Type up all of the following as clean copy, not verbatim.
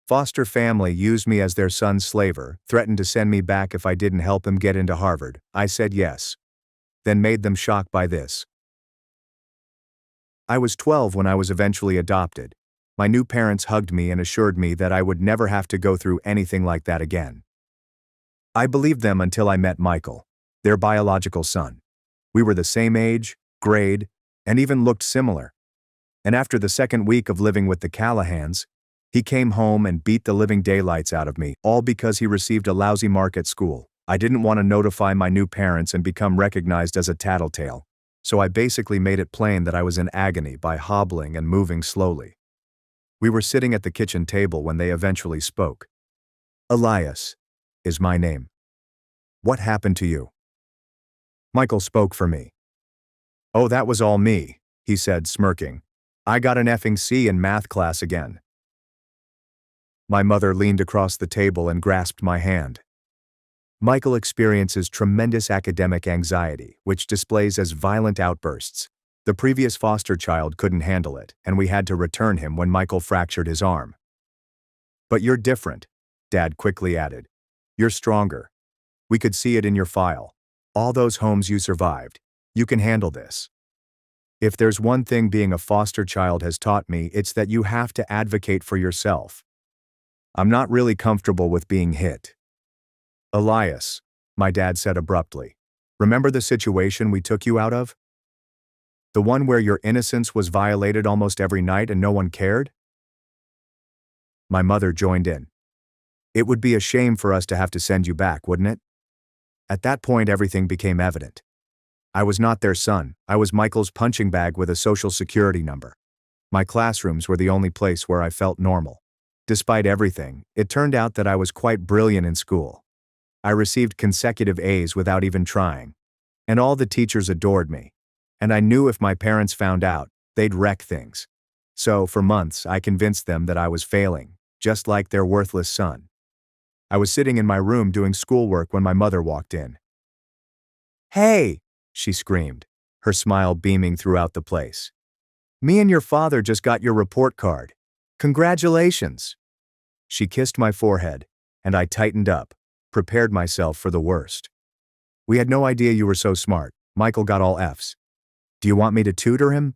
Foster family used me as their son's slaver, threatened to send me back if I didn't help him get into Harvard. I said yes. Then made them shocked by this. I was 12 when I was eventually adopted. My new parents hugged me and assured me that I would never have to go through anything like that again. I believed them until I met Michael, their biological son. We were the same age, grade, and even looked similar. And after the second week of living with the Callahans, he came home and beat the living daylights out of me, all because he received a lousy mark at school. I didn't want to notify my new parents and become recognized as a tattletale, so I basically made it plain that I was in agony by hobbling and moving slowly. We were sitting at the kitchen table when they eventually spoke. Elias is my name. What happened to you? Michael spoke for me. Oh, that was all me, he said, smirking. I got an effing C in math class again. My mother leaned across the table and grasped my hand. Michael experiences tremendous academic anxiety, which displays as violent outbursts. The previous foster child couldn't handle it, and we had to return him when Michael fractured his arm. But you're different, Dad quickly added. You're stronger. We could see it in your file. All those homes you survived. You can handle this. If there's one thing being a foster child has taught me, it's that you have to advocate for yourself. I'm not really comfortable with being hit. Elias, my dad said abruptly, remember the situation we took you out of? The one where your innocence was violated almost every night and no one cared? My mother joined in. It would be a shame for us to have to send you back, wouldn't it? At that point, everything became evident. I was not their son. I was Michael's punching bag with a social security number. My classrooms were the only place where I felt normal. Despite everything, it turned out that I was quite brilliant in school. I received consecutive A's without even trying. And all the teachers adored me. And I knew if my parents found out, they'd wreck things. So, for months, I convinced them that I was failing, just like their worthless son. I was sitting in my room doing schoolwork when my mother walked in. Hey, she screamed, her smile beaming throughout the place. Me and your father just got your report card. Congratulations. She kissed my forehead, and I tightened up, prepared myself for the worst. We had no idea you were so smart. Michael got all Fs. Do you want me to tutor him?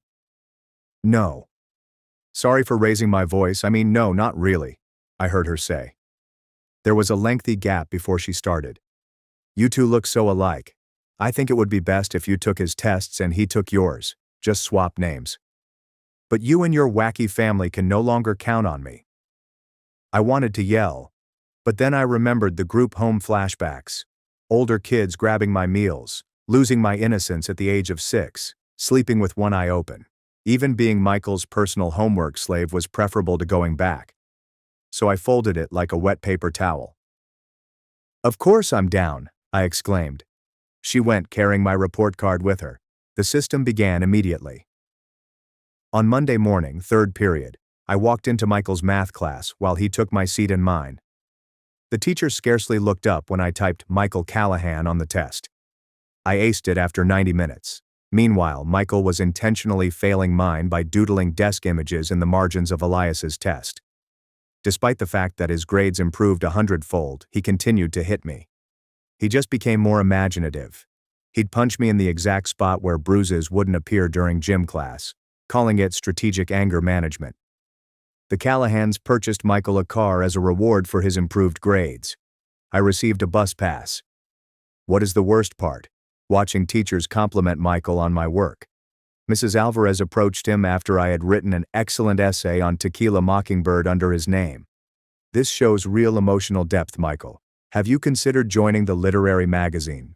No. Sorry for raising my voice. I mean, no, not really, I heard her say. There was a lengthy gap before she started. You two look so alike. I think it would be best if you took his tests and he took yours. Just swap names. But you and your wacky family can no longer count on me. I wanted to yell, but then I remembered the group home flashbacks. Older kids grabbing my meals, losing my innocence at the age of 6, sleeping with one eye open. Even being Michael's personal homework slave was preferable to going back. So I folded it like a wet paper towel. Of course I'm down, I exclaimed. She went carrying my report card with her. The system began immediately. On Monday morning, third period, I walked into Michael's math class while he took my seat in mine. The teacher scarcely looked up when I typed Michael Callahan on the test. I aced it after 90 minutes. Meanwhile, Michael was intentionally failing mine by doodling desk images in the margins of Elias's test. Despite the fact that his grades improved 100-fold, he continued to hit me. He just became more imaginative. He'd punch me in the exact spot where bruises wouldn't appear during gym class, calling it strategic anger management. The Callahans purchased Michael a car as a reward for his improved grades. I received a bus pass. What is the worst part? Watching teachers compliment Michael on my work. Mrs. Alvarez approached him after I had written an excellent essay on Tequila Mockingbird under his name. This shows real emotional depth, Michael. Have you considered joining the literary magazine?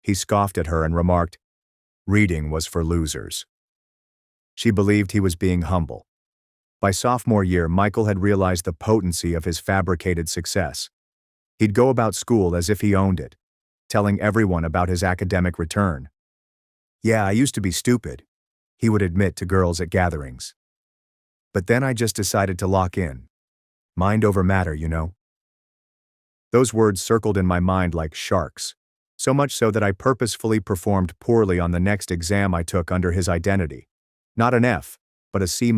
He scoffed at her and remarked, reading was for losers. She believed he was being humble. By sophomore year, Michael had realized the potency of his fabricated success. He'd go about school as if he owned it, telling everyone about his academic return. Yeah, I used to be stupid, he would admit to girls at gatherings. But then I just decided to lock in. Mind over matter, you know. Those words circled in my mind like sharks, so much so that I purposefully performed poorly on the next exam I took under his identity. Not an F, but a C-.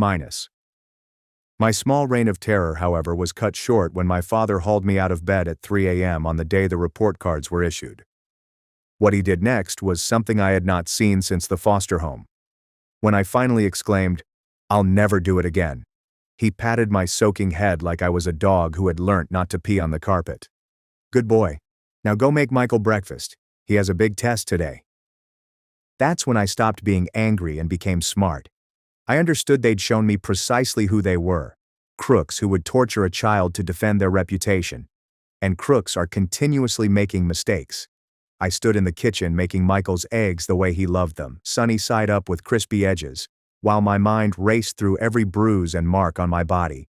My small reign of terror, however, was cut short when my father hauled me out of bed at 3 a.m. on the day the report cards were issued. What he did next was something I had not seen since the foster home. When I finally exclaimed, "I'll never do it again," he patted my soaking head like I was a dog who had learnt not to pee on the carpet. "Good boy. Now go make Michael breakfast. He has a big test today." That's when I stopped being angry and became smart. I understood they'd shown me precisely who they were: crooks who would torture a child to defend their reputation. And crooks are continuously making mistakes. I stood in the kitchen making Michael's eggs the way he loved them, sunny side up with crispy edges, while my mind raced through every bruise and mark on my body.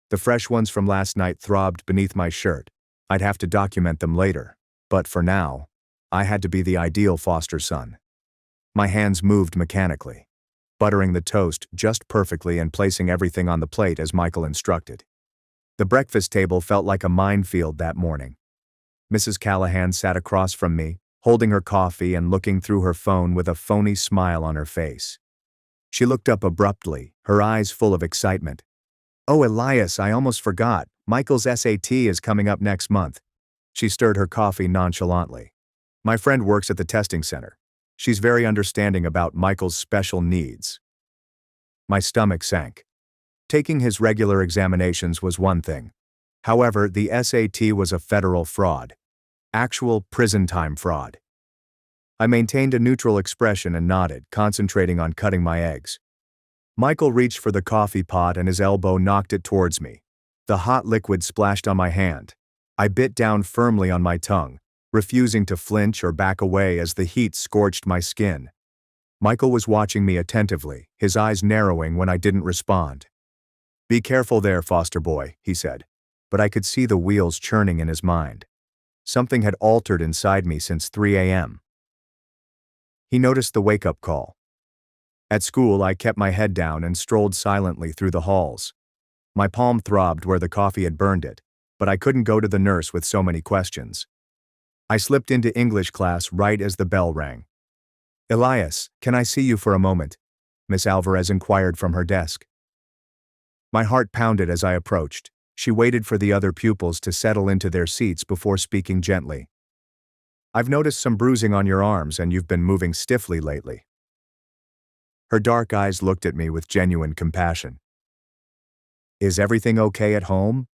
The fresh ones from last night throbbed beneath my shirt. I'd have to document them later. But for now, I had to be the ideal foster son. My hands moved mechanically, buttering the toast just perfectly and placing everything on the plate as Michael instructed. The breakfast table felt like a minefield that morning. Mrs. Callahan sat across from me, holding her coffee and looking through her phone with a phony smile on her face. She looked up abruptly, her eyes full of excitement. "Oh, Elias, I almost forgot. Michael's SAT is coming up next month." She stirred her coffee nonchalantly. "My friend works at the testing center. She's very understanding about Michael's special needs." My stomach sank. Taking his regular examinations was one thing. However, the SAT was a federal fraud. Actual prison time fraud. I maintained a neutral expression and nodded, concentrating on cutting my eggs. Michael reached for the coffee pot and his elbow knocked it towards me. The hot liquid splashed on my hand. I bit down firmly on my tongue, refusing to flinch or back away as the heat scorched my skin. Michael was watching me attentively, his eyes narrowing when I didn't respond. "Be careful there, foster boy," he said, but I could see the wheels churning in his mind. Something had altered inside me since 3 a.m. He noticed the wake-up call. At school, I kept my head down and strolled silently through the halls. My palm throbbed where the coffee had burned it, but I couldn't go to the nurse with so many questions. I slipped into English class right as the bell rang. "Elias, can I see you for a moment?" Miss Alvarez inquired from her desk. My heart pounded as I approached. She waited for the other pupils to settle into their seats before speaking gently. "I've noticed some bruising on your arms and you've been moving stiffly lately." Her dark eyes looked at me with genuine compassion. "Is everything okay at home?"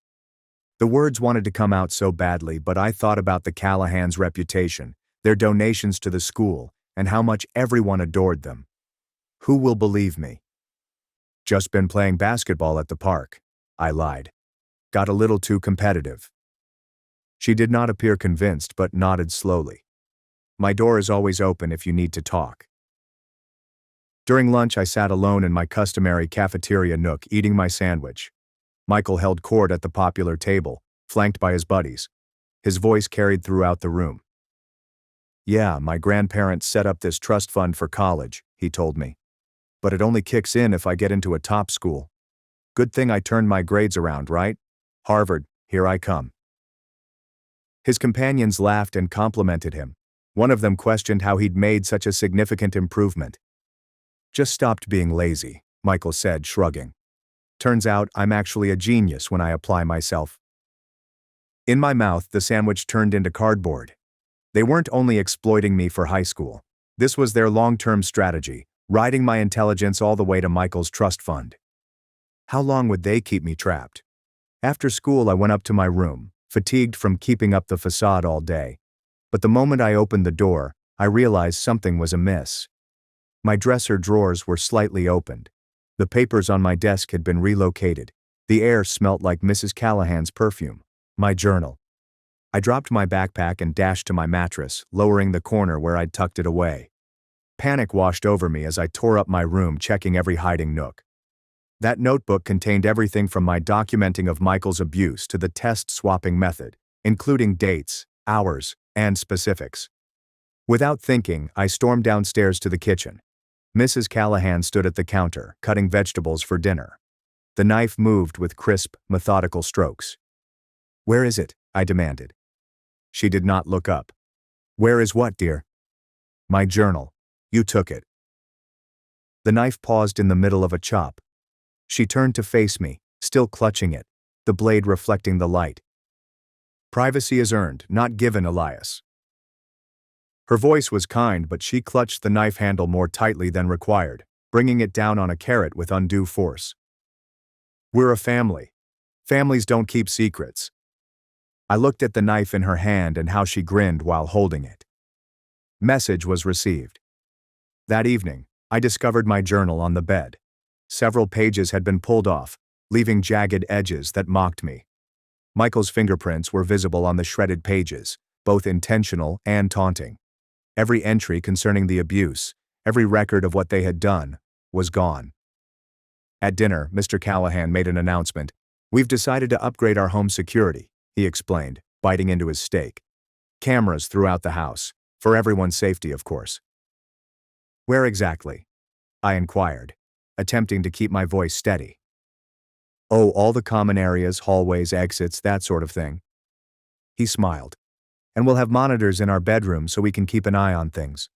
The words wanted to come out so badly, but I thought about the Callahans' reputation, their donations to the school, and how much everyone adored them. Who will believe me? "Just been playing basketball at the park," I lied. "Got a little too competitive." She did not appear convinced, but nodded slowly. "My door is always open if you need to talk." During lunch, I sat alone in my customary cafeteria nook eating my sandwich. Michael held court at the popular table, flanked by his buddies. His voice carried throughout the room. "Yeah, my grandparents set up this trust fund for college," he told me. "But it only kicks in if I get into a top school. Good thing I turned my grades around, right? Harvard, here I come." His companions laughed and complimented him. One of them questioned how he'd made such a significant improvement. "Just stopped being lazy," Michael said, shrugging. "Turns out I'm actually a genius when I apply myself." In my mouth, the sandwich turned into cardboard. They weren't only exploiting me for high school. This was their long-term strategy, riding my intelligence all the way to Michael's trust fund. How long would they keep me trapped? After school, I went up to my room, fatigued from keeping up the facade all day. But the moment I opened the door, I realized something was amiss. My dresser drawers were slightly opened. The papers on my desk had been relocated. The air smelt like Mrs. Callahan's perfume. My journal. I dropped my backpack and dashed to my mattress, lowering the corner where I'd tucked it away. Panic washed over me as I tore up my room, checking every hiding nook. That notebook contained everything from my documenting of Michael's abuse to the test-swapping method, including dates, hours, and specifics. Without thinking, I stormed downstairs to the kitchen. Mrs. Callahan stood at the counter, cutting vegetables for dinner. The knife moved with crisp, methodical strokes. "Where is it?" I demanded. She did not look up. "Where is what, dear?" "My journal. You took it." The knife paused in the middle of a chop. She turned to face me, still clutching it, the blade reflecting the light. Privacy is earned, not given, Elias. Her voice was kind, but she clutched the knife handle more tightly than required, bringing it down on a carrot with undue force. We're a family. Families don't keep secrets. I looked at the knife in her hand and how she grinned while holding it. Message was received. That evening, I discovered my journal on the bed. Several pages had been pulled off, leaving jagged edges that mocked me. Michael's fingerprints were visible on the shredded pages, both intentional and taunting. Every entry concerning the abuse, every record of what they had done, was gone. At dinner, Mr. Callahan made an announcement. "We've decided to upgrade our home security," he explained, biting into his steak. "Cameras throughout the house, for everyone's safety, of course." "Where exactly?" I inquired, attempting to keep my voice steady. "Oh, all the common areas, hallways, exits, that sort of thing." He smiled. "And we'll have monitors in our bedroom so we can keep an eye on things."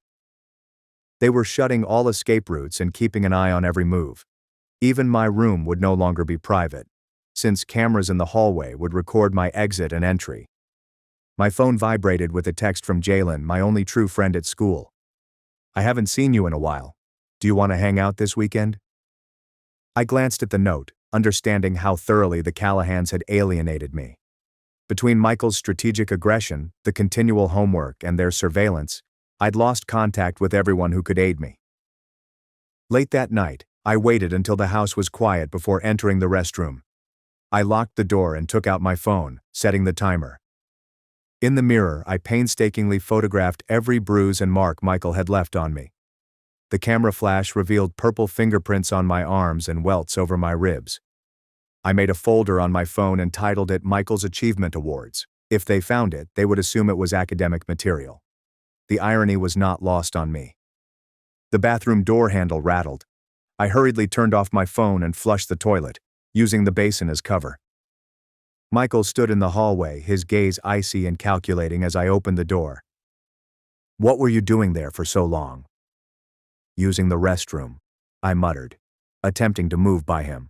They were shutting all escape routes and keeping an eye on every move. Even my room would no longer be private, since cameras in the hallway would record my exit and entry. My phone vibrated with a text from Jalen, my only true friend at school. "I haven't seen you in a while. Do you want to hang out this weekend?" I glanced at the note, understanding how thoroughly the Callahans had alienated me. Between Michael's strategic aggression, the continual homework, and their surveillance, I'd lost contact with everyone who could aid me. Late that night, I waited until the house was quiet before entering the restroom. I locked the door and took out my phone, setting the timer. In the mirror, I painstakingly photographed every bruise and mark Michael had left on me. The camera flash revealed purple fingerprints on my arms and welts over my ribs. I made a folder on my phone and titled it Michael's Achievement Awards. If they found it, they would assume it was academic material. The irony was not lost on me. The bathroom door handle rattled. I hurriedly turned off my phone and flushed the toilet, using the basin as cover. Michael stood in the hallway, his gaze icy and calculating as I opened the door. "What were you doing there for so long?" "Using the restroom," I muttered, attempting to move by him.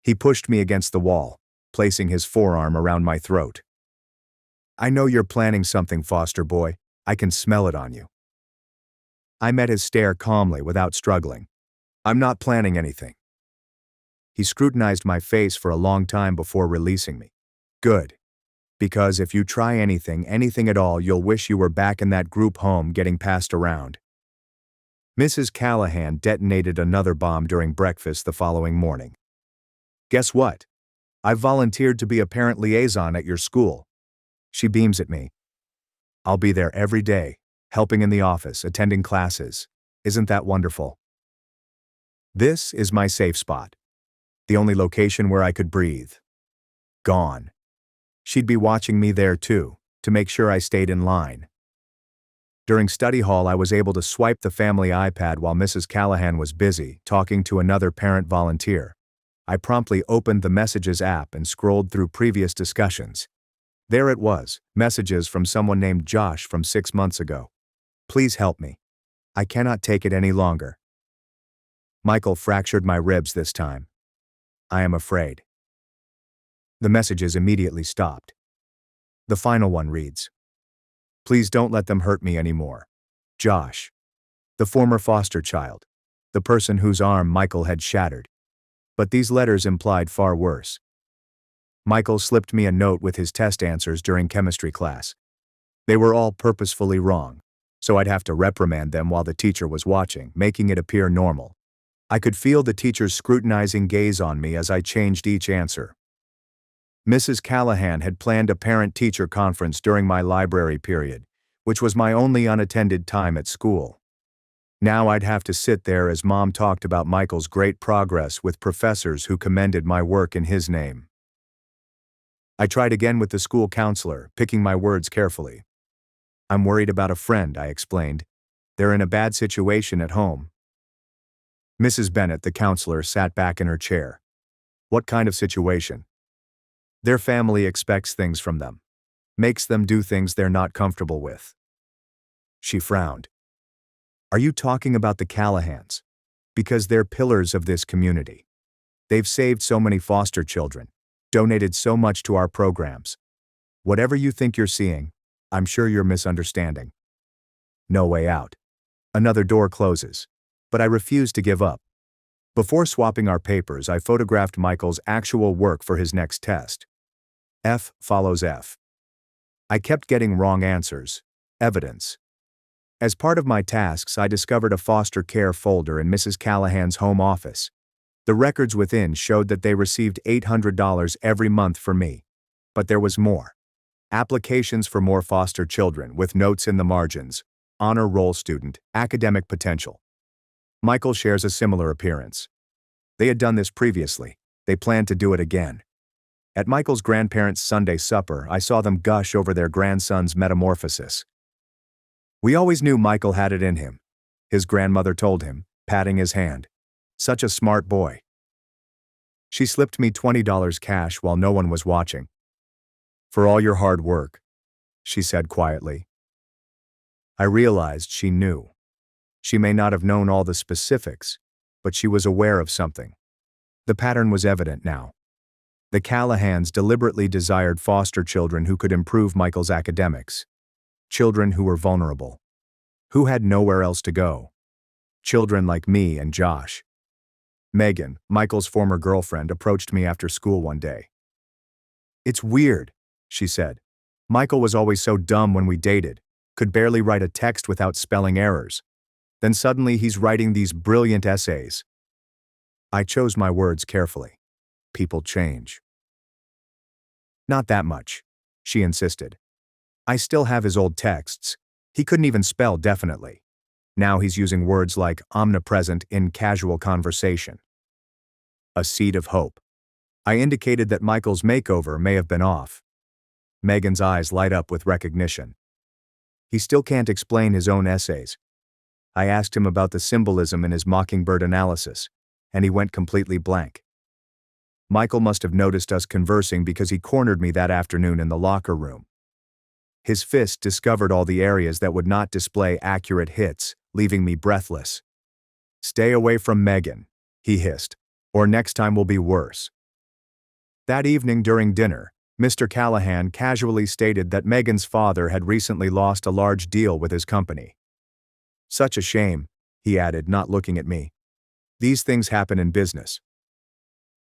He pushed me against the wall, placing his forearm around my throat. "I know you're planning something, foster boy. I can smell it on you." I met his stare calmly without struggling. "I'm not planning anything." He scrutinized my face for a long time before releasing me. "Good. Because if you try anything at all, you'll wish you were back in that group home getting passed around." Mrs. Callahan detonated another bomb during breakfast the following morning. "Guess what? I've volunteered to be a parent liaison at your school." She beams at me. "I'll be there every day, helping in the office, attending classes. Isn't that wonderful?" This is my safe spot. The only location where I could breathe. Gone. She'd be watching me there too, to make sure I stayed in line. During study hall, I was able to swipe the family iPad while Mrs. Callahan was busy, talking to another parent volunteer. I promptly opened the Messages app and scrolled through previous discussions. There it was, messages from someone named Josh from 6 months ago. "Please help me. I cannot take it any longer. Michael fractured my ribs this time. I am afraid." The messages immediately stopped. The final one reads, "Please don't let them hurt me anymore. Josh." The former foster child. The person whose arm Michael had shattered. But these letters implied far worse. Michael slipped me a note with his test answers during chemistry class. They were all purposefully wrong, so I'd have to reprimand them while the teacher was watching, making it appear normal. I could feel the teacher's scrutinizing gaze on me as I changed each answer. Mrs. Callahan had planned a parent-teacher conference during my library period, which was my only unattended time at school. Now I'd have to sit there as Mom talked about Michael's great progress with professors who commended my work in his name. I tried again with the school counselor, picking my words carefully. "I'm worried about a friend," I explained. "They're in a bad situation at home." Mrs. Bennett, the counselor, sat back in her chair. "What kind of situation?" "Their family expects things from them. Makes them do things they're not comfortable with." She frowned. "Are you talking about the Callahans? Because they're pillars of this community. They've saved so many foster children, donated so much to our programs. Whatever you think you're seeing, I'm sure you're misunderstanding. No way out. Another door closes. But I refuse to give up. Before swapping our papers, I photographed Michael's actual work for his next test. F follows F. I kept getting wrong answers. Evidence. As part of my tasks, I discovered a foster care folder in Mrs. Callahan's home office. The records within showed that they received $800 every month for me. But there was more. Applications for more foster children, with notes in the margins. Honor roll student, academic potential. Michael shares a similar appearance. They had done this previously. They planned to do it again. At Michael's grandparents' Sunday supper, I saw them gush over their grandson's metamorphosis. We always knew Michael had it in him, his grandmother told him, patting his hand. Such a smart boy. She slipped me $20 cash while no one was watching. For all your hard work, she said quietly. I realized she knew. She may not have known all the specifics, but she was aware of something. The pattern was evident now. The Callahans deliberately desired foster children who could improve Michael's academics. Children who were vulnerable. Who had nowhere else to go. Children like me and Josh. Megan, Michael's former girlfriend, approached me after school one day. It's weird, she said. Michael was always so dumb when we dated, could barely write a text without spelling errors. Then suddenly he's writing these brilliant essays. I chose my words carefully. People change. Not that much, she insisted. I still have his old texts. He couldn't even spell definitely. Now he's using words like omnipresent in casual conversation. A seed of hope. I indicated that Michael's makeover may have been off. Megan's eyes light up with recognition. He still can't explain his own essays. I asked him about the symbolism in his mockingbird analysis, and he went completely blank. Michael must have noticed us conversing because he cornered me that afternoon in the locker room. His fist discovered all the areas that would not display accurate hits, leaving me breathless. Stay away from Megan, he hissed, or next time will be worse. That evening during dinner, Mr. Callahan casually stated that Megan's father had recently lost a large deal with his company. Such a shame, he added, not looking at me. These things happen in business.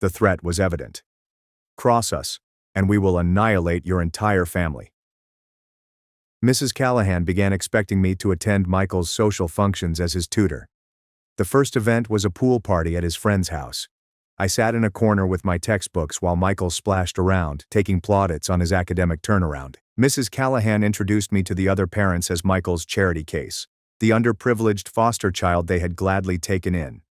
The threat was evident. Cross us, and we will annihilate your entire family. Mrs. Callahan began expecting me to attend Michael's social functions as his tutor. The first event was a pool party at his friend's house. I sat in a corner with my textbooks while Michael splashed around, taking plaudits on his academic turnaround. Mrs. Callahan introduced me to the other parents as Michael's charity case, the underprivileged foster child they had gladly taken in.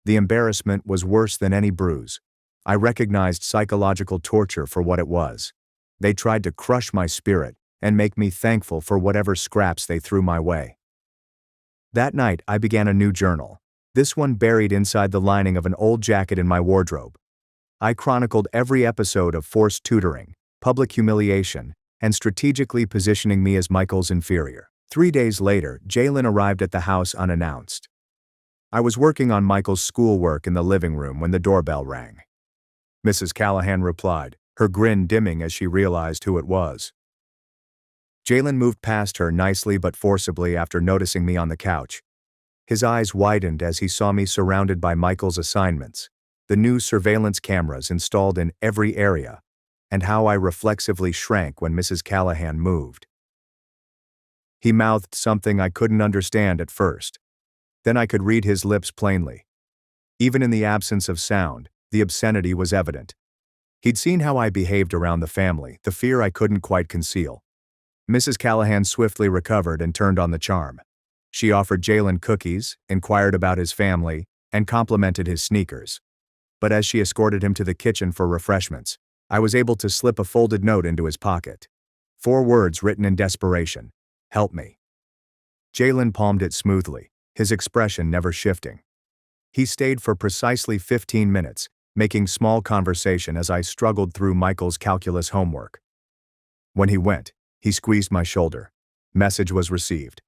The embarrassment was worse than any bruise. I recognized psychological torture for what it was. They tried to crush my spirit and make me thankful for whatever scraps they threw my way. That night, I began a new journal, this one buried inside the lining of an old jacket in my wardrobe. I chronicled every episode of forced tutoring, public humiliation, and strategically positioning me as Michael's inferior. 3 days later, Jalen arrived at the house unannounced. I was working on Michael's schoolwork in the living room when the doorbell rang. Mrs. Callahan replied, her grin dimming as she realized who it was. Jalen moved past her nicely but forcibly after noticing me on the couch. His eyes widened as he saw me surrounded by Michael's assignments, the new surveillance cameras installed in every area, and how I reflexively shrank when Mrs. Callahan moved. He mouthed something I couldn't understand at first. Then I could read his lips plainly. Even in the absence of sound, the obscenity was evident. He'd seen how I behaved around the family, the fear I couldn't quite conceal. Mrs. Callahan swiftly recovered and turned on the charm. She offered Jalen cookies, inquired about his family, and complimented his sneakers. But as she escorted him to the kitchen for refreshments, I was able to slip a folded note into his pocket. 4 words written in desperation. Help me. Jalen palmed it smoothly, his expression never shifting. He stayed for precisely 15 minutes, making small conversation as I struggled through Michael's calculus homework. When he went, he squeezed my shoulder. Message was received.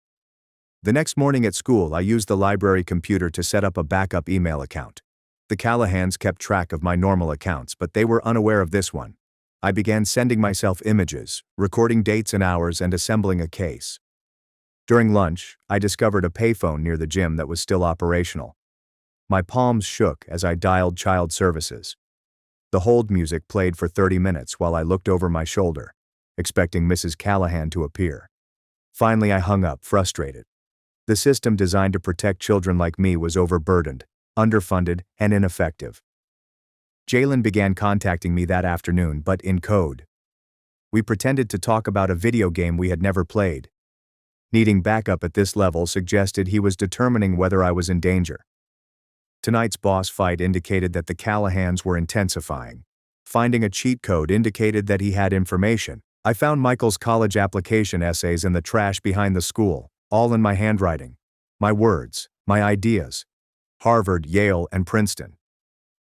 The next morning at school, I used the library computer to set up a backup email account. The Callahans kept track of my normal accounts, but they were unaware of this one. I began sending myself images, recording dates and hours, and assembling a case. During lunch, I discovered a payphone near the gym that was still operational. My palms shook as I dialed child services. The hold music played for 30 minutes while I looked over my shoulder, expecting Mrs. Callahan to appear. Finally, I hung up, frustrated. The system designed to protect children like me was overburdened, underfunded, and ineffective. Jalen began contacting me that afternoon, but in code. We pretended to talk about a video game we had never played. Needing backup at this level suggested he was determining whether I was in danger. Tonight's boss fight indicated that the Callahans were intensifying. Finding a cheat code indicated that he had information. I found Michael's college application essays in the trash behind the school, all in my handwriting. My words, my ideas. Harvard, Yale, and Princeton.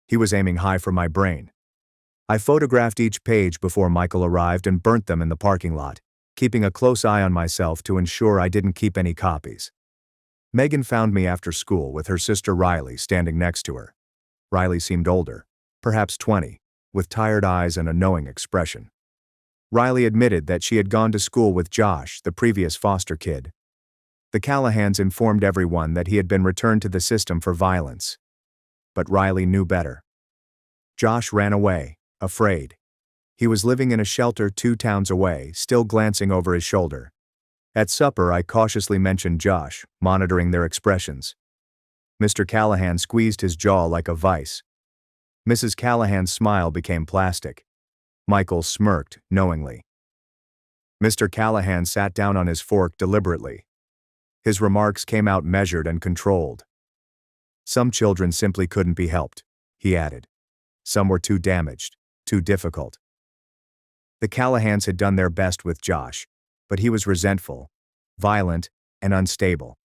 He was aiming high for my brain. I photographed each page before Michael arrived and burnt them in the parking lot, keeping a close eye on myself to ensure I didn't keep any copies. Megan found me after school with her sister Riley standing next to her. Riley seemed older, perhaps 20, with tired eyes and a knowing expression. Riley admitted that she had gone to school with Josh, the previous foster kid. The Callahans informed everyone that he had been returned to the system for violence. But Riley knew better. Josh ran away, afraid. He was living in a shelter 2 towns away, still glancing over his shoulder. At supper, I cautiously mentioned Josh, monitoring their expressions. Mr. Callahan squeezed his jaw like a vice. Mrs. Callahan's smile became plastic. Michael smirked knowingly. Mr. Callahan sat down on his fork deliberately. His remarks came out measured and controlled. Some children simply couldn't be helped, he added. Some were too damaged, too difficult. The Callahans had done their best with Josh, but he was resentful, violent, and unstable.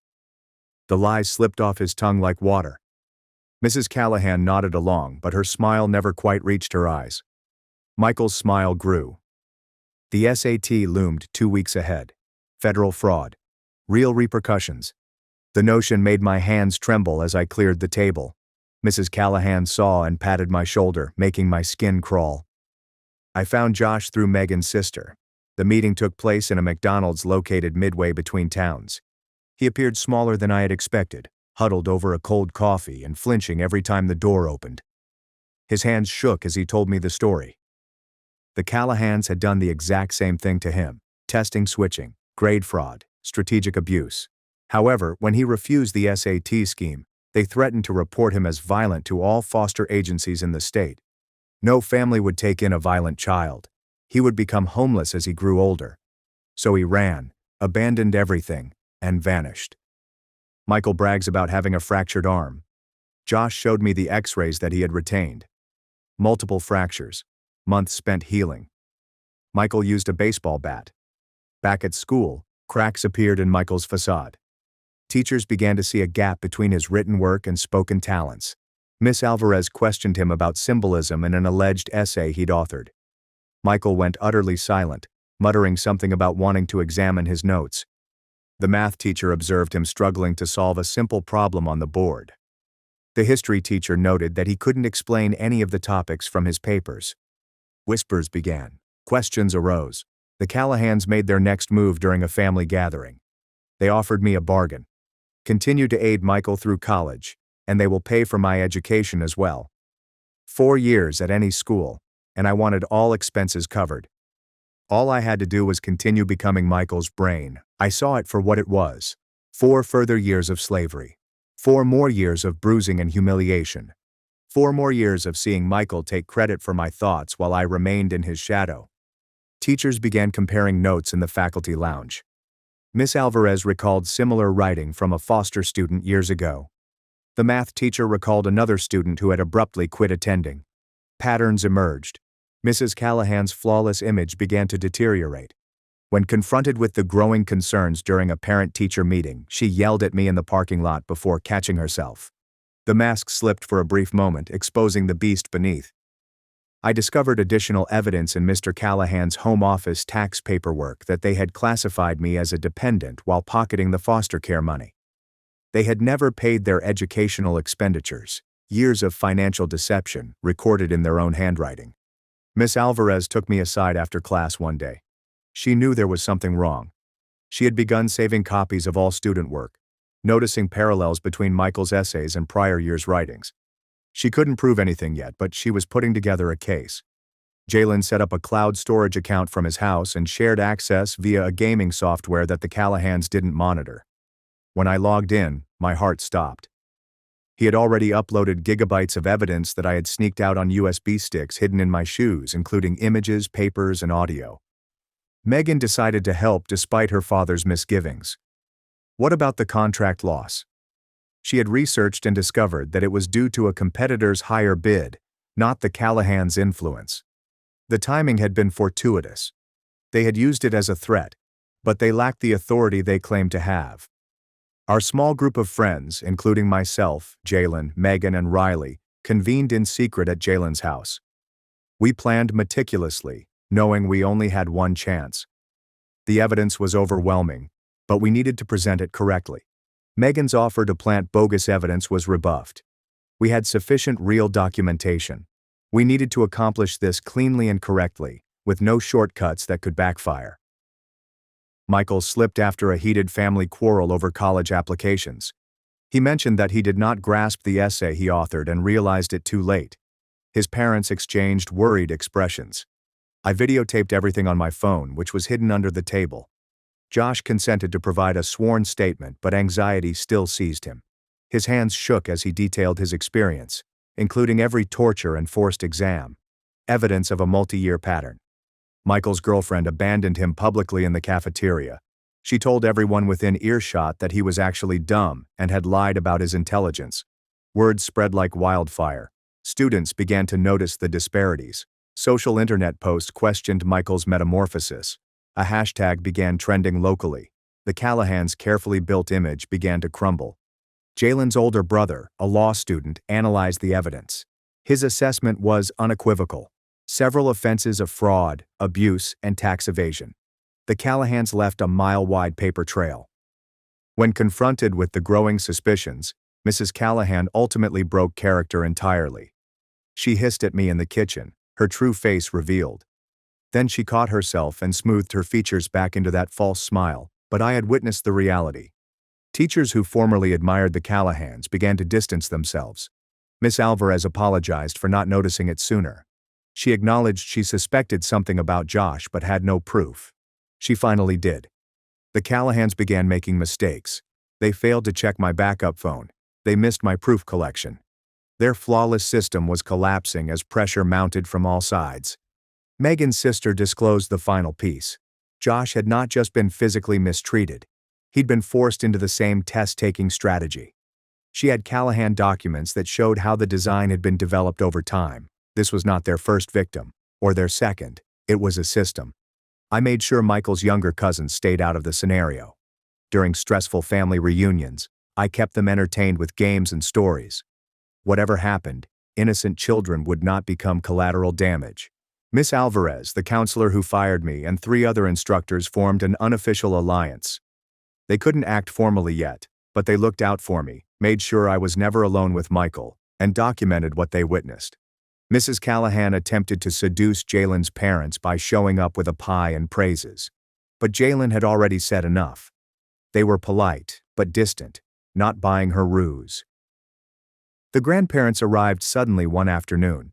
The lies slipped off his tongue like water. Mrs. Callahan nodded along, but her smile never quite reached her eyes. Michael's smile grew. The SAT loomed 2 weeks ahead. Federal fraud. Real repercussions. The notion made my hands tremble as I cleared the table. Mrs. Callahan saw and patted my shoulder, making my skin crawl. I found Josh through Megan's sister. The meeting took place in a McDonald's located midway between towns. He appeared smaller than I had expected, huddled over a cold coffee and flinching every time the door opened. His hands shook as he told me the story. The Callahans had done the exact same thing to him: testing switching, grade fraud, strategic abuse. However, when he refused the SAT scheme, they threatened to report him as violent to all foster agencies in the state. No family would take in a violent child. He would become homeless as he grew older. So he ran, abandoned everything, and vanished. Michael brags about having a fractured arm. Josh showed me the X-rays that he had retained. Multiple fractures, months spent healing. Michael used a baseball bat. Back at school, cracks appeared in Michael's facade. Teachers began to see a gap between his written work and spoken talents. Miss Alvarez questioned him about symbolism in an alleged essay he'd authored. Michael went utterly silent, muttering something about wanting to examine his notes. The math teacher observed him struggling to solve a simple problem on the board. The history teacher noted that he couldn't explain any of the topics from his papers. Whispers began. Questions arose. The Callahans made their next move during a family gathering. They offered me a bargain. Continue to aid Michael through college, and they will pay for my education as well. 4 years at any school, and I wanted all expenses covered. All I had to do was continue becoming Michael's brain. I saw it for what it was. 4 further years of slavery. 4 more years of bruising and humiliation. 4 more years of seeing Michael take credit for my thoughts while I remained in his shadow. Teachers began comparing notes in the faculty lounge. Miss Alvarez recalled similar writing from a foster student years ago. The math teacher recalled another student who had abruptly quit attending. Patterns emerged. Mrs. Callahan's flawless image began to deteriorate. When confronted with the growing concerns during a parent-teacher meeting, she yelled at me in the parking lot before catching herself. The mask slipped for a brief moment, exposing the beast beneath. I discovered additional evidence in Mr. Callahan's home office tax paperwork that they had classified me as a dependent while pocketing the foster care money. They had never paid their educational expenditures, years of financial deception recorded in their own handwriting. Miss Alvarez took me aside after class one day. She knew there was something wrong. She had begun saving copies of all student work, noticing parallels between Michael's essays and prior year's writings. She couldn't prove anything yet, but she was putting together a case. Jalen set up a cloud storage account from his house and shared access via a gaming software that the Callahans didn't monitor. When I logged in, my heart stopped. He had already uploaded gigabytes of evidence that I had sneaked out on USB sticks hidden in my shoes, including images, papers, and audio. Megan decided to help despite her father's misgivings. What about the contract loss? She had researched and discovered that it was due to a competitor's higher bid, not the Callahans' influence. The timing had been fortuitous. They had used it as a threat, but they lacked the authority they claimed to have. Our small group of friends, including myself, Jalen, Megan, and Riley, convened in secret at Jalen's house. We planned meticulously, knowing we only had one chance. The evidence was overwhelming, but we needed to present it correctly. Megan's offer to plant bogus evidence was rebuffed. We had sufficient real documentation. We needed to accomplish this cleanly and correctly, with no shortcuts that could backfire. Michael slipped after a heated family quarrel over college applications. He mentioned that he did not grasp the essay he authored and realized it too late. His parents exchanged worried expressions. I videotaped everything on my phone, which was hidden under the table. Josh consented to provide a sworn statement, but anxiety still seized him. His hands shook as he detailed his experience, including every torture and forced exam, evidence of a multi-year pattern. Michael's girlfriend abandoned him publicly in the cafeteria. She told everyone within earshot that he was actually dumb and had lied about his intelligence. Word spread like wildfire. Students began to notice the disparities. Social internet posts questioned Michael's metamorphosis. A hashtag began trending locally. The Callahans' carefully built image began to crumble. Jalen's older brother, a law student, analyzed the evidence. His assessment was unequivocal. Several offenses of fraud, abuse, and tax evasion. The Callahans left a mile-wide paper trail. When confronted with the growing suspicions, Mrs. Callahan ultimately broke character entirely. She hissed at me in the kitchen, her true face revealed. Then she caught herself and smoothed her features back into that false smile, but I had witnessed the reality. Teachers who formerly admired the Callahans began to distance themselves. Miss Alvarez apologized for not noticing it sooner. She acknowledged she suspected something about Josh but had no proof. She finally did. The Callahans began making mistakes. They failed to check my backup phone. They missed my proof collection. Their flawless system was collapsing as pressure mounted from all sides. Megan's sister disclosed the final piece. Josh had not just been physically mistreated. He'd been forced into the same test-taking strategy. She had Callahan documents that showed how the design had been developed over time. This was not their first victim, or their second. It was a system. I made sure Michael's younger cousins stayed out of the scenario. During stressful family reunions, I kept them entertained with games and stories. Whatever happened, innocent children would not become collateral damage. Miss Alvarez, the counselor who fired me, and 3 other instructors formed an unofficial alliance. They couldn't act formally yet, but they looked out for me, made sure I was never alone with Michael, and documented what they witnessed. Mrs. Callahan attempted to seduce Jalen's parents by showing up with a pie and praises. But Jalen had already said enough. They were polite, but distant, not buying her ruse. The grandparents arrived suddenly one afternoon.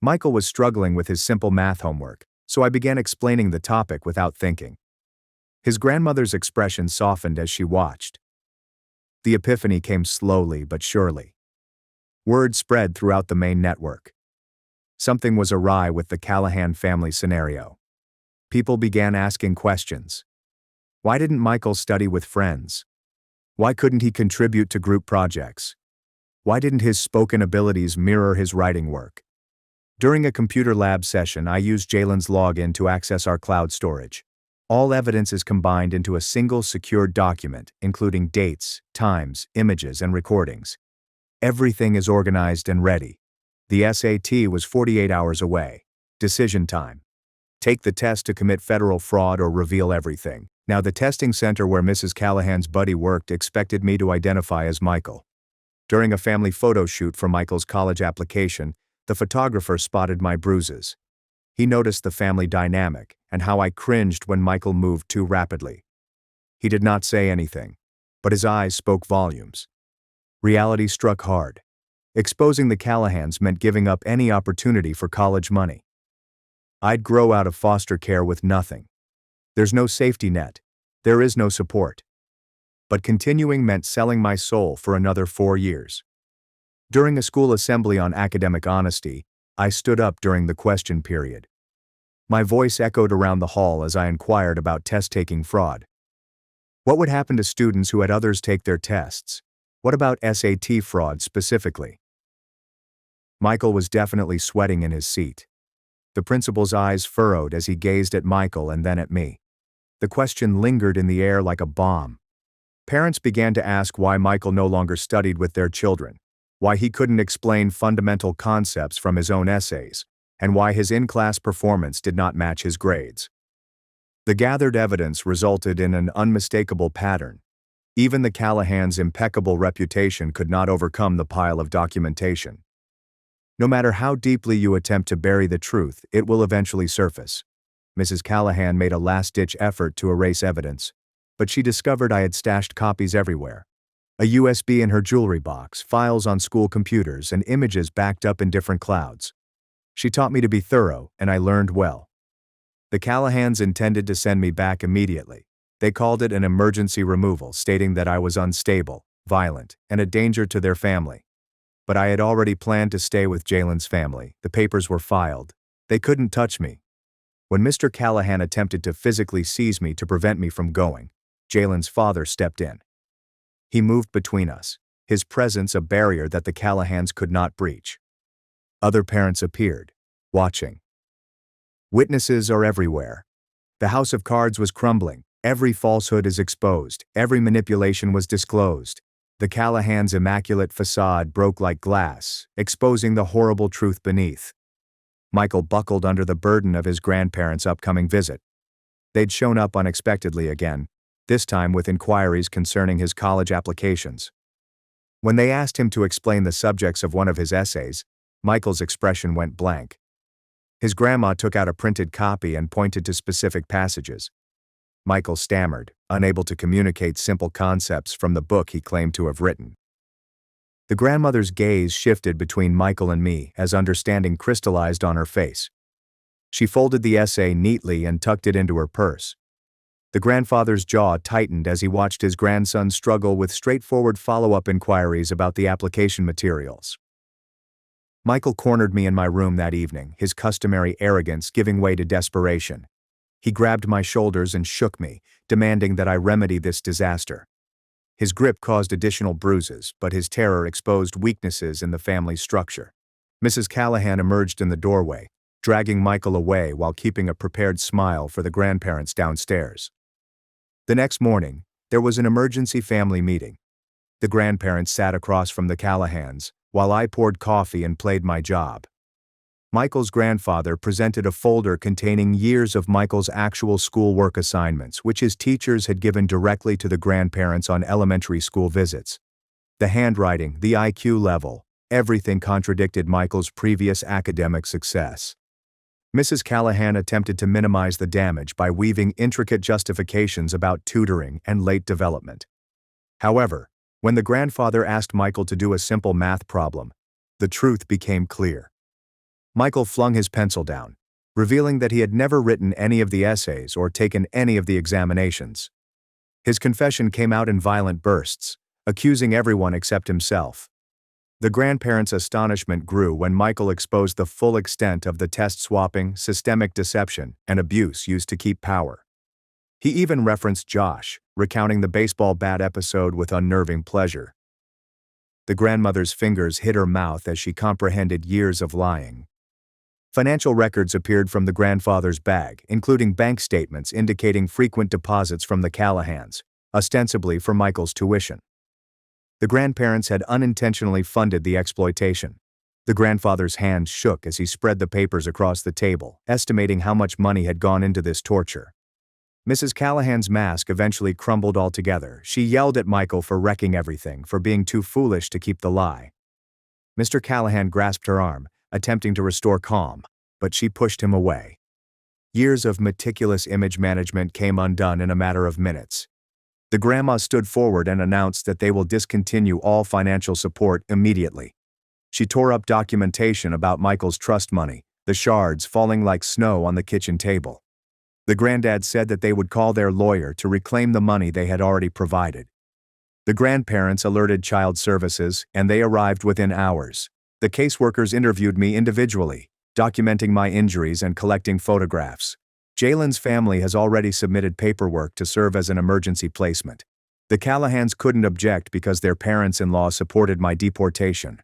Michael was struggling with his simple math homework, so I began explaining the topic without thinking. His grandmother's expression softened as she watched. The epiphany came slowly but surely. Word spread throughout the main network. Something was awry with the Callahan family scenario. People began asking questions. Why didn't Michael study with friends? Why couldn't he contribute to group projects? Why didn't his spoken abilities mirror his writing work? During a computer lab session, I used Jalen's login to access our cloud storage. All evidence is combined into a single secured document, including dates, times, images, and recordings. Everything is organized and ready. The SAT was 48 hours away. Decision time. Take the test to commit federal fraud or reveal everything. Now the testing center where Mrs. Callahan's buddy worked expected me to identify as Michael. During a family photo shoot for Michael's college application, the photographer spotted my bruises. He noticed the family dynamic and how I cringed when Michael moved too rapidly. He did not say anything, but his eyes spoke volumes. Reality struck hard. Exposing the Callahans meant giving up any opportunity for college money. I'd grow out of foster care with nothing. There's no safety net. There is no support. But continuing meant selling my soul for another 4 years. During a school assembly on academic honesty, I stood up during the question period. My voice echoed around the hall as I inquired about test-taking fraud. What would happen to students who had others take their tests? What about SAT fraud specifically? Michael was definitely sweating in his seat. The principal's eyes furrowed as he gazed at Michael and then at me. The question lingered in the air like a bomb. Parents began to ask why Michael no longer studied with their children, why he couldn't explain fundamental concepts from his own essays, and why his in-class performance did not match his grades. The gathered evidence resulted in an unmistakable pattern. Even the Callahans' impeccable reputation could not overcome the pile of documentation. No matter how deeply you attempt to bury the truth, it will eventually surface. Mrs. Callahan made a last-ditch effort to erase evidence, but she discovered I had stashed copies everywhere. A USB in her jewelry box, files on school computers, and images backed up in different clouds. She taught me to be thorough, and I learned well. The Callahans intended to send me back immediately. They called it an emergency removal, stating that I was unstable, violent, and a danger to their family. But I had already planned to stay with Jalen's family. The papers were filed. They couldn't touch me. When Mr. Callahan attempted to physically seize me to prevent me from going, Jalen's father stepped in. He moved between us, his presence a barrier that the Callahans could not breach. Other parents appeared, watching. Witnesses are everywhere. The house of cards was crumbling. Every falsehood is exposed. Every manipulation was disclosed. The Callahans' immaculate facade broke like glass, exposing the horrible truth beneath. Michael buckled under the burden of his grandparents' upcoming visit. They'd shown up unexpectedly again, this time with inquiries concerning his college applications. When they asked him to explain the subjects of one of his essays, Michael's expression went blank. His grandma took out a printed copy and pointed to specific passages. Michael stammered, unable to communicate simple concepts from the book he claimed to have written. The grandmother's gaze shifted between Michael and me as understanding crystallized on her face. She folded the essay neatly and tucked it into her purse. The grandfather's jaw tightened as he watched his grandson struggle with straightforward follow-up inquiries about the application materials. Michael cornered me in my room that evening, his customary arrogance giving way to desperation. He grabbed my shoulders and shook me, demanding that I remedy this disaster. His grip caused additional bruises, but his terror exposed weaknesses in the family structure. Mrs. Callahan emerged in the doorway, dragging Michael away while keeping a prepared smile for the grandparents downstairs. The next morning, there was an emergency family meeting. The grandparents sat across from the Callahans, while I poured coffee and played my job. Michael's grandfather presented a folder containing years of Michael's actual schoolwork assignments, which his teachers had given directly to the grandparents on elementary school visits. The handwriting, the IQ level, everything contradicted Michael's previous academic success. Mrs. Callahan attempted to minimize the damage by weaving intricate justifications about tutoring and late development. However, when the grandfather asked Michael to do a simple math problem, the truth became clear. Michael flung his pencil down, revealing that he had never written any of the essays or taken any of the examinations. His confession came out in violent bursts, accusing everyone except himself. The grandparents' astonishment grew when Michael exposed the full extent of the test swapping, systemic deception, and abuse used to keep power. He even referenced Josh, recounting the baseball bat episode with unnerving pleasure. The grandmother's fingers hit her mouth as she comprehended years of lying. Financial records appeared from the grandfather's bag, including bank statements indicating frequent deposits from the Callahans, ostensibly for Michael's tuition. The grandparents had unintentionally funded the exploitation. The grandfather's hand shook as he spread the papers across the table, estimating how much money had gone into this torture. Mrs. Callahan's mask eventually crumbled altogether. She yelled at Michael for wrecking everything, for being too foolish to keep the lie. Mr. Callahan grasped her arm, attempting to restore calm, but she pushed him away. Years of meticulous image management came undone in a matter of minutes. The grandma stood forward and announced that they will discontinue all financial support immediately. She tore up documentation about Michael's trust money, the shards falling like snow on the kitchen table. The granddad said that they would call their lawyer to reclaim the money they had already provided. The grandparents alerted child services, and they arrived within hours. The caseworkers interviewed me individually, documenting my injuries and collecting photographs. Jalen's family has already submitted paperwork to serve as an emergency placement. The Callahans couldn't object because their parents-in-law supported my deportation.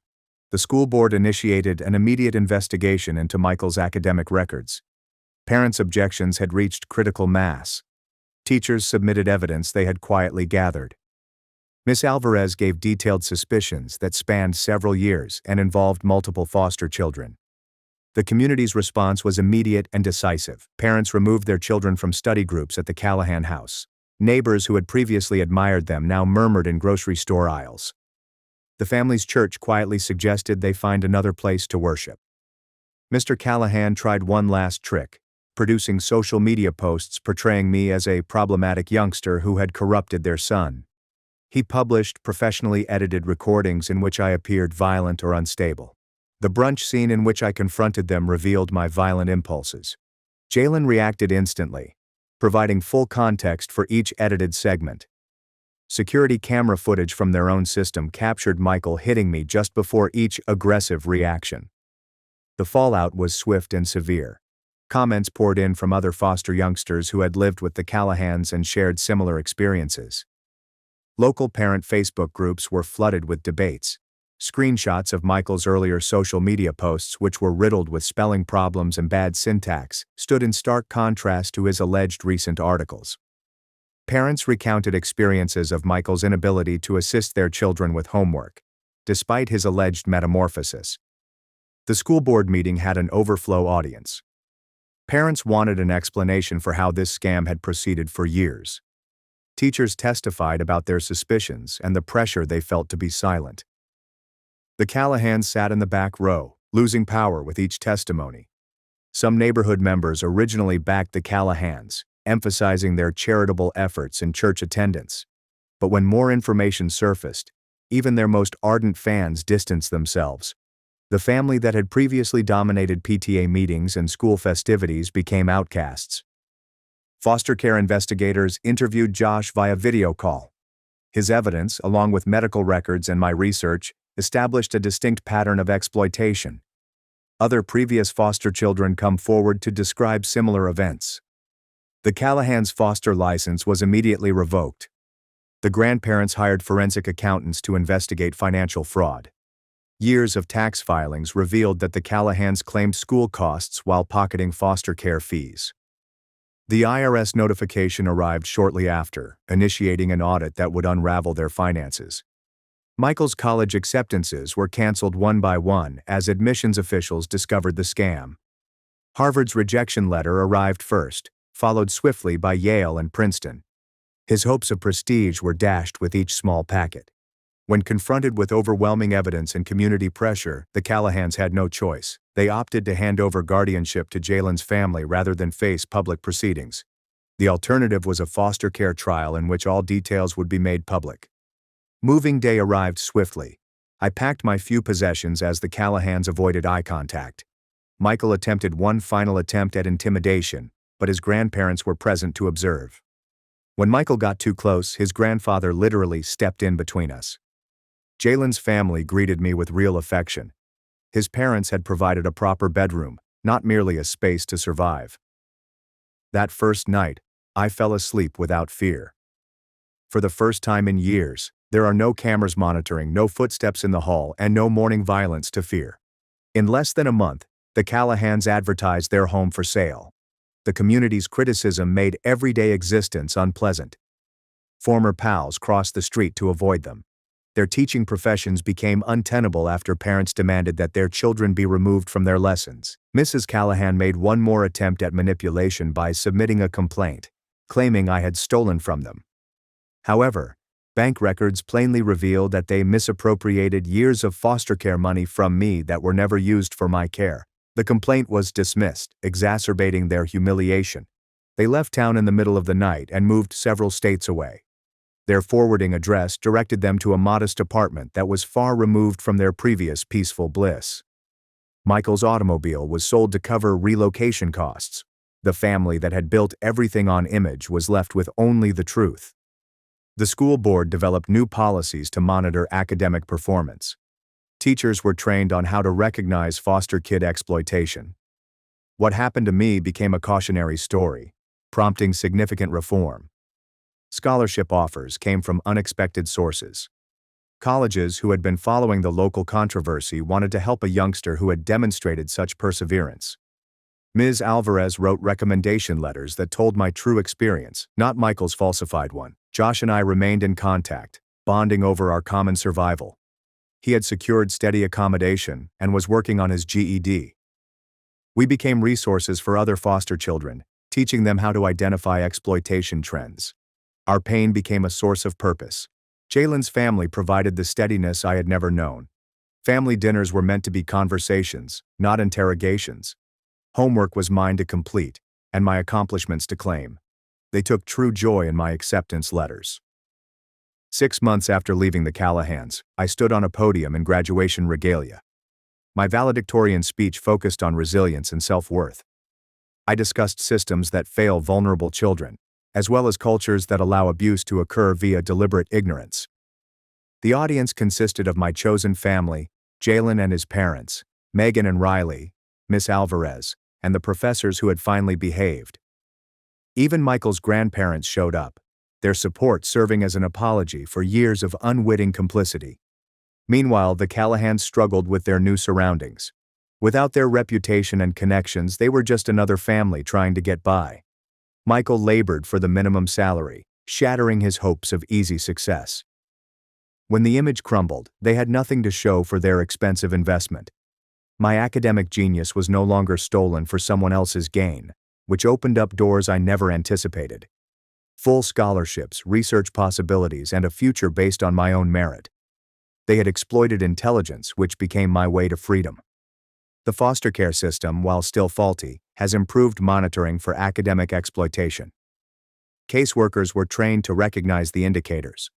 The school board initiated an immediate investigation into Michael's academic records. Parents' objections had reached critical mass. Teachers submitted evidence they had quietly gathered. Miss Alvarez gave detailed suspicions that spanned several years and involved multiple foster children. The community's response was immediate and decisive. Parents removed their children from study groups at the Callahan house. Neighbors who had previously admired them now murmured in grocery store aisles. The family's church quietly suggested they find another place to worship. Mr. Callahan tried one last trick, producing social media posts portraying me as a problematic youngster who had corrupted their son. He published professionally edited recordings in which I appeared violent or unstable. The brunch scene in which I confronted them revealed my violent impulses. Jalen reacted instantly, providing full context for each edited segment. Security camera footage from their own system captured Michael hitting me just before each aggressive reaction. The fallout was swift and severe. Comments poured in from other foster youngsters who had lived with the Callahans and shared similar experiences. Local parent Facebook groups were flooded with debates. Screenshots of Michael's earlier social media posts, which were riddled with spelling problems and bad syntax, stood in stark contrast to his alleged recent articles. Parents recounted experiences of Michael's inability to assist their children with homework, despite his alleged metamorphosis. The school board meeting had an overflow audience. Parents wanted an explanation for how this scam had proceeded for years. Teachers testified about their suspicions and the pressure they felt to be silent. The Callahans sat in the back row, losing power with each testimony. Some neighborhood members originally backed the Callahans, emphasizing their charitable efforts and church attendance. But when more information surfaced, even their most ardent fans distanced themselves. The family that had previously dominated PTA meetings and school festivities became outcasts. Foster care investigators interviewed Josh via video call. His evidence, along with medical records and my research, established a distinct pattern of exploitation. Other previous foster children come forward to describe similar events. The Callahans' foster license was immediately revoked. The grandparents hired forensic accountants to investigate financial fraud. Years of tax filings revealed that the Callahans claimed school costs while pocketing foster care fees. The IRS notification arrived shortly after, initiating an audit that would unravel their finances. Michael's college acceptances were canceled one by one as admissions officials discovered the scam. Harvard's rejection letter arrived first, followed swiftly by Yale and Princeton. His hopes of prestige were dashed with each small packet. When confronted with overwhelming evidence and community pressure, the Callahans had no choice. They opted to hand over guardianship to Jalen's family rather than face public proceedings. The alternative was a foster care trial in which all details would be made public. Moving day arrived swiftly. I packed my few possessions as the Callahans avoided eye contact. Michael attempted one final attempt at intimidation, but his grandparents were present to observe. When Michael got too close, his grandfather literally stepped in between us. Jalen's family greeted me with real affection. His parents had provided a proper bedroom, not merely a space to survive. That first night, I fell asleep without fear. For the first time in years, there are no cameras monitoring, no footsteps in the hall, and no morning violence to fear. In less than a month, the Callahans advertised their home for sale. The community's criticism made everyday existence unpleasant. Former pals crossed the street to avoid them. Their teaching professions became untenable after parents demanded that their children be removed from their lessons. Mrs. Callahan made one more attempt at manipulation by submitting a complaint. claiming I had stolen from them. However, bank records plainly revealed that they misappropriated years of foster care money from me that were never used for my care. The complaint was dismissed, exacerbating their humiliation. They left town in the middle of the night and moved several states away. Their forwarding address directed them to a modest apartment that was far removed from their previous peaceful bliss. Michael's automobile was sold to cover relocation costs. The family that had built everything on image was left with only the truth. The school board developed new policies to monitor academic performance. Teachers were trained on how to recognize foster kid exploitation. What happened to me became a cautionary story, prompting significant reform. Scholarship offers came from unexpected sources. Colleges who had been following the local controversy wanted to help a youngster who had demonstrated such perseverance. Ms. Alvarez wrote recommendation letters that told my true experience, not Michael's falsified one. Josh and I remained in contact, bonding over our common survival. He had secured steady accommodation and was working on his GED. We became resources for other foster children, teaching them how to identify exploitation trends. Our pain became a source of purpose. Jalen's family provided the steadiness I had never known. Family dinners were meant to be conversations, not interrogations. Homework was mine to complete, and my accomplishments to claim. They took true joy in my acceptance letters. 6 months after leaving the Callahans, I stood on a podium in graduation regalia. My valedictorian speech focused on resilience and self-worth. I discussed systems that fail vulnerable children, as well as cultures that allow abuse to occur via deliberate ignorance. The audience consisted of my chosen family, Jalen and his parents, Megan and Riley, Miss Alvarez, and the professors who had finally behaved. Even Michael's grandparents showed up, their support serving as an apology for years of unwitting complicity. Meanwhile, the Callahans struggled with their new surroundings. Without their reputation and connections, they were just another family trying to get by. Michael labored for the minimum salary, shattering his hopes of easy success. When the image crumbled, they had nothing to show for their expensive investment. My academic genius was no longer stolen for someone else's gain, which opened up doors I never anticipated. Full scholarships, research possibilities, and a future based on my own merit. They had exploited intelligence, which became my way to freedom. The foster care system, while still faulty, has improved monitoring for academic exploitation. Caseworkers were trained to recognize the indicators.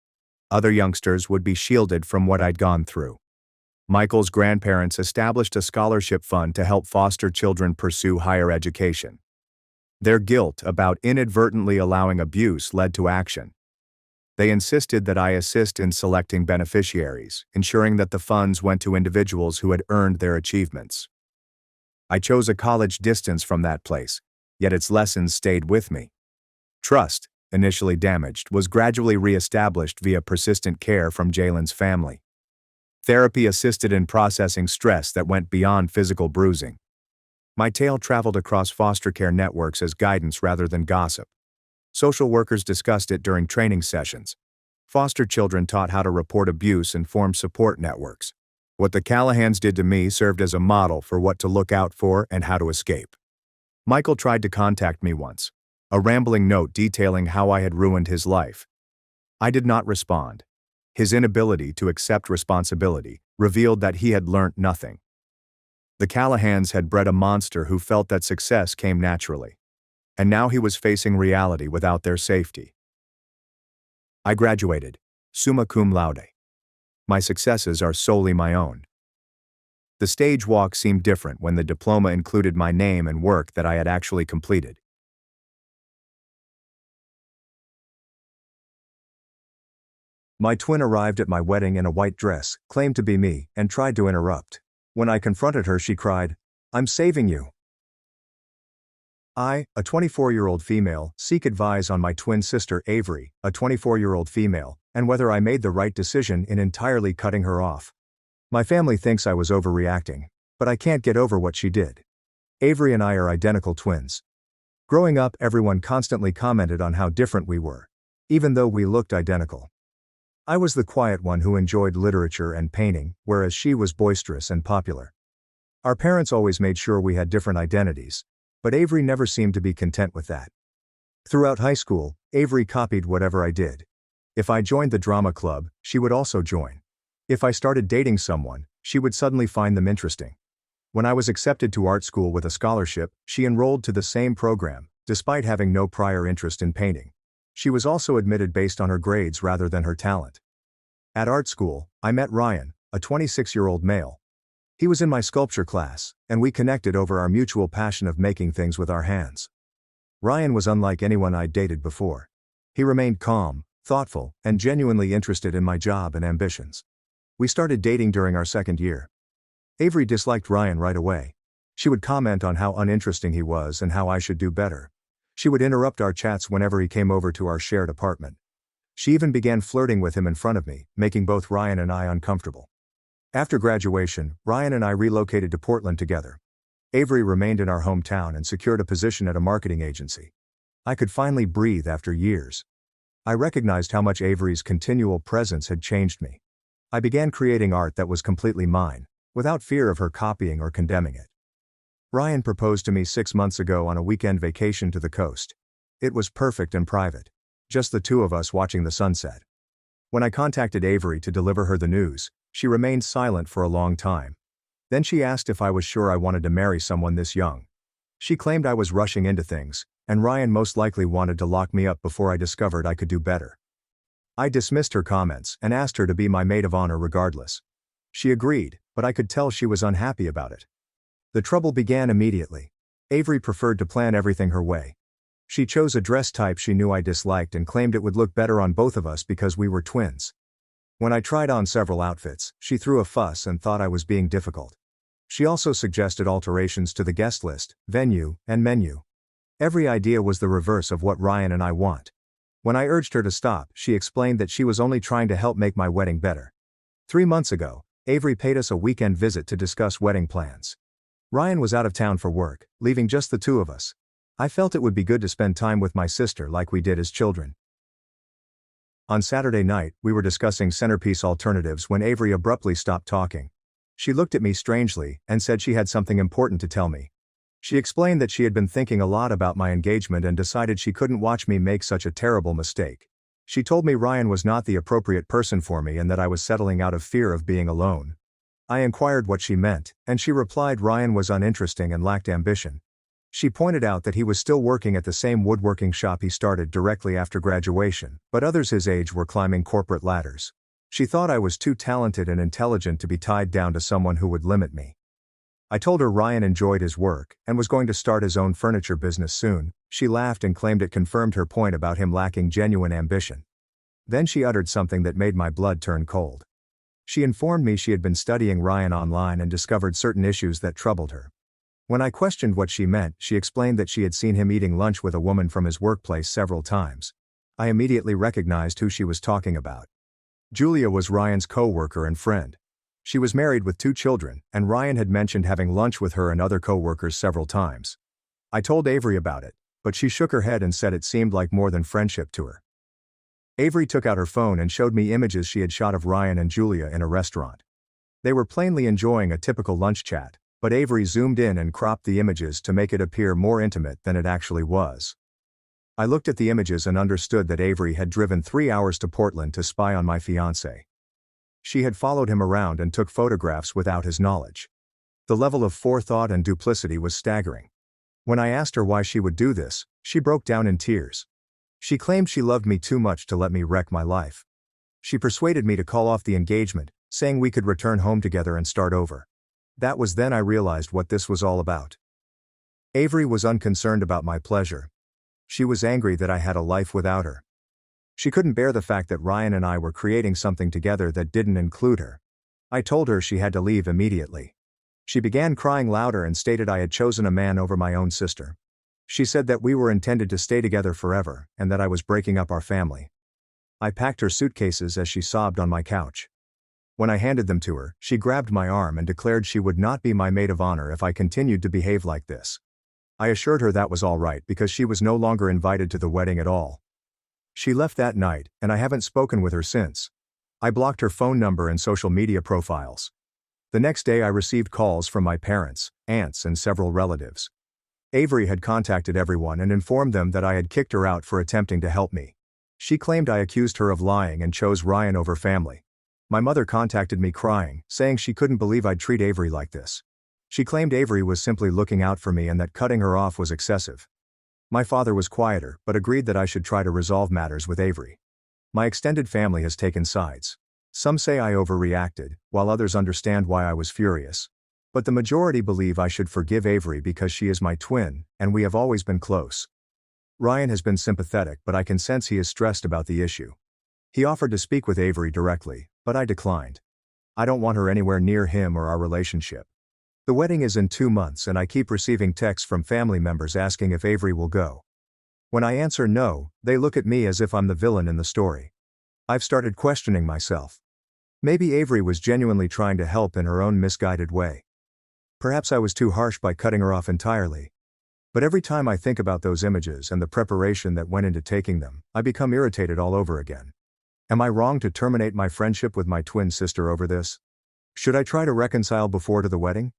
Other youngsters would be shielded from what I'd gone through. Michael's grandparents established a scholarship fund to help foster children pursue higher education. Their guilt about inadvertently allowing abuse led to action. They insisted that I assist in selecting beneficiaries, ensuring that the funds went to individuals who had earned their achievements. I chose a college distance from that place, yet its lessons stayed with me. Trust, initially damaged, was gradually re-established via persistent care from Jalen's family. Therapy assisted in processing stress that went beyond physical bruising. My tale traveled across foster care networks as guidance rather than gossip. Social workers discussed it during training sessions. Foster children taught how to report abuse and form support networks. What the Callahans did to me served as a model for what to look out for and how to escape. Michael tried to contact me once, a rambling note detailing how I had ruined his life. I did not respond. His inability to accept responsibility revealed that he had learnt nothing. The Callahans had bred a monster who felt that success came naturally, and now he was facing reality without their safety. I graduated, summa cum laude. My successes are solely my own. The stage walk seemed different when the diploma included my name and work that I had actually completed. My twin arrived at my wedding in a white dress, claimed to be me, and tried to interrupt. When I confronted her, she cried, "I'm saving you." I, a 24-year-old female, seek advice on my twin sister Avery, a 24-year-old female, and whether I made the right decision in entirely cutting her off. My family thinks I was overreacting, but I can't get over what she did. Avery and I are identical twins. Growing up, everyone constantly commented on how different we were, even though we looked identical. I was the quiet one who enjoyed literature and painting, whereas she was boisterous and popular. Our parents always made sure we had different identities, but Avery never seemed to be content with that. Throughout high school, Avery copied whatever I did. If I joined the drama club, she would also join. If I started dating someone, she would suddenly find them interesting. When I was accepted to art school with a scholarship, she enrolled to the same program, despite having no prior interest in painting. She was also admitted based on her grades rather than her talent. At art school, I met Ryan, a 26-year-old male. He was in my sculpture class, and we connected over our mutual passion of making things with our hands. Ryan was unlike anyone I'd dated before. He remained calm, thoughtful, and genuinely interested in my job and ambitions. We started dating during our second year. Avery disliked Ryan right away. She would comment on how uninteresting he was and how I should do better. She would interrupt our chats whenever he came over to our shared apartment. She even began flirting with him in front of me, making both Ryan and I uncomfortable. After graduation, Ryan and I relocated to Portland together. Avery remained in our hometown and secured a position at a marketing agency. I could finally breathe after years. I recognized how much Avery's continual presence had changed me. I began creating art that was completely mine, without fear of her copying or condemning it. Ryan proposed to me 6 months ago on a weekend vacation to the coast. It was perfect and private. Just the two of us watching the sunset. When I contacted Avery to deliver her the news, she remained silent for a long time. Then she asked if I was sure I wanted to marry someone this young. She claimed I was rushing into things, and Ryan most likely wanted to lock me up before I discovered I could do better. I dismissed her comments and asked her to be my maid of honor regardless. She agreed, but I could tell she was unhappy about it. The trouble began immediately. Avery preferred to plan everything her way. She chose a dress type she knew I disliked and claimed it would look better on both of us because we were twins. When I tried on several outfits, she threw a fuss and thought I was being difficult. She also suggested alterations to the guest list, venue, and menu. Every idea was the reverse of what Ryan and I want. When I urged her to stop, she explained that she was only trying to help make my wedding better. 3 months ago, Avery paid us a weekend visit to discuss wedding plans. Ryan was out of town for work, leaving just the two of us. I felt it would be good to spend time with my sister like we did as children. On Saturday night, we were discussing centerpiece alternatives when Avery abruptly stopped talking. She looked at me strangely and said she had something important to tell me. She explained that she had been thinking a lot about my engagement and decided she couldn't watch me make such a terrible mistake. She told me Ryan was not the appropriate person for me and that I was settling out of fear of being alone. I inquired what she meant, and she replied Ryan was uninteresting and lacked ambition. She pointed out that he was still working at the same woodworking shop he started directly after graduation, but others his age were climbing corporate ladders. She thought I was too talented and intelligent to be tied down to someone who would limit me. I told her Ryan enjoyed his work and was going to start his own furniture business soon. She laughed and claimed it confirmed her point about him lacking genuine ambition. Then she uttered something that made my blood turn cold. She informed me she had been studying Ryan online and discovered certain issues that troubled her. When I questioned what she meant, she explained that she had seen him eating lunch with a woman from his workplace several times. I immediately recognized who she was talking about. Julia was Ryan's co-worker and friend. She was married with 2 children, and Ryan had mentioned having lunch with her and other co-workers several times. I told Avery about it, but she shook her head and said it seemed like more than friendship to her. Avery took out her phone and showed me images she had shot of Ryan and Julia in a restaurant. They were plainly enjoying a typical lunch chat, but Avery zoomed in and cropped the images to make it appear more intimate than it actually was. I looked at the images and understood that Avery had driven 3 hours to Portland to spy on my fiancé. She had followed him around and took photographs without his knowledge. The level of forethought and duplicity was staggering. When I asked her why she would do this, she broke down in tears. She claimed she loved me too much to let me wreck my life. She persuaded me to call off the engagement, saying we could return home together and start over. That was then I realized what this was all about. Avery was unconcerned about my pleasure. She was angry that I had a life without her. She couldn't bear the fact that Ryan and I were creating something together that didn't include her. I told her she had to leave immediately. She began crying louder and stated I had chosen a man over my own sister. She said that we were intended to stay together forever, and that I was breaking up our family. I packed her suitcases as she sobbed on my couch. When I handed them to her, she grabbed my arm and declared she would not be my maid of honor if I continued to behave like this. I assured her that was all right because she was no longer invited to the wedding at all. She left that night, and I haven't spoken with her since. I blocked her phone number and social media profiles. The next day I received calls from my parents, aunts, and several relatives. Avery had contacted everyone and informed them that I had kicked her out for attempting to help me. She claimed I accused her of lying and chose Ryan over family. My mother contacted me crying, saying she couldn't believe I'd treat Avery like this. She claimed Avery was simply looking out for me and that cutting her off was excessive. My father was quieter, but agreed that I should try to resolve matters with Avery. My extended family has taken sides. Some say I overreacted, while others understand why I was furious. But the majority believe I should forgive Avery because she is my twin, and we have always been close. Ryan has been sympathetic, but I can sense he is stressed about the issue. He offered to speak with Avery directly, but I declined. I don't want her anywhere near him or our relationship. The wedding is in 2 months and I keep receiving texts from family members asking if Avery will go. When I answer no, they look at me as if I'm the villain in the story. I've started questioning myself. Maybe Avery was genuinely trying to help in her own misguided way. Perhaps I was too harsh by cutting her off entirely. But every time I think about those images and the preparation that went into taking them, I become irritated all over again. Am I wrong to terminate my friendship with my twin sister over this? Should I try to reconcile before to the wedding?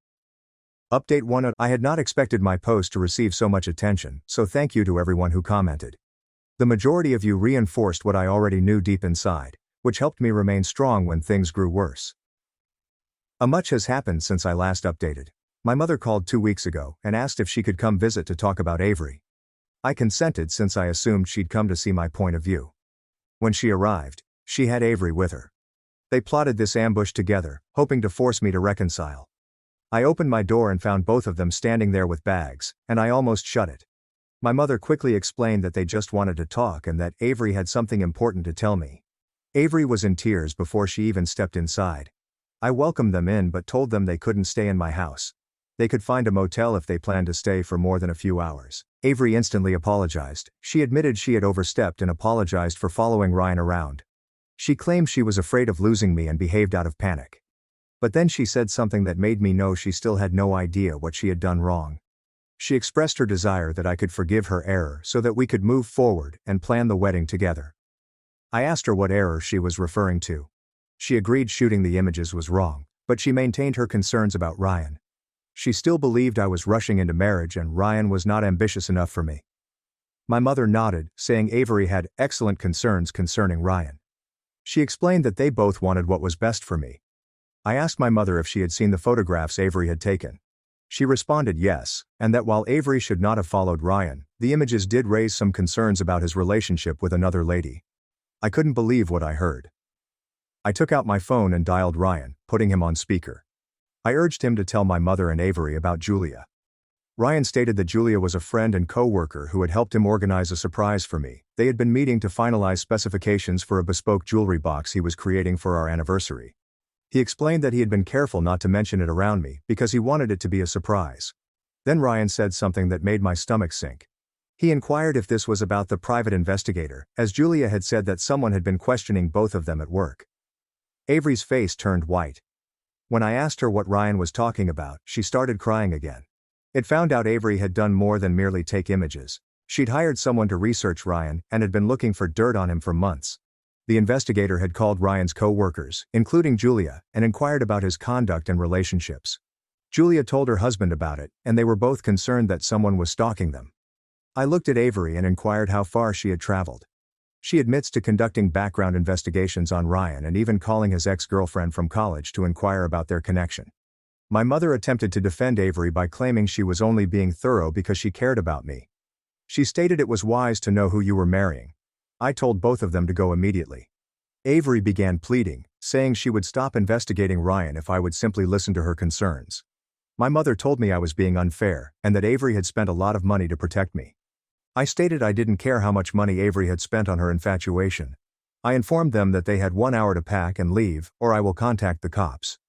Update 1. I had not expected my post to receive so much attention, so thank you to everyone who commented. The majority of you reinforced what I already knew deep inside, which helped me remain strong when things grew worse. Much has happened since I last updated. My mother called 2 weeks ago and asked if she could come visit to talk about Avery. I consented since I assumed she'd come to see my point of view. When she arrived, she had Avery with her. They plotted this ambush together, hoping to force me to reconcile. I opened my door and found both of them standing there with bags, and I almost shut it. My mother quickly explained that they just wanted to talk and that Avery had something important to tell me. Avery was in tears before she even stepped inside. I welcomed them in but told them they couldn't stay in my house. They could find a motel if they planned to stay for more than a few hours. Avery instantly apologized. She admitted she had overstepped and apologized for following Ryan around. She claimed she was afraid of losing me and behaved out of panic. But then she said something that made me know she still had no idea what she had done wrong. She expressed her desire that I could forgive her error so that we could move forward and plan the wedding together. I asked her what error she was referring to. She agreed shooting the images was wrong, but she maintained her concerns about Ryan. She still believed I was rushing into marriage and Ryan was not ambitious enough for me. My mother nodded, saying Avery had excellent concerns concerning Ryan. She explained that they both wanted what was best for me. I asked my mother if she had seen the photographs Avery had taken. She responded yes, and that while Avery should not have followed Ryan, the images did raise some concerns about his relationship with another lady. I couldn't believe what I heard. I took out my phone and dialed Ryan, putting him on speaker. I urged him to tell my mother and Avery about Julia. Ryan stated that Julia was a friend and co-worker who had helped him organize a surprise for me. They had been meeting to finalize specifications for a bespoke jewelry box he was creating for our anniversary. He explained that he had been careful not to mention it around me because he wanted it to be a surprise. Then Ryan said something that made my stomach sink. He inquired if this was about the private investigator, as Julia had said that someone had been questioning both of them at work. Avery's face turned white. When I asked her what Ryan was talking about, she started crying again. It found out Avery had done more than merely take images. She'd hired someone to research Ryan and had been looking for dirt on him for months. The investigator had called Ryan's co-workers, including Julia, and inquired about his conduct and relationships. Julia told her husband about it, and they were both concerned that someone was stalking them. I looked at Avery and inquired how far she had traveled. She admits to conducting background investigations on Ryan and even calling his ex-girlfriend from college to inquire about their connection. My mother attempted to defend Avery by claiming she was only being thorough because she cared about me. She stated it was wise to know who you were marrying. I told both of them to go immediately. Avery began pleading, saying she would stop investigating Ryan if I would simply listen to her concerns. My mother told me I was being unfair, and that Avery had spent a lot of money to protect me. I stated I didn't care how much money Avery had spent on her infatuation. I informed them that they had 1 hour to pack and leave, or I will contact the cops.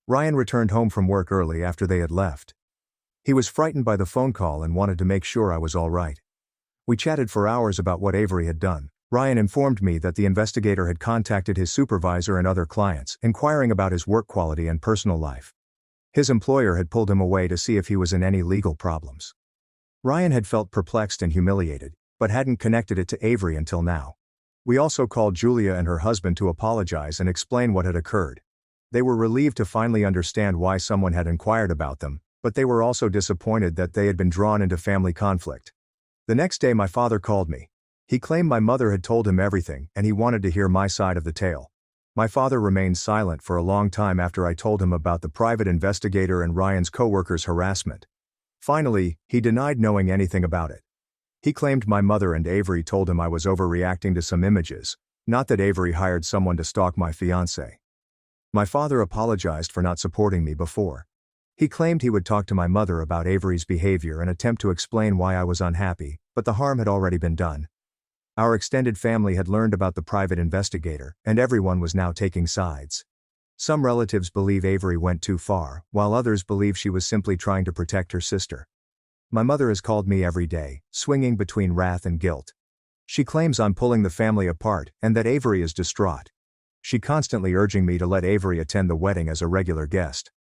Ryan returned home from work early after they had left. He was frightened by the phone call and wanted to make sure I was all right. We chatted for hours about what Avery had done. Ryan informed me that the investigator had contacted his supervisor and other clients, inquiring about his work quality and personal life. His employer had pulled him away to see if he was in any legal problems. Ryan had felt perplexed and humiliated, but hadn't connected it to Avery until now. We also called Julia and her husband to apologize and explain what had occurred. They were relieved to finally understand why someone had inquired about them, But they were also disappointed that they had been drawn into family conflict. The next day my father called me. He claimed my mother had told him everything and he wanted to hear my side of the tale. My father remained silent for a long time after I told him about the private investigator and Ryan's co-workers' harassment. Finally, he denied knowing anything about it. He claimed my mother and Avery told him I was overreacting to some images, not that Avery hired someone to stalk my fiancé. My father apologized for not supporting me before. He claimed he would talk to my mother about Avery's behavior and attempt to explain why I was unhappy, but the harm had already been done. Our extended family had learned about the private investigator, and everyone was now taking sides. Some relatives believe Avery went too far, while others believe she was simply trying to protect her sister. My mother has called me every day, swinging between wrath and guilt. She claims I'm pulling the family apart and that Avery is distraught. She constantly urging me to let Avery attend the wedding as a regular guest.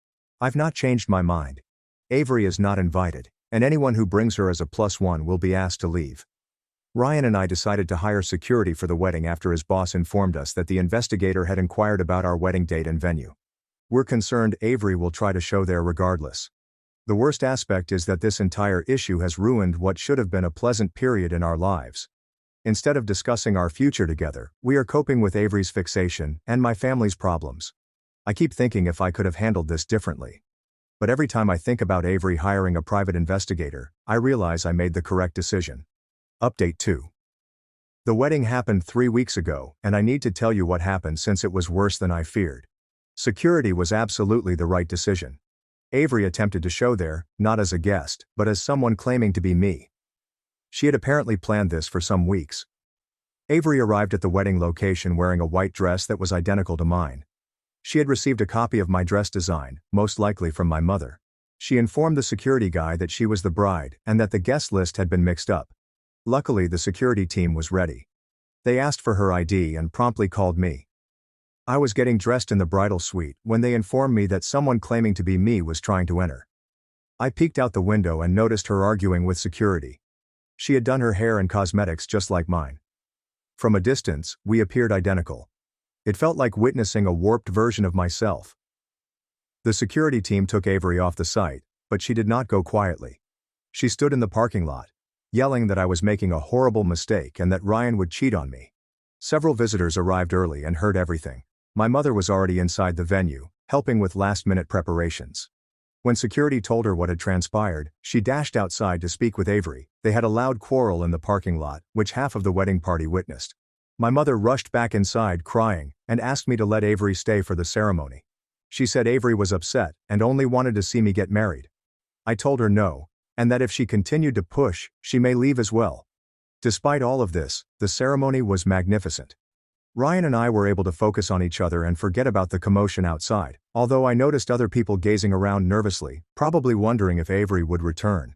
I've not changed my mind. Avery is not invited, and anyone who brings her as a +1 will be asked to leave. Ryan and I decided to hire security for the wedding after his boss informed us that the investigator had inquired about our wedding date and venue. We're concerned Avery will try to show there regardless. The worst aspect is that this entire issue has ruined what should have been a pleasant period in our lives. Instead of discussing our future together, we are coping with Avery's fixation and my family's problems. I keep thinking if I could have handled this differently. But every time I think about Avery hiring a private investigator, I realize I made the correct decision. Update 2. The wedding happened 3 weeks ago, and I need to tell you what happened since it was worse than I feared. Security was absolutely the right decision. Avery attempted to show there, not as a guest, but as someone claiming to be me. She had apparently planned this for some weeks. Avery arrived at the wedding location wearing a white dress that was identical to mine. She had received a copy of my dress design, most likely from my mother. She informed the security guy that she was the bride and that the guest list had been mixed up. Luckily, the security team was ready. They asked for her ID and promptly called me. I was getting dressed in the bridal suite when they informed me that someone claiming to be me was trying to enter. I peeked out the window and noticed her arguing with security. She had done her hair and cosmetics just like mine. From a distance, we appeared identical. It felt like witnessing a warped version of myself. The security team took Avery off the site, but she did not go quietly. She stood in the parking lot, yelling that I was making a horrible mistake and that Ryan would cheat on me. Several visitors arrived early and heard everything. My mother was already inside the venue, helping with last-minute preparations. When security told her what had transpired, she dashed outside to speak with Avery. They had a loud quarrel in the parking lot, which half of the wedding party witnessed. My mother rushed back inside crying and asked me to let Avery stay for the ceremony. She said Avery was upset and only wanted to see me get married. I told her no, and that if she continued to push, she may leave as well. Despite all of this, the ceremony was magnificent. Ryan and I were able to focus on each other and forget about the commotion outside, although I noticed other people gazing around nervously, probably wondering if Avery would return.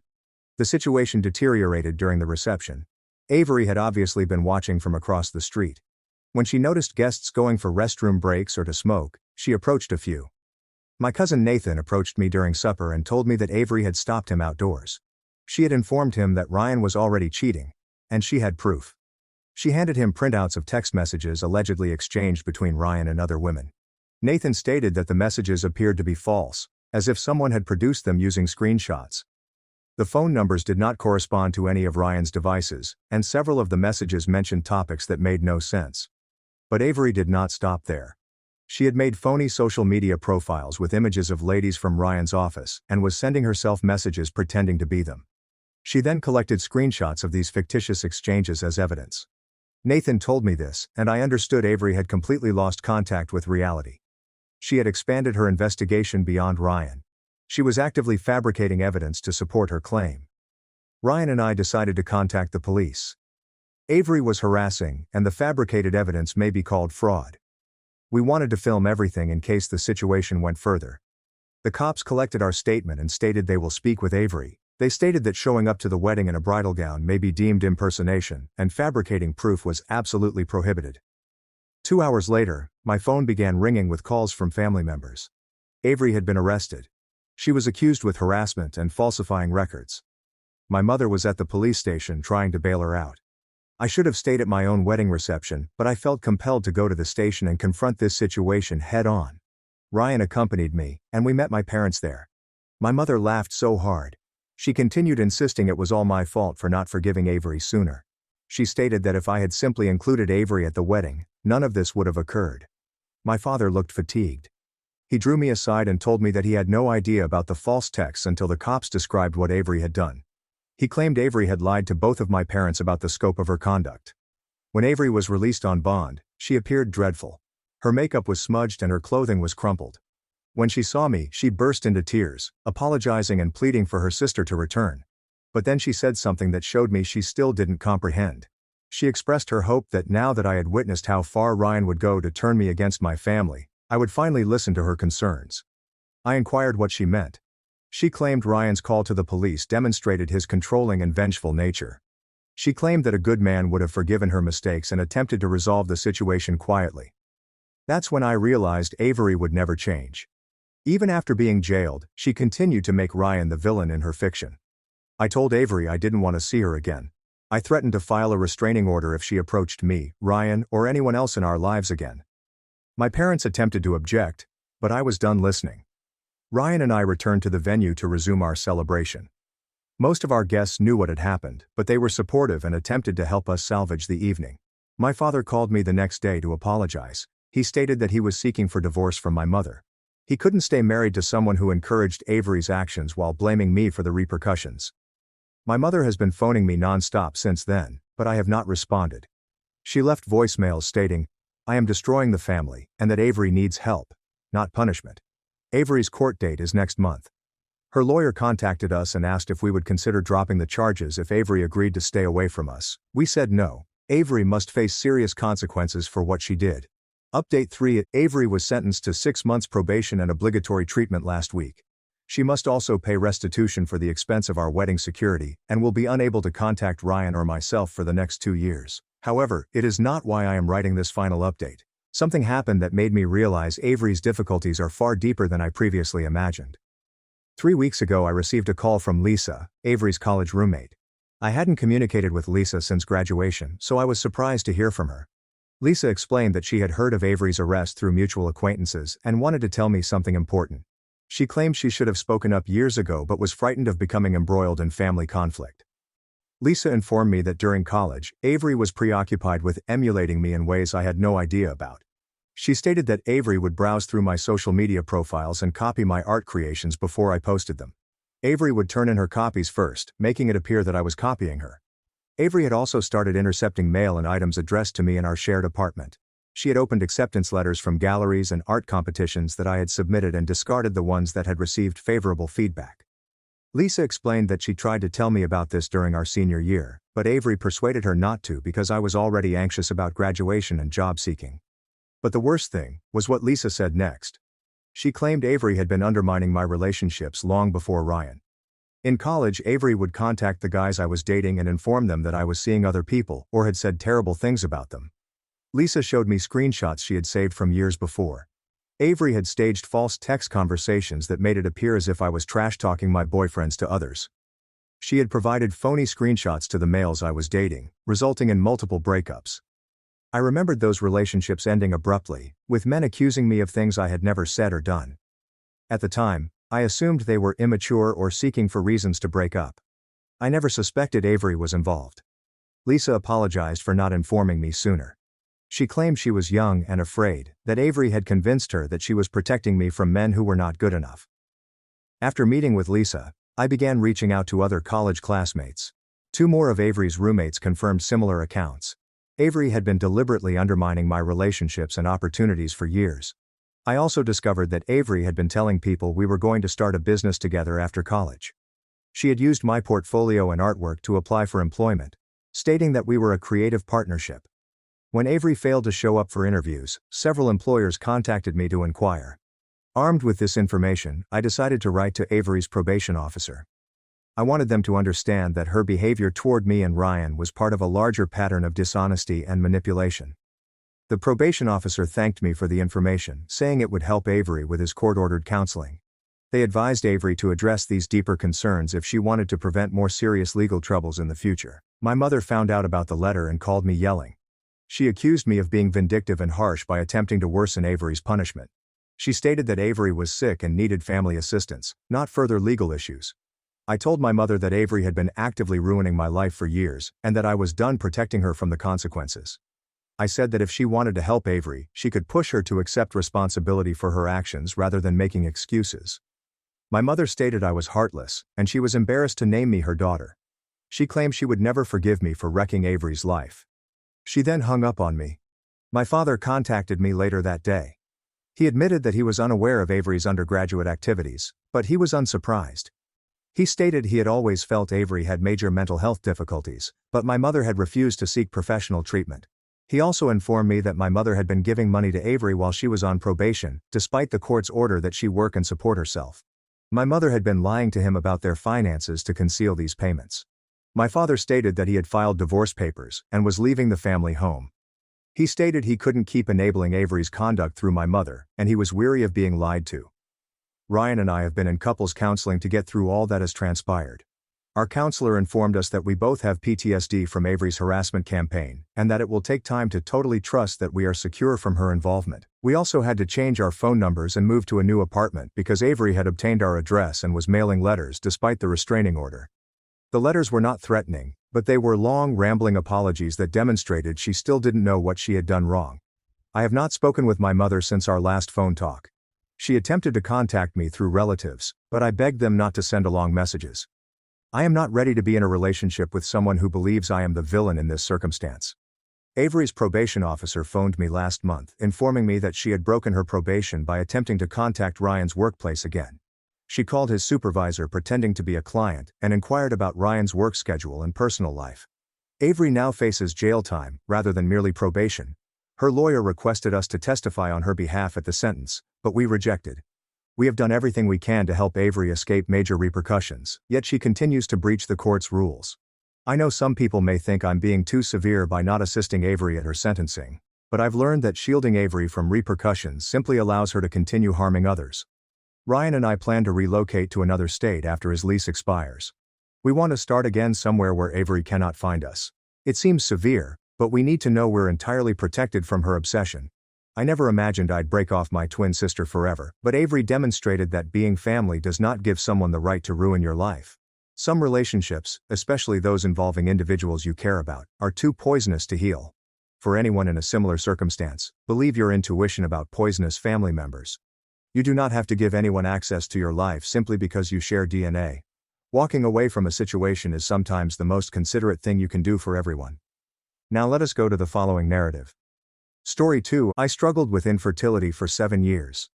The situation deteriorated during the reception. Avery had obviously been watching from across the street. When she noticed guests going for restroom breaks or to smoke, she approached a few. My cousin Nathan approached me during supper and told me that Avery had stopped him outdoors. She had informed him that Ryan was already cheating, and she had proof. She handed him printouts of text messages allegedly exchanged between Ryan and other women. Nathan stated that the messages appeared to be false, as if someone had produced them using screenshots. The phone numbers did not correspond to any of Ryan's devices, and several of the messages mentioned topics that made no sense. But Avery did not stop there. She had made phony social media profiles with images of ladies from Ryan's office and was sending herself messages pretending to be them. She then collected screenshots of these fictitious exchanges as evidence. Nathan told me this, and I understood Avery had completely lost contact with reality. She had expanded her investigation beyond Ryan. She was actively fabricating evidence to support her claim. Ryan and I decided to contact the police. Avery was harassing, and the fabricated evidence may be called fraud. We wanted to film everything in case the situation went further. The cops collected our statement and stated they will speak with Avery. They stated that showing up to the wedding in a bridal gown may be deemed impersonation, and fabricating proof was absolutely prohibited. 2 hours later, my phone began ringing with calls from family members. Avery had been arrested. She was accused with harassment and falsifying records. My mother was at the police station trying to bail her out. I should have stayed at my own wedding reception, but I felt compelled to go to the station and confront this situation head-on. Ryan accompanied me, and we met my parents there. My mother laughed so hard. She continued insisting it was all my fault for not forgiving Avery sooner. She stated that if I had simply included Avery at the wedding, none of this would have occurred. My father looked fatigued. He drew me aside and told me that he had no idea about the false texts until the cops described what Avery had done. He claimed Avery had lied to both of my parents about the scope of her conduct. When Avery was released on bond, she appeared dreadful. Her makeup was smudged and her clothing was crumpled. When she saw me, she burst into tears, apologizing and pleading for her sister to return. But then she said something that showed me she still didn't comprehend. She expressed her hope that now that I had witnessed how far Ryan would go to turn me against my family, I would finally listen to her concerns. I inquired what she meant. She claimed Ryan's call to the police demonstrated his controlling and vengeful nature. She claimed that a good man would have forgiven her mistakes and attempted to resolve the situation quietly. That's when I realized Avery would never change. Even after being jailed, she continued to make Ryan the villain in her fiction. I told Avery I didn't want to see her again. I threatened to file a restraining order if she approached me, Ryan, or anyone else in our lives again. My parents attempted to object, but I was done listening. Ryan and I returned to the venue to resume our celebration. Most of our guests knew what had happened, but they were supportive and attempted to help us salvage the evening. My father called me the next day to apologize. He stated that he was seeking for divorce from my mother. He couldn't stay married to someone who encouraged Avery's actions while blaming me for the repercussions. My mother has been phoning me non-stop since then, but I have not responded. She left voicemails stating, "I am destroying the family, and that Avery needs help, not punishment." Avery's court date is next month. Her lawyer contacted us and asked if we would consider dropping the charges if Avery agreed to stay away from us. We said no. Avery must face serious consequences for what she did. Update 3: Avery was sentenced to 6 months probation and obligatory treatment last week. She must also pay restitution for the expense of our wedding security, and will be unable to contact Ryan or myself for the next 2 years. However, it is not why I am writing this final update. Something happened that made me realize Avery's difficulties are far deeper than I previously imagined. 3 weeks ago I received a call from Lisa, Avery's college roommate. I hadn't communicated with Lisa since graduation, so I was surprised to hear from her. Lisa explained that she had heard of Avery's arrest through mutual acquaintances and wanted to tell me something important. She claimed she should have spoken up years ago but was frightened of becoming embroiled in family conflict. Lisa informed me that during college, Avery was preoccupied with emulating me in ways I had no idea about. She stated that Avery would browse through my social media profiles and copy my art creations before I posted them. Avery would turn in her copies first, making it appear that I was copying her. Avery had also started intercepting mail and items addressed to me in our shared apartment. She had opened acceptance letters from galleries and art competitions that I had submitted and discarded the ones that had received favorable feedback. Lisa explained that she tried to tell me about this during our senior year, but Avery persuaded her not to because I was already anxious about graduation and job seeking. But the worst thing was what Lisa said next. She claimed Avery had been undermining my relationships long before Ryan. In college, Avery would contact the guys I was dating and inform them that I was seeing other people or had said terrible things about them. Lisa showed me screenshots she had saved from years before. Avery had staged false text conversations that made it appear as if I was trash-talking my boyfriends to others. She had provided phony screenshots to the males I was dating, resulting in multiple breakups. I remembered those relationships ending abruptly, with men accusing me of things I had never said or done. At the time, I assumed they were immature or seeking for reasons to break up. I never suspected Avery was involved. Lisa apologized for not informing me sooner. She claimed she was young and afraid, that Avery had convinced her that she was protecting me from men who were not good enough. After meeting with Lisa, I began reaching out to other college classmates. 2 more of Avery's roommates confirmed similar accounts. Avery had been deliberately undermining my relationships and opportunities for years. I also discovered that Avery had been telling people we were going to start a business together after college. She had used my portfolio and artwork to apply for employment, stating that we were a creative partnership. When Avery failed to show up for interviews, several employers contacted me to inquire. Armed with this information, I decided to write to Avery's probation officer. I wanted them to understand that her behavior toward me and Ryan was part of a larger pattern of dishonesty and manipulation. The probation officer thanked me for the information, saying it would help Avery with his court-ordered counseling. They advised Avery to address these deeper concerns if she wanted to prevent more serious legal troubles in the future. My mother found out about the letter and called me yelling. She accused me of being vindictive and harsh by attempting to worsen Avery's punishment. She stated that Avery was sick and needed family assistance, not further legal issues. I told my mother that Avery had been actively ruining my life for years, and that I was done protecting her from the consequences. I said that if she wanted to help Avery, she could push her to accept responsibility for her actions rather than making excuses. My mother stated I was heartless, and she was embarrassed to name me her daughter. She claimed she would never forgive me for wrecking Avery's life. She then hung up on me. My father contacted me later that day. He admitted that he was unaware of Avery's undergraduate activities, but he was unsurprised. He stated he had always felt Avery had major mental health difficulties, but my mother had refused to seek professional treatment. He also informed me that my mother had been giving money to Avery while she was on probation, despite the court's order that she work and support herself. My mother had been lying to him about their finances to conceal these payments. My father stated that he had filed divorce papers and was leaving the family home. He stated he couldn't keep enabling Avery's conduct through my mother, and he was weary of being lied to. Ryan and I have been in couples counseling to get through all that has transpired. Our counselor informed us that we both have PTSD from Avery's harassment campaign, and that it will take time to totally trust that we are secure from her involvement. We also had to change our phone numbers and move to a new apartment because Avery had obtained our address and was mailing letters despite the restraining order. The letters were not threatening, but they were long, rambling apologies that demonstrated she still didn't know what she had done wrong. I have not spoken with my mother since our last phone talk. She attempted to contact me through relatives, but I begged them not to send along messages. I am not ready to be in a relationship with someone who believes I am the villain in this circumstance. Avery's probation officer phoned me last month, informing me that she had broken her probation by attempting to contact Ryan's workplace again. She called his supervisor pretending to be a client and inquired about Ryan's work schedule and personal life. Avery now faces jail time, rather than merely probation. Her lawyer requested us to testify on her behalf at the sentence, but we rejected. We have done everything we can to help Avery escape major repercussions, yet she continues to breach the court's rules. I know some people may think I'm being too severe by not assisting Avery at her sentencing, but I've learned that shielding Avery from repercussions simply allows her to continue harming others. Ryan and I plan to relocate to another state after his lease expires. We want to start again somewhere where Avery cannot find us. It seems severe, but we need to know we're entirely protected from her obsession. I never imagined I'd break off my twin sister forever, but Avery demonstrated that being family does not give someone the right to ruin your life. Some relationships, especially those involving individuals you care about, are too poisonous to heal. For anyone in a similar circumstance, believe your intuition about poisonous family members. You do not have to give anyone access to your life simply because you share DNA. Walking away from a situation is sometimes the most considerate thing you can do for everyone. Now let us go to the following narrative. Story 2. I struggled with infertility for 7 years.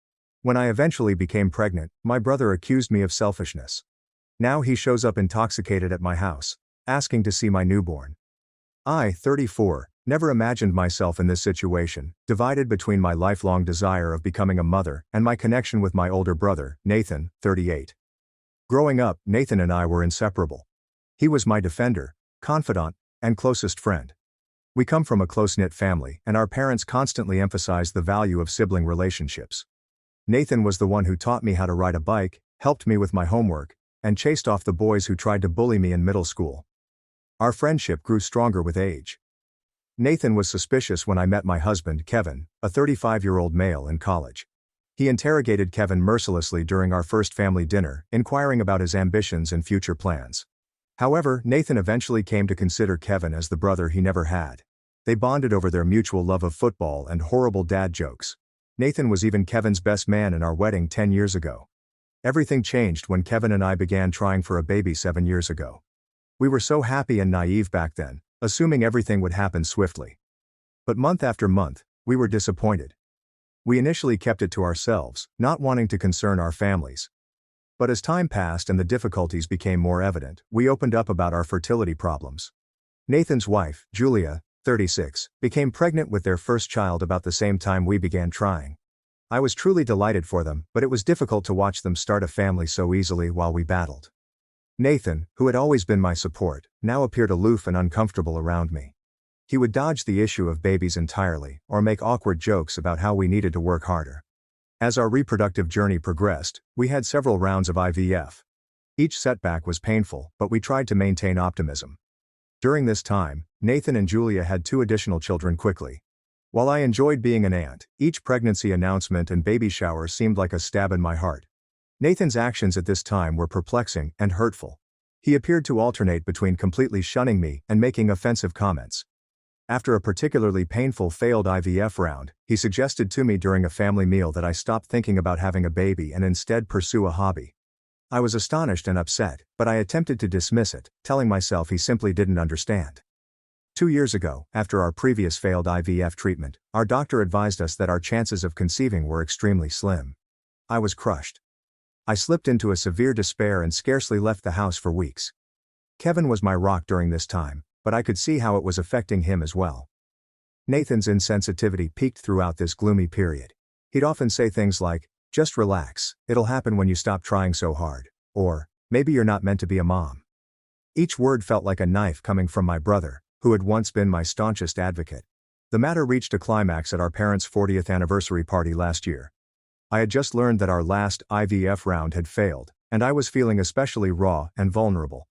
When I eventually became pregnant, my brother accused me of selfishness. Now he shows up intoxicated at my house, asking to see my newborn. I, 34, never imagined myself in this situation, divided between my lifelong desire of becoming a mother and my connection with my older brother, Nathan, 38. Growing up, Nathan and I were inseparable. He was my defender, confidant, and closest friend. We come from a close-knit family, and our parents constantly emphasized the value of sibling relationships. Nathan was the one who taught me how to ride a bike, helped me with my homework, and chased off the boys who tried to bully me in middle school. Our friendship grew stronger with age. Nathan was suspicious when I met my husband, Kevin, a 35-year-old male in college. He interrogated Kevin mercilessly during our first family dinner, inquiring about his ambitions and future plans. However, Nathan eventually came to consider Kevin as the brother he never had. They bonded over their mutual love of football and horrible dad jokes. Nathan was even Kevin's best man in our wedding 10 years ago. Everything changed when Kevin and I began trying for a baby 7 years ago. We were so happy and naive back then, assuming everything would happen swiftly. But month after month, we were disappointed. We initially kept it to ourselves, not wanting to concern our families. But as time passed and the difficulties became more evident, we opened up about our fertility problems. Nathan's wife, Julia, 36, became pregnant with their first child about the same time we began trying. I was truly delighted for them, but it was difficult to watch them start a family so easily while we battled. Nathan, who had always been my support, now appeared aloof and uncomfortable around me. He would dodge the issue of babies entirely, or make awkward jokes about how we needed to work harder. As our reproductive journey progressed, we had several rounds of IVF. Each setback was painful, but we tried to maintain optimism. During this time, Nathan and Julia had 2 additional children quickly. While I enjoyed being an aunt, each pregnancy announcement and baby shower seemed like a stab in my heart. Nathan's actions at this time were perplexing and hurtful. He appeared to alternate between completely shunning me and making offensive comments. After a particularly painful failed IVF round, he suggested to me during a family meal that I stop thinking about having a baby and instead pursue a hobby. I was astonished and upset, but I attempted to dismiss it, telling myself he simply didn't understand. 2 years ago, after our previous failed IVF treatment, our doctor advised us that our chances of conceiving were extremely slim. I was crushed. I slipped into a severe despair and scarcely left the house for weeks. Kevin was my rock during this time, but I could see how it was affecting him as well. Nathan's insensitivity peaked throughout this gloomy period. He'd often say things like, "Just relax, it'll happen when you stop trying so hard," or, "Maybe you're not meant to be a mom." Each word felt like a knife coming from my brother, who had once been my staunchest advocate. The matter reached a climax at our parents' 40th anniversary party last year. I had just learned that our last IVF round had failed, and I was feeling especially raw and vulnerable.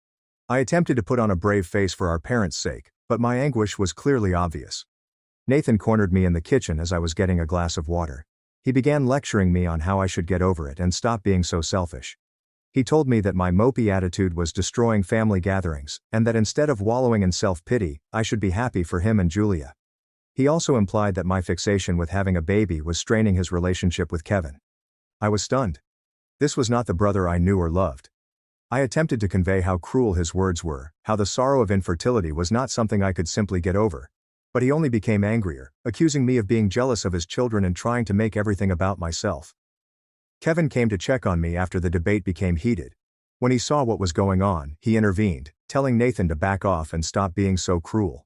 I attempted to put on a brave face for our parents' sake, but my anguish was clearly obvious. Nathan cornered me in the kitchen as I was getting a glass of water. He began lecturing me on how I should get over it and stop being so selfish. He told me that my mopey attitude was destroying family gatherings, and that instead of wallowing in self-pity, I should be happy for him and Julia. He also implied that my fixation with having a baby was straining his relationship with Kevin. I was stunned. This was not the brother I knew or loved. I attempted to convey how cruel his words were, how the sorrow of infertility was not something I could simply get over. But he only became angrier, accusing me of being jealous of his children and trying to make everything about myself. Kevin came to check on me after the debate became heated. When he saw what was going on, he intervened, telling Nathan to back off and stop being so cruel.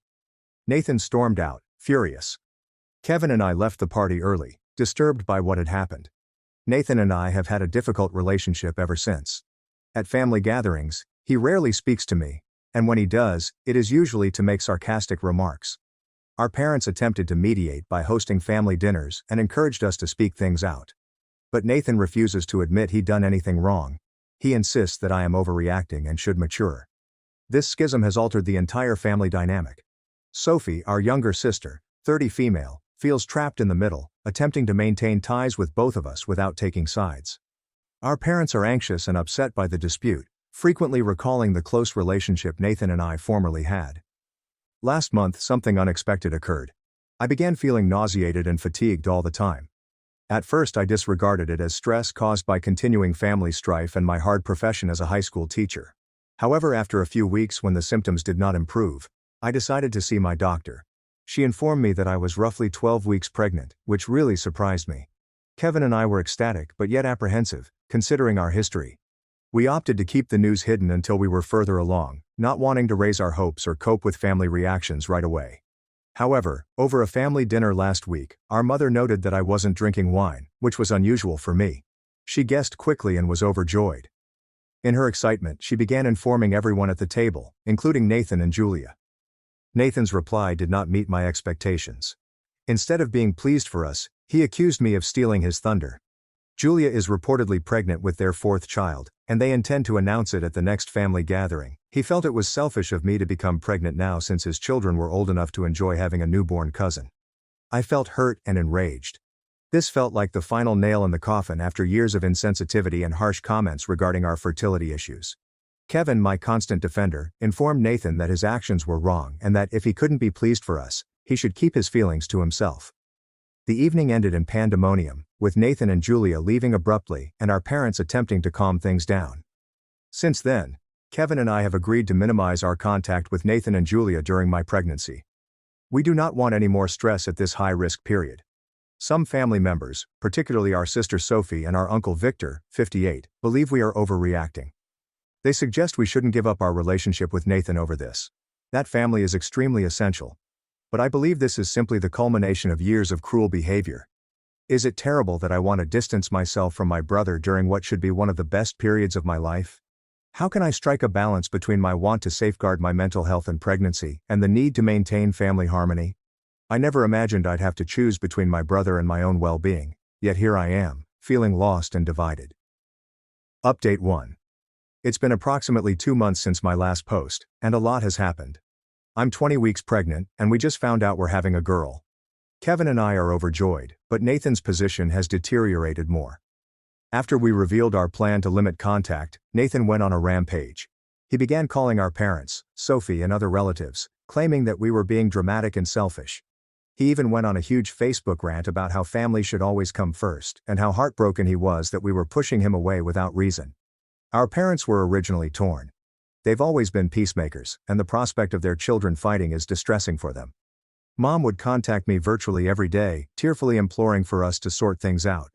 Nathan stormed out, furious. Kevin and I left the party early, disturbed by what had happened. Nathan and I have had a difficult relationship ever since. At family gatherings, he rarely speaks to me, and when he does, it is usually to make sarcastic remarks. Our parents attempted to mediate by hosting family dinners and encouraged us to speak things out. But Nathan refuses to admit he'd done anything wrong. He insists that I am overreacting and should mature. This schism has altered the entire family dynamic. Sophie, our younger sister, 30 female, feels trapped in the middle, attempting to maintain ties with both of us without taking sides. Our parents are anxious and upset by the dispute, frequently recalling the close relationship Nathan and I formerly had. Last month, something unexpected occurred. I began feeling nauseated and fatigued all the time. At first, I disregarded it as stress caused by continuing family strife and my hard profession as a high school teacher. However, after a few weeks when the symptoms did not improve, I decided to see my doctor. She informed me that I was roughly 12 weeks pregnant, which really surprised me. Kevin and I were ecstatic but yet apprehensive, considering our history. We opted to keep the news hidden until we were further along, not wanting to raise our hopes or cope with family reactions right away. However, over a family dinner last week, our mother noted that I wasn't drinking wine, which was unusual for me. She guessed quickly and was overjoyed. In her excitement, she began informing everyone at the table, including Nathan and Julia. Nathan's reply did not meet my expectations. Instead of being pleased for us, he accused me of stealing his thunder. Julia is reportedly pregnant with their 4th child, and they intend to announce it at the next family gathering. He felt it was selfish of me to become pregnant now since his children were old enough to enjoy having a newborn cousin. I felt hurt and enraged. This felt like the final nail in the coffin after years of insensitivity and harsh comments regarding our fertility issues. Kevin, my constant defender, informed Nathan that his actions were wrong and that if he couldn't be pleased for us, he should keep his feelings to himself. The evening ended in pandemonium, with Nathan and Julia leaving abruptly and our parents attempting to calm things down. Since then, Kevin and I have agreed to minimize our contact with Nathan and Julia during my pregnancy. We do not want any more stress at this high-risk period. Some family members, particularly our sister Sophie and our uncle Victor, 58, believe we are overreacting. They suggest we shouldn't give up our relationship with Nathan over this. That family is extremely essential. But I believe this is simply the culmination of years of cruel behavior. Is it terrible that I want to distance myself from my brother during what should be one of the best periods of my life? How can I strike a balance between my want to safeguard my mental health and pregnancy and the need to maintain family harmony? I never imagined I'd have to choose between my brother and my own well-being, yet here I am, feeling lost and divided. Update 1. It's been approximately 2 months since my last post, and a lot has happened. I'm 20 weeks pregnant, and we just found out we're having a girl. Kevin and I are overjoyed, but Nathan's position has deteriorated more. After we revealed our plan to limit contact, Nathan went on a rampage. He began calling our parents, Sophie and other relatives, claiming that we were being dramatic and selfish. He even went on a huge Facebook rant about how family should always come first, and how heartbroken he was that we were pushing him away without reason. Our parents were originally torn. They've always been peacemakers, and the prospect of their children fighting is distressing for them. Mom would contact me virtually every day, tearfully imploring for us to sort things out.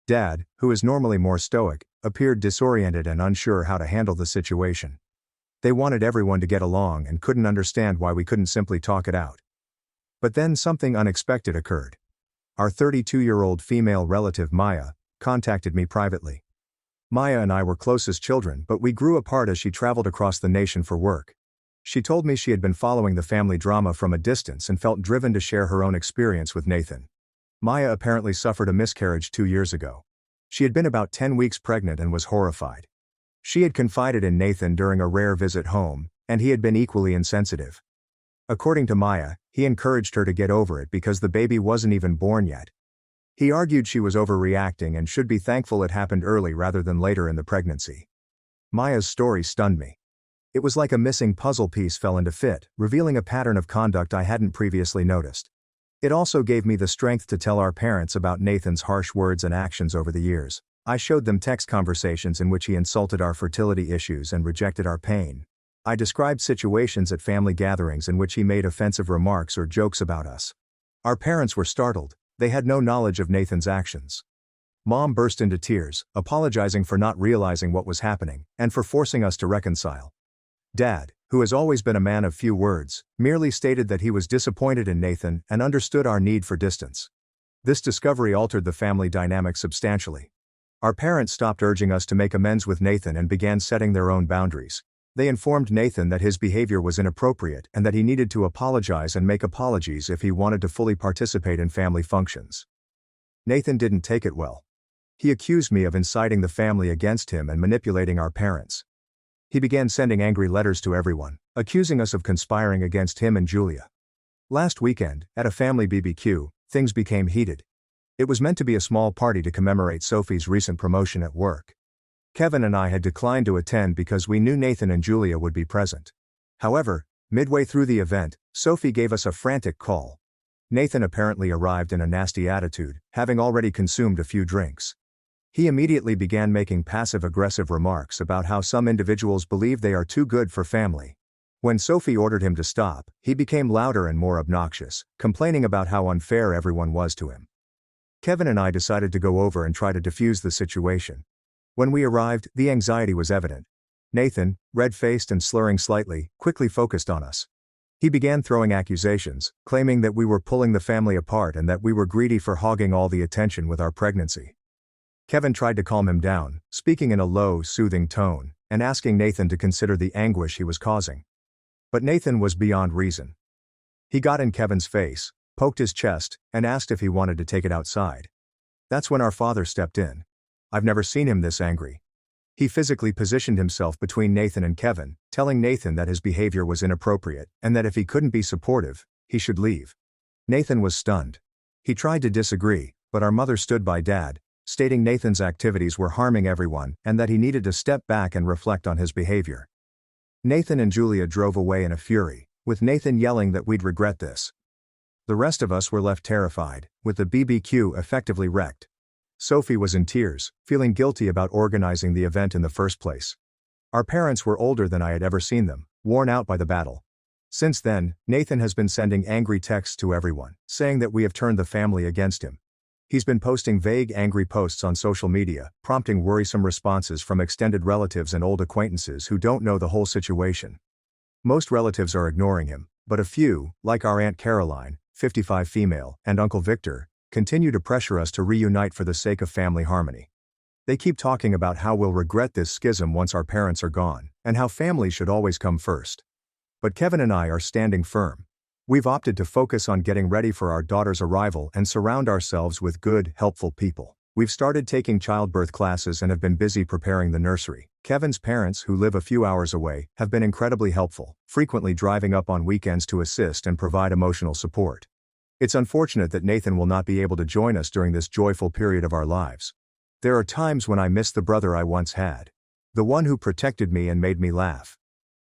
Dad, who is normally more stoic, appeared disoriented and unsure how to handle the situation. They wanted everyone to get along and couldn't understand why we couldn't simply talk it out. But then something unexpected occurred. Our 32-year-old female relative Maya contacted me privately. Maya and I were close as children, but we grew apart as she traveled across the nation for work. She told me she had been following the family drama from a distance and felt driven to share her own experience with Nathan. Maya apparently suffered a miscarriage 2 years ago. She had been about 10 weeks pregnant and was horrified. She had confided in Nathan during a rare visit home, and he had been equally insensitive. According to Maya, he encouraged her to get over it because the baby wasn't even born yet. He argued she was overreacting and should be thankful it happened early rather than later in the pregnancy. Maya's story stunned me. It was like a missing puzzle piece fell into fit, revealing a pattern of conduct I hadn't previously noticed. It also gave me the strength to tell our parents about Nathan's harsh words and actions over the years. I showed them text conversations in which he insulted our fertility issues and rejected our pain. I described situations at family gatherings in which he made offensive remarks or jokes about us. Our parents were startled. They had no knowledge of Nathan's actions. Mom burst into tears, apologizing for not realizing what was happening, and for forcing us to reconcile. Dad, who has always been a man of few words, merely stated that he was disappointed in Nathan and understood our need for distance. This discovery altered the family dynamic substantially. Our parents stopped urging us to make amends with Nathan and began setting their own boundaries. They informed Nathan that his behavior was inappropriate and that he needed to apologize and make apologies if he wanted to fully participate in family functions. Nathan didn't take it well. He accused me of inciting the family against him and manipulating our parents. He began sending angry letters to everyone, accusing us of conspiring against him and Julia. Last weekend, at a family BBQ, things became heated. It was meant to be a small party to commemorate Sophie's recent promotion at work. Kevin and I had declined to attend because we knew Nathan and Julia would be present. However, midway through the event, Sophie gave us a frantic call. Nathan apparently arrived in a nasty attitude, having already consumed a few drinks. He immediately began making passive-aggressive remarks about how some individuals believe they are too good for family. When Sophie ordered him to stop, he became louder and more obnoxious, complaining about how unfair everyone was to him. Kevin and I decided to go over and try to defuse the situation. When we arrived, the anxiety was evident. Nathan, red-faced and slurring slightly, quickly focused on us. He began throwing accusations, claiming that we were pulling the family apart and that we were greedy for hogging all the attention with our pregnancy. Kevin tried to calm him down, speaking in a low, soothing tone, and asking Nathan to consider the anguish he was causing. But Nathan was beyond reason. He got in Kevin's face, poked his chest, and asked if he wanted to take it outside. That's when our father stepped in. I've never seen him this angry. He physically positioned himself between Nathan and Kevin, telling Nathan that his behavior was inappropriate, and that if he couldn't be supportive, he should leave. Nathan was stunned. He tried to disagree, but our mother stood by Dad, stating Nathan's activities were harming everyone and that he needed to step back and reflect on his behavior. Nathan and Julia drove away in a fury, with Nathan yelling that we'd regret this. The rest of us were left terrified, with the BBQ effectively wrecked. Sophie was in tears, feeling guilty about organizing the event in the first place. Our parents were older than I had ever seen them, worn out by the battle. Since then, Nathan has been sending angry texts to everyone, saying that we have turned the family against him. He's been posting vague, angry posts on social media, prompting worrisome responses from extended relatives and old acquaintances who don't know the whole situation. Most relatives are ignoring him, but a few, like our Aunt Caroline, 55 female, and Uncle Victor, continue to pressure us to reunite for the sake of family harmony. They keep talking about how we'll regret this schism once our parents are gone, and how family should always come first. But Kevin and I are standing firm. We've opted to focus on getting ready for our daughter's arrival and surround ourselves with good, helpful people. We've started taking childbirth classes and have been busy preparing the nursery. Kevin's parents, who live a few hours away, have been incredibly helpful, frequently driving up on weekends to assist and provide emotional support. It's unfortunate that Nathan will not be able to join us during this joyful period of our lives. There are times when I miss the brother I once had. The one who protected me and made me laugh.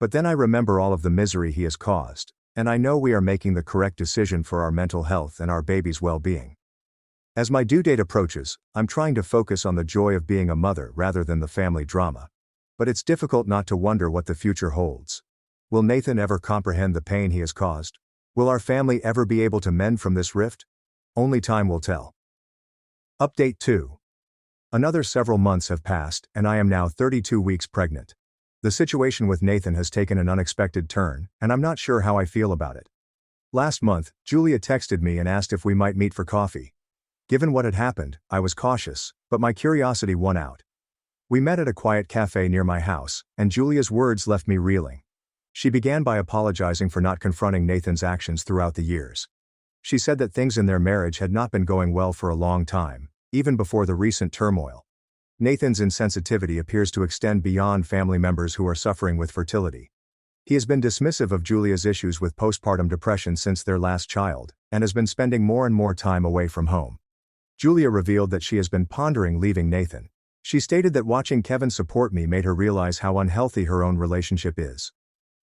But then I remember all of the misery he has caused, and I know we are making the correct decision for our mental health and our baby's well-being. As my due date approaches, I'm trying to focus on the joy of being a mother rather than the family drama. But it's difficult not to wonder what the future holds. Will Nathan ever comprehend the pain he has caused? Will our family ever be able to mend from this rift? Only time will tell. Update 2. Another several months have passed, and I am now 32 weeks pregnant. The situation with Nathan has taken an unexpected turn, and I'm not sure how I feel about it. Last month, Julia texted me and asked if we might meet for coffee. Given what had happened, I was cautious, but my curiosity won out. We met at a quiet cafe near my house, and Julia's words left me reeling. She began by apologizing for not confronting Nathan's actions throughout the years. She said that things in their marriage had not been going well for a long time, even before the recent turmoil. Nathan's insensitivity appears to extend beyond family members who are suffering with fertility. He has been dismissive of Julia's issues with postpartum depression since their last child, and has been spending more and more time away from home. Julia revealed that she has been pondering leaving Nathan. She stated that watching Kevin support me made her realize how unhealthy her own relationship is.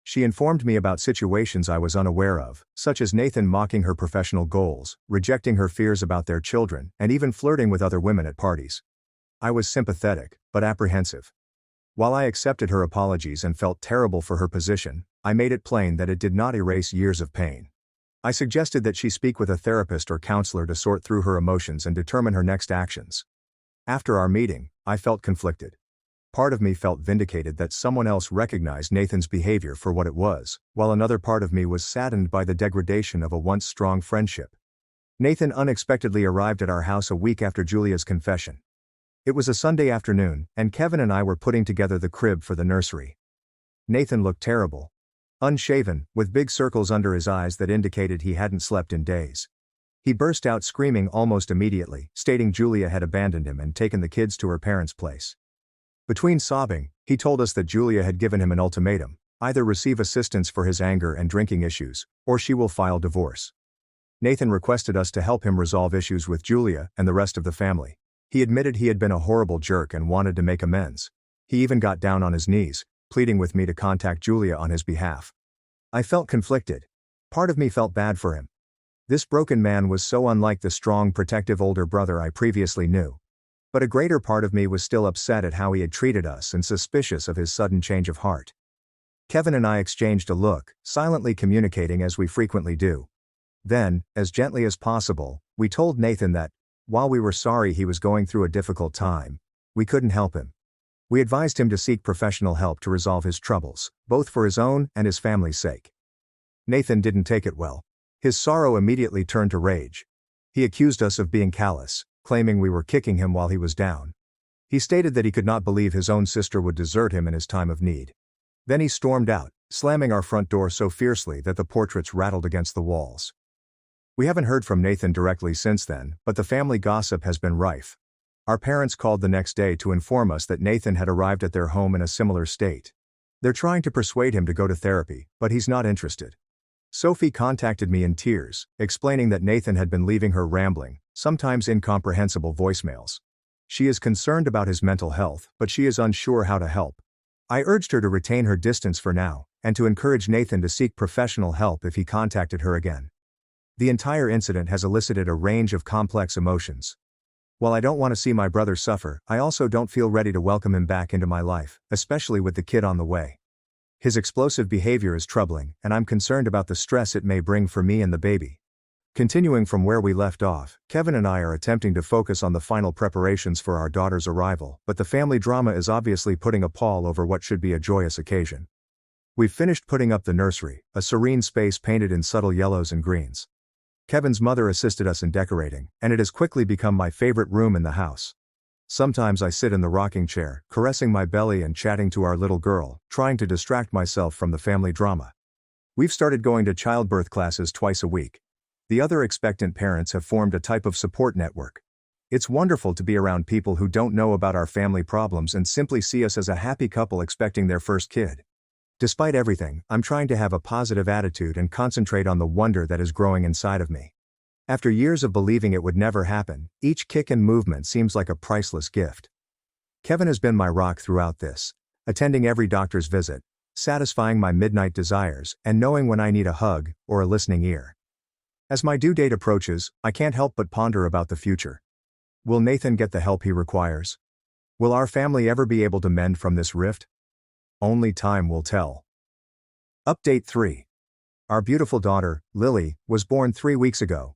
She informed me about situations I was unaware of, such as Nathan mocking her professional goals, rejecting her fears about their children, and even flirting with other women at parties. I was sympathetic, but apprehensive. While I accepted her apologies and felt terrible for her position, I made it plain that it did not erase years of pain. I suggested that she speak with a therapist or counselor to sort through her emotions and determine her next actions. After our meeting, I felt conflicted. Part of me felt vindicated that someone else recognized Nathan's behavior for what it was, while another part of me was saddened by the degradation of a once strong friendship. Nathan unexpectedly arrived at our house a week after Julia's confession. It was a Sunday afternoon, and Kevin and I were putting together the crib for the nursery. Nathan looked terrible. Unshaven, with big circles under his eyes that indicated he hadn't slept in days. He burst out screaming almost immediately, stating Julia had abandoned him and taken the kids to her parents' place. Between sobbing, he told us that Julia had given him an ultimatum: either receive assistance for his anger and drinking issues, or she will file divorce. Nathan requested us to help him resolve issues with Julia and the rest of the family. He admitted he had been a horrible jerk and wanted to make amends. He even got down on his knees, pleading with me to contact Julia on his behalf. I felt conflicted. Part of me felt bad for him. This broken man was so unlike the strong, protective older brother I previously knew. But a greater part of me was still upset at how he had treated us and suspicious of his sudden change of heart. Kevin and I exchanged a look, silently communicating as we frequently do. Then, as gently as possible, we told Nathan that, while we were sorry he was going through a difficult time, we couldn't help him. We advised him to seek professional help to resolve his troubles, both for his own and his family's sake. Nathan didn't take it well. His sorrow immediately turned to rage. He accused us of being callous, claiming we were kicking him while he was down. He stated that he could not believe his own sister would desert him in his time of need. Then he stormed out, slamming our front door so fiercely that the portraits rattled against the walls. We haven't heard from Nathan directly since then, but the family gossip has been rife. Our parents called the next day to inform us that Nathan had arrived at their home in a similar state. They're trying to persuade him to go to therapy, but he's not interested. Sophie contacted me in tears, explaining that Nathan had been leaving her rambling, sometimes incomprehensible voicemails. She is concerned about his mental health, but she is unsure how to help. I urged her to retain her distance for now, and to encourage Nathan to seek professional help if he contacted her again. The entire incident has elicited a range of complex emotions. While I don't want to see my brother suffer, I also don't feel ready to welcome him back into my life, especially with the kid on the way. His explosive behavior is troubling, and I'm concerned about the stress it may bring for me and the baby. Continuing from where we left off, Kevin and I are attempting to focus on the final preparations for our daughter's arrival, but the family drama is obviously putting a pall over what should be a joyous occasion. We've finished putting up the nursery, a serene space painted in subtle yellows and greens. Kevin's mother assisted us in decorating, and it has quickly become my favorite room in the house. Sometimes I sit in the rocking chair, caressing my belly and chatting to our little girl, trying to distract myself from the family drama. We've started going to childbirth classes twice a week. The other expectant parents have formed a type of support network. It's wonderful to be around people who don't know about our family problems and simply see us as a happy couple expecting their first kid. Despite everything, I'm trying to have a positive attitude and concentrate on the wonder that is growing inside of me. After years of believing it would never happen, each kick and movement seems like a priceless gift. Kevin has been my rock throughout this, attending every doctor's visit, satisfying my midnight desires, and knowing when I need a hug or a listening ear. As my due date approaches, I can't help but ponder about the future. Will Nathan get the help he requires? Will our family ever be able to mend from this rift? Only time will tell. Update 3. Our beautiful daughter, Lily, was born 3 weeks ago.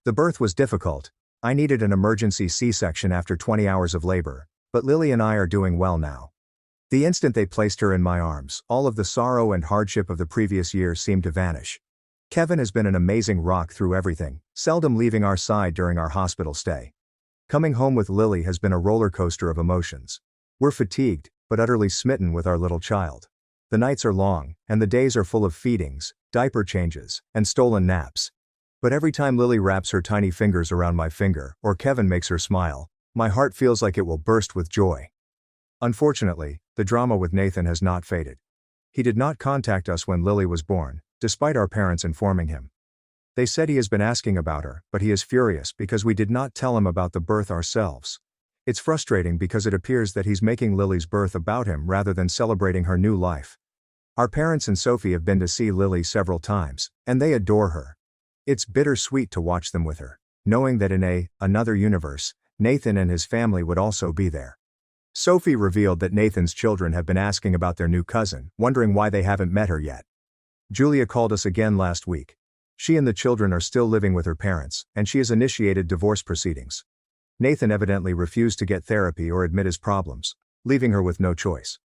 The birth was difficult. I needed an emergency C-section after 20 hours of labor, but Lily and I are doing well now. The instant they placed her in my arms, all of the sorrow and hardship of the previous year seemed to vanish. Kevin has been an amazing rock through everything, seldom leaving our side during our hospital stay. Coming home with Lily has been a roller coaster of emotions. We're fatigued, but utterly smitten with our little child. The nights are long, and the days are full of feedings, diaper changes, and stolen naps. But every time Lily wraps her tiny fingers around my finger, or Kevin makes her smile, my heart feels like it will burst with joy. Unfortunately, the drama with Nathan has not faded. He did not contact us when Lily was born, despite our parents informing him. They said he has been asking about her, but he is furious because we did not tell him about the birth ourselves. It's frustrating because it appears that he's making Lily's birth about him rather than celebrating her new life. Our parents and Sophie have been to see Lily several times, and they adore her. It's bittersweet to watch them with her, knowing that in another universe, Nathan and his family would also be there. Sophie revealed that Nathan's children have been asking about their new cousin, wondering why they haven't met her yet. Julia called us again last week. She and the children are still living with her parents, and she has initiated divorce proceedings. Nathan evidently refused to get therapy or admit his problems, leaving her with no choice.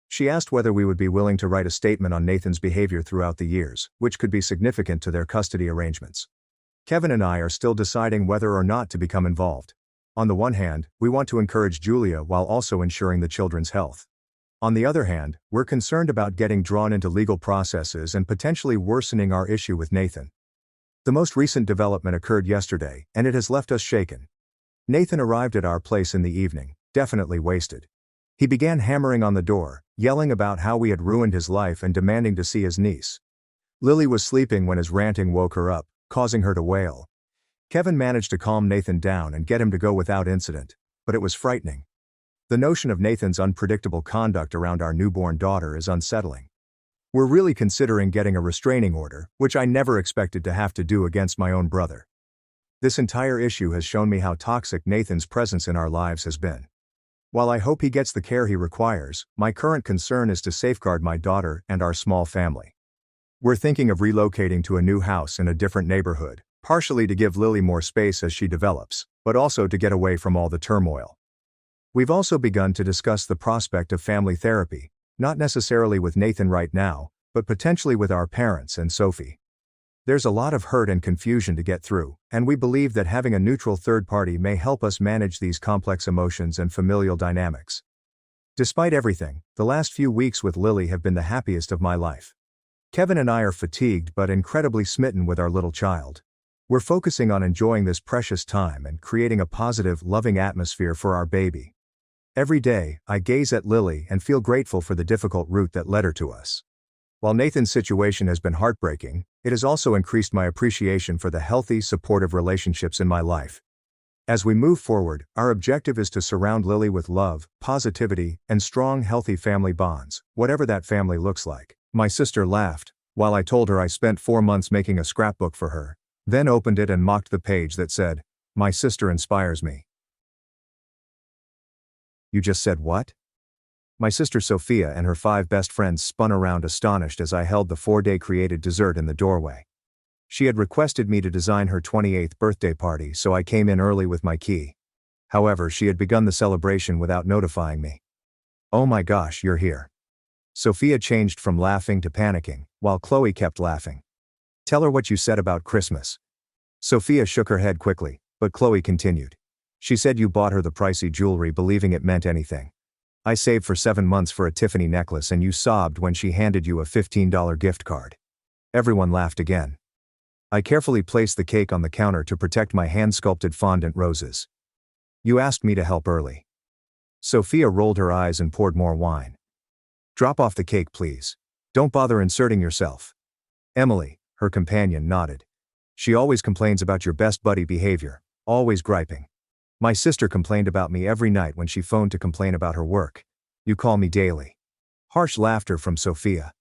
She asked whether we would be willing to write a statement on Nathan's behavior throughout the years, which could be significant to their custody arrangements. Kevin and I are still deciding whether or not to become involved. On the one hand, we want to encourage Julia while also ensuring the children's health. On the other hand, we're concerned about getting drawn into legal processes and potentially worsening our issue with Nathan. The most recent development occurred yesterday, and it has left us shaken. Nathan arrived at our place in the evening, definitely wasted. He began hammering on the door, yelling about how we had ruined his life and demanding to see his niece. Lily was sleeping when his ranting woke her up, causing her to wail. Kevin managed to calm Nathan down and get him to go without incident, but it was frightening. The notion of Nathan's unpredictable conduct around our newborn daughter is unsettling. We're really considering getting a restraining order, which I never expected to have to do against my own brother. This entire issue has shown me how toxic Nathan's presence in our lives has been. While I hope he gets the care he requires, my current concern is to safeguard my daughter and our small family. We're thinking of relocating to a new house in a different neighborhood, partially to give Lily more space as she develops, but also to get away from all the turmoil. We've also begun to discuss the prospect of family therapy, not necessarily with Nathan right now, but potentially with our parents and Sophie. There's a lot of hurt and confusion to get through, and we believe that having a neutral third party may help us manage these complex emotions and familial dynamics. Despite everything, the last few weeks with Lily have been the happiest of my life. Kevin and I are fatigued but incredibly smitten with our little child. We're focusing on enjoying this precious time and creating a positive, loving atmosphere for our baby. Every day, I gaze at Lily and feel grateful for the difficult route that led her to us. While Nathan's situation has been heartbreaking, it has also increased my appreciation for the healthy, supportive relationships in my life. As we move forward, our objective is to surround Lily with love, positivity, and strong, healthy family bonds, whatever that family looks like. My sister laughed, while I told her I spent 4 months making a scrapbook for her, then opened it and mocked the page that said, "My sister inspires me." You just said what? My sister Sophia and her 5 best friends spun around astonished as I held the 4-day created dessert in the doorway. She had requested me to design her 28th birthday party, so I came in early with my key. However, she had begun the celebration without notifying me. "Oh my gosh, you're here." Sophia changed from laughing to panicking, while Chloe kept laughing. "Tell her what you said about Christmas." Sophia shook her head quickly, but Chloe continued. "She said you bought her the pricey jewelry believing it meant anything. I saved for 7 months for a Tiffany necklace and you sobbed when she handed you a $15 gift card." Everyone laughed again. I carefully placed the cake on the counter to protect my hand-sculpted fondant roses. "You asked me to help early." Sophia rolled her eyes and poured more wine. "Drop off the cake, please. Don't bother inserting yourself." Emily, her companion, nodded. She always complains about your best buddy behavior, always griping. My sister complained about me every night when she phoned to complain about her work. You call me daily. Harsh laughter from Sophia.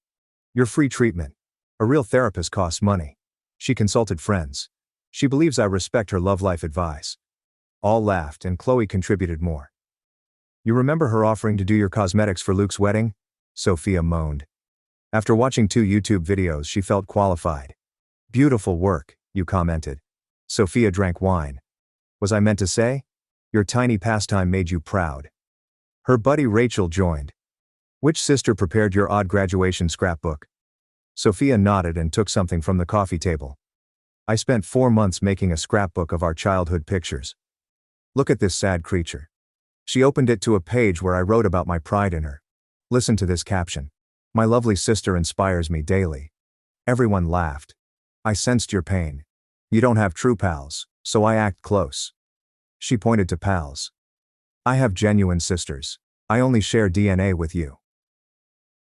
Your free treatment. A real therapist costs money. She consulted friends. She believes I respect her love life advice. All laughed and Chloe contributed more. You remember her offering to do your cosmetics for Luke's wedding? Sophia moaned. After watching 2 YouTube videos she felt qualified. Beautiful work, you commented. Sophia drank wine. Was I meant to say? Your tiny pastime made you proud. Her buddy Rachel joined. Which sister prepared your odd graduation scrapbook? Sophia nodded and took something from the coffee table. I spent 4 months making a scrapbook of our childhood pictures. Look at this sad creature. She opened it to a page where I wrote about my pride in her. Listen to this caption. My lovely sister inspires me daily. Everyone laughed. I sensed your pain. You don't have true pals, so I act close. She pointed to pals. I have genuine sisters. I only share DNA with you.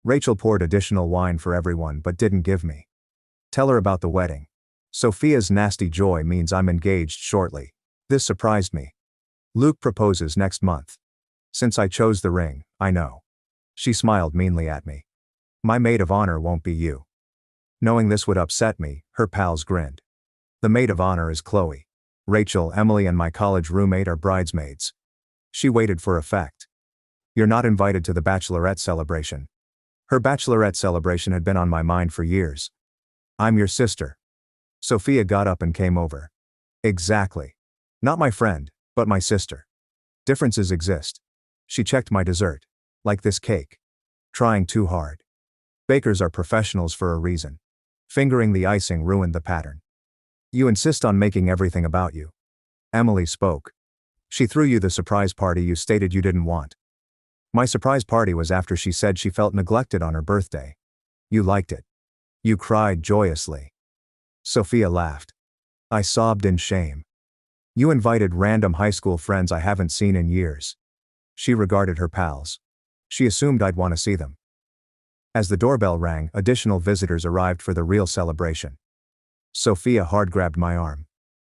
Rachel poured additional wine for everyone but didn't give me. Tell her about the wedding. Sophia's nasty joy means I'm engaged shortly. This surprised me. Luke proposes next month. Since I chose the ring, I know. She smiled meanly at me. My maid of honor won't be you. Knowing this would upset me, her pals grinned. The maid of honor is Chloe. Rachel, Emily and my college roommate are bridesmaids. She waited for effect. You're not invited to the bachelorette celebration. Her bachelorette celebration had been on my mind for years. I'm your sister. Sophia got up and came over. Exactly. Not my friend, but my sister. Differences exist. She checked my dessert. Like this cake. Trying too hard. Bakers are professionals for a reason. Fingering the icing ruined the pattern. You insist on making everything about you. Emily spoke. She threw you the surprise party you stated you didn't want. My surprise party was after she said she felt neglected on her birthday. You liked it. You cried joyously. Sophia laughed. I sobbed in shame. You invited random high school friends I haven't seen in years. She regarded her pals. She assumed I'd want to see them. As the doorbell rang, additional visitors arrived for the real celebration. Sophia hard grabbed my arm.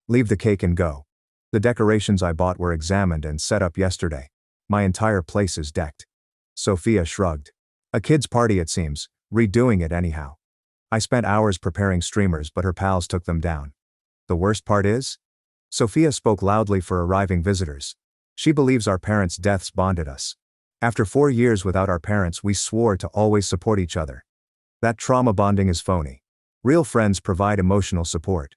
Leave the cake and go. The decorations I bought were examined and set up yesterday. My entire place is decked. Sophia shrugged. A kid's party it seems, redoing it anyhow. I spent hours preparing streamers but her pals took them down. The worst part is? Sophia spoke loudly for arriving visitors. She believes our parents' deaths bonded us. After 4 years without our parents we swore to always support each other. That trauma bonding is phony. Real friends provide emotional support.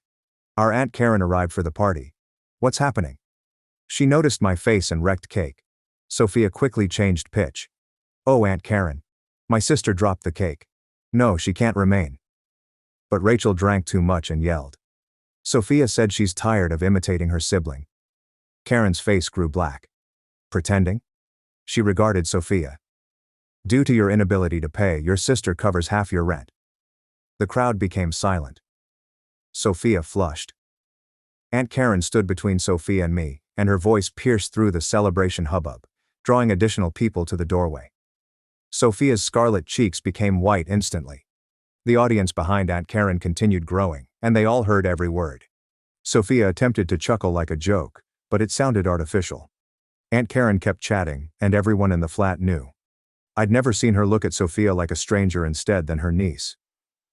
Our Aunt Karen arrived for the party. What's happening? She noticed my face and wrecked cake. Sophia quickly changed pitch. Oh, Aunt Karen. My sister dropped the cake. No, she can't remain. But Rachel drank too much and yelled. Sophia said she's tired of imitating her sibling. Karen's face grew black. Pretending? She regarded Sophia. Due to your inability to pay, your sister covers half your rent. The crowd became silent. Sophia flushed. Aunt Karen stood between Sophia and me, and her voice pierced through the celebration hubbub, drawing additional people to the doorway. Sophia's scarlet cheeks became white instantly. The audience behind Aunt Karen continued growing, and they all heard every word. Sophia attempted to chuckle like a joke, but it sounded artificial. Aunt Karen kept chatting, and everyone in the flat knew. I'd never seen her look at Sophia like a stranger instead than her niece.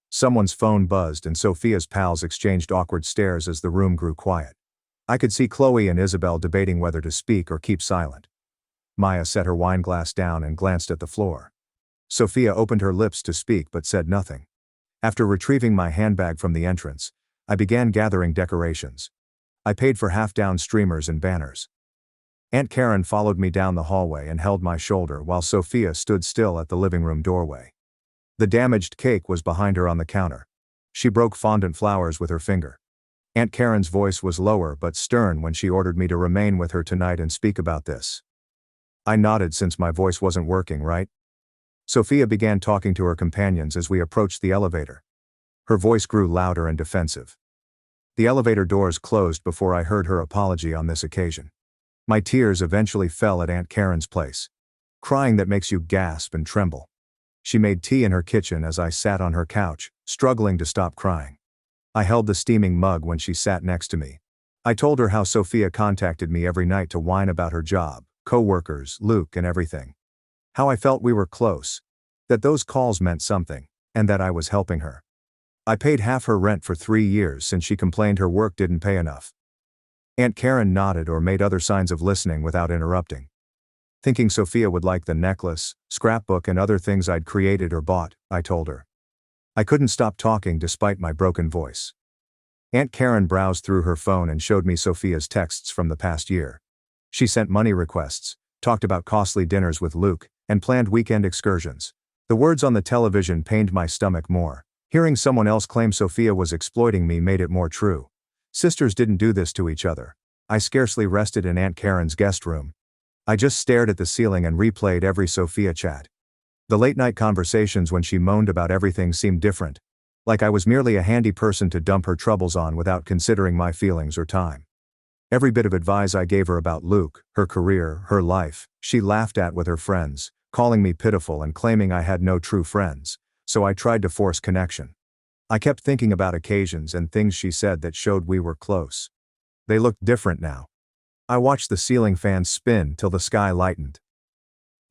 Someone's phone buzzed and Sophia's pals exchanged awkward stares as the room grew quiet. I could see Chloe and Isabel debating whether to speak or keep silent. Maya set her wine glass down and glanced at the floor. Sophia opened her lips to speak but said nothing. After retrieving my handbag from the entrance, I began gathering decorations. I paid for half-down streamers and banners. Aunt Karen followed me down the hallway and held my shoulder while Sophia stood still at the living room doorway. The damaged cake was behind her on the counter. She broke fondant flowers with her finger. Aunt Karen's voice was lower but stern when she ordered me to remain with her tonight and speak about this. I nodded since my voice wasn't working, right? Sophia began talking to her companions as we approached the elevator. Her voice grew louder and defensive. The elevator doors closed before I heard her apology on this occasion. My tears eventually fell at Aunt Karen's place. Crying that makes you gasp and tremble. She made tea in her kitchen as I sat on her couch, struggling to stop crying. I held the steaming mug when she sat next to me. I told her how Sophia contacted me every night to whine about her job, co-workers, Luke, and everything. How I felt we were close. That those calls meant something, and that I was helping her. I paid half her rent for 3 years since she complained her work didn't pay enough. Aunt Karen nodded or made other signs of listening without interrupting. Thinking Sophia would like the necklace, scrapbook, and other things I'd created or bought, I told her. I couldn't stop talking despite my broken voice. Aunt Karen browsed through her phone and showed me Sophia's texts from the past year. She sent money requests, talked about costly dinners with Luke, and planned weekend excursions. The words on the television pained my stomach more. Hearing someone else claim Sophia was exploiting me made it more true. Sisters didn't do this to each other. I scarcely rested in Aunt Karen's guest room. I just stared at the ceiling and replayed every Sophia chat. The late-night conversations when she moaned about everything seemed different. Like I was merely a handy person to dump her troubles on without considering my feelings or time. Every bit of advice I gave her about Luke, her career, her life, she laughed at with her friends, calling me pitiful and claiming I had no true friends, so I tried to force connection. I kept thinking about occasions and things she said that showed we were close. They looked different now. I watched the ceiling fan spin till the sky lightened.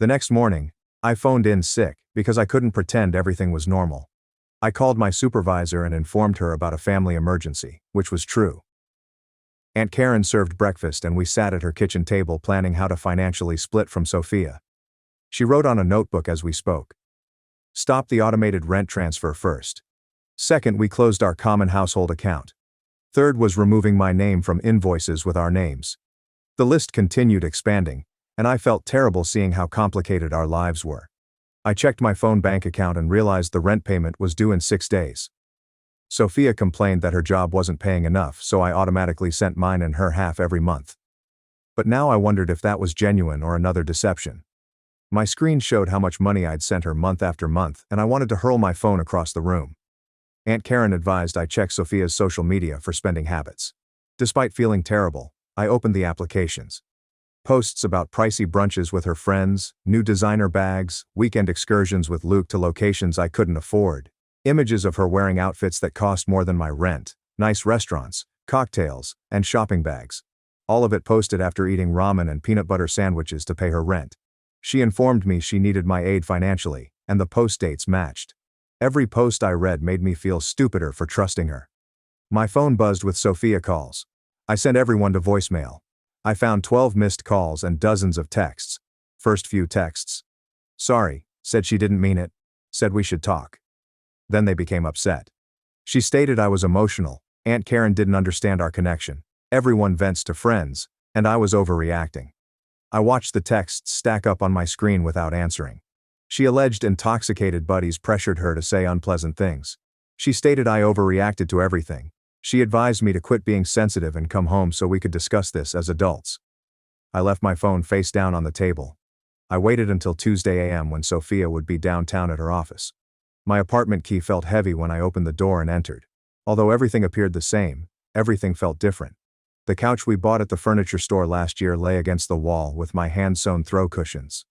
The next morning, I phoned in sick because I couldn't pretend everything was normal. I called my supervisor and informed her about a family emergency, which was true. Aunt Karen served breakfast and we sat at her kitchen table planning how to financially split from Sophia. She wrote on a notebook as we spoke. Stop the automated rent transfer first. Second, we closed our common household account. Third was removing my name from invoices with our names. The list continued expanding, and I felt terrible seeing how complicated our lives were. I checked my phone bank account and realized the rent payment was due in 6 days. Sophia complained that her job wasn't paying enough, so I automatically sent mine and her half every month. But now I wondered if that was genuine or another deception. My screen showed how much money I'd sent her month after month, and I wanted to hurl my phone across the room. Aunt Karen advised I check Sophia's social media for spending habits. Despite feeling terrible, I opened the applications. Posts about pricey brunches with her friends, new designer bags, weekend excursions with Luke to locations I couldn't afford, images of her wearing outfits that cost more than my rent, nice restaurants, cocktails, and shopping bags. All of it posted after eating ramen and peanut butter sandwiches to pay her rent. She informed me she needed my aid financially, and the post dates matched. Every post I read made me feel stupider for trusting her. My phone buzzed with Sophia calls. I sent everyone to voicemail. I found 12 missed calls and dozens of texts. First few texts. Sorry, said she didn't mean it, said we should talk. Then they became upset. She stated I was emotional, Aunt Karen didn't understand our connection, everyone vents to friends, and I was overreacting. I watched the texts stack up on my screen without answering. She alleged intoxicated buddies pressured her to say unpleasant things. She stated I overreacted to everything. She advised me to quit being sensitive and come home so we could discuss this as adults. I left my phone face down on the table. I waited until Tuesday a.m. when Sophia would be downtown at her office. My apartment key felt heavy when I opened the door and entered. Although everything appeared the same, everything felt different. The couch we bought at the furniture store last year lay against the wall with my hand-sewn throw cushions.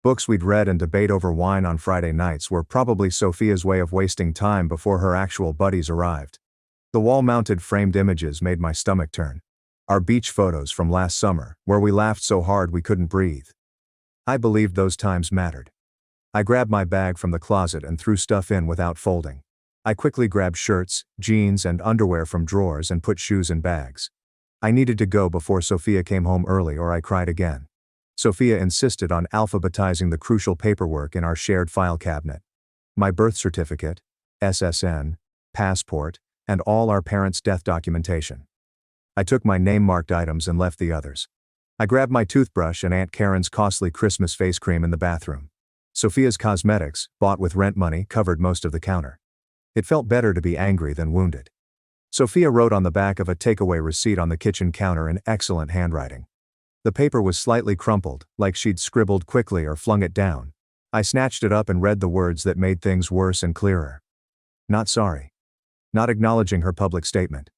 Books we'd read and debate over wine on Friday nights were probably Sophia's way of wasting time before her actual buddies arrived. The wall-mounted framed images made my stomach turn. Our beach photos from last summer, where we laughed so hard we couldn't breathe. I believed those times mattered. I grabbed my bag from the closet and threw stuff in without folding. I quickly grabbed shirts, jeans, and underwear from drawers and put shoes in bags. I needed to go before Sophia came home early or I cried again. Sophia insisted on alphabetizing the crucial paperwork in our shared file cabinet. My birth certificate, SSN, passport, and all our parents' death documentation. I took my name-marked items and left the others. I grabbed my toothbrush and Aunt Karen's costly Christmas face cream in the bathroom. Sophia's cosmetics, bought with rent money, covered most of the counter. It felt better to be angry than wounded. Sophia wrote on the back of a takeaway receipt on the kitchen counter in excellent handwriting. The paper was slightly crumpled, like she'd scribbled quickly or flung it down. I snatched it up and read the words that made things worse and clearer. Not sorry. Not acknowledging her public statement.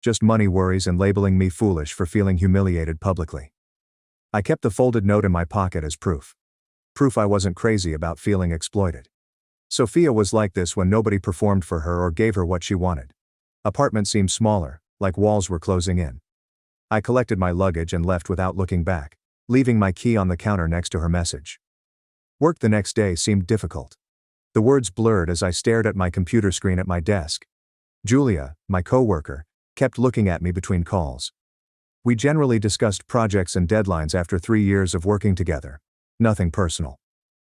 Just money worries and labeling me foolish for feeling humiliated publicly. I kept the folded note in my pocket as proof. Proof I wasn't crazy about feeling exploited. Sophia was like this when nobody performed for her or gave her what she wanted. Apartment seemed smaller, like walls were closing in. I collected my luggage and left without looking back, leaving my key on the counter next to her message. Work the next day seemed difficult. The words blurred as I stared at my computer screen at my desk. Julia, my coworker, kept looking at me between calls. We generally discussed projects and deadlines after 3 years of working together. Nothing personal.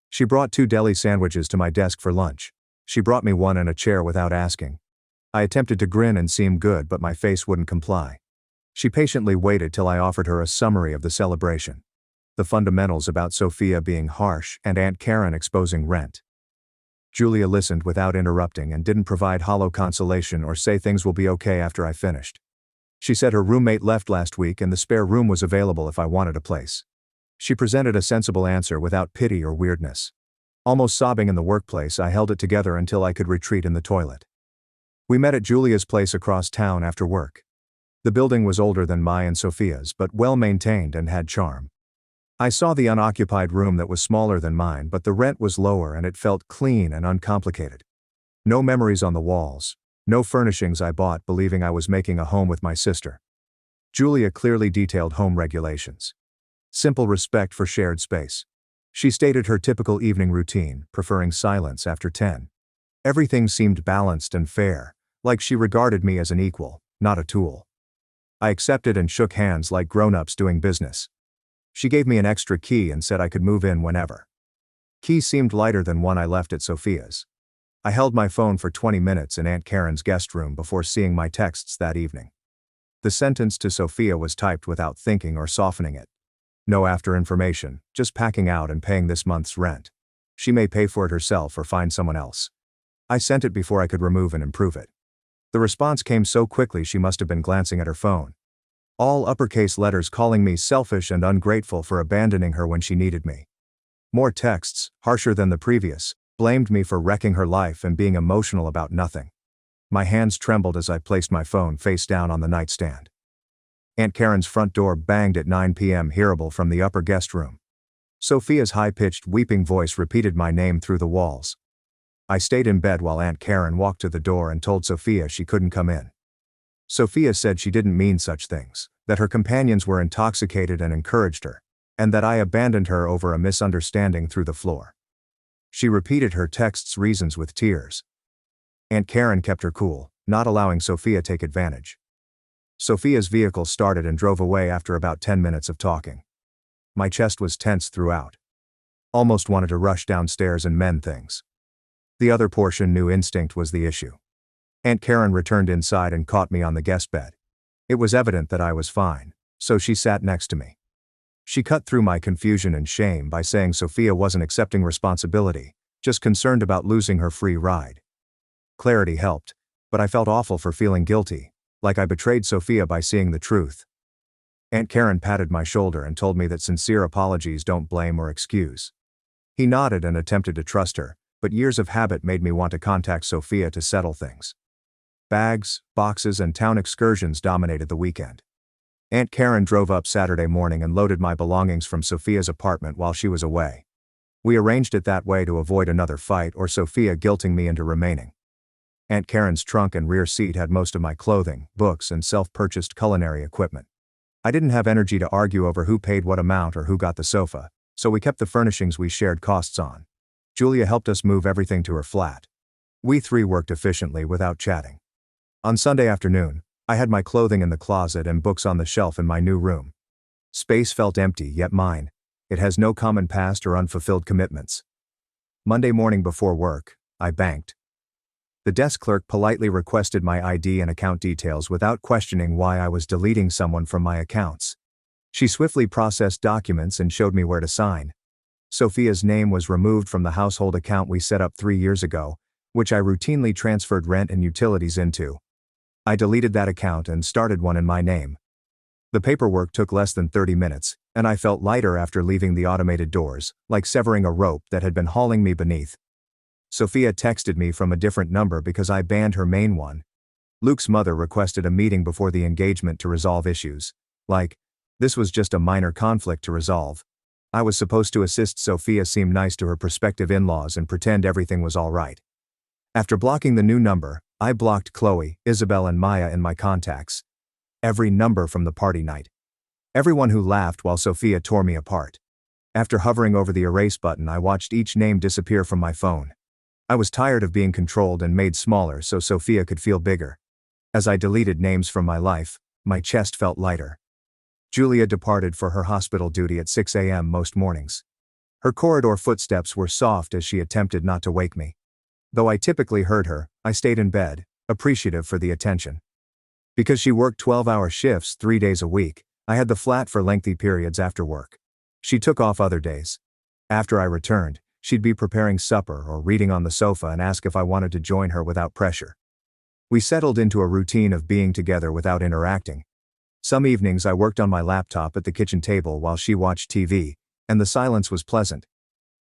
She brought 2 deli sandwiches to my desk for lunch. She brought me one and a chair without asking. I attempted to grin and seem good, but my face wouldn't comply. She patiently waited till I offered her a summary of the celebration. The fundamentals about Sophia being harsh and Aunt Karen exposing rent. Julia listened without interrupting and didn't provide hollow consolation or say things will be okay after I finished. She said her roommate left last week and the spare room was available if I wanted a place. She presented a sensible answer without pity or weirdness. Almost sobbing in the workplace, I held it together until I could retreat in the toilet. We met at Julia's place across town after work. The building was older than my and Sophia's, but well-maintained and had charm. I saw the unoccupied room that was smaller than mine, but the rent was lower and it felt clean and uncomplicated. No memories on the walls, no furnishings I bought believing I was making a home with my sister. Julia clearly detailed home regulations. Simple respect for shared space. She stated her typical evening routine, preferring silence after 10. Everything seemed balanced and fair, like she regarded me as an equal, not a tool. I accepted and shook hands like grown-ups doing business. She gave me an extra key and said I could move in whenever. Key seemed lighter than one I left at Sophia's. I held my phone for 20 minutes in Aunt Karen's guest room before seeing my texts that evening. The sentence to Sophia was typed without thinking or softening it. No after information, just packing out and paying this month's rent. She may pay for it herself or find someone else. I sent it before I could remove and improve it. The response came so quickly she must have been glancing at her phone. All uppercase letters calling me selfish and ungrateful for abandoning her when she needed me. More texts, harsher than the previous, blamed me for wrecking her life and being emotional about nothing. My hands trembled as I placed my phone face down on the nightstand. Aunt Karen's front door banged at 9 p.m. hearable from the upper guest room. Sophia's high-pitched weeping voice repeated my name through the walls. I stayed in bed while Aunt Karen walked to the door and told Sophia she couldn't come in. Sophia said she didn't mean such things, that her companions were intoxicated and encouraged her, and that I abandoned her over a misunderstanding through the floor. She repeated her text's reasons with tears. Aunt Karen kept her cool, not allowing Sophia take advantage. Sophia's vehicle started and drove away after about 10 minutes of talking. My chest was tense throughout. Almost wanted to rush downstairs and mend things. The other portion knew instinct was the issue. Aunt Karen returned inside and caught me on the guest bed. It was evident that I was fine, so she sat next to me. She cut through my confusion and shame by saying Sophia wasn't accepting responsibility, just concerned about losing her free ride. Clarity helped, but I felt awful for feeling guilty, like I betrayed Sophia by seeing the truth. Aunt Karen patted my shoulder and told me that sincere apologies don't blame or excuse. He nodded and attempted to trust her, but years of habit made me want to contact Sophia to settle things. Bags, boxes, and town excursions dominated the weekend. Aunt Karen drove up Saturday morning and loaded my belongings from Sophia's apartment while she was away. We arranged it that way to avoid another fight or Sophia guilting me into remaining. Aunt Karen's trunk and rear seat had most of my clothing, books, and self-purchased culinary equipment. I didn't have energy to argue over who paid what amount or who got the sofa, so we kept the furnishings we shared costs on. Julia helped us move everything to her flat. We 3 worked efficiently without chatting. On Sunday afternoon, I had my clothing in the closet and books on the shelf in my new room. Space felt empty, yet mine. It has no common past or unfulfilled commitments. Monday morning before work, I banked. The desk clerk politely requested my ID and account details without questioning why I was deleting someone from my accounts. She swiftly processed documents and showed me where to sign. Sophia's name was removed from the household account we set up 3 years ago, which I routinely transferred rent and utilities into. I deleted that account and started one in my name. The paperwork took less than 30 minutes, and I felt lighter after leaving the automated doors, like severing a rope that had been hauling me beneath. Sophia texted me from a different number because I banned her main one. Luke's mother requested a meeting before the engagement to resolve issues. This was just a minor conflict to resolve. I was supposed to assist Sophia seem nice to her prospective in-laws and pretend everything was all right. After blocking the new number, I blocked Chloe, Isabel and Maya in my contacts. Every number from the party night. Everyone who laughed while Sophia tore me apart. After hovering over the erase button, I watched each name disappear from my phone. I was tired of being controlled and made smaller so Sophia could feel bigger. As I deleted names from my life, my chest felt lighter. Julia departed for her hospital duty at 6 a.m. most mornings. Her corridor footsteps were soft as she attempted not to wake me. Though I typically heard her, I stayed in bed, appreciative for the attention. Because she worked 12-hour shifts 3 days a week, I had the flat for lengthy periods after work. She took off other days. After I returned, she'd be preparing supper or reading on the sofa and ask if I wanted to join her without pressure. We settled into a routine of being together without interacting. Some evenings I worked on my laptop at the kitchen table while she watched TV, and the silence was pleasant.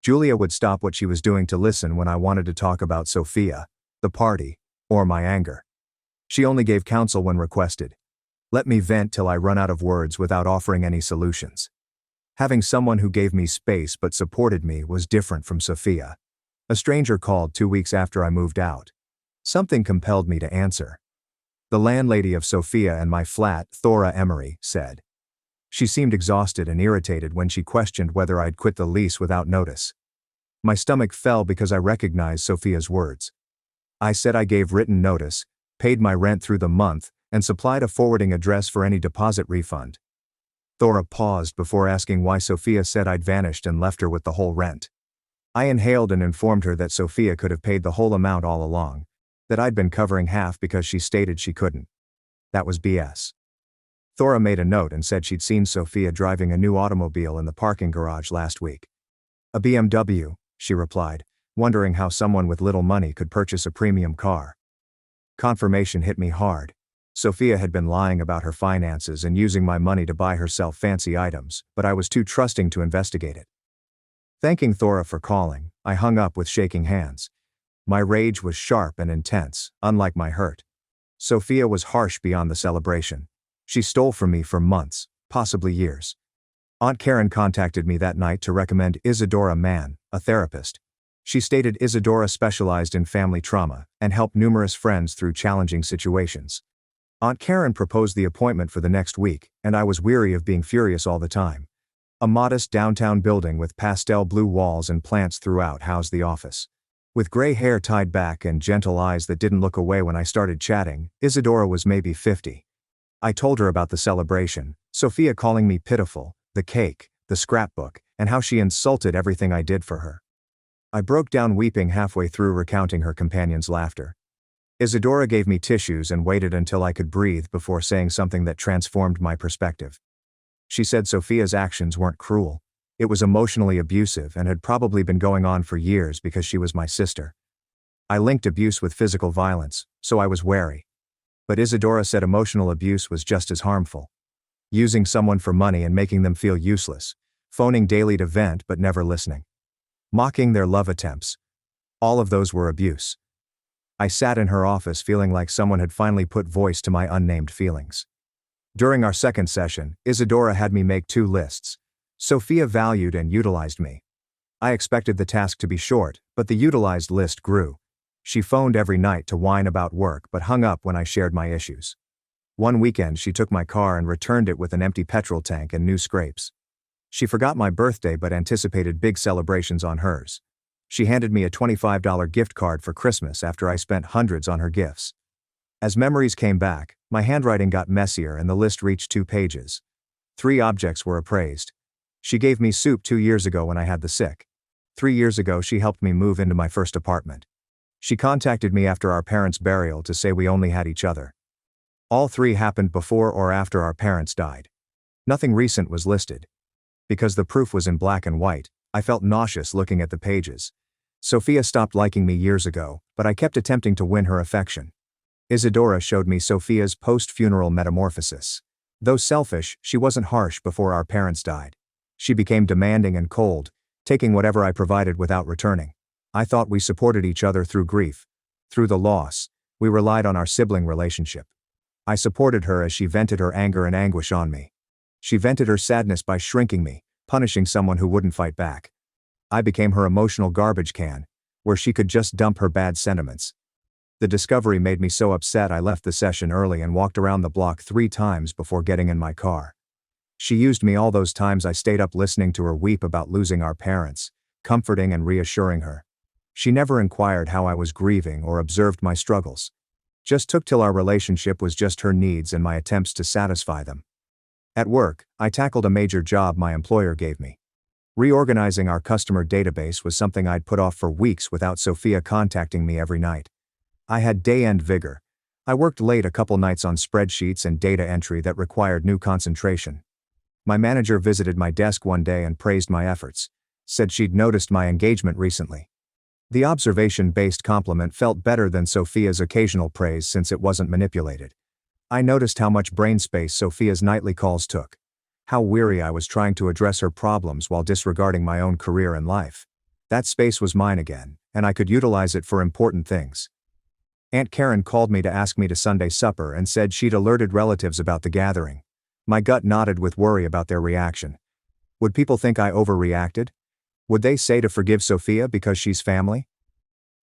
Julia would stop what she was doing to listen when I wanted to talk about Sophia, the party, or my anger. She only gave counsel when requested. Let me vent till I run out of words without offering any solutions. Having someone who gave me space but supported me was different from Sophia. A stranger called 2 weeks after I moved out. Something compelled me to answer. The landlady of Sophia and my flat, Thora Emery, said. She seemed exhausted and irritated when she questioned whether I'd quit the lease without notice. My stomach fell because I recognized Sophia's words. I said I gave written notice, paid my rent through the month, and supplied a forwarding address for any deposit refund. Thora paused before asking why Sophia said I'd vanished and left her with the whole rent. I inhaled and informed her that Sophia could have paid the whole amount all along, that I'd been covering half because she stated she couldn't. That was BS. Thora made a note and said she'd seen Sophia driving a new automobile in the parking garage last week. A BMW, she replied, wondering how someone with little money could purchase a premium car. Confirmation hit me hard. Sophia had been lying about her finances and using my money to buy herself fancy items, but I was too trusting to investigate it. Thanking Thora for calling, I hung up with shaking hands. My rage was sharp and intense, unlike my hurt. Sophia was harsh beyond the celebration. She stole from me for months, possibly years. Aunt Karen contacted me that night to recommend Isadora Mann, a therapist. She stated Isadora specialized in family trauma and helped numerous friends through challenging situations. Aunt Karen proposed the appointment for the next week, and I was weary of being furious all the time. A modest downtown building with pastel blue walls and plants throughout housed the office. With gray hair tied back and gentle eyes that didn't look away when I started chatting, Isadora was maybe 50. I told her about the celebration, Sophia calling me pitiful, the cake, the scrapbook, and how she insulted everything I did for her. I broke down weeping halfway through recounting her companion's laughter. Isadora gave me tissues and waited until I could breathe before saying something that transformed my perspective. She said Sophia's actions weren't cruel. It was emotionally abusive and had probably been going on for years because she was my sister. I linked abuse with physical violence, so I was wary. But Isadora said emotional abuse was just as harmful. Using someone for money and making them feel useless, phoning daily to vent but never listening. Mocking their love attempts. All of those were abuse. I sat in her office feeling like someone had finally put voice to my unnamed feelings. During our second session, Isadora had me make 2 lists. Sophia valued and utilized me. I expected the task to be short, but the utilized list grew. She phoned every night to whine about work but hung up when I shared my issues. One weekend she took my car and returned it with an empty petrol tank and new scrapes. She forgot my birthday but anticipated big celebrations on hers. She handed me a $25 gift card for Christmas after I spent hundreds on her gifts. As memories came back, my handwriting got messier and the list reached 2 pages. 3 objects were appraised. She gave me soup 2 years ago when I had the sick. 3 years ago she helped me move into my first apartment. She contacted me after our parents' burial to say we only had each other. All 3 happened before or after our parents died. Nothing recent was listed. Because the proof was in black and white, I felt nauseous looking at the pages. Sophia stopped liking me years ago, but I kept attempting to win her affection. Isadora showed me Sophia's post-funeral metamorphosis. Though selfish, she wasn't harsh before our parents died. She became demanding and cold, taking whatever I provided without returning. I thought we supported each other through grief. Through the loss, we relied on our sibling relationship. I supported her as she vented her anger and anguish on me. She vented her sadness by shrinking me, punishing someone who wouldn't fight back. I became her emotional garbage can, where she could just dump her bad sentiments. The discovery made me so upset I left the session early and walked around the block 3 times before getting in my car. She used me all those times I stayed up listening to her weep about losing our parents, comforting and reassuring her. She never inquired how I was grieving or observed my struggles. Just took till our relationship was just her needs and my attempts to satisfy them. At work, I tackled a major job my employer gave me. Reorganizing our customer database was something I'd put off for weeks without Sophia contacting me every night. I had day-end vigor. I worked late a couple nights on spreadsheets and data entry that required new concentration. My manager visited my desk one day and praised my efforts, said she'd noticed my engagement recently. The observation-based compliment felt better than Sophia's occasional praise since it wasn't manipulated. I noticed how much brain space Sophia's nightly calls took. How weary I was trying to address her problems while disregarding my own career and life. That space was mine again, and I could utilize it for important things. Aunt Karen called me to ask me to Sunday supper and said she'd alerted relatives about the gathering. My gut nodded with worry about their reaction. Would people think I overreacted? Would they say to forgive Sophia because she's family?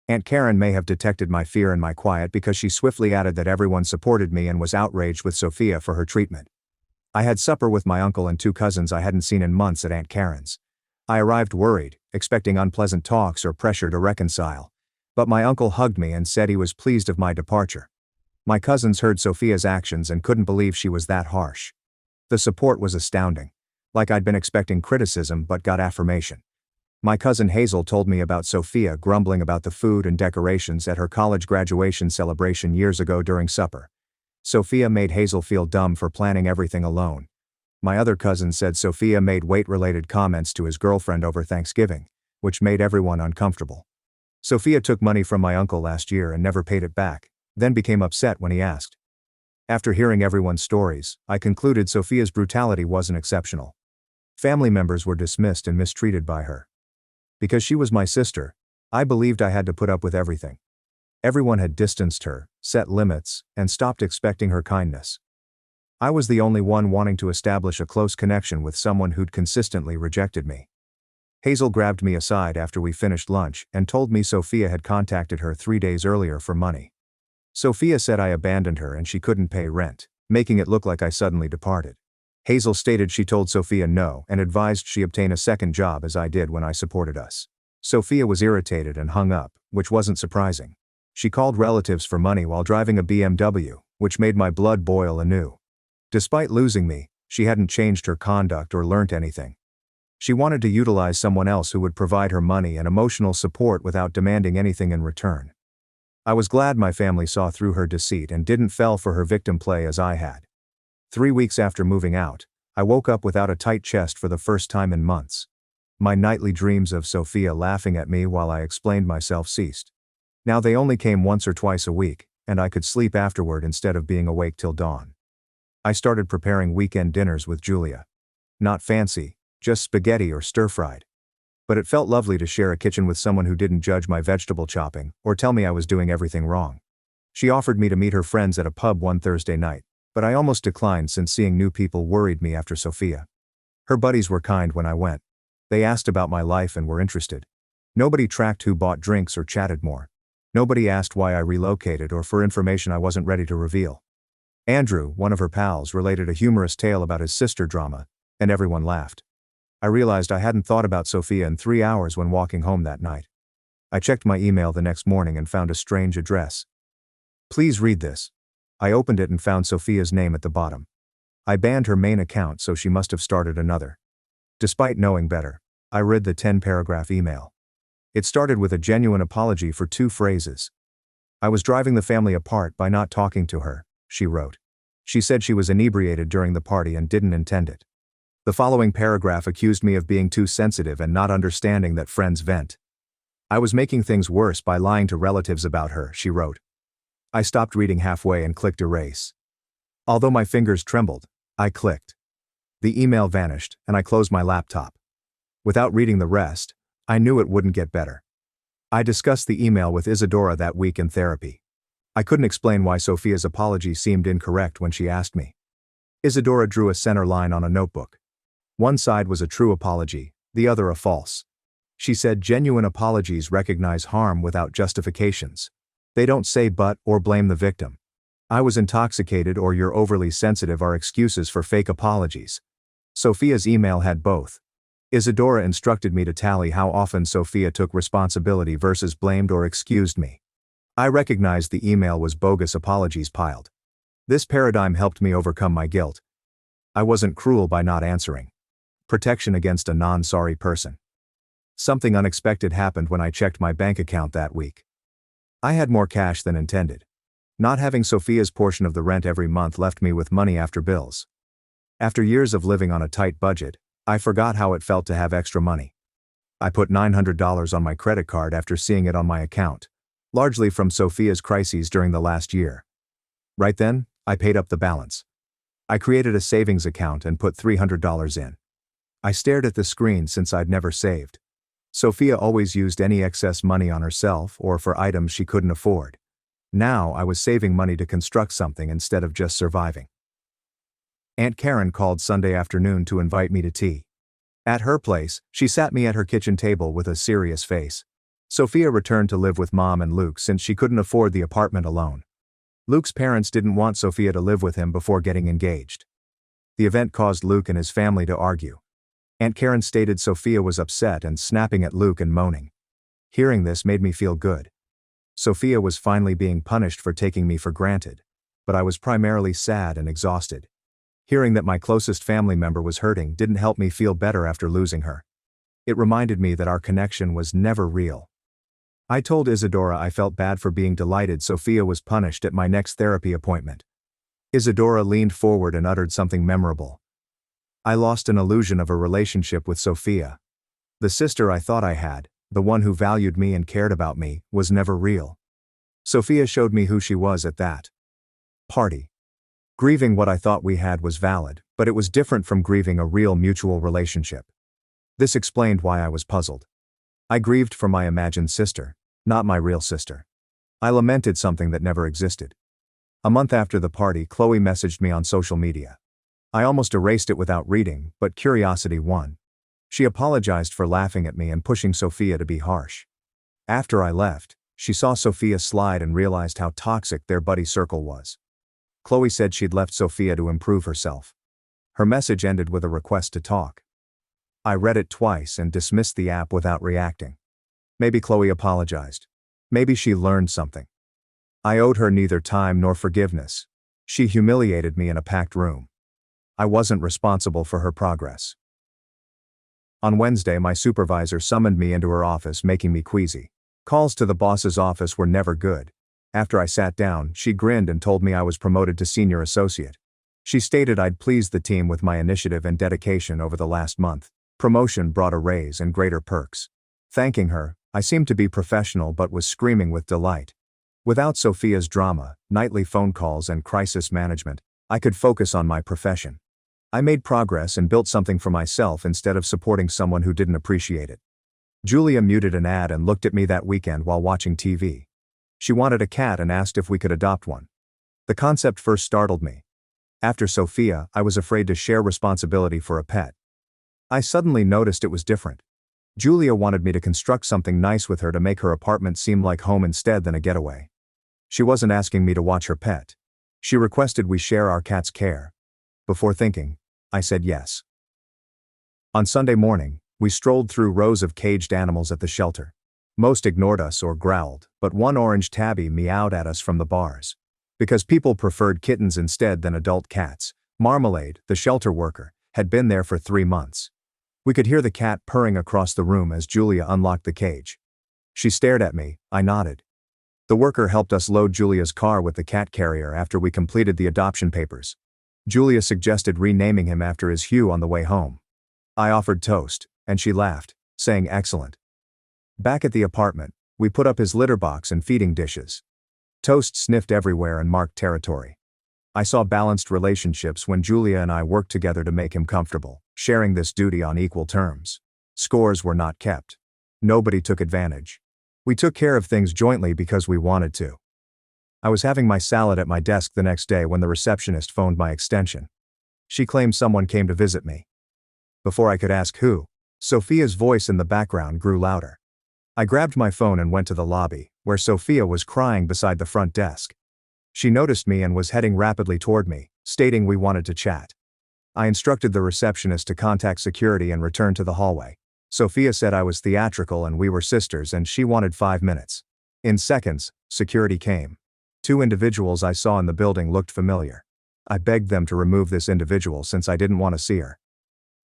Aunt Karen may have detected my fear and my quiet because she swiftly added that everyone supported me and was outraged with Sophia for her treatment. I had supper with my uncle and 2 cousins I hadn't seen in months at Aunt Karen's. I arrived worried, expecting unpleasant talks or pressure to reconcile. But my uncle hugged me and said he was pleased of my departure. My cousins heard Sophia's actions and couldn't believe she was that harsh. The support was astounding. Like I'd been expecting criticism but got affirmation. My cousin Hazel told me about Sophia grumbling about the food and decorations at her college graduation celebration years ago during supper. Sophia made Hazel feel dumb for planning everything alone. My other cousin said Sophia made weight-related comments to his girlfriend over Thanksgiving, which made everyone uncomfortable. Sophia took money from my uncle last year and never paid it back, then became upset when he asked. After hearing everyone's stories, I concluded Sophia's brutality wasn't exceptional. Family members were dismissed and mistreated by her. Because she was my sister, I believed I had to put up with everything. Everyone had distanced her, set limits, and stopped expecting her kindness. I was the only one wanting to establish a close connection with someone who'd consistently rejected me. Hazel grabbed me aside after we finished lunch and told me Sophia had contacted her 3 days earlier for money. Sophia said I abandoned her and she couldn't pay rent, making it look like I suddenly departed. Hazel stated she told Sophia no and advised she obtain a second job as I did when I supported us. Sophia was irritated and hung up, which wasn't surprising. She called relatives for money while driving a BMW, which made my blood boil anew. Despite losing me, she hadn't changed her conduct or learnt anything. She wanted to utilize someone else who would provide her money and emotional support without demanding anything in return. I was glad my family saw through her deceit and didn't fall for her victim play as I had. 3 weeks after moving out, I woke up without a tight chest for the first time in months. My nightly dreams of Sophia laughing at me while I explained myself ceased. Now they only came once or twice a week, and I could sleep afterward instead of being awake till dawn. I started preparing weekend dinners with Julia. Not fancy, just spaghetti or stir-fried. But it felt lovely to share a kitchen with someone who didn't judge my vegetable chopping or tell me I was doing everything wrong. She offered me to meet her friends at a pub one Thursday night, but I almost declined since seeing new people worried me after Sophia. Her buddies were kind when I went. They asked about my life and were interested. Nobody tracked who bought drinks or chatted more. Nobody asked why I relocated or for information I wasn't ready to reveal. Andrew, one of her pals, related a humorous tale about his sister drama, and everyone laughed. I realized I hadn't thought about Sophia in 3 hours when walking home that night. I checked my email the next morning and found a strange address. Please read this. I opened it and found Sophia's name at the bottom. I banned her main account, so she must have started another. Despite knowing better, I read the 10-paragraph email. It started with a genuine apology for 2 phrases. I was driving the family apart by not talking to her, she wrote. She said she was inebriated during the party and didn't intend it. The following paragraph accused me of being too sensitive and not understanding that friends vent. I was making things worse by lying to relatives about her, she wrote. I stopped reading halfway and clicked erase. Although my fingers trembled, I clicked. The email vanished, and I closed my laptop. Without reading the rest, I knew it wouldn't get better. I discussed the email with Isadora that week in therapy. I couldn't explain why Sophia's apology seemed incorrect when she asked me. Isadora drew a center line on a notebook. One side was a true apology, the other a false. She said genuine apologies recognize harm without justifications. They don't say but or blame the victim. I was intoxicated or you're overly sensitive are excuses for fake apologies. Sophia's email had both. Isadora instructed me to tally how often Sophia took responsibility versus blamed or excused me. I recognized the email was bogus apologies piled. This paradigm helped me overcome my guilt. I wasn't cruel by not answering. Protection against a non-sorry person. Something unexpected happened when I checked my bank account that week. I had more cash than intended. Not having Sophia's portion of the rent every month left me with money after bills. After years of living on a tight budget, I forgot how it felt to have extra money. I put $900 on my credit card after seeing it on my account, largely from Sophia's crises during the last year. Right then, I paid up the balance. I created a savings account and put $300 in. I stared at the screen since I'd never saved. Sophia always used any excess money on herself or for items she couldn't afford. Now I was saving money to construct something instead of just surviving. Aunt Karen called Sunday afternoon to invite me to tea. At her place, she sat me at her kitchen table with a serious face. Sophia returned to live with Mom and Luke since she couldn't afford the apartment alone. Luke's parents didn't want Sophia to live with him before getting engaged. The event caused Luke and his family to argue. Aunt Karen stated Sophia was upset and snapping at Luke and moaning. Hearing this made me feel good. Sophia was finally being punished for taking me for granted, but I was primarily sad and exhausted. Hearing that my closest family member was hurting didn't help me feel better after losing her. It reminded me that our connection was never real. I told Isadora I felt bad for being delighted Sophia was punished at my next therapy appointment. Isadora leaned forward and uttered something memorable. I lost an illusion of a relationship with Sophia. The sister I thought I had, the one who valued me and cared about me, was never real. Sophia showed me who she was at that party. Grieving what I thought we had was valid, but it was different from grieving a real mutual relationship. This explained why I was puzzled. I grieved for my imagined sister, not my real sister. I lamented something that never existed. A month after the party, Chloe messaged me on social media. I almost erased it without reading, but curiosity won. She apologized for laughing at me and pushing Sophia to be harsh. After I left, she saw Sophia slide and realized how toxic their buddy circle was. Chloe said she'd left Sophia to improve herself. Her message ended with a request to talk. I read it twice and dismissed the app without reacting. Maybe Chloe apologized. Maybe she learned something. I owed her neither time nor forgiveness. She humiliated me in a packed room. I wasn't responsible for her progress. On Wednesday, my supervisor summoned me into her office, making me queasy. Calls to the boss's office were never good. After I sat down, she grinned and told me I was promoted to senior associate. She stated I'd pleased the team with my initiative and dedication over the last month. Promotion brought a raise and greater perks. Thanking her, I seemed to be professional but was screaming with delight. Without Sophia's drama, nightly phone calls and crisis management, I could focus on my profession. I made progress and built something for myself instead of supporting someone who didn't appreciate it. Julia muted an ad and looked at me that weekend while watching TV. She wanted a cat and asked if we could adopt one. The concept first startled me. After Sophia, I was afraid to share responsibility for a pet. I suddenly noticed it was different. Julia wanted me to construct something nice with her to make her apartment seem like home instead than a getaway. She wasn't asking me to watch her pet. She requested we share our cat's care. Before thinking, I said yes. On Sunday morning, we strolled through rows of caged animals at the shelter. Most ignored us or growled, but one orange tabby meowed at us from the bars. Because people preferred kittens instead than adult cats, Marmalade, the shelter worker, had been there for 3 months. We could hear the cat purring across the room as Julia unlocked the cage. She stared at me, I nodded. The worker helped us load Julia's car with the cat carrier after we completed the adoption papers. Julia suggested renaming him after his hue on the way home. I offered Toast, and she laughed, saying excellent. Back at the apartment, we put up his litter box and feeding dishes. Toast sniffed everywhere and marked territory. I saw balanced relationships when Julia and I worked together to make him comfortable, sharing this duty on equal terms. Scores were not kept. Nobody took advantage. We took care of things jointly because we wanted to. I was having my salad at my desk the next day when the receptionist phoned my extension. She claimed someone came to visit me. Before I could ask who, Sophia's voice in the background grew louder. I grabbed my phone and went to the lobby, where Sophia was crying beside the front desk. She noticed me and was heading rapidly toward me, stating we wanted to chat. I instructed the receptionist to contact security and return to the hallway. Sophia said I was theatrical and we were sisters and she wanted 5 minutes. In seconds, security came. 2 individuals I saw in the building looked familiar. I begged them to remove this individual since I didn't want to see her.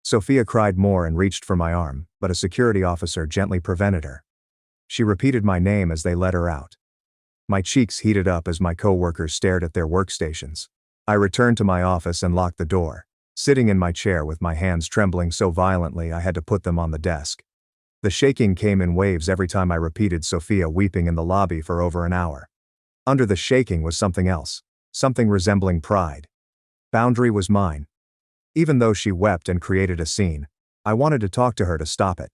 Sophia cried more and reached for my arm, but a security officer gently prevented her. She repeated my name as they let her out. My cheeks heated up as my co-workers stared at their workstations. I returned to my office and locked the door, sitting in my chair with my hands trembling so violently I had to put them on the desk. The shaking came in waves every time I repeated Sophia weeping in the lobby for over an hour. Under the shaking was something else, something resembling pride. Boundary was mine. Even though she wept and created a scene, I wanted to talk to her to stop it.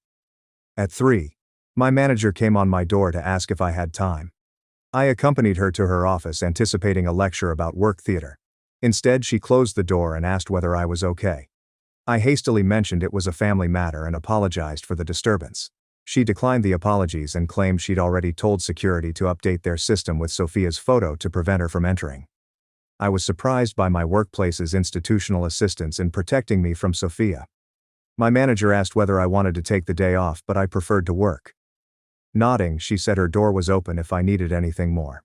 At 3, my manager came on my door to ask if I had time. I accompanied her to her office anticipating a lecture about work theater. Instead, she closed the door and asked whether I was okay. I hastily mentioned it was a family matter and apologized for the disturbance. She declined the apologies and claimed she'd already told security to update their system with Sophia's photo to prevent her from entering. I was surprised by my workplace's institutional assistance in protecting me from Sophia. My manager asked whether I wanted to take the day off, but I preferred to work. Nodding, she said her door was open if I needed anything more.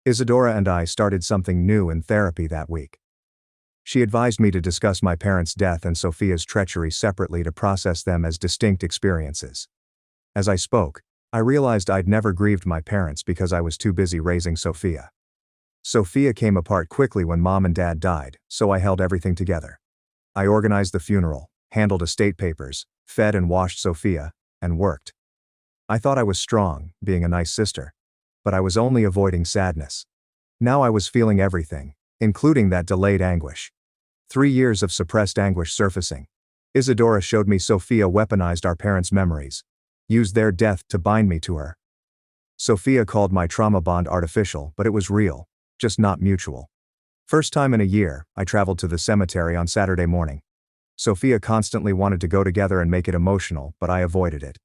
Isadora and I started something new in therapy that week. She advised me to discuss my parents' death and Sophia's treachery separately to process them as distinct experiences. As I spoke, I realized I'd never grieved my parents because I was too busy raising Sophia. Sophia came apart quickly when Mom and Dad died, so I held everything together. I organized the funeral, handled estate papers, fed and washed Sophia, and worked. I thought I was strong, being a nice sister. But I was only avoiding sadness. Now I was feeling everything, including that delayed anguish. 3 years of suppressed anguish surfacing. Isadora showed me Sophia weaponized our parents' memories, used their death to bind me to her. Sophia called my trauma bond artificial, but it was real, just not mutual. First time in a year, I traveled to the cemetery on Saturday morning. Sophia constantly wanted to go together and make it emotional, but I avoided it.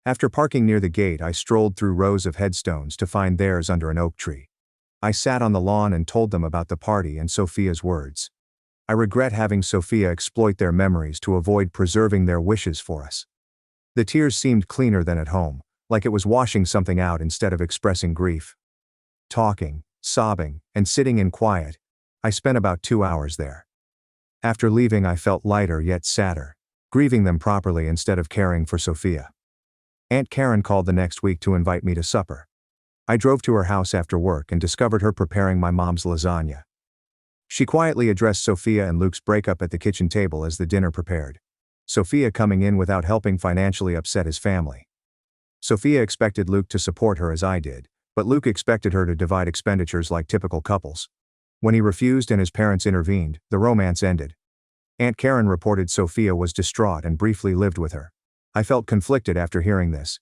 After parking near the gate, I strolled through rows of headstones to find theirs under an oak tree. I sat on the lawn and told them about the party and Sophia's words. I regret having Sophia exploit their memories to avoid preserving their wishes for us. The tears seemed cleaner than at home, like it was washing something out instead of expressing grief. Talking, sobbing, and sitting in quiet, I spent about 2 hours there. After leaving, I felt lighter yet sadder, grieving them properly instead of caring for Sophia. Aunt Karen called the next week to invite me to supper. I drove to her house after work and discovered her preparing my mom's lasagna. She quietly addressed Sophia and Luke's breakup at the kitchen table as the dinner prepared. Sophia coming in without helping financially upset his family. Sophia expected Luke to support her as I did, but Luke expected her to divide expenditures like typical couples. When he refused and his parents intervened, the romance ended. Aunt Karen reported Sophia was distraught and briefly lived with her. I felt conflicted after hearing this.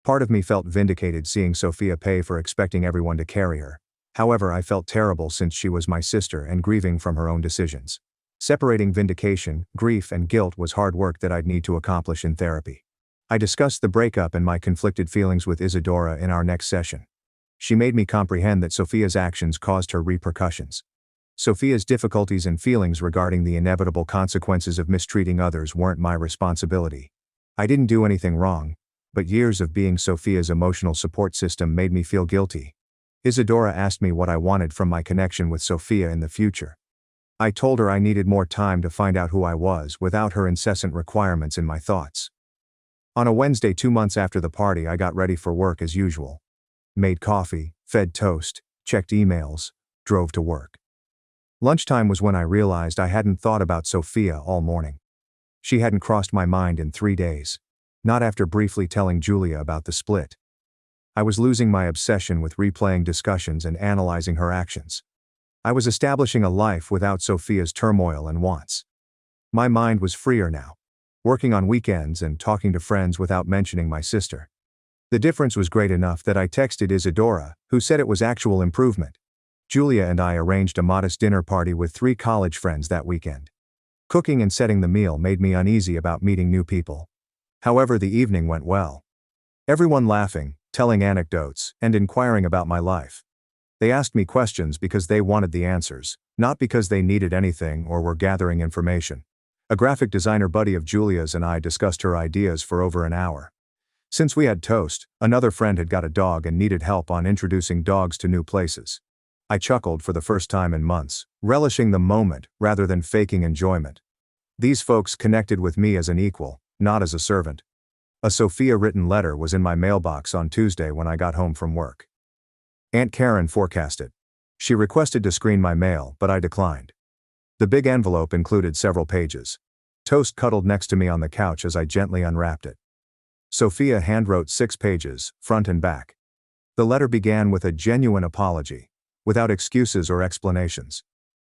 Part of me felt vindicated seeing Sophia pay for expecting everyone to carry her. However, I felt terrible since she was my sister and grieving from her own decisions. Separating vindication, grief, and guilt was hard work that I'd need to accomplish in therapy. I discussed the breakup and my conflicted feelings with Isadora in our next session. She made me comprehend that Sophia's actions caused her repercussions. Sophia's difficulties and feelings regarding the inevitable consequences of mistreating others weren't my responsibility. I didn't do anything wrong, but years of being Sophia's emotional support system made me feel guilty. Isadora asked me what I wanted from my connection with Sophia in the future. I told her I needed more time to find out who I was without her incessant requirements in my thoughts. On a Wednesday 2 months after the party, I got ready for work as usual. Made coffee, fed toast, checked emails, drove to work. Lunchtime was when I realized I hadn't thought about Sophia all morning. She hadn't crossed my mind in 3 days. Not after briefly telling Julia about the split. I was losing my obsession with replaying discussions and analyzing her actions. I was establishing a life without Sophia's turmoil and wants. My mind was freer now, working on weekends and talking to friends without mentioning my sister. The difference was great enough that I texted Isadora, who said it was actual improvement. Julia and I arranged a modest dinner party with 3 college friends that weekend. Cooking and setting the meal made me uneasy about meeting new people. However, the evening went well. Everyone laughing, telling anecdotes, and inquiring about my life. They asked me questions because they wanted the answers, not because they needed anything or were gathering information. A graphic designer buddy of Julia's and I discussed her ideas for over an hour. Since we had Toast, another friend had got a dog and needed help on introducing dogs to new places. I chuckled for the first time in months, relishing the moment rather than faking enjoyment. These folks connected with me as an equal, not as a servant. A Sophia-written letter was in my mailbox on Tuesday when I got home from work. Aunt Karen forecasted. She requested to screen my mail, but I declined. The big envelope included several pages. Toast cuddled next to me on the couch as I gently unwrapped it. Sophia handwrote 6 pages, front and back. The letter began with a genuine apology, without excuses or explanations.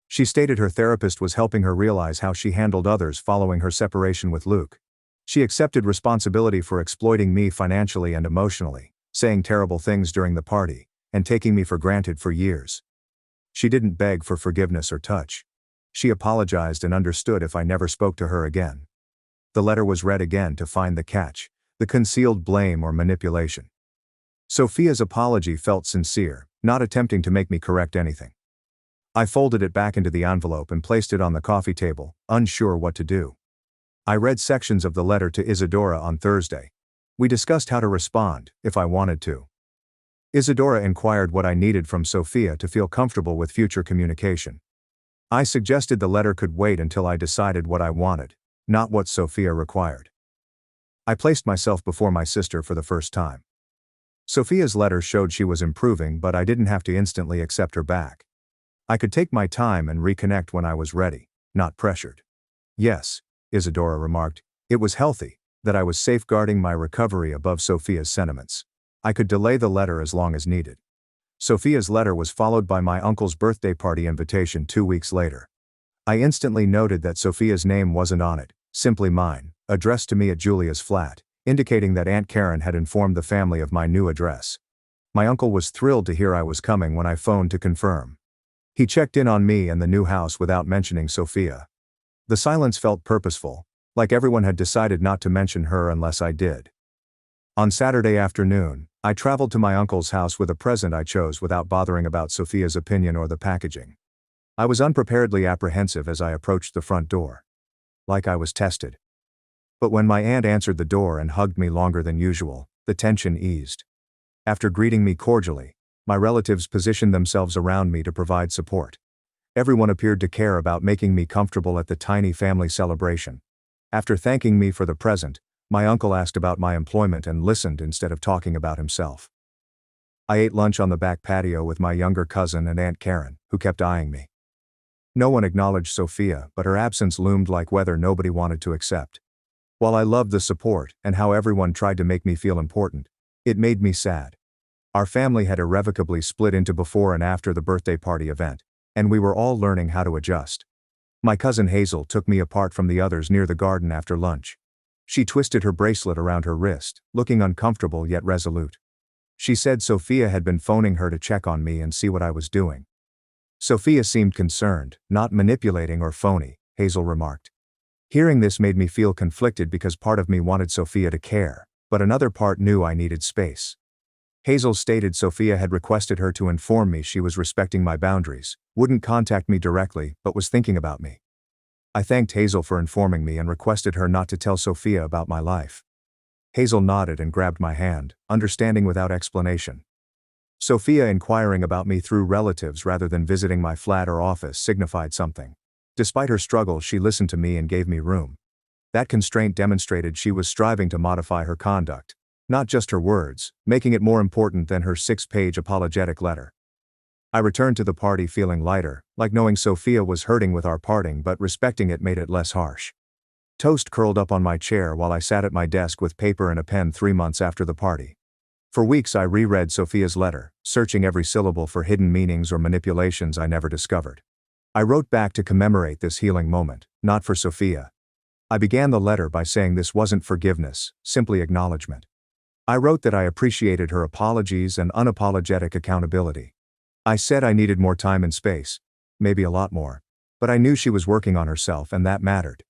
She stated her therapist was helping her realize how she handled others following her separation with Luke. She accepted responsibility for exploiting me financially and emotionally, saying terrible things during the party, and taking me for granted for years. She didn't beg for forgiveness or touch. She apologized and understood if I never spoke to her again. The letter was read again to find the catch, the concealed blame or manipulation. Sophia's apology felt sincere, not attempting to make me correct anything. I folded it back into the envelope and placed it on the coffee table, unsure what to do. I read sections of the letter to Isadora on Thursday. We discussed how to respond, if I wanted to. Isadora inquired what I needed from Sophia to feel comfortable with future communication. I suggested the letter could wait until I decided what I wanted, not what Sophia required. I placed myself before my sister for the first time. Sophia's letter showed she was improving, but I didn't have to instantly accept her back. I could take my time and reconnect when I was ready, not pressured. Yes, Isadora remarked, it was healthy, that I was safeguarding my recovery above Sophia's sentiments. I could delay the letter as long as needed. Sophia's letter was followed by my uncle's birthday party invitation 2 weeks later. I instantly noted that Sophia's name wasn't on it, simply mine, addressed to me at Julia's flat, indicating that Aunt Karen had informed the family of my new address. My uncle was thrilled to hear I was coming when I phoned to confirm. He checked in on me and the new house without mentioning Sophia. The silence felt purposeful, like everyone had decided not to mention her unless I did. On Saturday afternoon, I traveled to my uncle's house with a present I chose without bothering about Sophia's opinion or the packaging. I was unpreparedly apprehensive as I approached the front door. Like I was tested. But when my aunt answered the door and hugged me longer than usual, the tension eased. After greeting me cordially, my relatives positioned themselves around me to provide support. Everyone appeared to care about making me comfortable at the tiny family celebration. After thanking me for the present, my uncle asked about my employment and listened instead of talking about himself. I ate lunch on the back patio with my younger cousin and Aunt Karen, who kept eyeing me. No one acknowledged Sophia, but her absence loomed like weather nobody wanted to accept. While I loved the support and how everyone tried to make me feel important, it made me sad. Our family had irrevocably split into before and after the birthday party event, and we were all learning how to adjust. My cousin Hazel took me apart from the others near the garden after lunch. She twisted her bracelet around her wrist, looking uncomfortable yet resolute. She said Sophia had been phoning her to check on me and see what I was doing. Sophia seemed concerned, not manipulating or phony, Hazel remarked. Hearing this made me feel conflicted because part of me wanted Sophia to care, but another part knew I needed space. Hazel stated Sophia had requested her to inform me she was respecting my boundaries, wouldn't contact me directly, but was thinking about me. I thanked Hazel for informing me and requested her not to tell Sophia about my life. Hazel nodded and grabbed my hand, understanding without explanation. Sophia inquiring about me through relatives rather than visiting my flat or office signified something. Despite her struggle, she listened to me and gave me room. That constraint demonstrated she was striving to modify her conduct, not just her words, making it more important than her 6-page apologetic letter. I returned to the party feeling lighter, like knowing Sophia was hurting with our parting but respecting it made it less harsh. Toast curled up on my chair while I sat at my desk with paper and a pen 3 months after the party. For weeks I reread Sophia's letter, searching every syllable for hidden meanings or manipulations I never discovered. I wrote back to commemorate this healing moment, not for Sophia. I began the letter by saying this wasn't forgiveness, simply acknowledgement. I wrote that I appreciated her apologies and unapologetic accountability. I said I needed more time and space, maybe a lot more, but I knew she was working on herself and that mattered.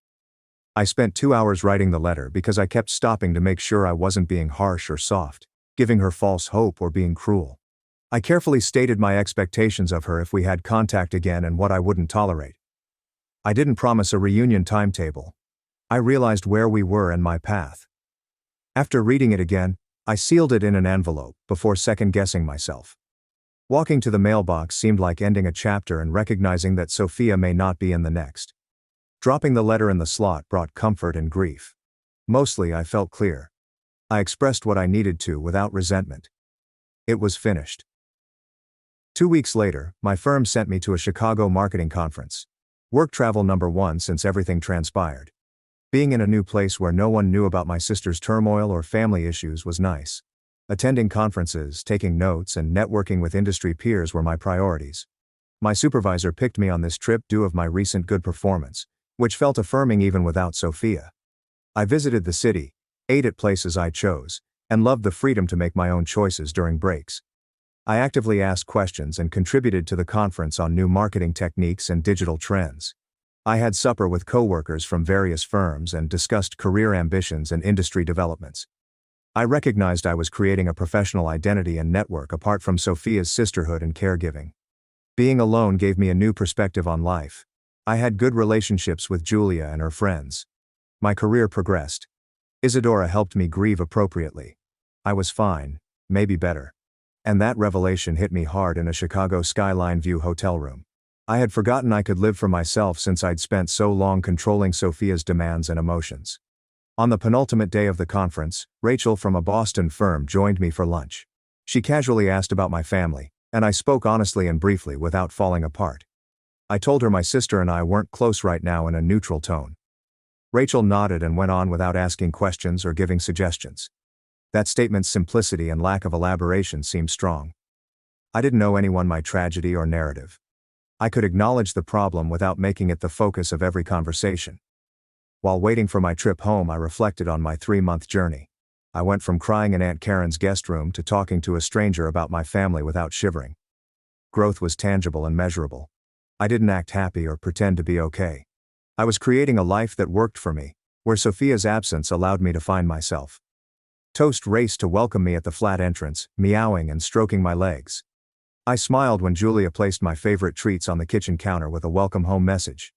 I spent 2 hours writing the letter because I kept stopping to make sure I wasn't being harsh or soft. giving her false hope or being cruel. I carefully stated my expectations of her if we had contact again and what I wouldn't tolerate. I didn't promise a reunion timetable. I realized where we were and my path. After reading it again, I sealed it in an envelope before second-guessing myself. Walking to the mailbox seemed like ending a chapter and recognizing that Sophia may not be in the next. Dropping the letter in the slot brought comfort and grief. Mostly I felt clear. I expressed what I needed to without resentment. It was finished. 2 weeks later, my firm sent me to a Chicago marketing conference. Work travel #1 since everything transpired. Being in a new place where no one knew about my sister's turmoil or family issues was nice. Attending conferences, taking notes, and networking with industry peers were my priorities. My supervisor picked me on this trip due of my recent good performance, which felt affirming even without Sophia. I visited the city, ate at places I chose, and loved the freedom to make my own choices during breaks. I actively asked questions and contributed to the conference on new marketing techniques and digital trends. I had supper with coworkers from various firms and discussed career ambitions and industry developments. I recognized I was creating a professional identity and network apart from Sophia's sisterhood and caregiving. Being alone gave me a new perspective on life. I had good relationships with Julia and her friends. My career progressed. Isadora helped me grieve appropriately. I was fine, maybe better. And that revelation hit me hard in a Chicago skyline view hotel room. I had forgotten I could live for myself since I'd spent so long controlling Sophia's demands and emotions. On the penultimate day of the conference, Rachel from a Boston firm joined me for lunch. She casually asked about my family, and I spoke honestly and briefly without falling apart. I told her my sister and I weren't close right now in a neutral tone. Rachel nodded and went on without asking questions or giving suggestions. That statement's simplicity and lack of elaboration seemed strong. I didn't know anyone my tragedy or narrative. I could acknowledge the problem without making it the focus of every conversation. While waiting for my trip home, I reflected on my 3-month journey. I went from crying in Aunt Karen's guest room to talking to a stranger about my family without shivering. Growth was tangible and measurable. I didn't act happy or pretend to be okay. I was creating a life that worked for me, where Sophia's absence allowed me to find myself. Toast raced to welcome me at the flat entrance, meowing and stroking my legs. I smiled when Julia placed my favorite treats on the kitchen counter with a welcome home message.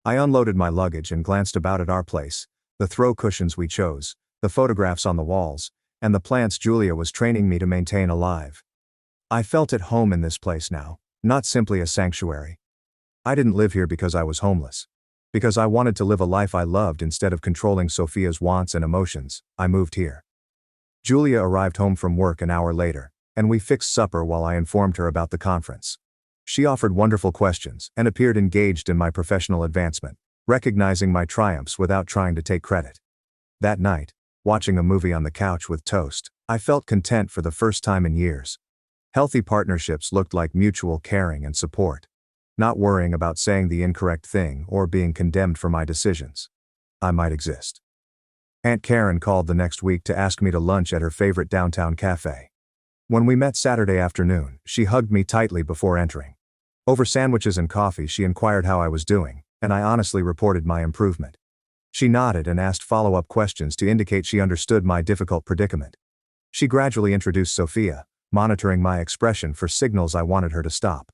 I unloaded my luggage and glanced about at our place, the throw cushions we chose, the photographs on the walls, and the plants Julia was training me to maintain alive. I felt at home in this place now, not simply a sanctuary. I didn't live here because I was homeless. Because I wanted to live a life I loved instead of controlling Sophia's wants and emotions, I moved here. Julia arrived home from work an hour later, and we fixed supper while I informed her about the conference. She offered wonderful questions and appeared engaged in my professional advancement, recognizing my triumphs without trying to take credit. That night, watching a movie on the couch with toast, I felt content for the first time in years. Healthy partnerships looked like mutual caring and support, not worrying about saying the incorrect thing or being condemned for my decisions. I might exist. Aunt Karen called the next week to ask me to lunch at her favorite downtown cafe. When we met Saturday afternoon, she hugged me tightly before entering. Over sandwiches and coffee, she inquired how I was doing, and I honestly reported my improvement. She nodded and asked follow-up questions to indicate she understood my difficult predicament. She gradually introduced Sophia, monitoring my expression for signals I wanted her to stop.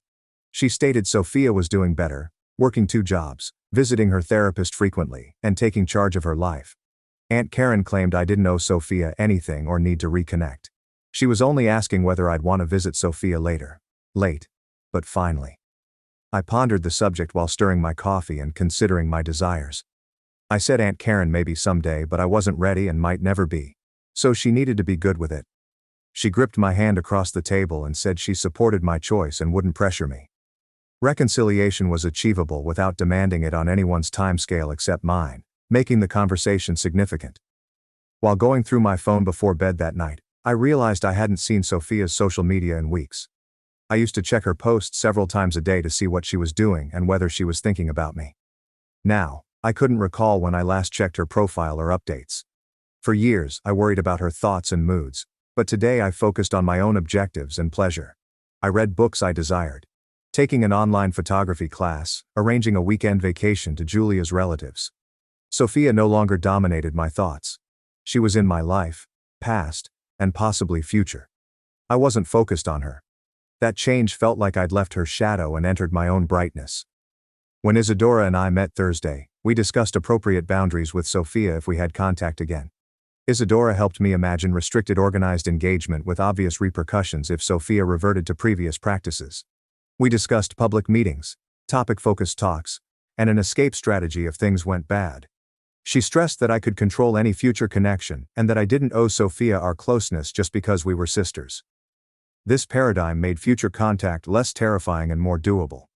She stated Sophia was doing better, working 2 jobs, visiting her therapist frequently, and taking charge of her life. Aunt Karen claimed I didn't owe Sophia anything or need to reconnect. She was only asking whether I'd want to visit Sophia later. Late, but finally. I pondered the subject while stirring my coffee and considering my desires. I said Aunt Karen maybe someday, but I wasn't ready and might never be. So she needed to be good with it. She gripped my hand across the table and said she supported my choice and wouldn't pressure me. Reconciliation was achievable without demanding it on anyone's timescale except mine, making the conversation significant. While going through my phone before bed that night, I realized I hadn't seen Sophia's social media in weeks. I used to check her posts several times a day to see what she was doing and whether she was thinking about me. Now, I couldn't recall when I last checked her profile or updates. For years, I worried about her thoughts and moods, but today I focused on my own objectives and pleasure. I read books I desired, taking an online photography class, arranging a weekend vacation to Julia's relatives. Sophia no longer dominated my thoughts. She was in my life, past, and possibly future. I wasn't focused on her. That change felt like I'd left her shadow and entered my own brightness. When Isadora and I met Thursday, we discussed appropriate boundaries with Sophia if we had contact again. Isadora helped me imagine restricted organized engagement with obvious repercussions if Sophia reverted to previous practices. We discussed public meetings, topic-focused talks, and an escape strategy if things went bad. She stressed that I could control any future connection and that I didn't owe Sophia our closeness just because we were sisters. This paradigm made future contact less terrifying and more doable.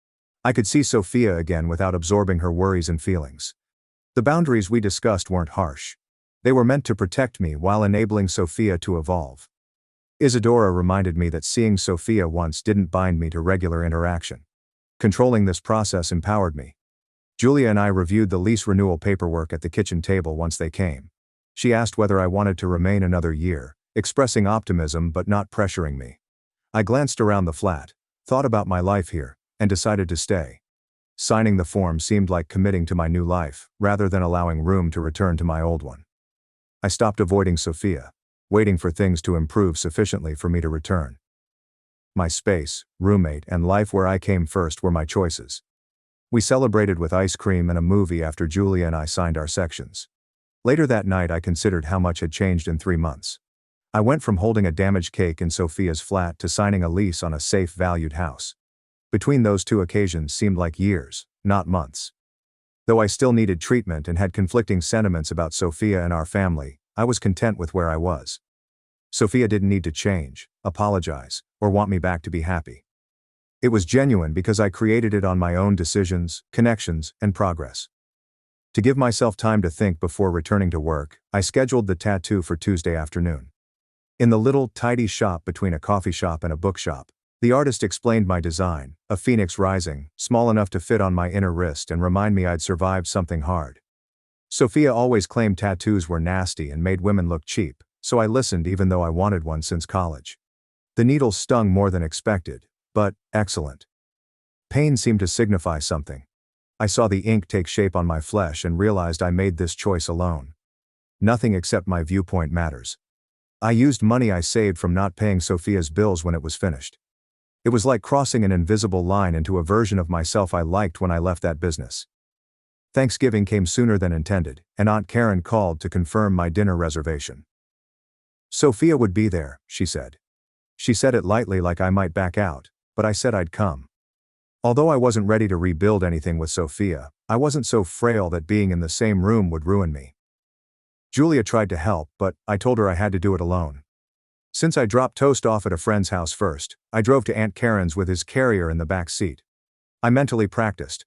I could see Sophia again without absorbing her worries and feelings. The boundaries we discussed weren't harsh. They were meant to protect me while enabling Sophia to evolve. Isadora reminded me that seeing Sophia once didn't bind me to regular interaction. Controlling this process empowered me. Julia and I reviewed the lease renewal paperwork at the kitchen table once they came. She asked whether I wanted to remain another year, expressing optimism but not pressuring me. I glanced around the flat, thought about my life here, and decided to stay. Signing the form seemed like committing to my new life, rather than allowing room to return to my old one. I stopped avoiding Sophia, waiting for things to improve sufficiently for me to return. My space, roommate, and life where I came first were my choices. We celebrated with ice cream and a movie after Julia and I signed our sections. Later that night I considered how much had changed in 3 months. I went from holding a damaged cake in Sophia's flat to signing a lease on a safe, valued house. Between those two occasions seemed like years, not months. Though I still needed treatment and had conflicting sentiments about Sophia and our family, I was content with where I was. Sophia didn't need to change, apologize, or want me back to be happy. It was genuine because I created it on my own decisions, connections, and progress. To give myself time to think before returning to work, I scheduled the tattoo for Tuesday afternoon. In the little, tidy shop between a coffee shop and a bookshop, the artist explained my design, a phoenix rising, small enough to fit on my inner wrist and remind me I'd survived something hard. Sophia always claimed tattoos were nasty and made women look cheap, so I listened even though I wanted one since college. The needle stung more than expected, but excellent. Pain seemed to signify something. I saw the ink take shape on my flesh and realized I made this choice alone. Nothing except my viewpoint matters. I used money I saved from not paying Sophia's bills when it was finished. It was like crossing an invisible line into a version of myself I liked when I left that business. Thanksgiving came sooner than intended, and Aunt Karen called to confirm my dinner reservation. Sophia would be there, she said. She said it lightly like I might back out, but I said I'd come. Although I wasn't ready to rebuild anything with Sophia, I wasn't so frail that being in the same room would ruin me. Julia tried to help, but I told her I had to do it alone. Since I dropped Toast off at a friend's house first, I drove to Aunt Karen's with his carrier in the back seat. I mentally practiced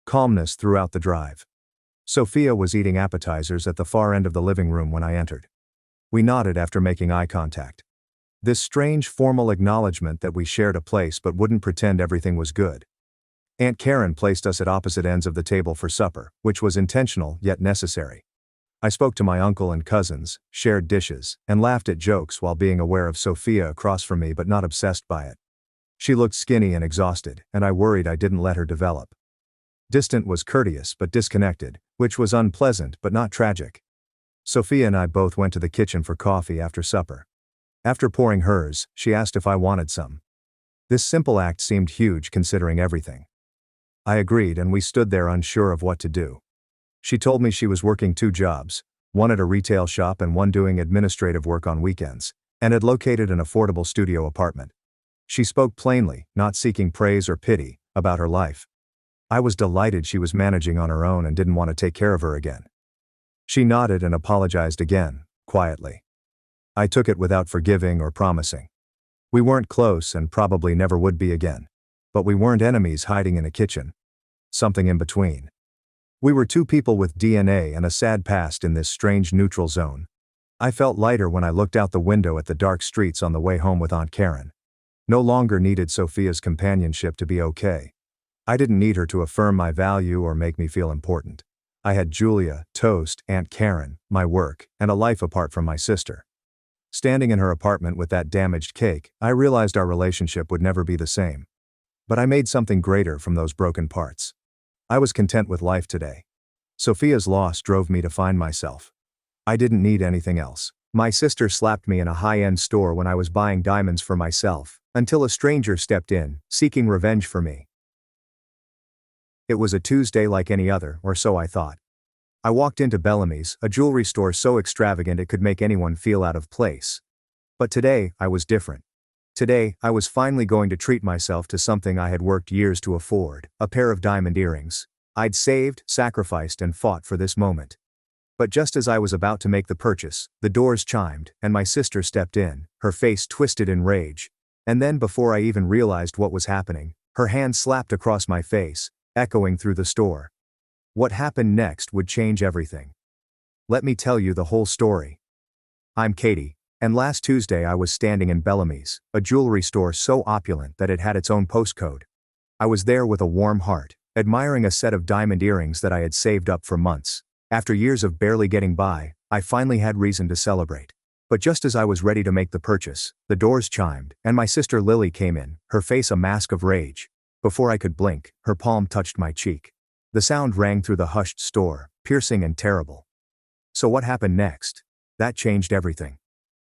calmness throughout the drive. Sophia was eating appetizers at the far end of the living room when I entered. We nodded after making eye contact. This strange formal acknowledgement that we shared a place but wouldn't pretend everything was good. Aunt Karen placed us at opposite ends of the table for supper, which was intentional yet necessary. I spoke to my uncle and cousins, shared dishes, and laughed at jokes while being aware of Sophia across from me but not obsessed by it. She looked skinny and exhausted, and I worried I didn't let her develop. Distant was courteous but disconnected, which was unpleasant but not tragic. Sophia and I both went to the kitchen for coffee after supper. After pouring hers, she asked if I wanted some. This simple act seemed huge considering everything. I agreed and we stood there unsure of what to do. She told me she was working 2 jobs, one at a retail shop and one doing administrative work on weekends, and had located an affordable studio apartment. She spoke plainly, not seeking praise or pity, about her life. I was delighted she was managing on her own and didn't want to take care of her again. She nodded and apologized again, quietly. I took it without forgiving or promising. We weren't close and probably never would be again. But we weren't enemies hiding in a kitchen. Something in between. We were 2 people with DNA and a sad past in this strange neutral zone. I felt lighter when I looked out the window at the dark streets on the way home with Aunt Karen. No longer needed Sophia's companionship to be okay. I didn't need her to affirm my value or make me feel important. I had Julia, Toast, Aunt Karen, my work, and a life apart from my sister. Standing in her apartment with that damaged cake, I realized our relationship would never be the same. But I made something greater from those broken parts. I was content with life today. Sophia's loss drove me to find myself. I didn't need anything else. My sister slapped me in a high-end store when I was buying diamonds for myself, until a stranger stepped in, seeking revenge for me. It was a Tuesday like any other, or so I thought. I walked into Bellamy's, a jewelry store so extravagant it could make anyone feel out of place. But today, I was different. Today, I was finally going to treat myself to something I had worked years to afford, a pair of diamond earrings. I'd saved, sacrificed, and fought for this moment. But just as I was about to make the purchase, the doors chimed, and my sister stepped in, her face twisted in rage. And then before I even realized what was happening, her hand slapped across my face, echoing through the store. What happened next would change everything. Let me tell you the whole story. I'm Katie, and last Tuesday I was standing in Bellamy's, a jewelry store so opulent that it had its own postcode. I was there with a warm heart, admiring a set of diamond earrings that I had saved up for months. After years of barely getting by, I finally had reason to celebrate. But just as I was ready to make the purchase, the doors chimed, and my sister Lily came in, her face a mask of rage. Before I could blink, her palm touched my cheek. The sound rang through the hushed store, piercing and terrible. So what happened next? That changed everything.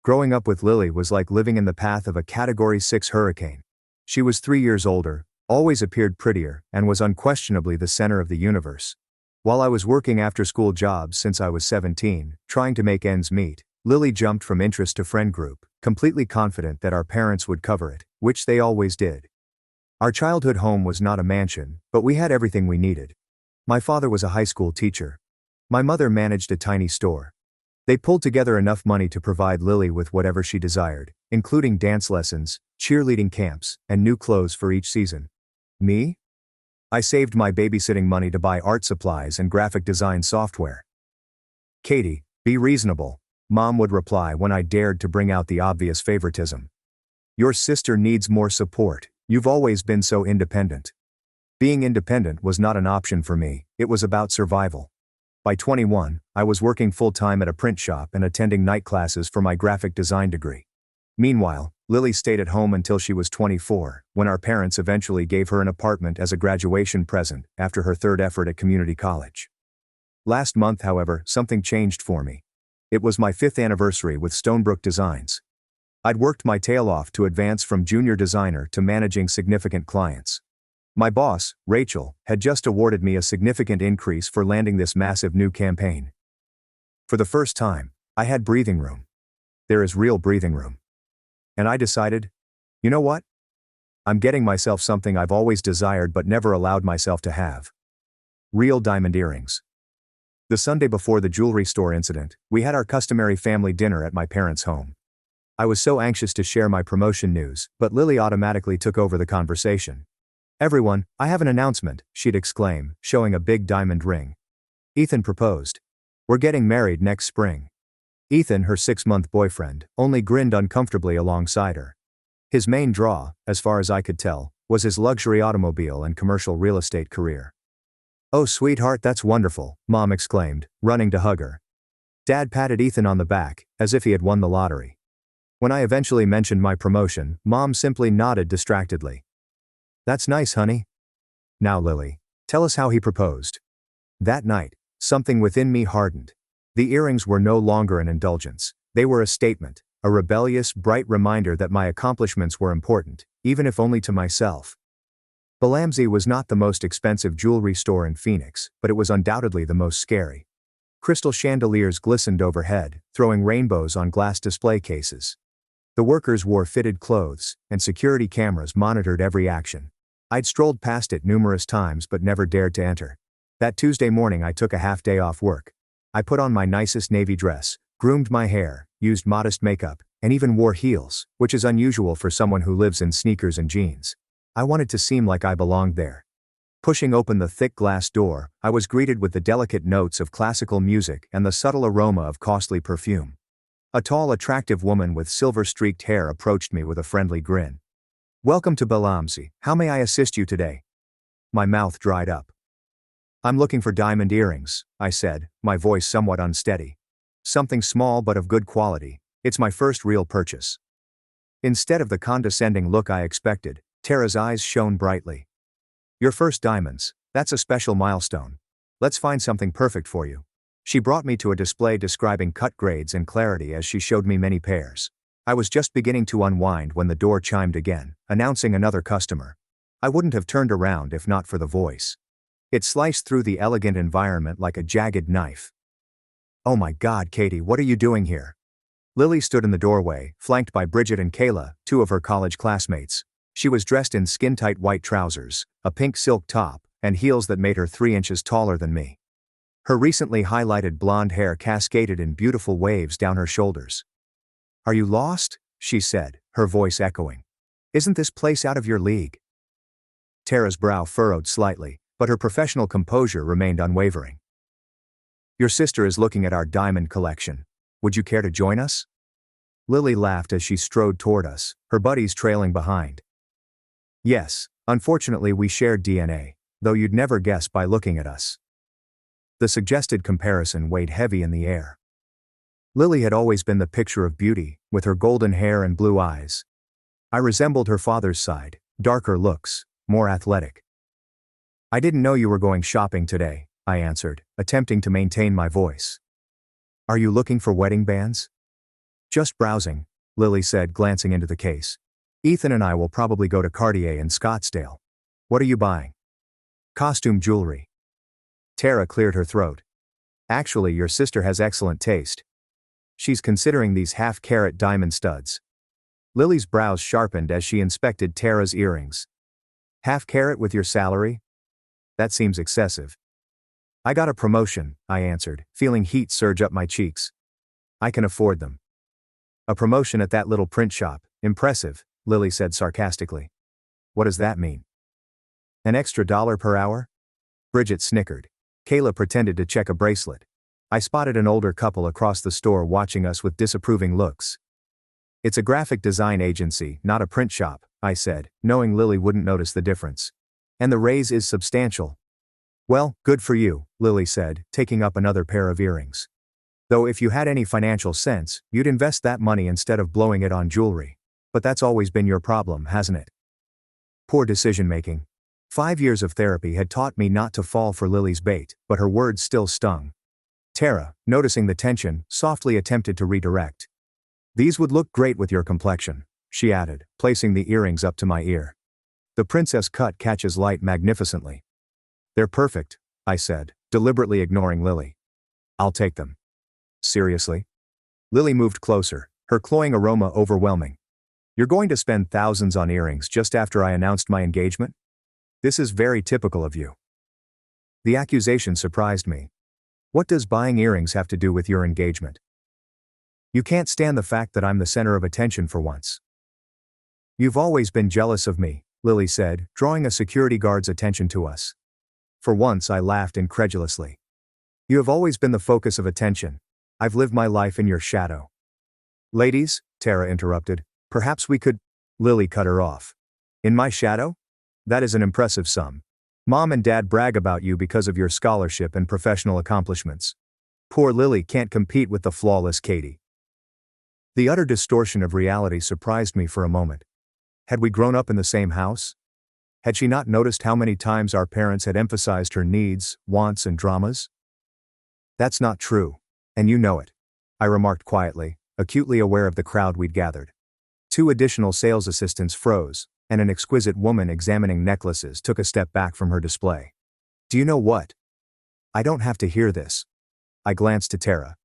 Growing up with Lily was like living in the path of a Category 6 hurricane. She was 3 years older, always appeared prettier, and was unquestionably the center of the universe. While I was working after-school jobs since I was 17, trying to make ends meet, Lily jumped from interest to friend group, completely confident that our parents would cover it, which they always did. Our childhood home was not a mansion, but we had everything we needed. My father was a high school teacher. My mother managed a tiny store. They pulled together enough money to provide Lily with whatever she desired, including dance lessons, cheerleading camps, and new clothes for each season. Me? I saved my babysitting money to buy art supplies and graphic design software. Katie, be reasonable, Mom would reply when I dared to bring out the obvious favoritism. Your sister needs more support, you've always been so independent. Being independent was not an option for me, it was about survival. By 21, I was working full-time at a print shop and attending night classes for my graphic design degree. Meanwhile, Lily stayed at home until she was 24, when our parents eventually gave her an apartment as a graduation present after her third effort at community college. Last month, however, something changed for me. It was my 5th anniversary with Stonebrook Designs. I'd worked my tail off to advance from junior designer to managing significant clients. My boss, Rachel, had just awarded me a significant increase for landing this massive new campaign. For the first time, I had breathing room. There is real breathing room. And I decided, you know what? I'm getting myself something I've always desired but never allowed myself to have. Real diamond earrings. The Sunday before the jewelry store incident, we had our customary family dinner at my parents' home. I was so anxious to share my promotion news, but Lily automatically took over the conversation. Everyone, I have an announcement, she'd exclaim, showing a big diamond ring. Ethan proposed. We're getting married next spring. Ethan, her 6-month boyfriend, only grinned uncomfortably alongside her. His main draw, as far as I could tell, was his luxury automobile and commercial real estate career. Oh sweetheart, that's wonderful, Mom exclaimed, running to hug her. Dad patted Ethan on the back, as if he had won the lottery. When I eventually mentioned my promotion, Mom simply nodded distractedly. That's nice, honey. Now Lily, tell us how he proposed. That night, something within me hardened. The earrings were no longer an indulgence, they were a statement, a rebellious, bright reminder that my accomplishments were important, even if only to myself. Bellamsey was not the most expensive jewelry store in Phoenix, but it was undoubtedly the most scary. Crystal chandeliers glistened overhead, throwing rainbows on glass display cases. The workers wore fitted clothes, and security cameras monitored every action. I'd strolled past it numerous times but never dared to enter. That Tuesday morning I took a half day off work. I put on my nicest navy dress, groomed my hair, used modest makeup, and even wore heels, which is unusual for someone who lives in sneakers and jeans. I wanted to seem like I belonged there. Pushing open the thick glass door, I was greeted with the delicate notes of classical music and the subtle aroma of costly perfume. A tall, attractive woman with silver-streaked hair approached me with a friendly grin. Welcome to Bellamsey, how may I assist you today? My mouth dried up. I'm looking for diamond earrings, I said, my voice somewhat unsteady. Something small but of good quality, it's my first real purchase. Instead of the condescending look I expected, Tara's eyes shone brightly. Your first diamonds, that's a special milestone. Let's find something perfect for you. She brought me to a display describing cut grades and clarity as she showed me many pairs. I was just beginning to unwind when the door chimed again, announcing another customer. I wouldn't have turned around if not for the voice. It sliced through the elegant environment like a jagged knife. "Oh my God, Katie, what are you doing here?" Lily stood in the doorway, flanked by Bridget and Kayla, two of her college classmates. She was dressed in skin-tight white trousers, a pink silk top, and heels that made her 3 inches taller than me. Her recently highlighted blonde hair cascaded in beautiful waves down her shoulders. "Are you lost?" she said, her voice echoing. "Isn't this place out of your league?" Tara's brow furrowed slightly, but her professional composure remained unwavering. "Your sister is looking at our diamond collection. Would you care to join us?" Lily laughed as she strode toward us, her buddies trailing behind. "Yes, unfortunately we shared DNA, though you'd never guess by looking at us." The suggested comparison weighed heavy in the air. Lily had always been the picture of beauty, with her golden hair and blue eyes. I resembled her father's side, darker looks, more athletic. "I didn't know you were going shopping today," I answered, attempting to maintain my voice. "Are you looking for wedding bands?" "Just browsing," Lily said, glancing into the case. "Ethan and I will probably go to Cartier in Scottsdale. What are you buying?" "Costume jewelry." Tara cleared her throat. "Actually, your sister has excellent taste. She's considering these half-carat diamond studs." Lily's brows sharpened as she inspected Tara's earrings. "Half-carat with your salary? That seems excessive." "I got a promotion," I answered, feeling heat surge up my cheeks. "I can afford them." "A promotion at that little print shop, impressive," Lily said sarcastically. "What does that mean? An extra $1 per hour?" Bridget snickered. Kayla pretended to check a bracelet. I spotted an older couple across the store watching us with disapproving looks. "It's a graphic design agency, not a print shop," I said, knowing Lily wouldn't notice the difference. "And the raise is substantial." "Well, good for you," Lily said, taking up another pair of earrings. "Though if you had any financial sense, you'd invest that money instead of blowing it on jewelry. But that's always been your problem, hasn't it?" Poor decision-making. 5 years of therapy had taught me not to fall for Lily's bait, but her words still stung. Tara, noticing the tension, softly attempted to redirect. "These would look great with your complexion," she added, placing the earrings up to my ear. "The princess cut catches light magnificently." "They're perfect," I said, deliberately ignoring Lily. "I'll take them." "Seriously?" Lily moved closer, her cloying aroma overwhelming. "You're going to spend thousands on earrings just after I announced my engagement? This is very typical of you." The accusation surprised me. "What does buying earrings have to do with your engagement?" "You can't stand the fact that I'm the center of attention for once." "You've always been jealous of me," Lily said, drawing a security guard's attention to us. For once I laughed incredulously. "You have always been the focus of attention. I've lived my life in your shadow." "Ladies," Tara interrupted, "perhaps we could—" Lily cut her off. "In my shadow? That is an impressive sum. Mom and Dad brag about you because of your scholarship and professional accomplishments. Poor Lily can't compete with the flawless Katie." The utter distortion of reality surprised me for a moment. Had we grown up in the same house? Had she not noticed how many times our parents had emphasized her needs, wants, and dramas? "That's not true. And you know it," I remarked quietly, acutely aware of the crowd we'd gathered. 2 additional sales assistants froze, and an exquisite woman examining necklaces took a step back from her display. "Do you know what? I don't have to hear this." I glanced to Tara.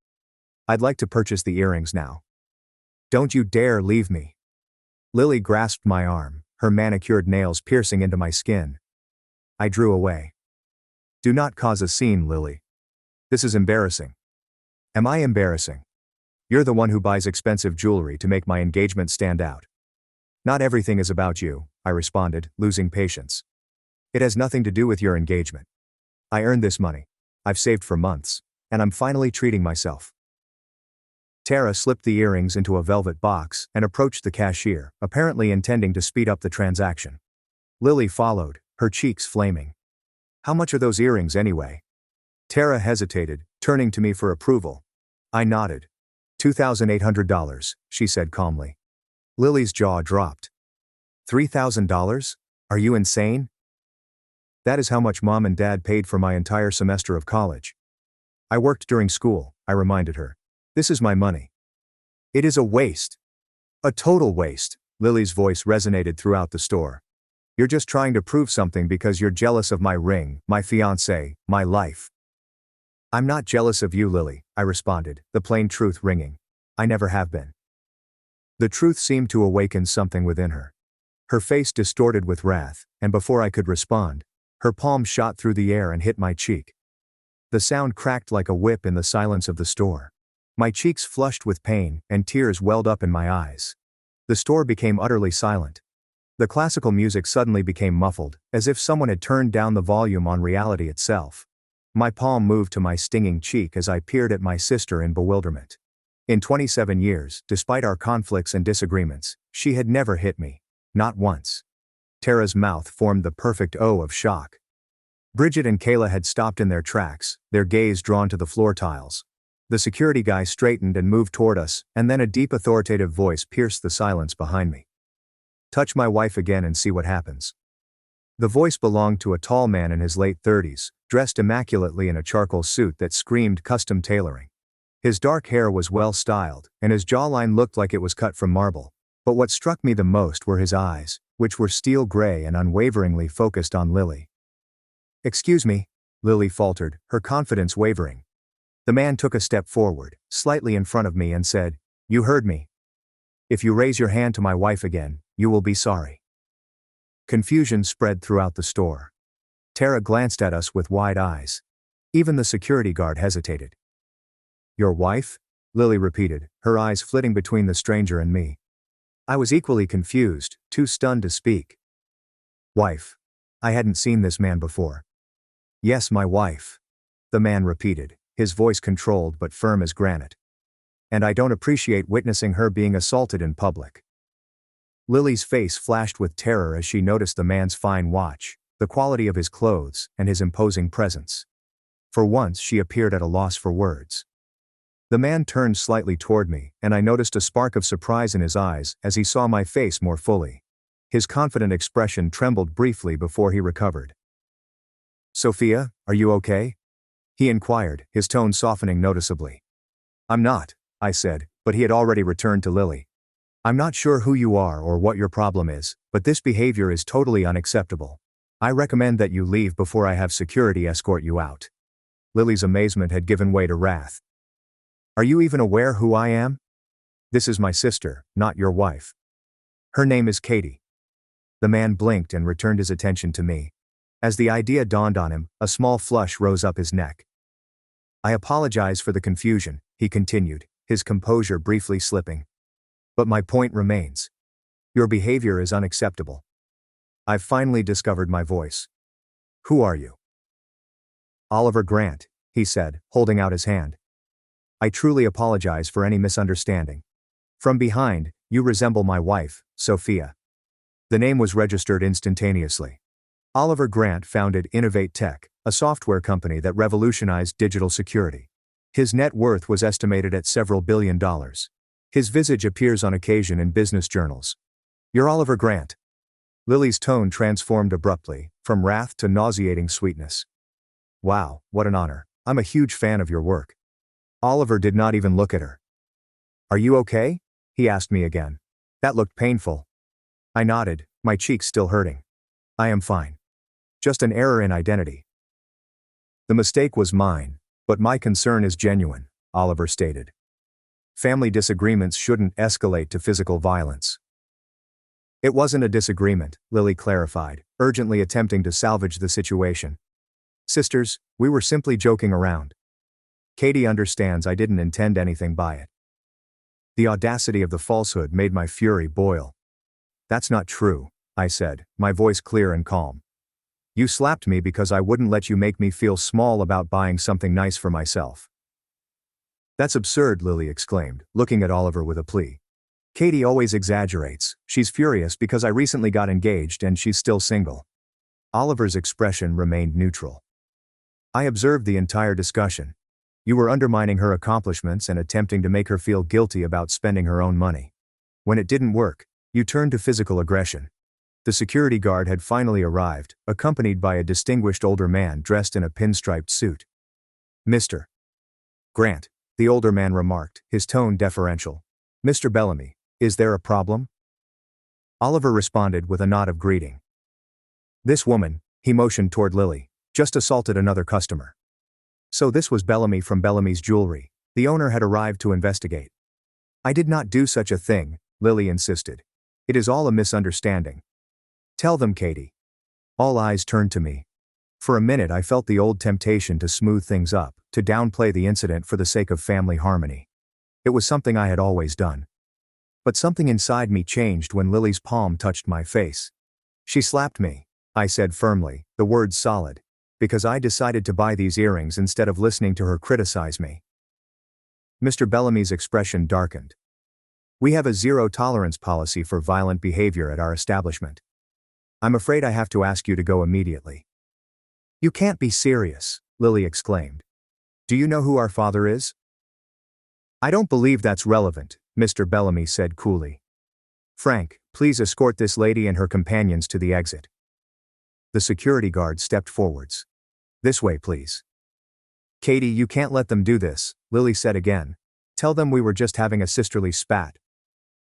"I'd like to purchase the earrings now." "Don't you dare leave me." Lily grasped my arm, her manicured nails piercing into my skin. I drew away. "Do not cause a scene, Lily. This is embarrassing." "Am I embarrassing? You're the one who buys expensive jewelry to make my engagement stand out." "Not everything is about you," I responded, losing patience. "It has nothing to do with your engagement. I earned this money. I've saved for months, and I'm finally treating myself." Tara slipped the earrings into a velvet box and approached the cashier, apparently intending to speed up the transaction. Lily followed, her cheeks flaming. "How much are those earrings anyway?" Tara hesitated, turning to me for approval. I nodded. $2,800, she said calmly. Lily's jaw dropped. $3,000? Are you insane? That is how much Mom and Dad paid for my entire semester of college. I worked during school, I reminded her. This is my money. It is a waste. A total waste, Lily's voice resonated throughout the store. You're just trying to prove something because you're jealous of my ring, my fiancé, my life. I'm not jealous of you, Lily, I responded, the plain truth ringing. I never have been. The truth seemed to awaken something within her. Her face distorted with wrath, and before I could respond, her palm shot through the air and hit my cheek. The sound cracked like a whip in the silence of the store. My cheeks flushed with pain, and tears welled up in my eyes. The store became utterly silent. The classical music suddenly became muffled, as if someone had turned down the volume on reality itself. My palm moved to my stinging cheek as I peered at my sister in bewilderment. In 27 years, despite our conflicts and disagreements, she had never hit me. Not once. Tara's mouth formed the perfect O of shock. Bridget and Kayla had stopped in their tracks, their gaze drawn to the floor tiles. The security guy straightened and moved toward us, and then a deep authoritative voice pierced the silence behind me. Touch my wife again and see what happens. The voice belonged to a tall man in his late 30s, dressed immaculately in a charcoal suit that screamed custom tailoring. His dark hair was well styled, and his jawline looked like it was cut from marble. But what struck me the most were his eyes, which were steel gray and unwaveringly focused on Lily. Excuse me, Lily faltered, her confidence wavering. The man took a step forward, slightly in front of me, and said, You heard me. If you raise your hand to my wife again, you will be sorry. Confusion spread throughout the store. Tara glanced at us with wide eyes. Even the security guard hesitated. Your wife? Lily repeated, her eyes flitting between the stranger and me. I was equally confused, too stunned to speak. Wife. I hadn't seen this man before. Yes, my wife. The man repeated, his voice controlled but firm as granite. And I don't appreciate witnessing her being assaulted in public. Lily's face flashed with terror as she noticed the man's fine watch, the quality of his clothes, and his imposing presence. For once she appeared at a loss for words. The man turned slightly toward me, and I noticed a spark of surprise in his eyes as he saw my face more fully. His confident expression trembled briefly before he recovered. Sophia, are you okay? He inquired, his tone softening noticeably. I'm not, I said, but he had already returned to Lily. I'm not sure who you are or what your problem is, but this behavior is totally unacceptable. I recommend that you leave before I have security escort you out. Lily's amazement had given way to wrath. Are you even aware who I am? This is my sister, not your wife. Her name is Katie. The man blinked and returned his attention to me. As the idea dawned on him, a small flush rose up his neck. I apologize for the confusion, he continued, his composure briefly slipping. But my point remains. Your behavior is unacceptable. I've finally discovered my voice. Who are you? Oliver Grant, he said, holding out his hand. I truly apologize for any misunderstanding. From behind, you resemble my wife, Sophia. The name was registered instantaneously. Oliver Grant founded Innovate Tech, a software company that revolutionized digital security. His net worth was estimated at several $billion. His visage appears on occasion in business journals. You're Oliver Grant. Lily's tone transformed abruptly, from wrath to nauseating sweetness. Wow, what an honor. I'm a huge fan of your work. Oliver did not even look at her. Are you okay? He asked me again. That looked painful. I nodded, my cheeks still hurting. I am fine. Just an error in identity. The mistake was mine, but my concern is genuine, Oliver stated. Family disagreements shouldn't escalate to physical violence. It wasn't a disagreement, Lily clarified, urgently attempting to salvage the situation. Sisters, we were simply joking around. Katie understands I didn't intend anything by it. The audacity of the falsehood made my fury boil. That's not true, I said, my voice clear and calm. You slapped me because I wouldn't let you make me feel small about buying something nice for myself. That's absurd, Lily exclaimed, looking at Oliver with a plea. Katie always exaggerates. She's furious because I recently got engaged and she's still single. Oliver's expression remained neutral. I observed the entire discussion. You were undermining her accomplishments and attempting to make her feel guilty about spending her own money. When it didn't work, you turned to physical aggression. The security guard had finally arrived, accompanied by a distinguished older man dressed in a pinstriped suit. Mr. Grant, the older man remarked, his tone deferential. Mr. Bellamy, is there a problem? Oliver responded with a nod of greeting. This woman, he motioned toward Lily, just assaulted another customer. So this was Bellamy from Bellamy's Jewelry. The owner had arrived to investigate. I did not do such a thing, Lily insisted. It is all a misunderstanding. Tell them, Katie. All eyes turned to me. For a minute I felt the old temptation to smooth things up, to downplay the incident for the sake of family harmony. It was something I had always done. But something inside me changed when Lily's palm touched my face. She slapped me, I said firmly, the words solid, because I decided to buy these earrings instead of listening to her criticize me. Mr. Bellamy's expression darkened. We have a zero-tolerance policy for violent behavior at our establishment. I'm afraid I have to ask you to go immediately. You can't be serious, Lily exclaimed. Do you know who our father is? I don't believe that's relevant, Mr. Bellamy said coolly. Frank, please escort this lady and her companions to the exit. The security guard stepped forwards. This way, please. Katie, you can't let them do this, Lily said again. Tell them we were just having a sisterly spat.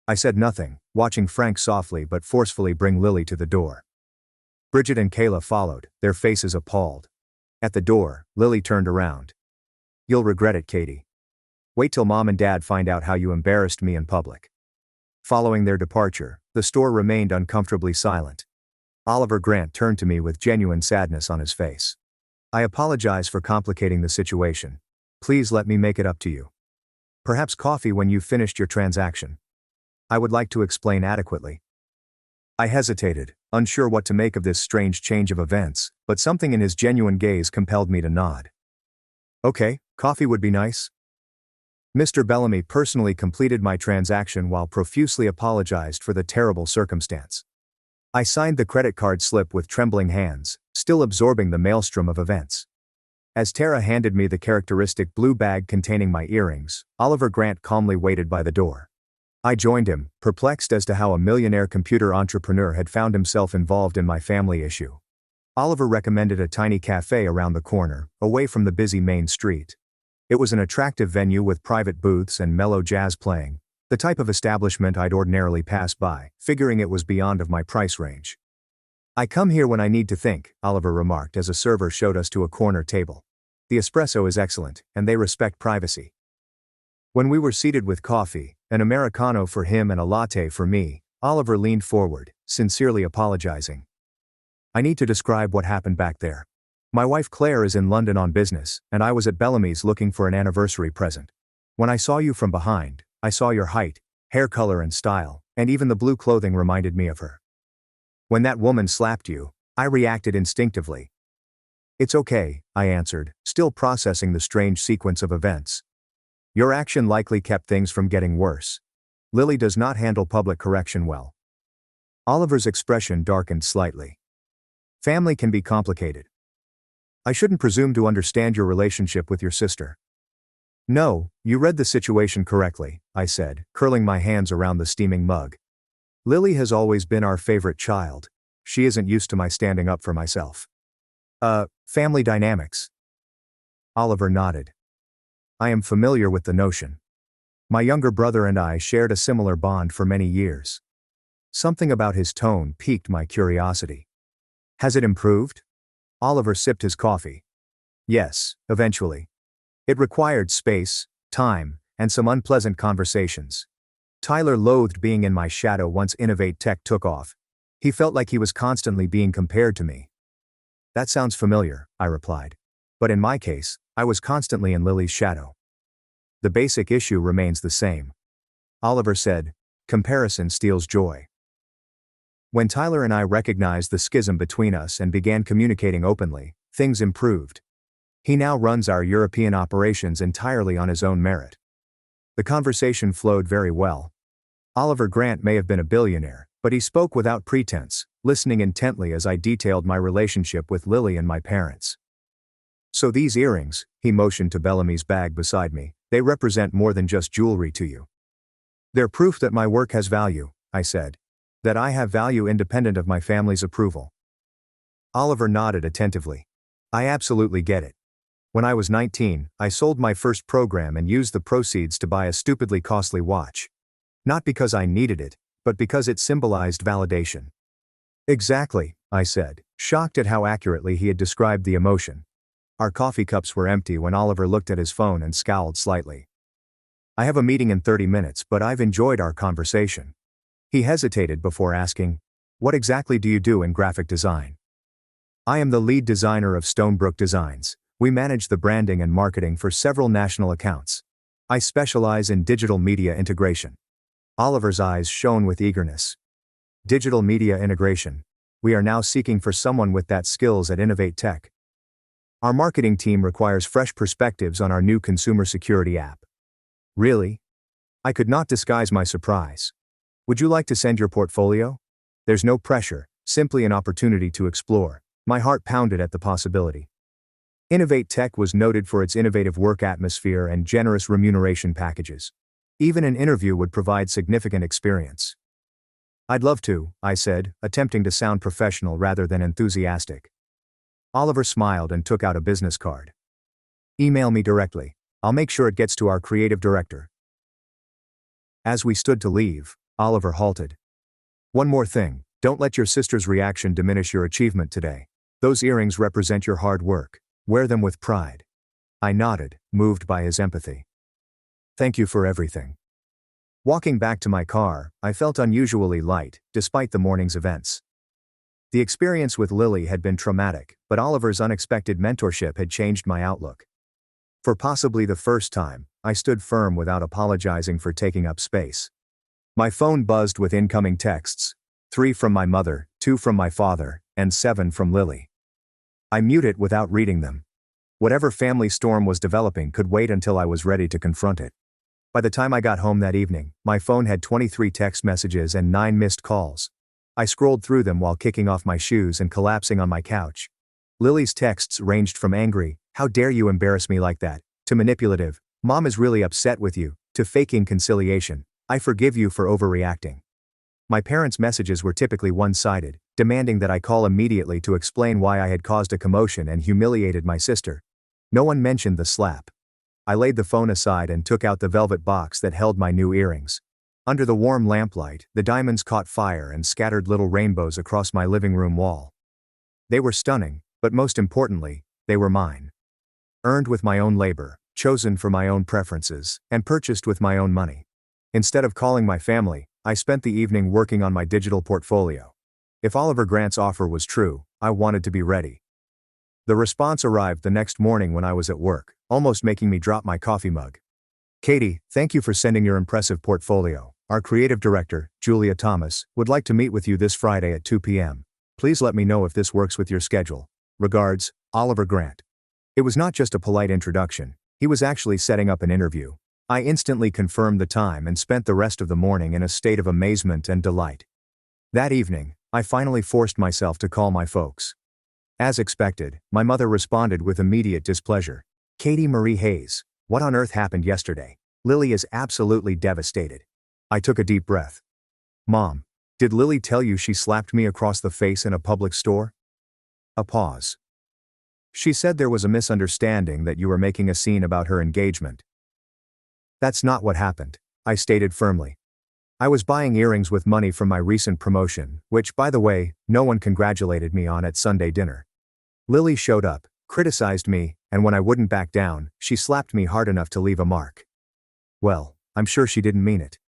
I said nothing, watching Frank softly but forcefully bring Lily to the door. Bridget and Kayla followed, their faces appalled. At the door, Lily turned around. You'll regret it, Katie. Wait till Mom and Dad find out how you embarrassed me in public. Following their departure, the store remained uncomfortably silent. Oliver Grant turned to me with genuine sadness on his face. I apologize for complicating the situation. Please let me make it up to you. Perhaps coffee when you've finished your transaction. I would like to explain adequately. I hesitated, unsure what to make of this strange change of events, but something in his genuine gaze compelled me to nod. Okay, coffee would be nice. Mr. Bellamy personally completed my transaction while profusely apologized for the terrible circumstance. I signed the credit card slip with trembling hands, still absorbing the maelstrom of events. As Tara handed me the characteristic blue bag containing my earrings, Oliver Grant calmly waited by the door. I joined him, perplexed as to how a millionaire computer entrepreneur had found himself involved in my family issue. Oliver recommended a tiny cafe around the corner, away from the busy main street. It was an attractive venue with private booths and mellow jazz playing, the type of establishment I'd ordinarily pass by, figuring it was beyond of my price range. I come here when I need to think, Oliver remarked as a server showed us to a corner table. The espresso is excellent, and they respect privacy. When we were seated with coffee, an Americano for him and a latte for me, Oliver leaned forward, sincerely apologizing. I need to describe what happened back there. My wife Claire is in London on business, and I was at Bellamy's looking for an anniversary present. When I saw you from behind, I saw your height, hair color and style, and even the blue clothing reminded me of her. When that woman slapped you, I reacted instinctively. It's okay, I answered, still processing the strange sequence of events. Your action likely kept things from getting worse. Lily does not handle public correction well. Oliver's expression darkened slightly. Family can be complicated. I shouldn't presume to understand your relationship with your sister. No, you read the situation correctly, I said, curling my hands around the steaming mug. Lily has always been our favorite child. She isn't used to my standing up for myself. Family dynamics. Oliver nodded. I am familiar with the notion. My younger brother and I shared a similar bond for many years. Something about his tone piqued my curiosity. Has it improved? Oliver sipped his coffee. Yes, eventually. It required space, time, and some unpleasant conversations. Tyler loathed being in my shadow once Innovate Tech took off. He felt like he was constantly being compared to me. That sounds familiar, I replied. But in my case, I was constantly in Lily's shadow. The basic issue remains the same. Oliver said, comparison steals joy. When Tyler and I recognized the schism between us and began communicating openly, things improved. He now runs our European operations entirely on his own merit. The conversation flowed very well. Oliver Grant may have been a billionaire, but he spoke without pretense, listening intently as I detailed my relationship with Lily and my parents. So these earrings, he motioned to Bellamy's bag beside me, they represent more than just jewelry to you. They're proof that my work has value, I said. That I have value independent of my family's approval. Oliver nodded attentively. I absolutely get it. When I was 19, I sold my first program and used the proceeds to buy a stupidly costly watch. Not because I needed it, but because it symbolized validation. Exactly, I said, shocked at how accurately he had described the emotion. Our coffee cups were empty when Oliver looked at his phone and scowled slightly. I have a meeting in 30 minutes, but I've enjoyed our conversation. He hesitated before asking, what exactly do you do in graphic design? I am the lead designer of Stonebrook Designs. We manage the branding and marketing for several national accounts. I specialize in digital media integration. Oliver's eyes shone with eagerness. Digital media integration. We are now seeking for someone with that skills at Innovate Tech. Our marketing team requires fresh perspectives on our new consumer security app. Really? I could not disguise my surprise. Would you like to send your portfolio? There's no pressure, simply an opportunity to explore. My heart pounded at the possibility. Innovate Tech was noted for its innovative work atmosphere and generous remuneration packages. Even an interview would provide significant experience. I'd love to, I said, attempting to sound professional rather than enthusiastic. Oliver smiled and took out a business card. Email me directly. I'll make sure it gets to our creative director. As we stood to leave, Oliver halted. One more thing, don't let your sister's reaction diminish your achievement today. Those earrings represent your hard work. Wear them with pride. I nodded, moved by his empathy. Thank you for everything. Walking back to my car, I felt unusually light, despite the morning's events. The experience with Lily had been traumatic, but Oliver's unexpected mentorship had changed my outlook. For possibly the first time, I stood firm without apologizing for taking up space. My phone buzzed with incoming texts, 3 from my mother, 2 from my father, and 7 from Lily. I muted without reading them. Whatever family storm was developing could wait until I was ready to confront it. By the time I got home that evening, my phone had 23 text messages and 9 missed calls. I scrolled through them while kicking off my shoes and collapsing on my couch. Lily's texts ranged from angry, "How dare you embarrass me like that?" to manipulative, "Mom is really upset with you," to faking conciliation, "I forgive you for overreacting." My parents' messages were typically one-sided, demanding that I call immediately to explain why I had caused a commotion and humiliated my sister. No one mentioned the slap. I laid the phone aside and took out the velvet box that held my new earrings. Under the warm lamplight, the diamonds caught fire and scattered little rainbows across my living room wall. They were stunning, but most importantly, they were mine. Earned with my own labor, chosen for my own preferences, and purchased with my own money. Instead of calling my family, I spent the evening working on my digital portfolio. If Oliver Grant's offer was true, I wanted to be ready. The response arrived the next morning when I was at work, almost making me drop my coffee mug. Katie, thank you for sending your impressive portfolio. Our creative director, Julia Thomas, would like to meet with you this Friday at 2 p.m. Please let me know if this works with your schedule. Regards, Oliver Grant. It was not just a polite introduction, he was actually setting up an interview. I instantly confirmed the time and spent the rest of the morning in a state of amazement and delight. That evening, I finally forced myself to call my folks. As expected, my mother responded with immediate displeasure. Katie Marie Hayes, what on earth happened yesterday? Lily is absolutely devastated. I took a deep breath. Mom, did Lily tell you she slapped me across the face in a public store? A pause. She said there was a misunderstanding that you were making a scene about her engagement. That's not what happened, I stated firmly. I was buying earrings with money from my recent promotion, which, by the way, no one congratulated me on at Sunday dinner. Lily showed up, criticized me, and when I wouldn't back down, she slapped me hard enough to leave a mark. Well, I'm sure she didn't mean it.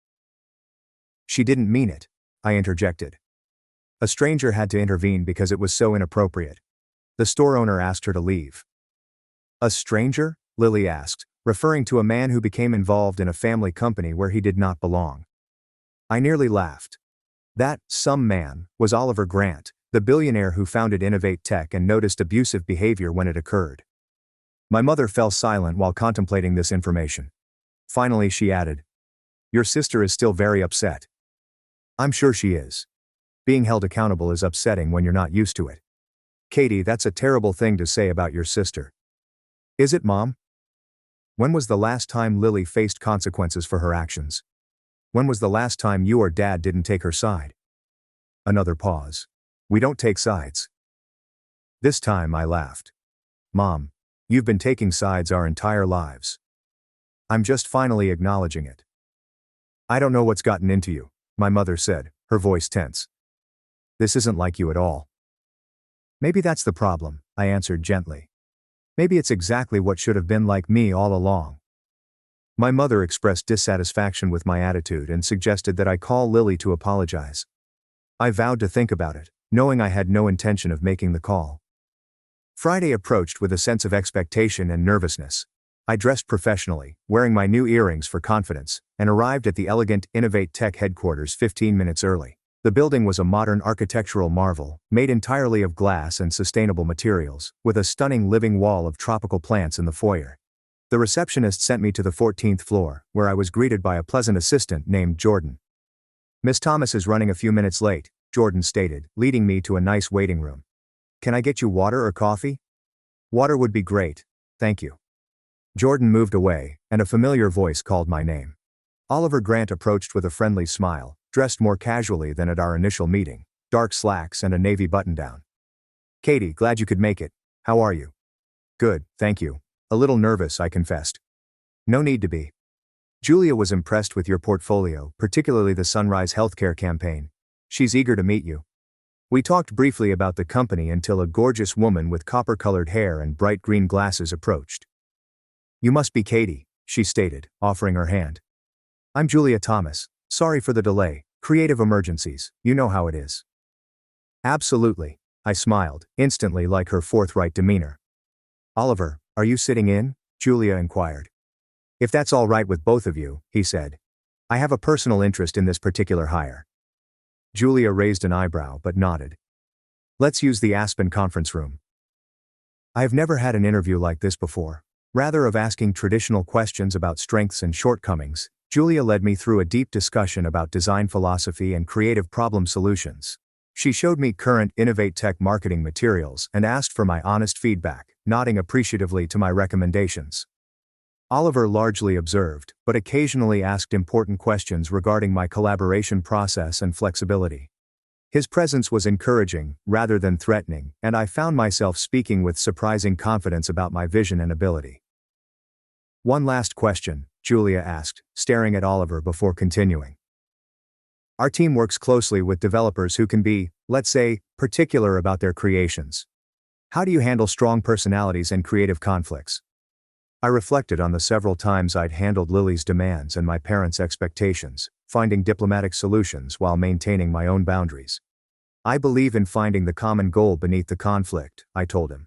She didn't mean it, I interjected. A stranger had to intervene because it was so inappropriate. The store owner asked her to leave. A stranger? Lily asked, referring to a man who became involved in a family company where he did not belong. I nearly laughed. That some man was Oliver Grant, the billionaire who founded Innovate Tech and noticed abusive behavior when it occurred. My mother fell silent while contemplating this information. Finally she added, "Your sister is still very upset." I'm sure she is. Being held accountable is upsetting when you're not used to it. Katie, that's a terrible thing to say about your sister. Is it, Mom? When was the last time Lily faced consequences for her actions? When was the last time you or Dad didn't take her side? Another pause. We don't take sides. This time I laughed. Mom, You've been taking sides our entire lives. I'm just finally acknowledging it. I don't know what's gotten into you, my mother said, her voice tense. This isn't like you at all. Maybe that's the problem, I answered gently. Maybe it's exactly what should have been like me all along. My mother expressed dissatisfaction with my attitude and suggested that I call Lily to apologize. I vowed to think about it, knowing I had no intention of making the call. Friday approached with a sense of expectation and nervousness. I dressed professionally, wearing my new earrings for confidence, and arrived at the elegant Innovate Tech headquarters 15 minutes early. The building was a modern architectural marvel, made entirely of glass and sustainable materials, with a stunning living wall of tropical plants in the foyer. The receptionist sent me to the 14th floor, where I was greeted by a pleasant assistant named Jordan. Miss Thomas is running a few minutes late, Jordan stated, leading me to a nice waiting room. Can I get you water or coffee? Water would be great, thank you. Jordan moved away, and a familiar voice called my name. Oliver Grant approached with a friendly smile, dressed more casually than at our initial meeting, dark slacks and a navy button-down. Katie, glad you could make it. How are you? Good, thank you. A little nervous, I confessed. No need to be. Julia was impressed with your portfolio, particularly the Sunrise Healthcare campaign. She's eager to meet you. We talked briefly about the company until a gorgeous woman with copper-colored hair and bright green glasses approached. You must be Katie, she stated, offering her hand. I'm Julia Thomas. Sorry for the delay. Creative emergencies, you know how it is. Absolutely, I smiled, instantly like her forthright demeanor. Oliver, are you sitting in? Julia inquired. If that's all right with both of you, he said. I have a personal interest in this particular hire. Julia raised an eyebrow but nodded. Let's use the Aspen conference room. I have never had an interview like this before. Rather of asking traditional questions about strengths and shortcomings, Julia led me through a deep discussion about design philosophy and creative problem solutions. She showed me current Innovate Tech marketing materials and asked for my honest feedback, nodding appreciatively to my recommendations. Oliver largely observed, but occasionally asked important questions regarding my collaboration process and flexibility. His presence was encouraging, rather than threatening, and I found myself speaking with surprising confidence about my vision and ability. One last question, Julia asked, staring at Oliver before continuing. Our team works closely with developers who can be, let's say, particular about their creations. How do you handle strong personalities and creative conflicts? I reflected on the several times I'd handled Lily's demands and my parents' expectations, finding diplomatic solutions while maintaining my own boundaries. I believe in finding the common goal beneath the conflict, I told him.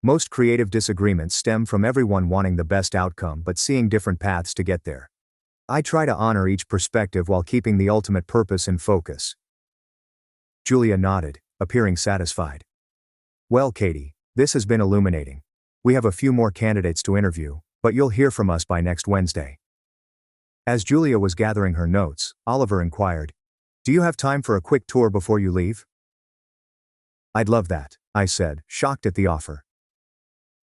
Most creative disagreements stem from everyone wanting the best outcome but seeing different paths to get there. I try to honor each perspective while keeping the ultimate purpose in focus. Julia nodded, appearing satisfied. Well, Katie, this has been illuminating. We have a few more candidates to interview, but you'll hear from us by next Wednesday. As Julia was gathering her notes, Oliver inquired, Do you have time for a quick tour before you leave? I'd love that, I said, shocked at the offer.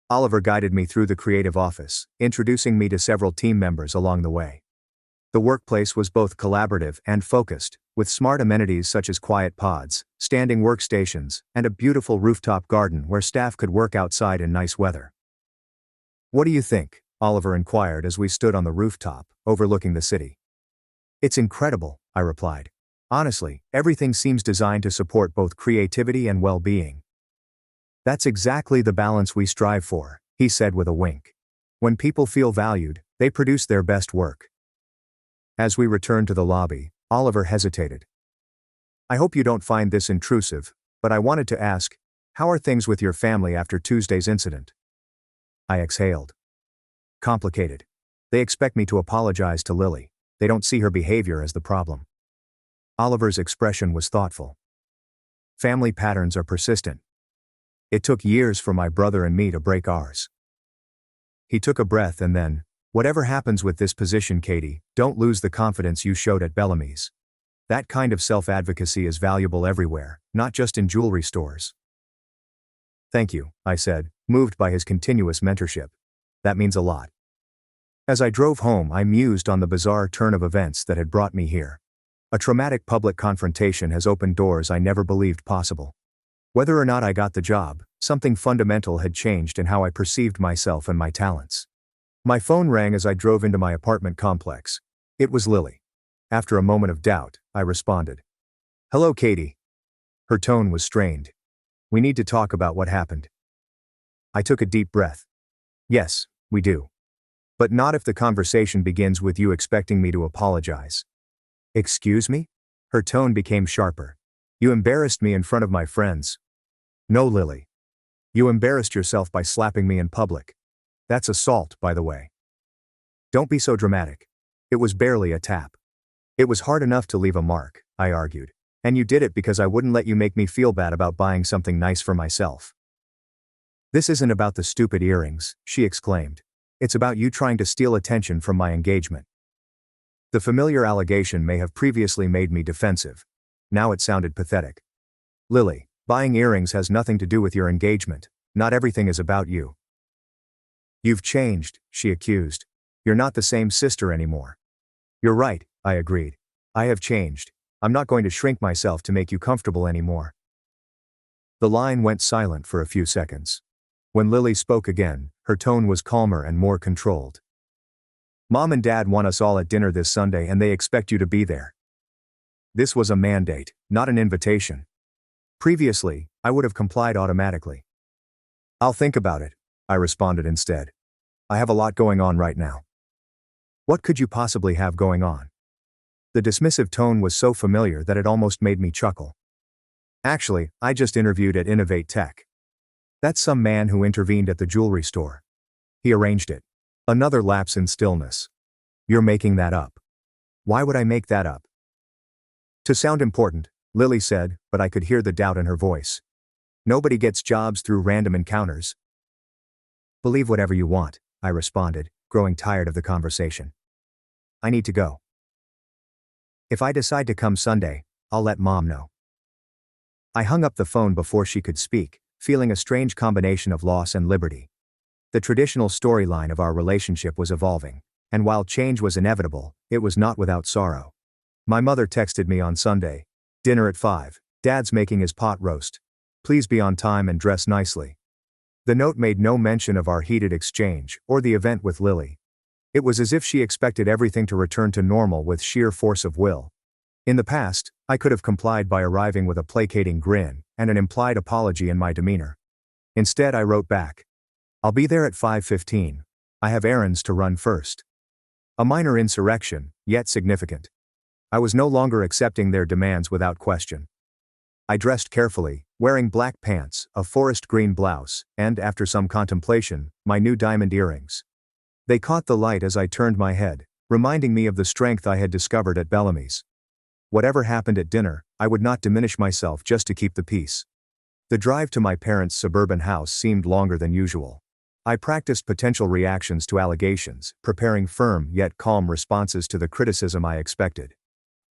Oliver guided me through the creative office, introducing me to several team members along the way. The workplace was both collaborative and focused, with smart amenities such as quiet pods, standing workstations, and a beautiful rooftop garden where staff could work outside in nice weather. What do you think? Oliver inquired as we stood on the rooftop, overlooking the city. It's incredible, I replied. Honestly, everything seems designed to support both creativity and well-being. That's exactly the balance we strive for, he said with a wink. When people feel valued, they produce their best work. As we returned to the lobby, Oliver hesitated. I hope you don't find this intrusive, but I wanted to ask, how are things with your family after Tuesday's incident? I exhaled. Complicated. They expect me to apologize to Lily. They don't see her behavior as the problem. Oliver's expression was thoughtful. Family patterns are persistent. It took years for my brother and me to break ours. He took a breath and then, whatever happens with this position, Katie, don't lose the confidence you showed at Bellamy's. That kind of self-advocacy is valuable everywhere, not just in jewelry stores. Thank you, I said, moved by his continuous mentorship. That means a lot. As I drove home, I mused on the bizarre turn of events that had brought me here. A traumatic public confrontation has opened doors I never believed possible. Whether or not I got the job, something fundamental had changed in how I perceived myself and my talents. My phone rang as I drove into my apartment complex. It was Lily. After a moment of doubt, I responded. "Hello, Katie." Her tone was strained. "We need to talk about what happened." I took a deep breath. "Yes, we do. But not if the conversation begins with you expecting me to apologize." "Excuse me?" Her tone became sharper. "You embarrassed me in front of my friends." "No, Lily. You embarrassed yourself by slapping me in public. That's assault, by the way." "Don't be so dramatic. It was barely a tap." "It was hard enough to leave a mark," I argued. "And you did it because I wouldn't let you make me feel bad about buying something nice for myself." "This isn't about the stupid earrings," she exclaimed. "It's about you trying to steal attention from my engagement." The familiar allegation may have previously made me defensive. Now it sounded pathetic. "Lily, buying earrings has nothing to do with your engagement. Not everything is about you." "You've changed," she accused. "You're not the same sister anymore." "You're right," I agreed. "I have changed. I'm not going to shrink myself to make you comfortable anymore." The line went silent for a few seconds. When Lily spoke again, her tone was calmer and more controlled. "Mom and Dad want us all at dinner this Sunday and they expect you to be there." This was a mandate, not an invitation. Previously, I would have complied automatically. "I'll think about it," I responded instead. "I have a lot going on right now." "What could you possibly have going on?" The dismissive tone was so familiar that it almost made me chuckle. "Actually, I just interviewed at Innovate Tech. That's some man who intervened at the jewelry store. He arranged it." Another lapse in stillness. "You're making that up." "Why would I make that up?" "To sound important," Lily said, but I could hear the doubt in her voice. "Nobody gets jobs through random encounters." "Believe whatever you want," I responded, growing tired of the conversation. "I need to go. If I decide to come Sunday, I'll let Mom know." I hung up the phone before she could speak, feeling a strange combination of loss and liberty. The traditional storyline of our relationship was evolving, and while change was inevitable, it was not without sorrow. My mother texted me on Sunday. "Dinner at 5. Dad's making his pot roast. Please be on time and dress nicely." The note made no mention of our heated exchange or the event with Lily. It was as if she expected everything to return to normal with sheer force of will. In the past, I could have complied by arriving with a placating grin and an implied apology in my demeanor. Instead, I wrote back, "I'll be there at 5:15. I have errands to run first." A minor insurrection, yet significant. I was no longer accepting their demands without question. I dressed carefully, wearing black pants, a forest green blouse, and, after some contemplation, my new diamond earrings. They caught the light as I turned my head, reminding me of the strength I had discovered at Bellamy's. Whatever happened at dinner, I would not diminish myself just to keep the peace. The drive to my parents' suburban house seemed longer than usual. I practiced potential reactions to allegations, preparing firm yet calm responses to the criticism I expected.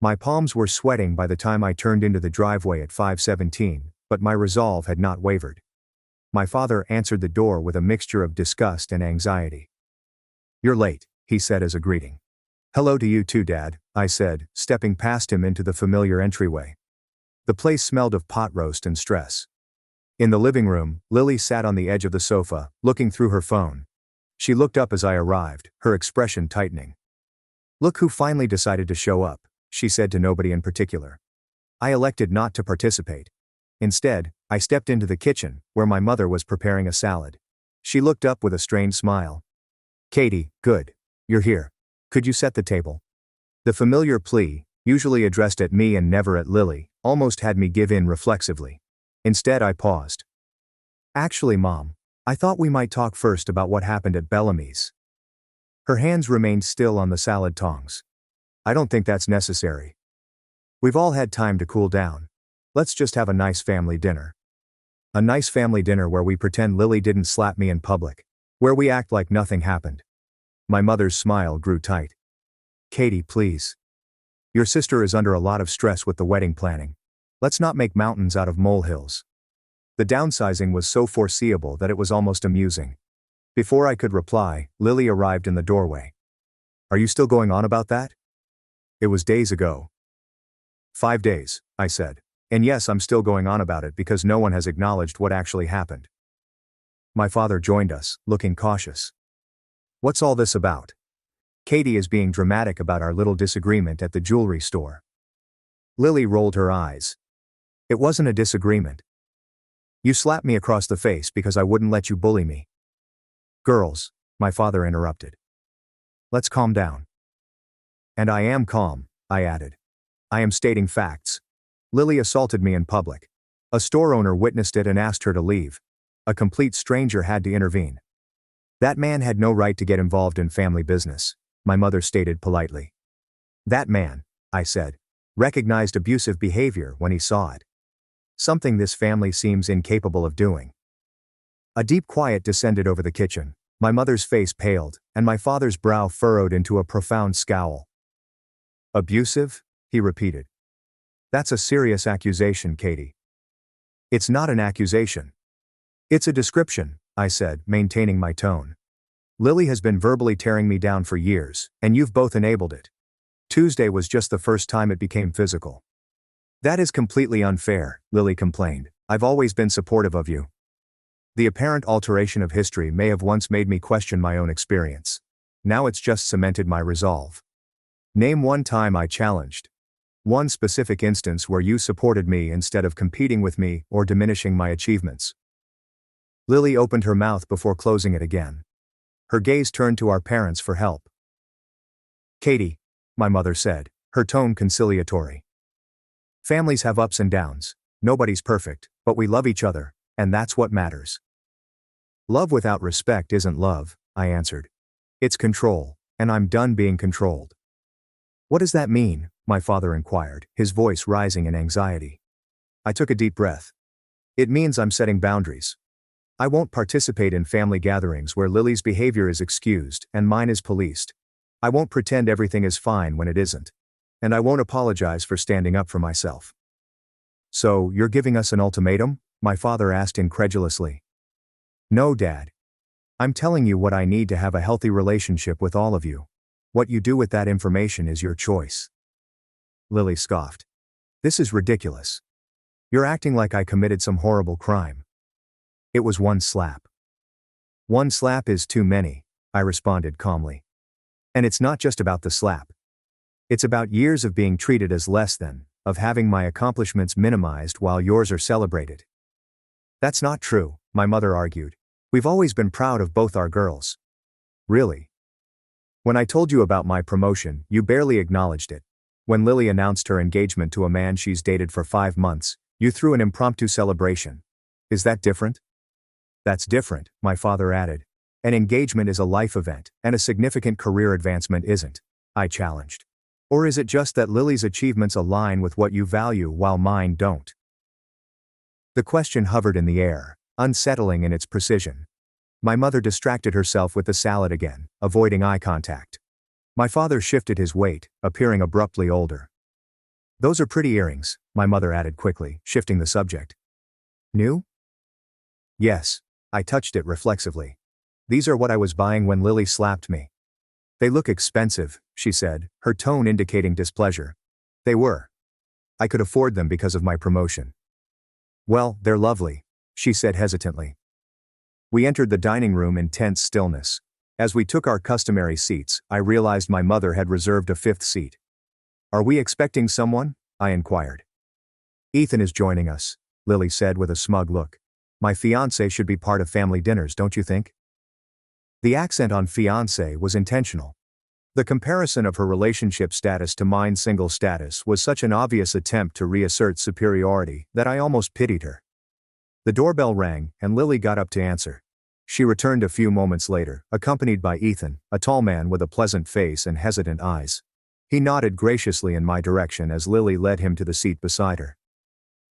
My palms were sweating by the time I turned into the driveway at 5:17, but my resolve had not wavered. My father answered the door with a mixture of disgust and anxiety. "You're late," he said as a greeting. "Hello to you too, Dad," I said, stepping past him into the familiar entryway. The place smelled of pot roast and stress. In the living room, Lily sat on the edge of the sofa, looking through her phone. She looked up as I arrived, her expression tightening. "Look who finally decided to show up," she said to nobody in particular. I elected not to participate. Instead, I stepped into the kitchen, where my mother was preparing a salad. She looked up with a strained smile. "Katie, good. You're here. Could you set the table?" The familiar plea, usually addressed at me and never at Lily, almost had me give in reflexively. Instead, I paused. "Actually, Mom, I thought we might talk first about what happened at Bellamy's." Her hands remained still on the salad tongs. "I don't think that's necessary. We've all had time to cool down. Let's just have a nice family dinner." A nice family dinner where we pretend Lily didn't slap me in public. Where we act like nothing happened. My mother's smile grew tight. "Katie, please. Your sister is under a lot of stress with the wedding planning. Let's not make mountains out of molehills." The downsizing was so foreseeable that it was almost amusing. Before I could reply, Lily arrived in the doorway. "Are you still going on about that?" "It was days ago." 5 days, I said. And yes, I'm still going on about it because no one has acknowledged what actually happened. My father joined us, looking cautious. What's all this about? Katie is being dramatic about our little disagreement at the jewelry store. Lily rolled her eyes. It wasn't a disagreement. You slapped me across the face because I wouldn't let you bully me. Girls, my father interrupted. Let's calm down. And I am calm, I added. I am stating facts. Lily assaulted me in public. A store owner witnessed it and asked her to leave. A complete stranger had to intervene. That man had no right to get involved in family business, my mother stated politely. That man, I said, recognized abusive behavior when he saw it. Something this family seems incapable of doing. A deep quiet descended over the kitchen. My mother's face paled, and my father's brow furrowed into a profound scowl. Abusive? He repeated. That's a serious accusation, Katie. It's not an accusation. It's a description, I said, maintaining my tone. Lily has been verbally tearing me down for years, and you've both enabled it. Tuesday was just the first time it became physical. That is completely unfair, Lily complained. I've always been supportive of you. The apparent alteration of history may have once made me question my own experience. Now it's just cemented my resolve. Name one time I challenged. One specific instance where you supported me instead of competing with me or diminishing my achievements. Lily opened her mouth before closing it again. Her gaze turned to our parents for help. Katie, my mother said, her tone conciliatory. Families have ups and downs. Nobody's perfect, but we love each other, and that's what matters. Love without respect isn't love, I answered. It's control, and I'm done being controlled. What does that mean? My father inquired, his voice rising in anxiety. I took a deep breath. It means I'm setting boundaries. I won't participate in family gatherings where Lily's behavior is excused and mine is policed. I won't pretend everything is fine when it isn't. And I won't apologize for standing up for myself. So, you're giving us an ultimatum? My father asked incredulously. No, Dad. I'm telling you what I need to have a healthy relationship with all of you. What you do with that information is your choice. Lily scoffed. This is ridiculous. You're acting like I committed some horrible crime. It was one slap. One slap is too many, I responded calmly. And it's not just about the slap. It's about years of being treated as less than, of having my accomplishments minimized while yours are celebrated. That's not true, my mother argued. We've always been proud of both our girls. Really? When I told you about my promotion, you barely acknowledged it. When Lily announced her engagement to a man she's dated for 5 months, you threw an impromptu celebration. Is that different? That's different, my father added. An engagement is a life event, and a significant career advancement isn't, I challenged. Or is it just that Lily's achievements align with what you value while mine don't? The question hovered in the air, unsettling in its precision. My mother distracted herself with the salad again, avoiding eye contact. My father shifted his weight, appearing abruptly older. Those are pretty earrings, my mother added quickly, shifting the subject. New? Yes, I touched it reflexively. These are what I was buying when Lily slapped me. They look expensive, she said, her tone indicating displeasure. They were. I could afford them because of my promotion. Well, they're lovely, she said hesitantly. We entered the dining room in tense stillness. As we took our customary seats, I realized my mother had reserved a 5th seat. Are we expecting someone? I inquired. Ethan is joining us, Lily said with a smug look. My fiancé should be part of family dinners, don't you think? The accent on fiancé was intentional. The comparison of her relationship status to mine's single status was such an obvious attempt to reassert superiority that I almost pitied her. The doorbell rang, and Lily got up to answer. She returned a few moments later, accompanied by Ethan, a tall man with a pleasant face and hesitant eyes. He nodded graciously in my direction as Lily led him to the seat beside her.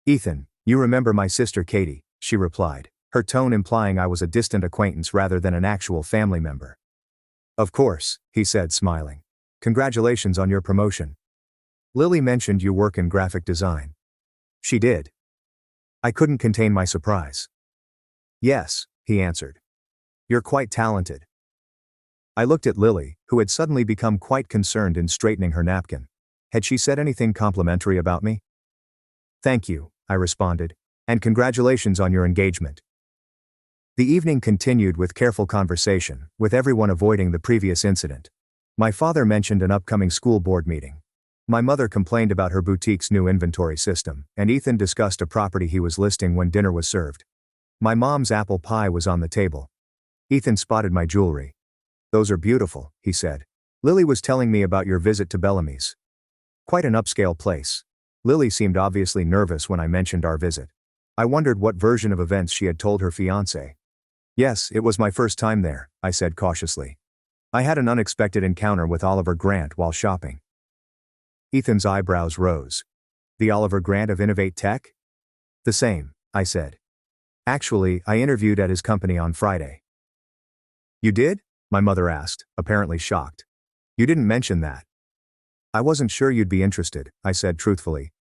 Ethan, you remember my sister Katie, she replied, her tone implying I was a distant acquaintance rather than an actual family member. Of course, he said, smiling. Congratulations on your promotion. Lily mentioned you work in graphic design. She did. I couldn't contain my surprise. Yes, he answered. You're quite talented. I looked at Lily, who had suddenly become quite concerned in straightening her napkin. Had she said anything complimentary about me? Thank you, I responded, and congratulations on your engagement. The evening continued with careful conversation, with everyone avoiding the previous incident. My father mentioned an upcoming school board meeting. My mother complained about her boutique's new inventory system, and Ethan discussed a property he was listing when dinner was served. My mom's apple pie was on the table. Ethan spotted my jewelry. Those are beautiful, he said. Lily was telling me about your visit to Bellamy's. Quite an upscale place. Lily seemed obviously nervous when I mentioned our visit. I wondered what version of events she had told her fiancé. Yes, it was my first time there, I said cautiously. I had an unexpected encounter with Oliver Grant while shopping. Ethan's eyebrows rose. The Oliver Grant of Innovate Tech? The same, I said. Actually, I interviewed at his company on Friday. You did? My mother asked, apparently shocked. You didn't mention that. I wasn't sure you'd be interested, I said truthfully.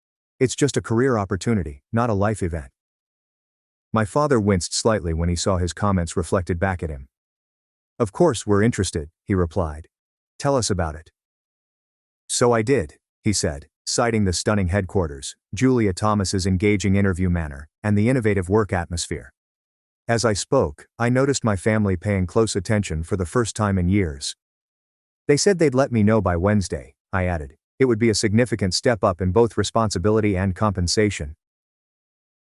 It's just a career opportunity, not a life event. My father winced slightly when he saw his comments reflected back at him. Of course we're interested, he replied. Tell us about it. So I did, he said, citing the stunning headquarters, Julia Thomas's engaging interview manner, and the innovative work atmosphere. As I spoke, I noticed my family paying close attention for the first time in years. They said they'd let me know by Wednesday, I added. It would be a significant step up in both responsibility and compensation.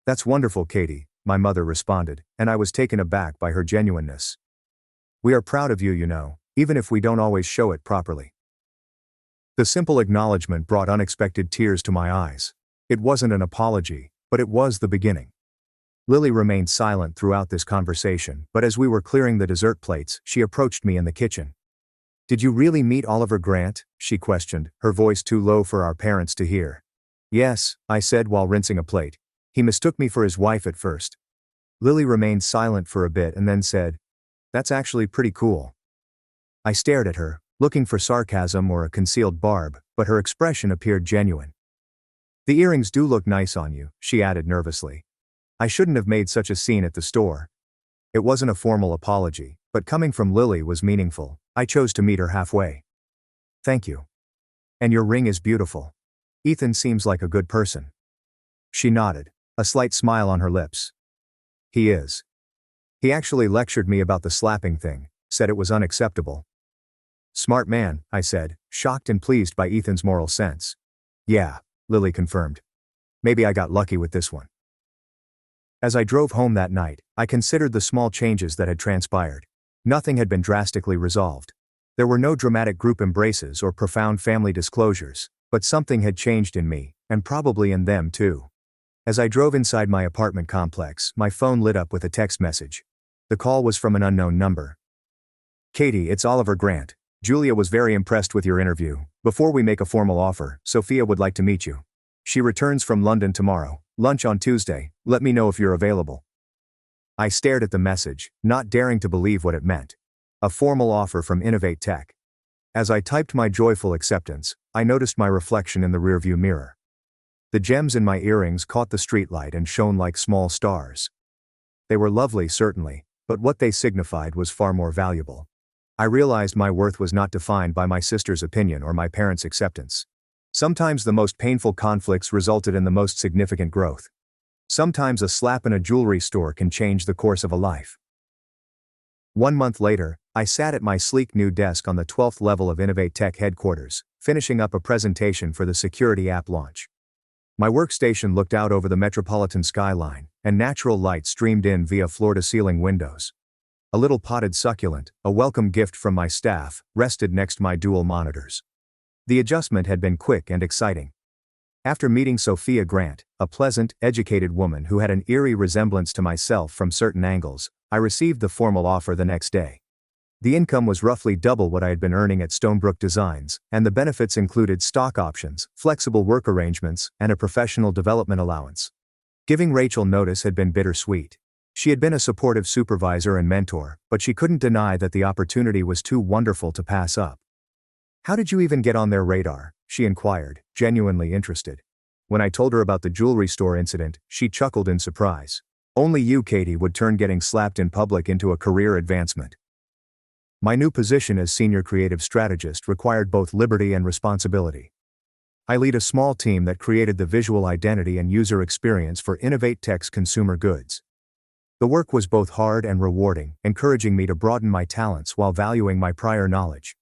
That's wonderful, Katie, my mother responded, and I was taken aback by her genuineness. We are proud of you, you know, even if we don't always show it properly. The simple acknowledgement brought unexpected tears to my eyes. It wasn't an apology, but it was the beginning. Lily remained silent throughout this conversation, but as we were clearing the dessert plates, she approached me in the kitchen. Did you really meet Oliver Grant? She questioned, her voice too low for our parents to hear. Yes, I said while rinsing a plate. He mistook me for his wife at first. Lily remained silent for a bit and then said, That's actually pretty cool. I stared at her, looking for sarcasm or a concealed barb, but her expression appeared genuine. The earrings do look nice on you, she added nervously. I shouldn't have made such a scene at the store. It wasn't a formal apology, but coming from Lily was meaningful. I chose to meet her halfway. Thank you. And your ring is beautiful. Ethan seems like a good person. She nodded, a slight smile on her lips. He is. He actually lectured me about the slapping thing, said it was unacceptable. Smart man, I said, shocked and pleased by Ethan's moral sense. Yeah, Lily confirmed. Maybe I got lucky with this one. As I drove home that night, I considered the small changes that had transpired. Nothing had been drastically resolved. There were no dramatic group embraces or profound family disclosures, but something had changed in me, and probably in them too. As I drove inside my apartment complex, my phone lit up with a text message. The call was from an unknown number. Katie, it's Oliver Grant. Julia was very impressed with your interview. Before we make a formal offer, Sophia would like to meet you. She returns from London tomorrow, lunch on Tuesday, let me know if you're available. I stared at the message, not daring to believe what it meant. A formal offer from Innovate Tech. As I typed my joyful acceptance, I noticed my reflection in the rearview mirror. The gems in my earrings caught the streetlight and shone like small stars. They were lovely, certainly, but what they signified was far more valuable. I realized my worth was not defined by my sister's opinion or my parents' acceptance. Sometimes the most painful conflicts resulted in the most significant growth. Sometimes a slap in a jewelry store can change the course of a life. 1 month later, I sat at my sleek new desk on the 12th level of Innovate Tech headquarters, finishing up a presentation for the security app launch. My workstation looked out over the metropolitan skyline, and natural light streamed in via floor-to-ceiling windows. A little potted succulent, a welcome gift from my staff, rested next to my dual monitors. The adjustment had been quick and exciting. After meeting Sophia Grant, a pleasant, educated woman who had an eerie resemblance to myself from certain angles, I received the formal offer the next day. The income was roughly double what I had been earning at Stonebrook Designs, and the benefits included stock options, flexible work arrangements, and a professional development allowance. Giving Rachel notice had been bittersweet. She had been a supportive supervisor and mentor, but she couldn't deny that the opportunity was too wonderful to pass up. How did you even get on their radar? She inquired, genuinely interested. When I told her about the jewelry store incident, she chuckled in surprise. Only you, Katie, would turn getting slapped in public into a career advancement. My new position as senior creative strategist required both liberty and responsibility. I lead a small team that created the visual identity and user experience for Innovate Tech's consumer goods. The work was both hard and rewarding, encouraging me to broaden my talents while valuing my prior knowledge.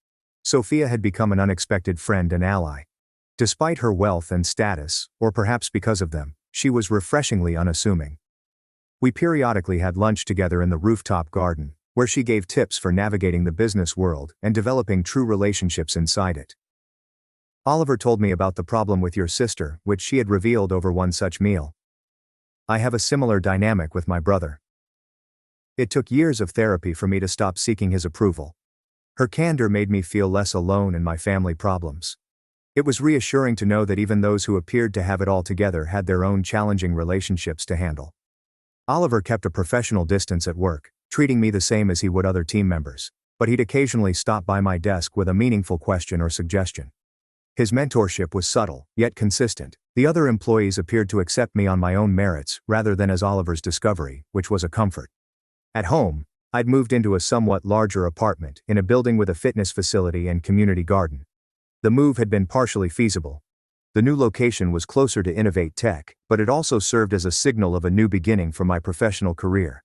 Sophia had become an unexpected friend and ally. Despite her wealth and status, or perhaps because of them, she was refreshingly unassuming. We periodically had lunch together in the rooftop garden, where she gave tips for navigating the business world and developing true relationships inside it. Oliver told me about the problem with your sister, which she had revealed over one such meal. I have a similar dynamic with my brother. It took years of therapy for me to stop seeking his approval. Her candor made me feel less alone in my family problems. It was reassuring to know that even those who appeared to have it all together had their own challenging relationships to handle. Oliver kept a professional distance at work, treating me the same as he would other team members, but he'd occasionally stop by my desk with a meaningful question or suggestion. His mentorship was subtle, yet consistent. The other employees appeared to accept me on my own merits rather than as Oliver's discovery, which was a comfort. At home, I'd moved into a somewhat larger apartment in a building with a fitness facility and community garden. The move had been partially feasible. The new location was closer to Innovate Tech, but it also served as a signal of a new beginning for my professional career.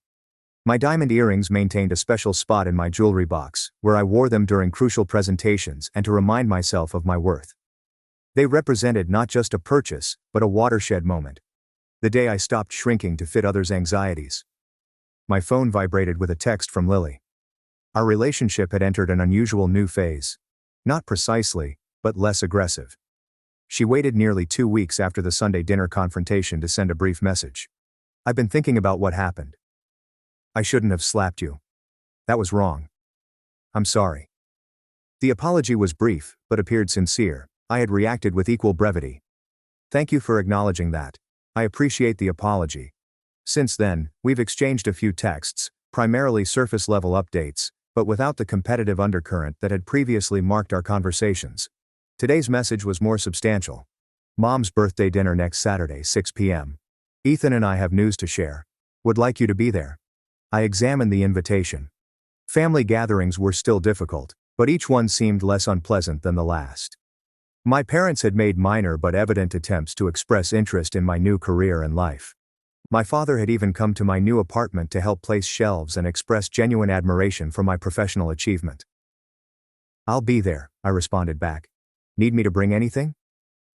My diamond earrings maintained a special spot in my jewelry box, where I wore them during crucial presentations and to remind myself of my worth. They represented not just a purchase, but a watershed moment. The day I stopped shrinking to fit others' anxieties. My phone vibrated with a text from Lily. Our relationship had entered an unusual new phase. Not precisely, but less aggressive. She waited nearly 2 weeks after the Sunday dinner confrontation to send a brief message. I've been thinking about what happened. I shouldn't have slapped you. That was wrong. I'm sorry. The apology was brief, but appeared sincere. I had reacted with equal brevity. Thank you for acknowledging that. I appreciate the apology. Since then, we've exchanged a few texts, primarily surface-level updates, but without the competitive undercurrent that had previously marked our conversations. Today's message was more substantial. Mom's birthday dinner next Saturday, 6 p.m. Ethan and I have news to share. Would like you to be there. I examined the invitation. Family gatherings were still difficult, but each one seemed less unpleasant than the last. My parents had made minor but evident attempts to express interest in my new career and life. My father had even come to my new apartment to help place shelves and express genuine admiration for my professional achievement. I'll be there, I responded back. Need me to bring anything?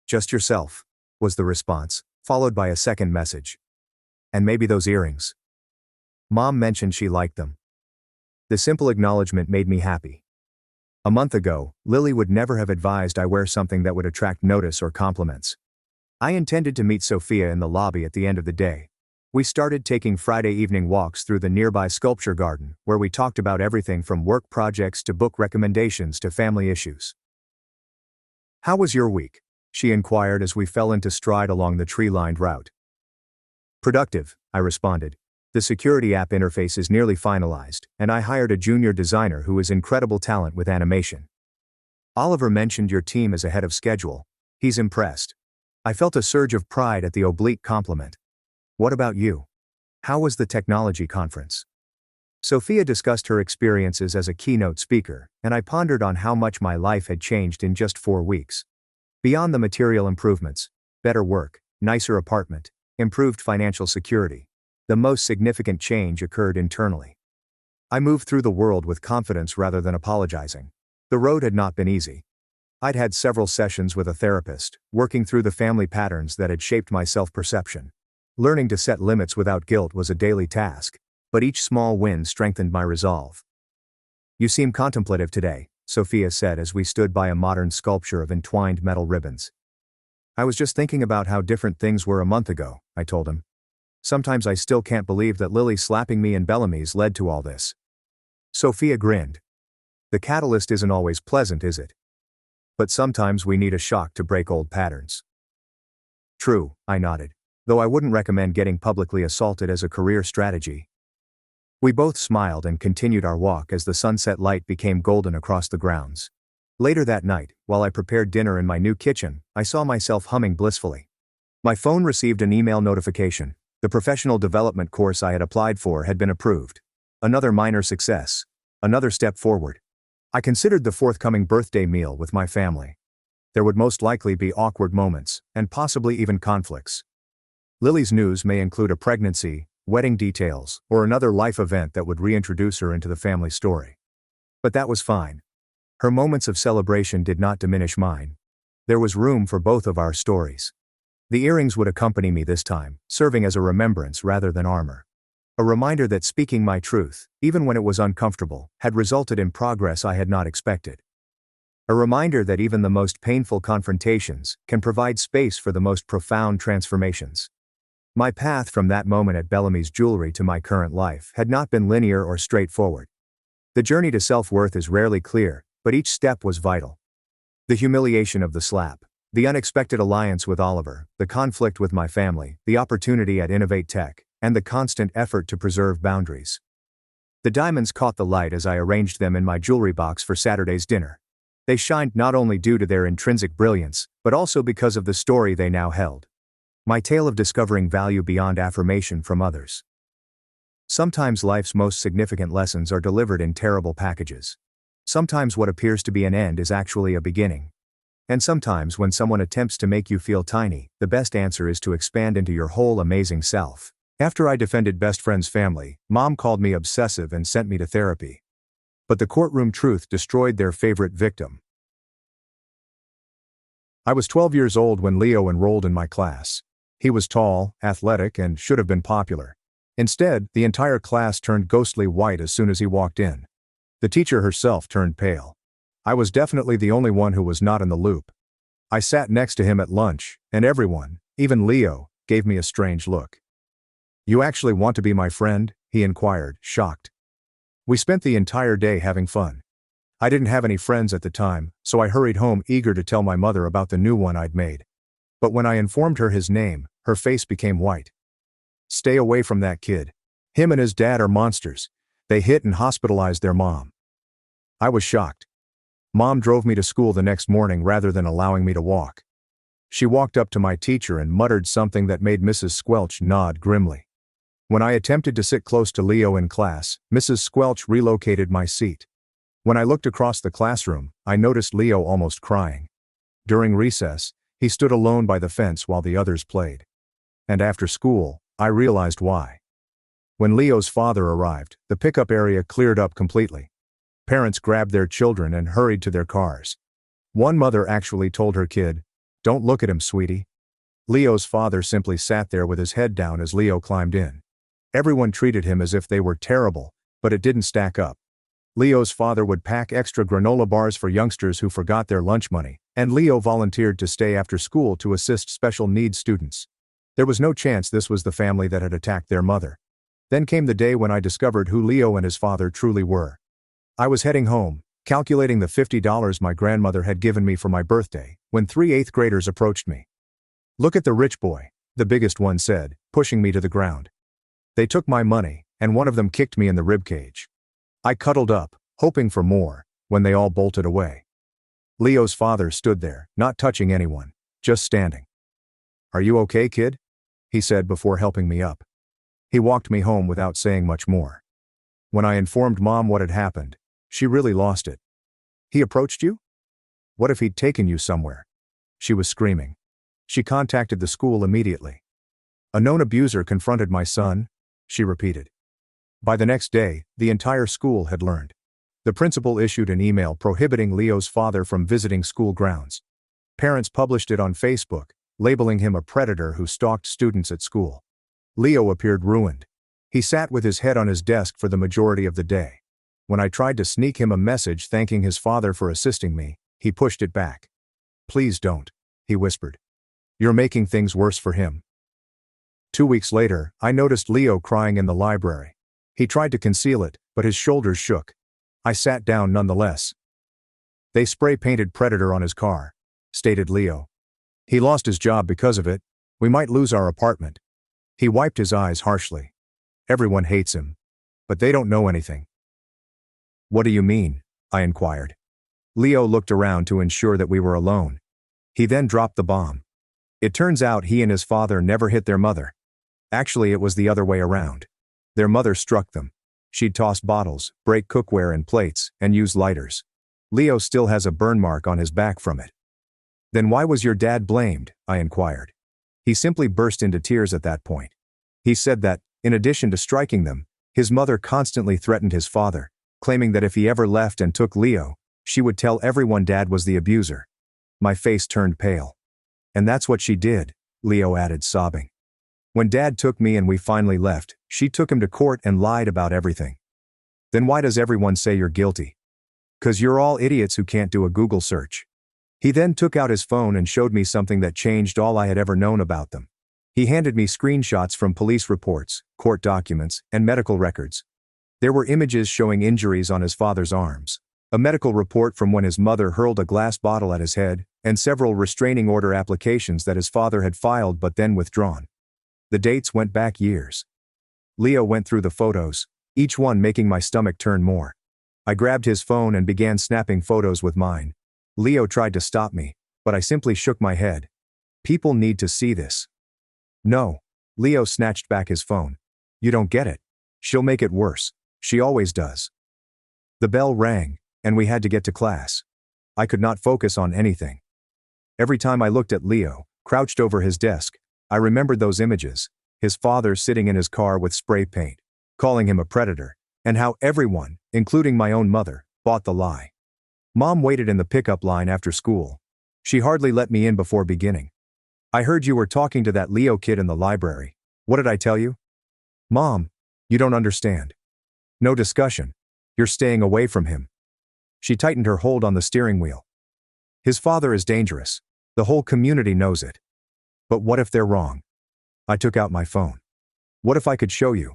Just yourself, was the response, followed by a second message. And maybe those earrings. Mom mentioned she liked them. The simple acknowledgement made me happy. A month ago, Lily would never have advised I wear something that would attract notice or compliments. I intended to meet Sophia in the lobby at the end of the day. We started taking Friday evening walks through the nearby sculpture garden, where we talked about everything from work projects to book recommendations to family issues. How was your week? She inquired as we fell into stride along the tree-lined route. Productive, I responded. The security app interface is nearly finalized, and I hired a junior designer who has incredible talent with animation. Oliver mentioned your team is ahead of schedule. He's impressed. I felt a surge of pride at the oblique compliment. What about you? How was the technology conference? Sophia discussed her experiences as a keynote speaker, and I pondered on how much my life had changed in just 4 weeks. Beyond the material improvements, better work, nicer apartment, improved financial security, the most significant change occurred internally. I moved through the world with confidence rather than apologizing. The road had not been easy. I'd had several sessions with a therapist, working through the family patterns that had shaped my self-perception. Learning to set limits without guilt was a daily task, but each small win strengthened my resolve. You seem contemplative today, Sophia said as we stood by a modern sculpture of entwined metal ribbons. I was just thinking about how different things were a month ago, I told him. Sometimes I still can't believe that Lily slapping me in Bellamy's led to all this. Sophia grinned. The catalyst isn't always pleasant, is it? But sometimes we need a shock to break old patterns. True, I nodded, though I wouldn't recommend getting publicly assaulted as a career strategy. We both smiled and continued our walk as the sunset light became golden across the grounds. Later that night, while I prepared dinner in my new kitchen, I saw myself humming blissfully. My phone received an email notification. The professional development course I had applied for had been approved. Another minor success. Another step forward. I considered the forthcoming birthday meal with my family. There would most likely be awkward moments, and possibly even conflicts. Lily's news may include a pregnancy, wedding details, or another life event that would reintroduce her into the family story. But that was fine. Her moments of celebration did not diminish mine. There was room for both of our stories. The earrings would accompany me this time, serving as a remembrance rather than armor. A reminder that speaking my truth, even when it was uncomfortable, had resulted in progress I had not expected. A reminder that even the most painful confrontations can provide space for the most profound transformations. My path from that moment at Bellamy's Jewelry to my current life had not been linear or straightforward. The journey to self-worth is rarely clear, but each step was vital. The humiliation of the slap, the unexpected alliance with Oliver, the conflict with my family, the opportunity at Innovate Tech, and the constant effort to preserve boundaries. The diamonds caught the light as I arranged them in my jewelry box for Saturday's dinner. They shined not only due to their intrinsic brilliance, but also because of the story they now held. My tale of discovering value beyond affirmation from others. Sometimes life's most significant lessons are delivered in terrible packages. Sometimes what appears to be an end is actually a beginning. And sometimes when someone attempts to make you feel tiny, the best answer is to expand into your whole amazing self. After I defended best friend's family, Mom called me obsessive and sent me to therapy. But the courtroom truth destroyed their favorite victim. I was 12 years old when Leo enrolled in my class. He was tall, athletic, and should have been popular. Instead, the entire class turned ghostly white as soon as he walked in. The teacher herself turned pale. I was definitely the only one who was not in the loop. I sat next to him at lunch, and everyone, even Leo, gave me a strange look. "You actually want to be my friend?" he inquired, shocked. We spent the entire day having fun. I didn't have any friends at the time, so I hurried home eager to tell my mother about the new one I'd made. But when I informed her his name, her face became white. "Stay away from that kid. Him and his dad are monsters. They hit and hospitalized their mom." I was shocked. Mom drove me to school the next morning rather than allowing me to walk. She walked up to my teacher and muttered something that made Mrs. Squelch nod grimly. When I attempted to sit close to Leo in class, Mrs. Squelch relocated my seat. When I looked across the classroom, I noticed Leo almost crying. During recess, he stood alone by the fence while the others played. And after school, I realized why. When Leo's father arrived, the pickup area cleared up completely. Parents grabbed their children and hurried to their cars. One mother actually told her kid, "Don't look at him, sweetie." Leo's father simply sat there with his head down as Leo climbed in. Everyone treated him as if they were terrible, but it didn't stack up. Leo's father would pack extra granola bars for youngsters who forgot their lunch money, and Leo volunteered to stay after school to assist special needs students. There was no chance this was the family that had attacked their mother. Then came the day when I discovered who Leo and his father truly were. I was heading home, calculating the $50 my grandmother had given me for my birthday, when 3 eighth graders approached me. "Look at the rich boy," the biggest one said, pushing me to the ground. They took my money, and one of them kicked me in the ribcage. I cuddled up, hoping for more, when they all bolted away. Leo's father stood there, not touching anyone, just standing. "Are you okay, kid?" he said before helping me up. He walked me home without saying much more. When I informed Mom what had happened, she really lost it. "He approached you? What if he'd taken you somewhere?" She was screaming. She contacted the school immediately. "A known abuser confronted my son," she repeated. By the next day, the entire school had learned. The principal issued an email prohibiting Leo's father from visiting school grounds. Parents published it on Facebook, labeling him a predator who stalked students at school. Leo appeared ruined. He sat with his head on his desk for the majority of the day. When I tried to sneak him a message thanking his father for assisting me, he pushed it back. "Please don't," he whispered. "You're making things worse for him." 2 weeks later, I noticed Leo crying in the library. He tried to conceal it, but his shoulders shook. I sat down nonetheless. "They spray-painted Predator on his car," stated Leo. "He lost his job because of it. We might lose our apartment." He wiped his eyes harshly. "Everyone hates him. But they don't know anything." "What do you mean?" I inquired. Leo looked around to ensure that we were alone. He then dropped the bomb. It turns out he and his father never hit their mother. Actually, it was the other way around. Their mother struck them. She'd toss bottles, break cookware and plates, and use lighters. Leo still has a burn mark on his back from it. Then why was your dad blamed? I inquired. He simply burst into tears at that point. He said that, in addition to striking them, his mother constantly threatened his father, claiming that if he ever left and took Leo, she would tell everyone Dad was the abuser. My face turned pale. And that's what she did, Leo added, sobbing. When Dad took me and we finally left, she took him to court and lied about everything. Then why does everyone say you're guilty? 'Cause you're all idiots who can't do a Google search. He then took out his phone and showed me something that changed all I had ever known about them. He handed me screenshots from police reports, court documents, and medical records. There were images showing injuries on his father's arms, a medical report from when his mother hurled a glass bottle at his head, and several restraining order applications that his father had filed but then withdrawn. The dates went back years. Leo went through the photos, each one making my stomach turn more. I grabbed his phone and began snapping photos with mine. Leo tried to stop me, but I simply shook my head. People need to see this. No. Leo snatched back his phone. You don't get it. She'll make it worse. She always does. The bell rang, and we had to get to class. I could not focus on anything. Every time I looked at Leo, crouched over his desk, I remembered those images, his father sitting in his car with spray paint, calling him a predator, and how everyone, including my own mother, bought the lie. Mom waited in the pickup line after school. She hardly let me in before beginning. I heard you were talking to that Leo kid in the library. What did I tell you? Mom, you don't understand. No discussion. You're staying away from him. She tightened her hold on the steering wheel. His father is dangerous. The whole community knows it. But what if they're wrong? I took out my phone. What if I could show you?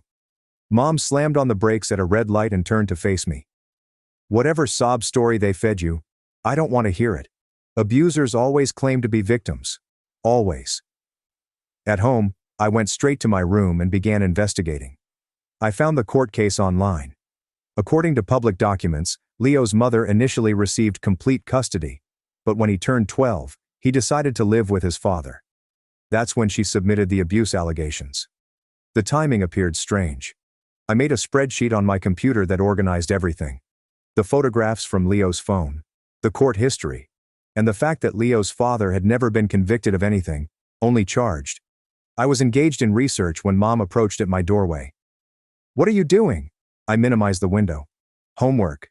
Mom slammed on the brakes at a red light and turned to face me. Whatever sob story they fed you, I don't want to hear it. Abusers always claim to be victims. Always. At home, I went straight to my room and began investigating. I found the court case online. According to public documents, Leo's mother initially received complete custody, but when he turned 12, he decided to live with his father. That's when she submitted the abuse allegations. The timing appeared strange. I made a spreadsheet on my computer that organized everything. The photographs from Leo's phone, the court history, and the fact that Leo's father had never been convicted of anything, only charged. I was engaged in research when Mom approached at my doorway. What are you doing? I minimized the window. Homework.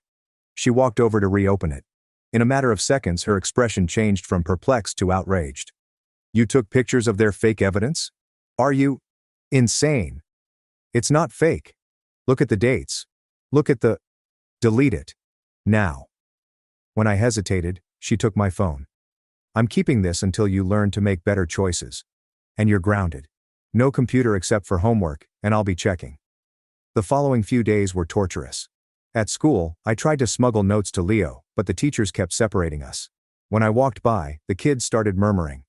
She walked over to reopen it. In a matter of seconds, her expression changed from perplexed to outraged. You took pictures of their fake evidence? Are you insane? It's not fake. Look at the dates. Look at the... Delete it. Now. When I hesitated, she took my phone. I'm keeping this until you learn to make better choices. And you're grounded. No computer except for homework, and I'll be checking. The following few days were torturous. At school, I tried to smuggle notes to Leo, but the teachers kept separating us. When I walked by, the kids started murmuring.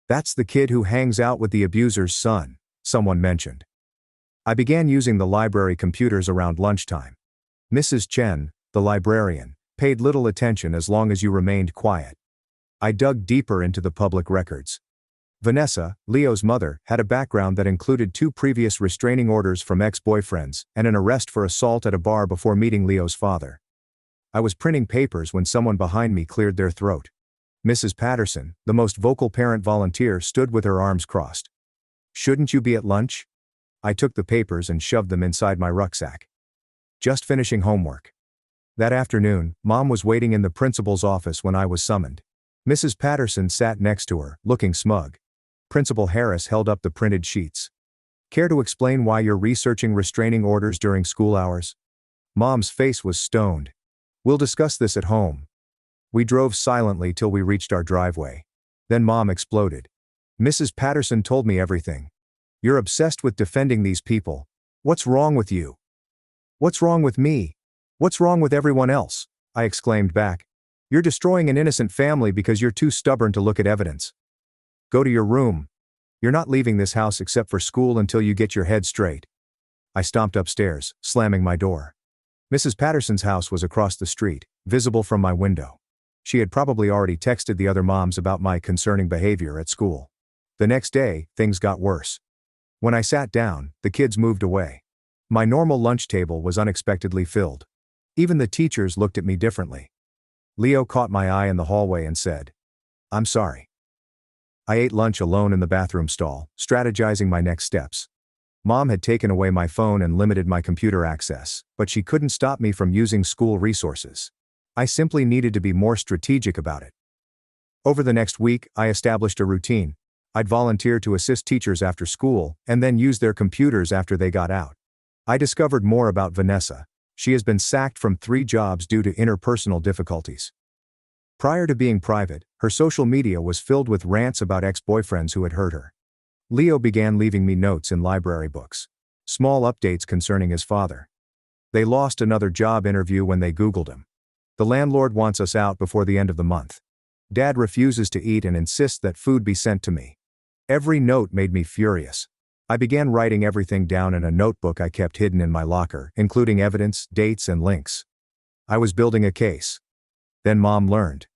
That's the kid who hangs out with the abuser's son, someone mentioned. I began using the library computers around lunchtime. Mrs. Chen, the librarian, paid little attention as long as you remained quiet. I dug deeper into the public records. Vanessa, Leo's mother, had a background that included 2 previous restraining orders from ex-boyfriends and an arrest for assault at a bar before meeting Leo's father. I was printing papers when someone behind me cleared their throat. Mrs. Patterson, the most vocal parent volunteer, stood with her arms crossed. Shouldn't you be at lunch? I took the papers and shoved them inside my rucksack. Just finishing homework. That afternoon, Mom was waiting in the principal's office when I was summoned. Mrs. Patterson sat next to her, looking smug. Principal Harris held up the printed sheets. Care to explain why you're researching restraining orders during school hours? Mom's face was stoned. We'll discuss this at home. We drove silently till we reached our driveway. Then Mom exploded. Mrs. Patterson told me everything. You're obsessed with defending these people. What's wrong with you? What's wrong with me? What's wrong with everyone else? I exclaimed back. You're destroying an innocent family because you're too stubborn to look at evidence. Go to your room. You're not leaving this house except for school until you get your head straight. I stomped upstairs, slamming my door. Mrs. Patterson's house was across the street, visible from my window. She had probably already texted the other moms about my concerning behavior at school. The next day, things got worse. When I sat down, the kids moved away. My normal lunch table was unexpectedly filled. Even the teachers looked at me differently. Leo caught my eye in the hallway and said, I'm sorry. I ate lunch alone in the bathroom stall, strategizing my next steps. Mom had taken away my phone and limited my computer access, but she couldn't stop me from using school resources. I simply needed to be more strategic about it. Over the next week, I established a routine. I'd volunteer to assist teachers after school, and then use their computers after they got out. I discovered more about Vanessa. She has been sacked from 3 jobs due to interpersonal difficulties. Prior to being private, her social media was filled with rants about ex-boyfriends who had hurt her. Leo began leaving me notes in library books. Small updates concerning his father. They lost another job interview when they Googled him. The landlord wants us out before the end of the month. Dad refuses to eat and insists that food be sent to me. Every note made me furious. I began writing everything down in a notebook I kept hidden in my locker, including evidence, dates, and links. I was building a case. Then Mom learned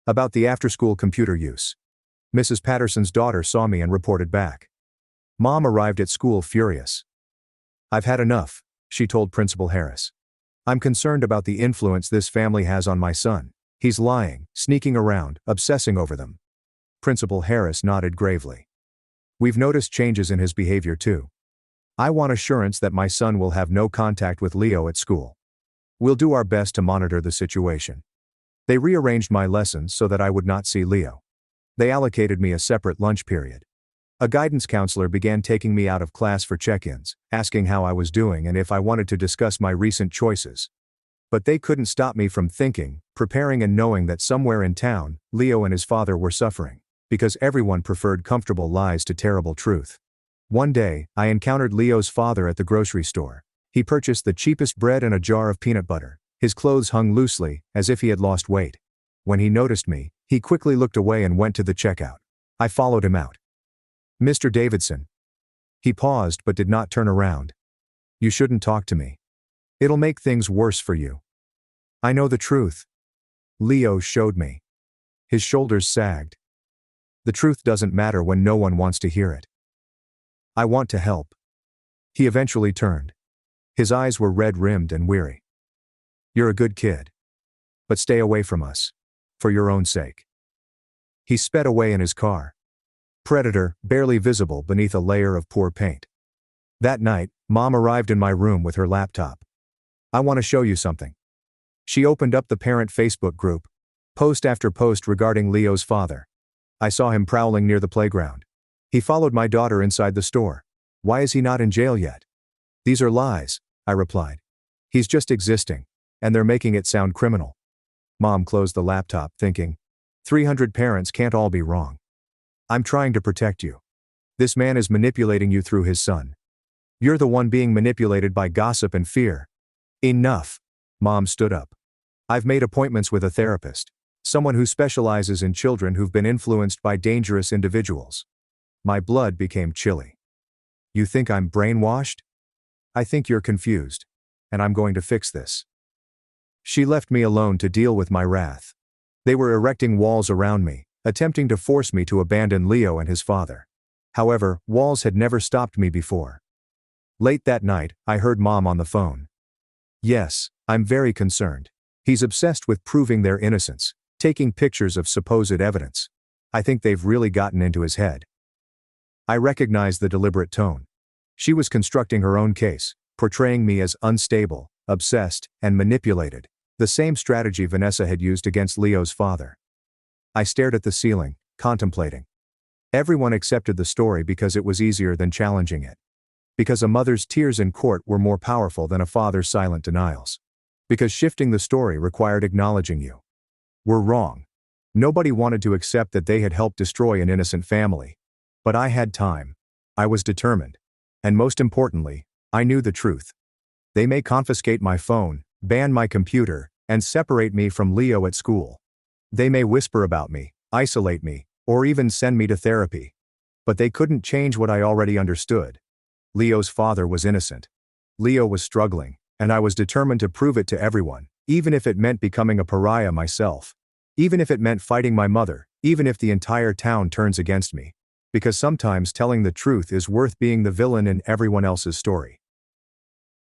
about the after-school computer use. Mrs. Patterson's daughter saw me and reported back. Mom arrived at school furious. "I've had enough," she told Principal Harris. "I'm concerned about the influence this family has on my son. He's lying, sneaking around, obsessing over them." Principal Harris nodded gravely. "We've noticed changes in his behavior too. I want assurance that my son will have no contact with Leo at school. We'll do our best to monitor the situation." They rearranged my lessons so that I would not see Leo. They allocated me a separate lunch period. A guidance counselor began taking me out of class for check-ins, asking how I was doing and if I wanted to discuss my recent choices. But they couldn't stop me from thinking, preparing and knowing that somewhere in town, Leo and his father were suffering, because everyone preferred comfortable lies to terrible truth. One day, I encountered Leo's father at the grocery store. He purchased the cheapest bread and a jar of peanut butter. His clothes hung loosely, as if he had lost weight. When he noticed me, he quickly looked away and went to the checkout. I followed him out. "Mr. Davidson." He paused but did not turn around. "You shouldn't talk to me. It'll make things worse for you." "I know the truth." Leo showed me. His shoulders sagged. "The truth doesn't matter when no one wants to hear it." "I want to help." He eventually turned. His eyes were red-rimmed and weary. "You're a good kid. But stay away from us. For your own sake." He sped away in his car. Predator, barely visible beneath a layer of poor paint. That night, Mom arrived in my room with her laptop. "I want to show you something." She opened up the parent Facebook group. Post after post regarding Leo's father. I saw him prowling near the playground. He followed my daughter inside the store. "Why is he not in jail yet?" "These are lies," I replied. "He's just existing, and they're making it sound criminal." Mom closed the laptop, thinking, 300 parents can't all be wrong. "I'm trying to protect you. This man is manipulating you through his son. You're the one being manipulated by gossip and fear." "Enough." Mom stood up. "I've made appointments with a therapist, someone who specializes in children who've been influenced by dangerous individuals." My blood became chilly. "You think I'm brainwashed? I think you're confused. And I'm going to fix this." She left me alone to deal with my wrath. They were erecting walls around me, attempting to force me to abandon Leo and his father. However, walls had never stopped me before. Late that night, I heard Mom on the phone. "Yes, I'm very concerned. He's obsessed with proving their innocence, taking pictures of supposed evidence. I think they've really gotten into his head." I recognized the deliberate tone. She was constructing her own case, portraying me as unstable, obsessed, and manipulated. The same strategy Vanessa had used against Leo's father. I stared at the ceiling, contemplating. Everyone accepted the story because it was easier than challenging it. Because a mother's tears in court were more powerful than a father's silent denials. Because shifting the story required acknowledging you were wrong. Nobody wanted to accept that they had helped destroy an innocent family. But I had time. I was determined. And most importantly, I knew the truth. They may confiscate my phone, ban my computer, and separate me from Leo at school. They may whisper about me, isolate me, or even send me to therapy. But they couldn't change what I already understood. Leo's father was innocent. Leo was struggling, and I was determined to prove it to everyone, even if it meant becoming a pariah myself. Even if it meant fighting my mother, even if the entire town turns against me. Because sometimes telling the truth is worth being the villain in everyone else's story.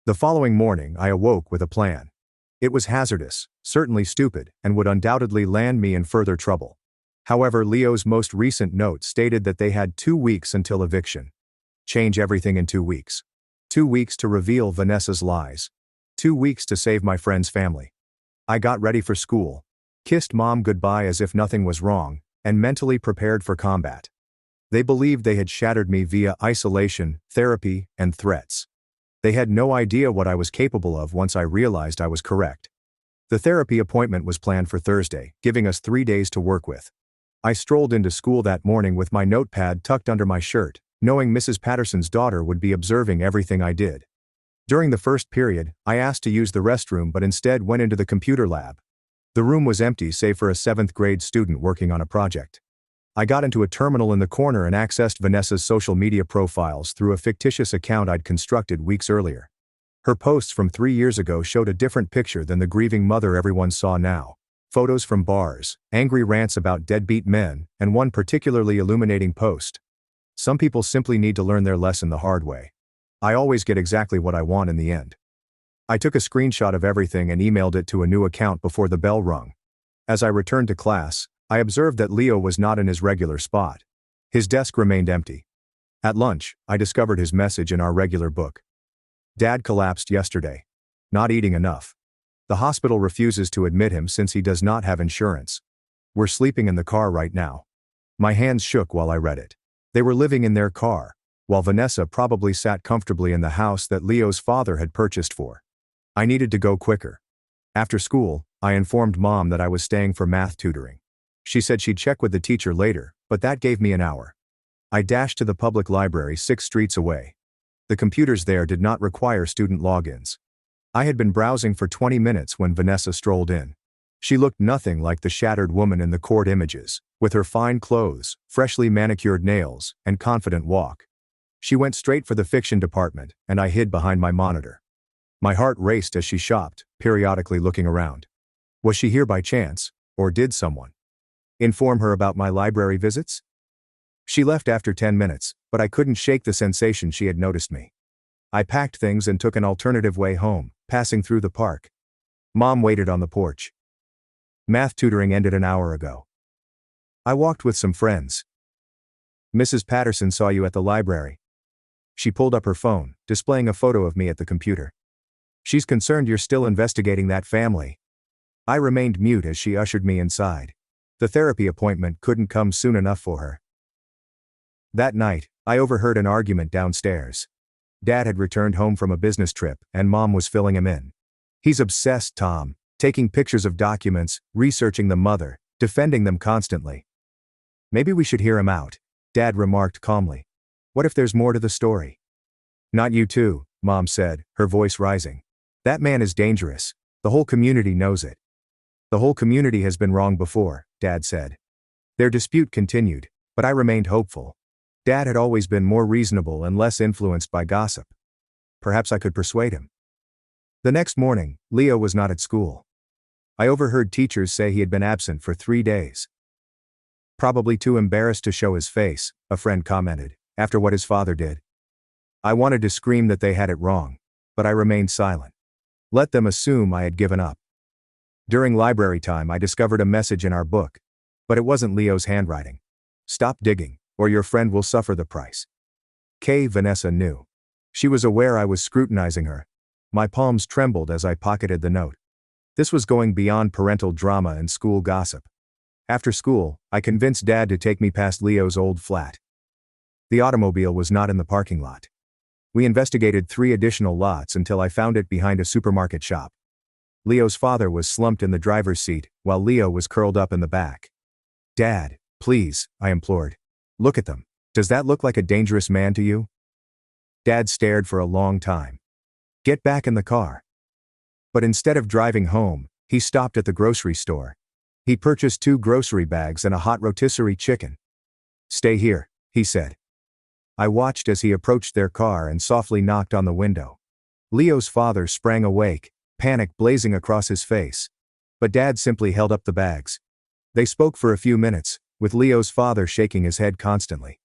The following morning I awoke with a plan. It was hazardous, certainly stupid, and would undoubtedly land me in further trouble. However, Leo's most recent note stated that they had 2 weeks until eviction. Change everything in 2 weeks. 2 weeks to reveal Vanessa's lies. 2 weeks to save my friend's family. I got ready for school, kissed mom goodbye as if nothing was wrong, and mentally prepared for combat. They believed they had shattered me via isolation, therapy, and threats. They had no idea what I was capable of once I realized I was correct. The therapy appointment was planned for Thursday, giving us 3 days to work with. I strolled into school that morning with my notepad tucked under my shirt, knowing Mrs. Patterson's daughter would be observing everything I did. During the first period, I asked to use the restroom but instead went into the computer lab. The room was empty save for a 7th grade student working on a project. I got into a terminal in the corner and accessed Vanessa's social media profiles through a fictitious account I'd constructed weeks earlier. Her posts from 3 years ago showed a different picture than the grieving mother everyone saw now. Photos from bars, angry rants about deadbeat men, and one particularly illuminating post. Some people simply need to learn their lesson the hard way. I always get exactly what I want in the end. I took a screenshot of everything and emailed it to a new account before the bell rung. As I returned to class, I observed that Leo was not in his regular spot. His desk remained empty. At lunch, I discovered his message in our regular book. Dad collapsed yesterday. Not eating enough. The hospital refuses to admit him since he does not have insurance. We're sleeping in the car right now. My hands shook while I read it. They were living in their car, while Vanessa probably sat comfortably in the house that Leo's father had purchased for. I needed to go quicker. After school, I informed Mom that I was staying for math tutoring. She said she'd check with the teacher later, but that gave me an hour. I dashed to the public library 6 streets away. The computers there did not require student logins. I had been browsing for 20 minutes when Vanessa strolled in. She looked nothing like the shattered woman in the court images, with her fine clothes, freshly manicured nails, and confident walk. She went straight for the fiction department, and I hid behind my monitor. My heart raced as she shopped, periodically looking around. Was she here by chance, or did someone inform her about my library visits? She left after 10 minutes, but I couldn't shake the sensation she had noticed me. I packed things and took an alternative way home, passing through the park. Mom waited on the porch. Math tutoring ended an hour ago. I walked with some friends. Mrs. Patterson saw you at the library. She pulled up her phone, displaying a photo of me at the computer. She's concerned you're still investigating that family. I remained mute as she ushered me inside. The therapy appointment couldn't come soon enough for her. That night, I overheard an argument downstairs. Dad had returned home from a business trip, and Mom was filling him in. He's obsessed, Tom, taking pictures of documents, researching the mother, defending them constantly. Maybe we should hear him out, Dad remarked calmly. What if there's more to the story? Not you too, Mom said, her voice rising. That man is dangerous. The whole community knows it. The whole community has been wrong before, Dad said. Their dispute continued, but I remained hopeful. Dad had always been more reasonable and less influenced by gossip. Perhaps I could persuade him. The next morning, Leo was not at school. I overheard teachers say he had been absent for 3 days. Probably too embarrassed to show his face, a friend commented, after what his father did. I wanted to scream that they had it wrong, but I remained silent. Let them assume I had given up. During library time, I discovered a message in our book, but it wasn't Leo's handwriting. Stop digging, or your friend will suffer the price. Vanessa knew. She was aware I was scrutinizing her. My palms trembled as I pocketed the note. This was going beyond parental drama and school gossip. After school, I convinced Dad to take me past Leo's old flat. The automobile was not in the parking lot. We investigated 3 additional lots until I found it behind a supermarket shop. Leo's father was slumped in the driver's seat, while Leo was curled up in the back. Dad, please, I implored. Look at them. Does that look like a dangerous man to you? Dad stared for a long time. Get back in the car. But instead of driving home, he stopped at the grocery store. He purchased 2 grocery bags and a hot rotisserie chicken. Stay here, he said. I watched as he approached their car and softly knocked on the window. Leo's father sprang awake, panic blazing across his face. But Dad simply held up the bags. They spoke for a few minutes, with Leo's father shaking his head constantly.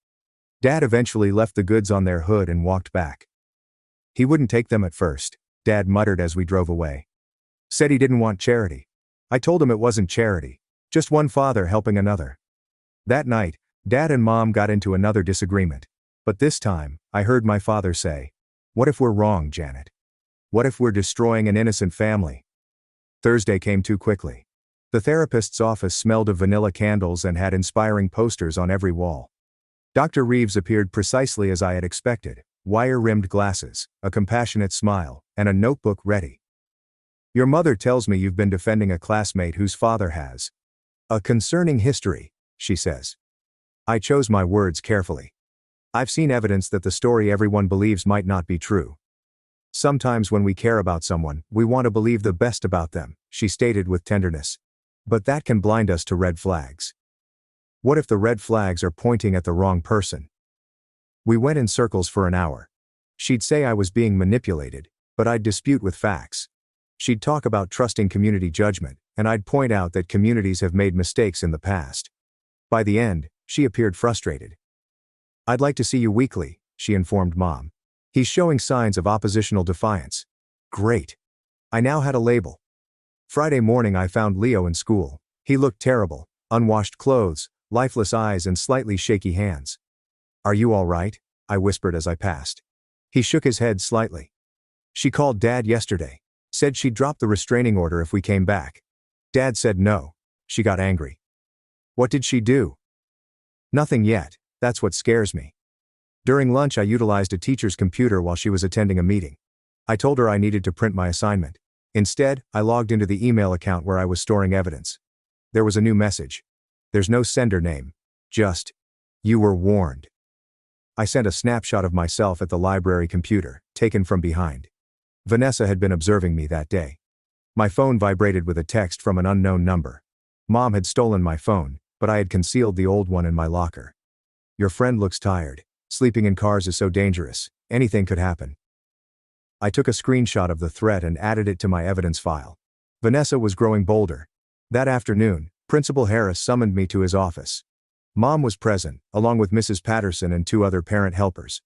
Dad eventually left the goods on their hood and walked back. He wouldn't take them at first, Dad muttered as we drove away. Said he didn't want charity. I told him it wasn't charity, just one father helping another. That night, Dad and Mom got into another disagreement. But this time, I heard my father say, "What if we're wrong, Janet? What if we're destroying an innocent family?" Thursday came too quickly. The therapist's office smelled of vanilla candles and had inspiring posters on every wall. Dr. Reeves appeared precisely as I had expected, wire-rimmed glasses, a compassionate smile, and a notebook ready. "Your mother tells me you've been defending a classmate whose father has a concerning history," she says. I chose my words carefully. "I've seen evidence that the story everyone believes might not be true. Sometimes when we care about someone, we want to believe the best about them," she stated with tenderness. "But that can blind us to red flags. What if the red flags are pointing at the wrong person?" We went in circles for an hour. She'd say I was being manipulated, but I'd dispute with facts. She'd talk about trusting community judgment, and I'd point out that communities have made mistakes in the past. By the end, she appeared frustrated. "I'd like to see you weekly," she informed Mom. "He's showing signs of oppositional defiance." Great. I now had a label. Friday morning I found Leo in school. He looked terrible, unwashed clothes, lifeless eyes and slightly shaky hands. "Are you all right?" I whispered as I passed. He shook his head slightly. "She called Dad yesterday. Said she'd drop the restraining order if we came back. Dad said no." She got angry. "What did she do?" "Nothing yet, that's what scares me." During lunch I utilized a teacher's computer while she was attending a meeting. I told her I needed to print my assignment. Instead, I logged into the email account where I was storing evidence. There was a new message. There's no sender name. Just, "You were warned." I sent a snapshot of myself at the library computer, taken from behind. Vanessa had been observing me that day. My phone vibrated with a text from an unknown number. Mom had stolen my phone, but I had concealed the old one in my locker. "Your friend looks tired. Sleeping in cars is so dangerous. Anything could happen." I took a screenshot of the threat and added it to my evidence file. Vanessa was growing bolder. That afternoon, Principal Harris summoned me to his office. Mom was present, along with Mrs. Patterson and 2 other parent helpers.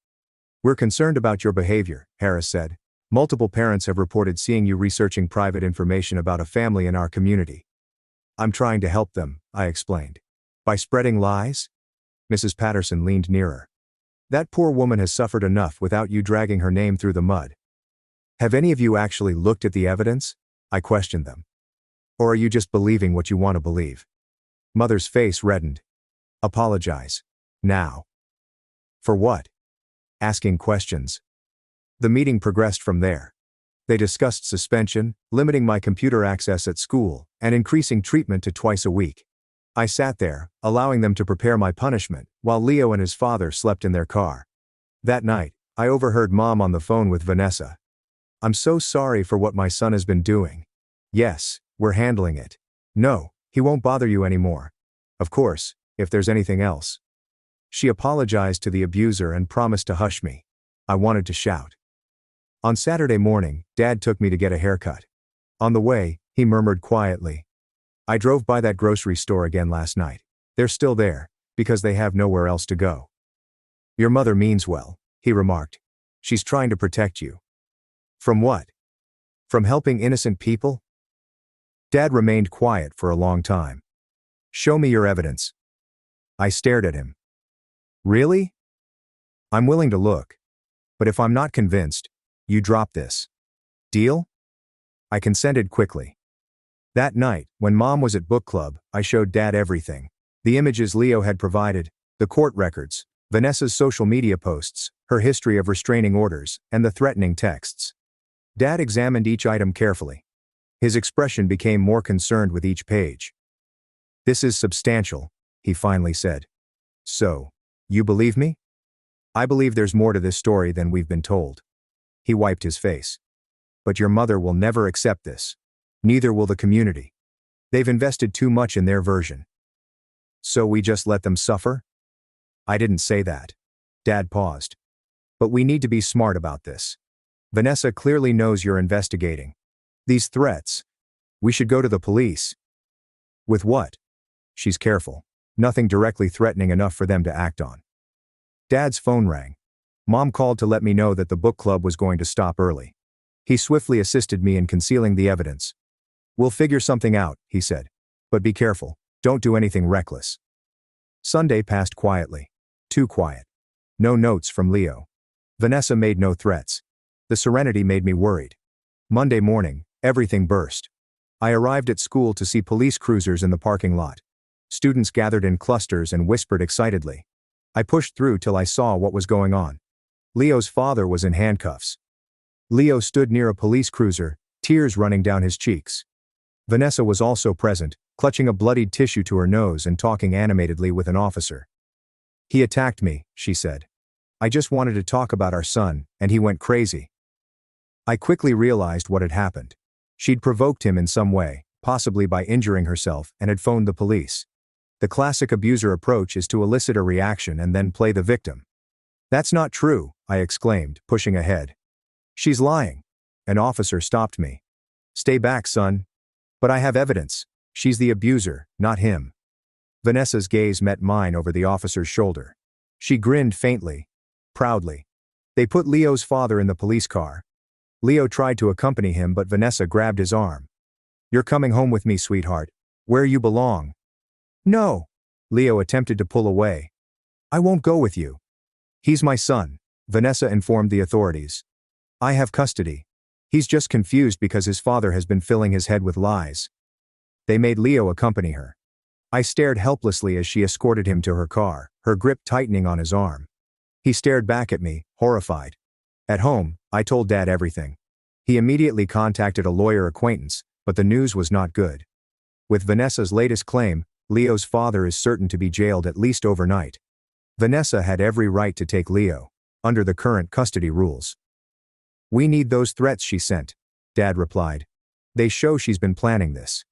"We're concerned about your behavior," Harris said. "Multiple parents have reported seeing you researching private information about a family in our community." "I'm trying to help them," I explained. "By spreading lies?" Mrs. Patterson leaned nearer. "That poor woman has suffered enough without you dragging her name through the mud." "Have any of you actually looked at the evidence?" I questioned them. "Or are you just believing what you want to believe?" Mother's face reddened. "Apologize. Now." "For what?" "Asking questions." The meeting progressed from there. They discussed suspension, limiting my computer access at school, and increasing treatment to twice a week. I sat there, allowing them to prepare my punishment, while Leo and his father slept in their car. That night, I overheard Mom on the phone with Vanessa. "I'm so sorry for what my son has been doing." "Yes, we're handling it." "No, he won't bother you anymore." "Of course, if there's anything else." She apologized to the abuser and promised to hush me. I wanted to shout. On Saturday morning, Dad took me to get a haircut. On the way, he murmured quietly, "I drove by that grocery store again last night. They're still there, because they have nowhere else to go." "Your mother means well," he remarked. "She's trying to protect you." "From what?" "From helping innocent people?" Dad remained quiet for a long time. "Show me your evidence." I stared at him. "Really?" "I'm willing to look. But if I'm not convinced, you drop this. Deal?" I consented quickly. That night, when Mom was at book club, I showed Dad everything. The images Leo had provided, the court records, Vanessa's social media posts, her history of restraining orders, and the threatening texts. Dad examined each item carefully. His expression became more concerned with each page. "This is substantial," he finally said. "So, you believe me?" "I believe there's more to this story than we've been told." He wiped his face. "But your mother will never accept this. Neither will the community. They've invested too much in their version." "So we just let them suffer?" "I didn't say that." Dad paused. "But we need to be smart about this. Vanessa clearly knows you're investigating. These threats. We should go to the police." "With what?" "She's careful. Nothing directly threatening enough for them to act on." Dad's phone rang. Mom called to let me know that the book club was going to stop early. He swiftly assisted me in concealing the evidence. "We'll figure something out," he said. "But be careful, don't do anything reckless." Sunday passed quietly. Too quiet. No notes from Leo. Vanessa made no threats. The serenity made me worried. Monday morning, everything burst. I arrived at school to see police cruisers in the parking lot. Students gathered in clusters and whispered excitedly. I pushed through till I saw what was going on. Leo's father was in handcuffs. Leo stood near a police cruiser, tears running down his cheeks. Vanessa was also present, clutching a bloodied tissue to her nose and talking animatedly with an officer. "He attacked me," she said. "I just wanted to talk about our son, and he went crazy." I quickly realized what had happened. She'd provoked him in some way, possibly by injuring herself, and had phoned the police. The classic abuser approach is to elicit a reaction and then play the victim. "That's not true," I exclaimed, pushing ahead. "She's lying." An officer stopped me. "Stay back, son." "But I have evidence. She's the abuser, not him." Vanessa's gaze met mine over the officer's shoulder. She grinned faintly, proudly. They put Leo's father in the police car. Leo tried to accompany him, but Vanessa grabbed his arm. "You're coming home with me, sweetheart. Where you belong." "No." Leo attempted to pull away. "I won't go with you." "He's my son," Vanessa informed the authorities. "I have custody. He's just confused because his father has been filling his head with lies." They made Leo accompany her. I stared helplessly as she escorted him to her car, her grip tightening on his arm. He stared back at me, horrified. At home, I told Dad everything. He immediately contacted a lawyer acquaintance, but the news was not good. With Vanessa's latest claim, Leo's father is certain to be jailed at least overnight. Vanessa had every right to take Leo, under the current custody rules. "We need those threats she sent," Dad replied. "They show she's been planning this."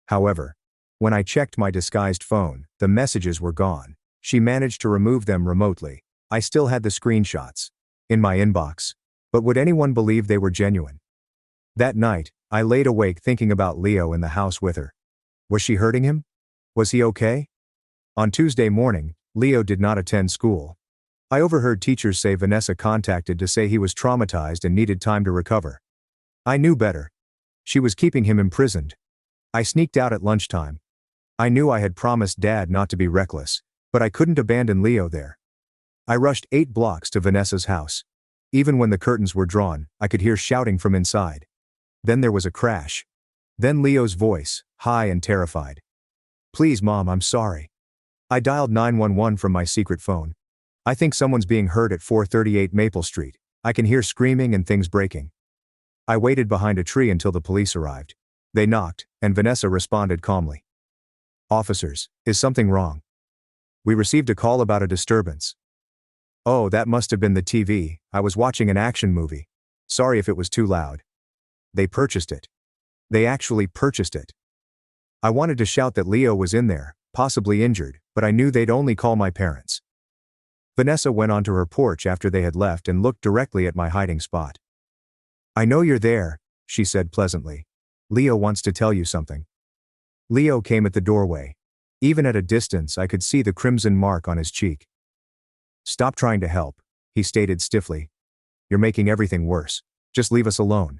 However, when I checked my disguised phone, the messages were gone. She managed to remove them remotely. I still had the screenshots in my inbox. But would anyone believe they were genuine? That night, I laid awake thinking about Leo in the house with her. Was she hurting him? Was he okay? On Tuesday morning, Leo did not attend school. I overheard teachers say Vanessa contacted to say he was traumatized and needed time to recover. I knew better. She was keeping him imprisoned. I sneaked out at lunchtime. I knew I had promised Dad not to be reckless, but I couldn't abandon Leo there. I rushed 8 blocks to Vanessa's house. Even when the curtains were drawn, I could hear shouting from inside. Then there was a crash. Then Leo's voice, high and terrified. "Please, Mom, I'm sorry." I dialed 911 from my secret phone. "I think someone's being hurt at 438 Maple Street. I can hear screaming and things breaking." I waited behind a tree until the police arrived. They knocked, and Vanessa responded calmly. "Officers, is something wrong? We received a call about a disturbance." "Oh, that must have been the TV. I was watching an action movie. Sorry if it was too loud." They purchased it. They actually purchased it. I wanted to shout that Leo was in there, possibly injured, but I knew they'd only call my parents. Vanessa went onto her porch after they had left and looked directly at my hiding spot. "I know you're there," she said pleasantly. "Leo wants to tell you something." Leo came at the doorway. Even at a distance, I could see the crimson mark on his cheek. "Stop trying to help," he stated stiffly. "You're making everything worse. Just leave us alone."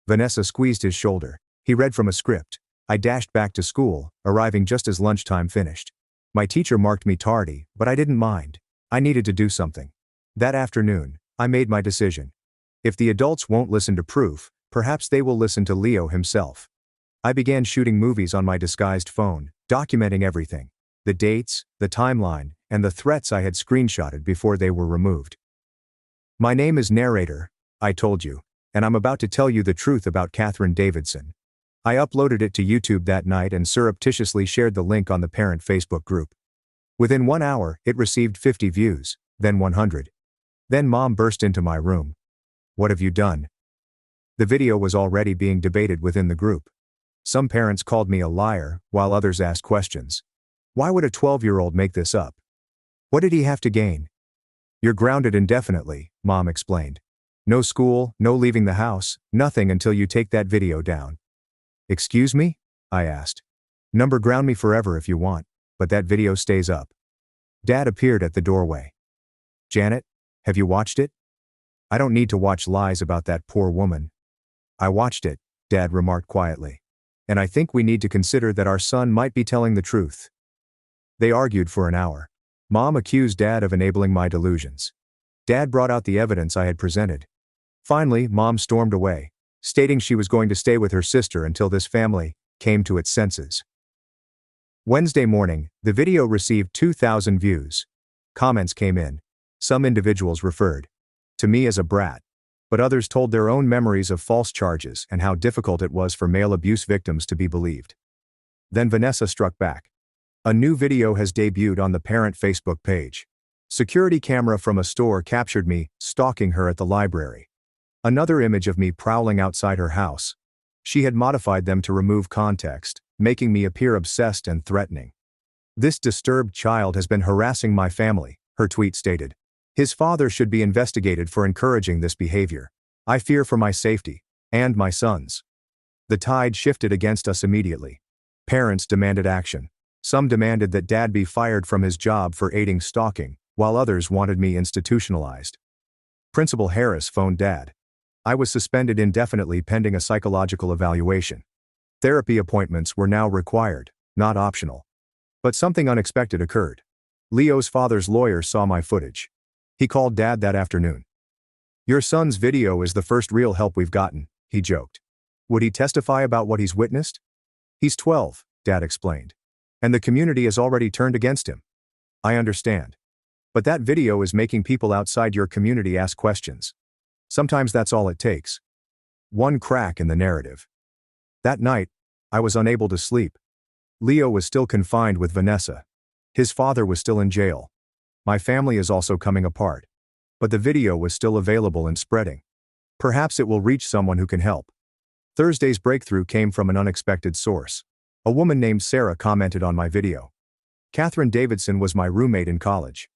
Vanessa squeezed his shoulder. He read from a script. I dashed back to school, arriving just as lunchtime finished. My teacher marked me tardy, but I didn't mind. I needed to do something. That afternoon, I made my decision. If the adults won't listen to proof, perhaps they will listen to Leo himself. I began shooting movies on my disguised phone, documenting everything. The dates, the timeline, and the threats I had screenshotted before they were removed. "My name is Narrator," I told you, "and I'm about to tell you the truth about Catherine Davidson." I uploaded it to YouTube that night and surreptitiously shared the link on the parent Facebook group. Within 1 hour, it received 50 views, then 100. Then Mom burst into my room. "What have you done?" The video was already being debated within the group. Some parents called me a liar, while others asked questions. Why would a 12-year-old make this up? What did he have to gain? "You're grounded indefinitely," Mom explained. "No school, no leaving the house, nothing until you take that video down." "Excuse me?" I asked. "Number ground me forever if you want, but that video stays up." Dad appeared at the doorway. "Janet, have you watched it?" "I don't need to watch lies about that poor woman." "I watched it," Dad remarked quietly. "And I think we need to consider that our son might be telling the truth." They argued for an hour. Mom accused Dad of enabling my delusions. Dad brought out the evidence I had presented. Finally, Mom stormed away, stating she was going to stay with her sister until this family came to its senses. Wednesday morning, the video received 2,000 views. Comments came in. Some individuals referred to me as a brat, but others told their own memories of false charges and how difficult it was for male abuse victims to be believed. Then Vanessa struck back. A new video has debuted on the parent Facebook page. Security camera from a store captured me stalking her at the library. Another image of me prowling outside her house. She had modified them to remove context, making me appear obsessed and threatening. This disturbed child has been harassing my family, her tweet stated. His father should be investigated for encouraging this behavior. I fear for my safety, and my son's. The tide shifted against us immediately. Parents demanded action. Some demanded that Dad be fired from his job for aiding stalking, while others wanted me institutionalized. Principal Harris phoned Dad. I was suspended indefinitely pending a psychological evaluation. Therapy appointments were now required, not optional. But something unexpected occurred. Leo's father's lawyer saw my footage. He called Dad that afternoon. "Your son's video is the first real help we've gotten," he joked. "Would he testify about what he's witnessed?" "He's 12, Dad explained. And the community has already turned against him." "I understand. But that video is making people outside your community ask questions. Sometimes that's all it takes." One crack in the narrative. That night, I was unable to sleep. Leo was still confined with Vanessa. His father was still in jail. My family is also coming apart. But the video was still available and spreading. Perhaps it will reach someone who can help. Thursday's breakthrough came from an unexpected source. A woman named Sarah commented on my video. Catherine Davidson was my roommate in college.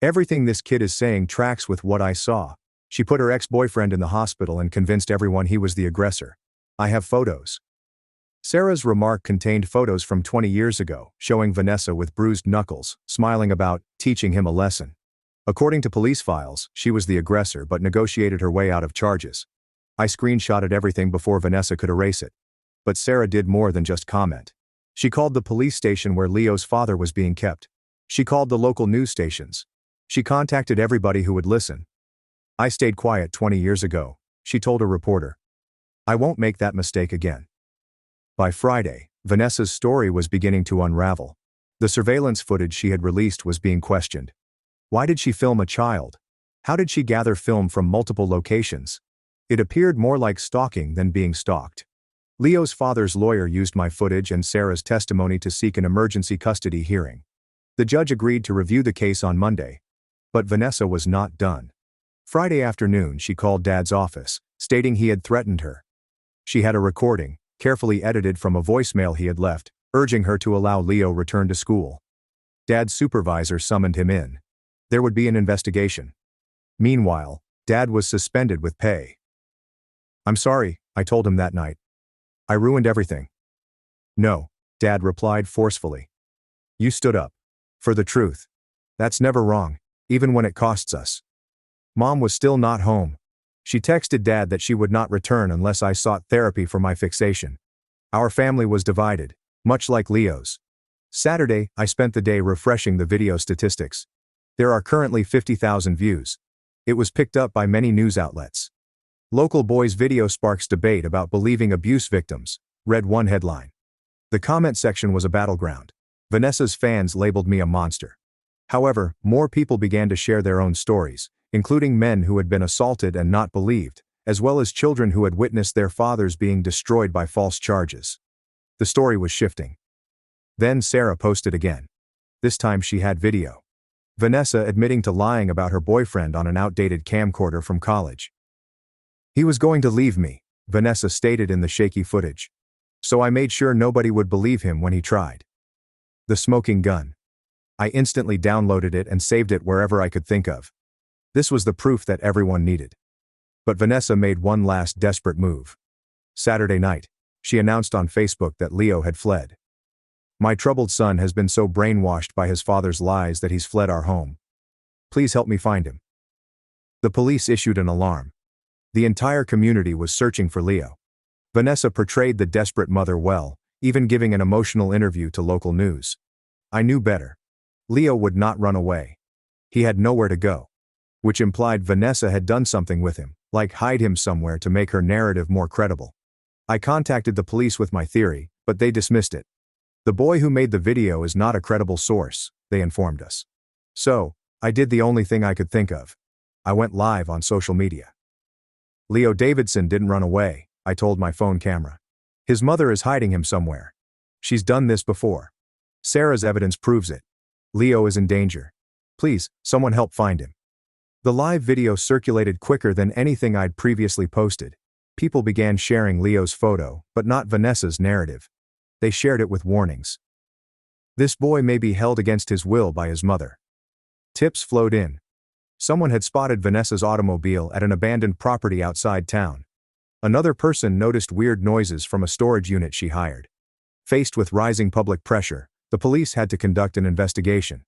"Everything this kid is saying tracks with what I saw. She put her ex-boyfriend in the hospital and convinced everyone he was the aggressor. I have photos." Sarah's remark contained photos from 20 years ago, showing Vanessa with bruised knuckles, smiling about teaching him a lesson. According to police files, she was the aggressor but negotiated her way out of charges. I screenshotted everything before Vanessa could erase it. But Sarah did more than just comment. She called the police station where Leo's father was being kept. She called the local news stations. She contacted everybody who would listen. "I stayed quiet 20 years ago," she told a reporter. "I won't make that mistake again." By Friday, Vanessa's story was beginning to unravel. The surveillance footage she had released was being questioned. Why did she film a child? How did she gather film from multiple locations? It appeared more like stalking than being stalked. Leo's father's lawyer used my footage and Sarah's testimony to seek an emergency custody hearing. The judge agreed to review the case on Monday. But Vanessa was not done. Friday afternoon, she called Dad's office, stating he had threatened her. She had a recording, carefully edited from a voicemail he had left, urging her to allow Leo return to school. Dad's supervisor summoned him in. There would be an investigation. Meanwhile, Dad was suspended with pay. "I'm sorry," I told him that night. "I ruined everything." "No," Dad replied forcefully. "You stood up for the truth. That's never wrong, even when it costs us." Mom was still not home. She texted Dad that she would not return unless I sought therapy for my fixation. Our family was divided, much like Leo's. Saturday, I spent the day refreshing the video statistics. There are currently 50,000 views. It was picked up by many news outlets. "Local boy's video sparks debate about believing abuse victims," read one headline. The comment section was a battleground. Vanessa's fans labeled me a monster. However, more people began to share their own stories, including men who had been assaulted and not believed, as well as children who had witnessed their fathers being destroyed by false charges. The story was shifting. Then Sarah posted again. This time she had video. Vanessa admitting to lying about her boyfriend on an outdated camcorder from college. "He was going to leave me," Vanessa stated in the shaky footage. "So I made sure nobody would believe him when he tried." The smoking gun. I instantly downloaded it and saved it wherever I could think of. This was the proof that everyone needed. But Vanessa made one last desperate move. Saturday night, she announced on Facebook that Leo had fled. "My troubled son has been so brainwashed by his father's lies that he's fled our home. Please help me find him." The police issued an alarm. The entire community was searching for Leo. Vanessa portrayed the desperate mother well, even giving an emotional interview to local news. I knew better. Leo would not run away. He had nowhere to go. Which implied Vanessa had done something with him, like hide him somewhere to make her narrative more credible. I contacted the police with my theory, but they dismissed it. The boy who made the video is not a credible source, they informed us. So, I did the only thing I could think of. I went live on social media. Leo Davidson didn't run away, I told my phone camera. His mother is hiding him somewhere. She's done this before. Sarah's evidence proves it. Leo is in danger. Please, someone help find him. The live video circulated quicker than anything I'd previously posted. People began sharing Leo's photo, but not Vanessa's narrative. They shared it with warnings. This boy may be held against his will by his mother. Tips flowed in. Someone had spotted Vanessa's automobile at an abandoned property outside town. Another person noticed weird noises from a storage unit she hired. Faced with rising public pressure, the police had to conduct an investigation.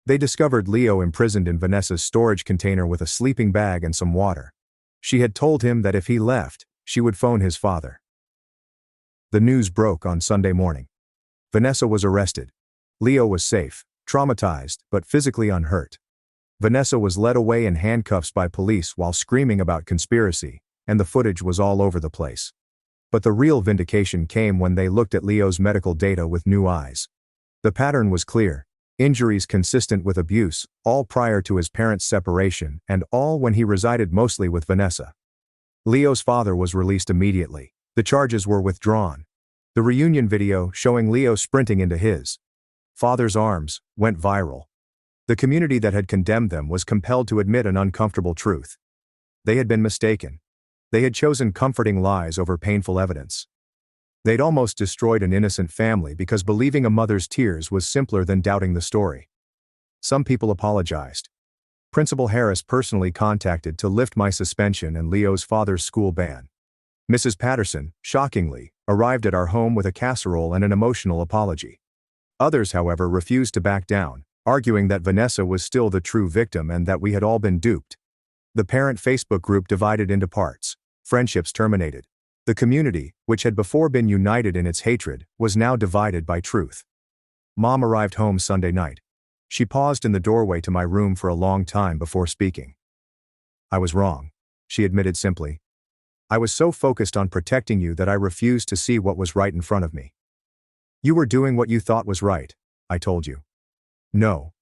They discovered Leo imprisoned in Vanessa's storage container with a sleeping bag and some water. She had told him that if he left, she would phone his father. The news broke on Sunday morning. Vanessa was arrested. Leo was safe, traumatized, but physically unhurt. Vanessa was led away in handcuffs by police while screaming about conspiracy, and the footage was all over the place. But the real vindication came when they looked at Leo's medical data with new eyes. The pattern was clear. Injuries consistent with abuse, all prior to his parents' separation, and all when he resided mostly with Vanessa. Leo's father was released immediately. The charges were withdrawn. The reunion video, showing Leo sprinting into his father's arms, went viral. The community that had condemned them was compelled to admit an uncomfortable truth. They had been mistaken. They had chosen comforting lies over painful evidence. They'd almost destroyed an innocent family because believing a mother's tears was simpler than doubting the story. Some people apologized. Principal Harris personally contacted to lift my suspension and Leo's father's school ban. Mrs. Patterson, shockingly, arrived at our home with a casserole and an emotional apology. Others, however, refused to back down, arguing that Vanessa was still the true victim and that we had all been duped. The parent Facebook group divided into parts. Friendships terminated. The community, which had before been united in its hatred, was now divided by truth. Mom arrived home Sunday night. She paused in the doorway to my room for a long time before speaking. I was wrong, she admitted simply. I was so focused on protecting you that I refused to see what was right in front of me. You were doing what you thought was right, I told you. No.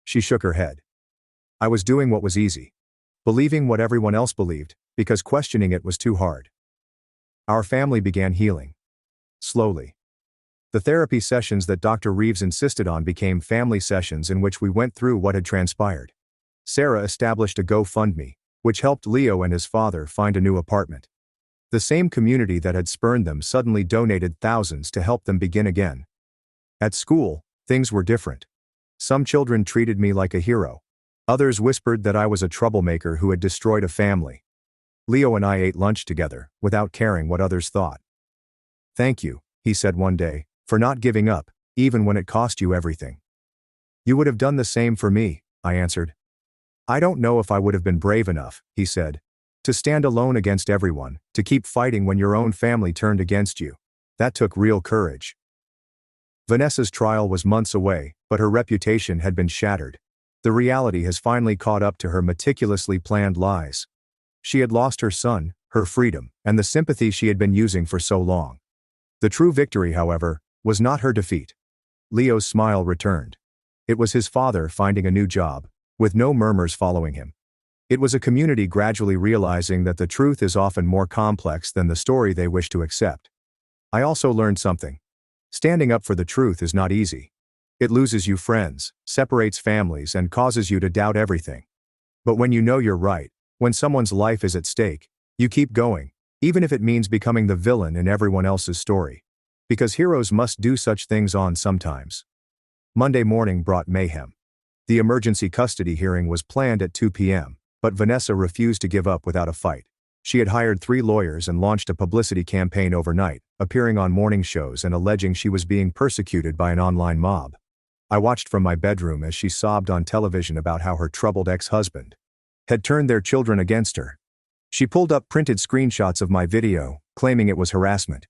She shook her head. I was doing what was easy. Believing what everyone else believed, because questioning it was too hard. Our family began healing. Slowly. The therapy sessions that Dr. Reeves insisted on became family sessions in which we went through what had transpired. Sarah established a GoFundMe, which helped Leo and his father find a new apartment. The same community that had spurned them suddenly donated thousands to help them begin again. At school, things were different. Some children treated me like a hero. Others whispered that I was a troublemaker who had destroyed a family. Leo and I ate lunch together, without caring what others thought. Thank you, he said one day, for not giving up, even when it cost you everything. You would have done the same for me, I answered. I don't know if I would have been brave enough, he said, to stand alone against everyone, to keep fighting when your own family turned against you. That took real courage. Vanessa's trial was months away, but her reputation had been shattered. The reality has finally caught up to her meticulously planned lies. She had lost her son, her freedom, and the sympathy she had been using for so long. The true victory, however, was not her defeat. Leo's smile returned. It was his father finding a new job, with no murmurs following him. It was a community gradually realizing that the truth is often more complex than the story they wish to accept. I also learned something. Standing up for the truth is not easy. It loses you friends, separates families, and causes you to doubt everything. But when you know you're right, when someone's life is at stake, you keep going, even if it means becoming the villain in everyone else's story. Because heroes must do such things on sometimes. Monday morning brought mayhem. The emergency custody hearing was planned at 2 p.m., but Vanessa refused to give up without a fight. She had hired 3 lawyers and launched a publicity campaign overnight, appearing on morning shows and alleging she was being persecuted by an online mob. I watched from my bedroom as she sobbed on television about how her troubled ex-husband had turned their children against her. She pulled up printed screenshots of my video, claiming it was harassment.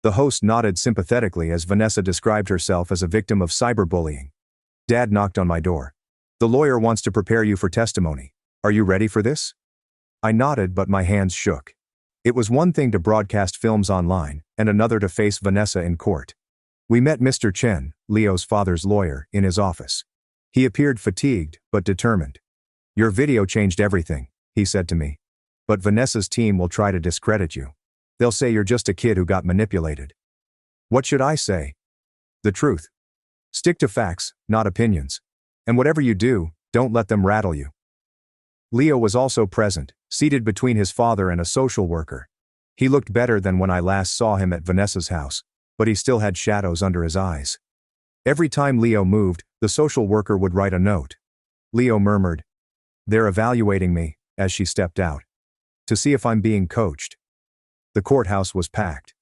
The host nodded sympathetically as Vanessa described herself as a victim of cyberbullying. Dad knocked on my door. The lawyer wants to prepare you for testimony. Are you ready for this? I nodded, but my hands shook. It was one thing to broadcast films online, and another to face Vanessa in court. We met Mr. Chen, Leo's father's lawyer, in his office. He appeared fatigued, but determined. Your video changed everything, he said to me. But Vanessa's team will try to discredit you. They'll say you're just a kid who got manipulated. What should I say? The truth. Stick to facts, not opinions. And whatever you do, don't let them rattle you. Leo was also present, seated between his father and a social worker. He looked better than when I last saw him at Vanessa's house, but he still had shadows under his eyes. Every time Leo moved, the social worker would write a note. Leo murmured, "They're evaluating me," as she stepped out. To see if I'm being coached. The courthouse was packed.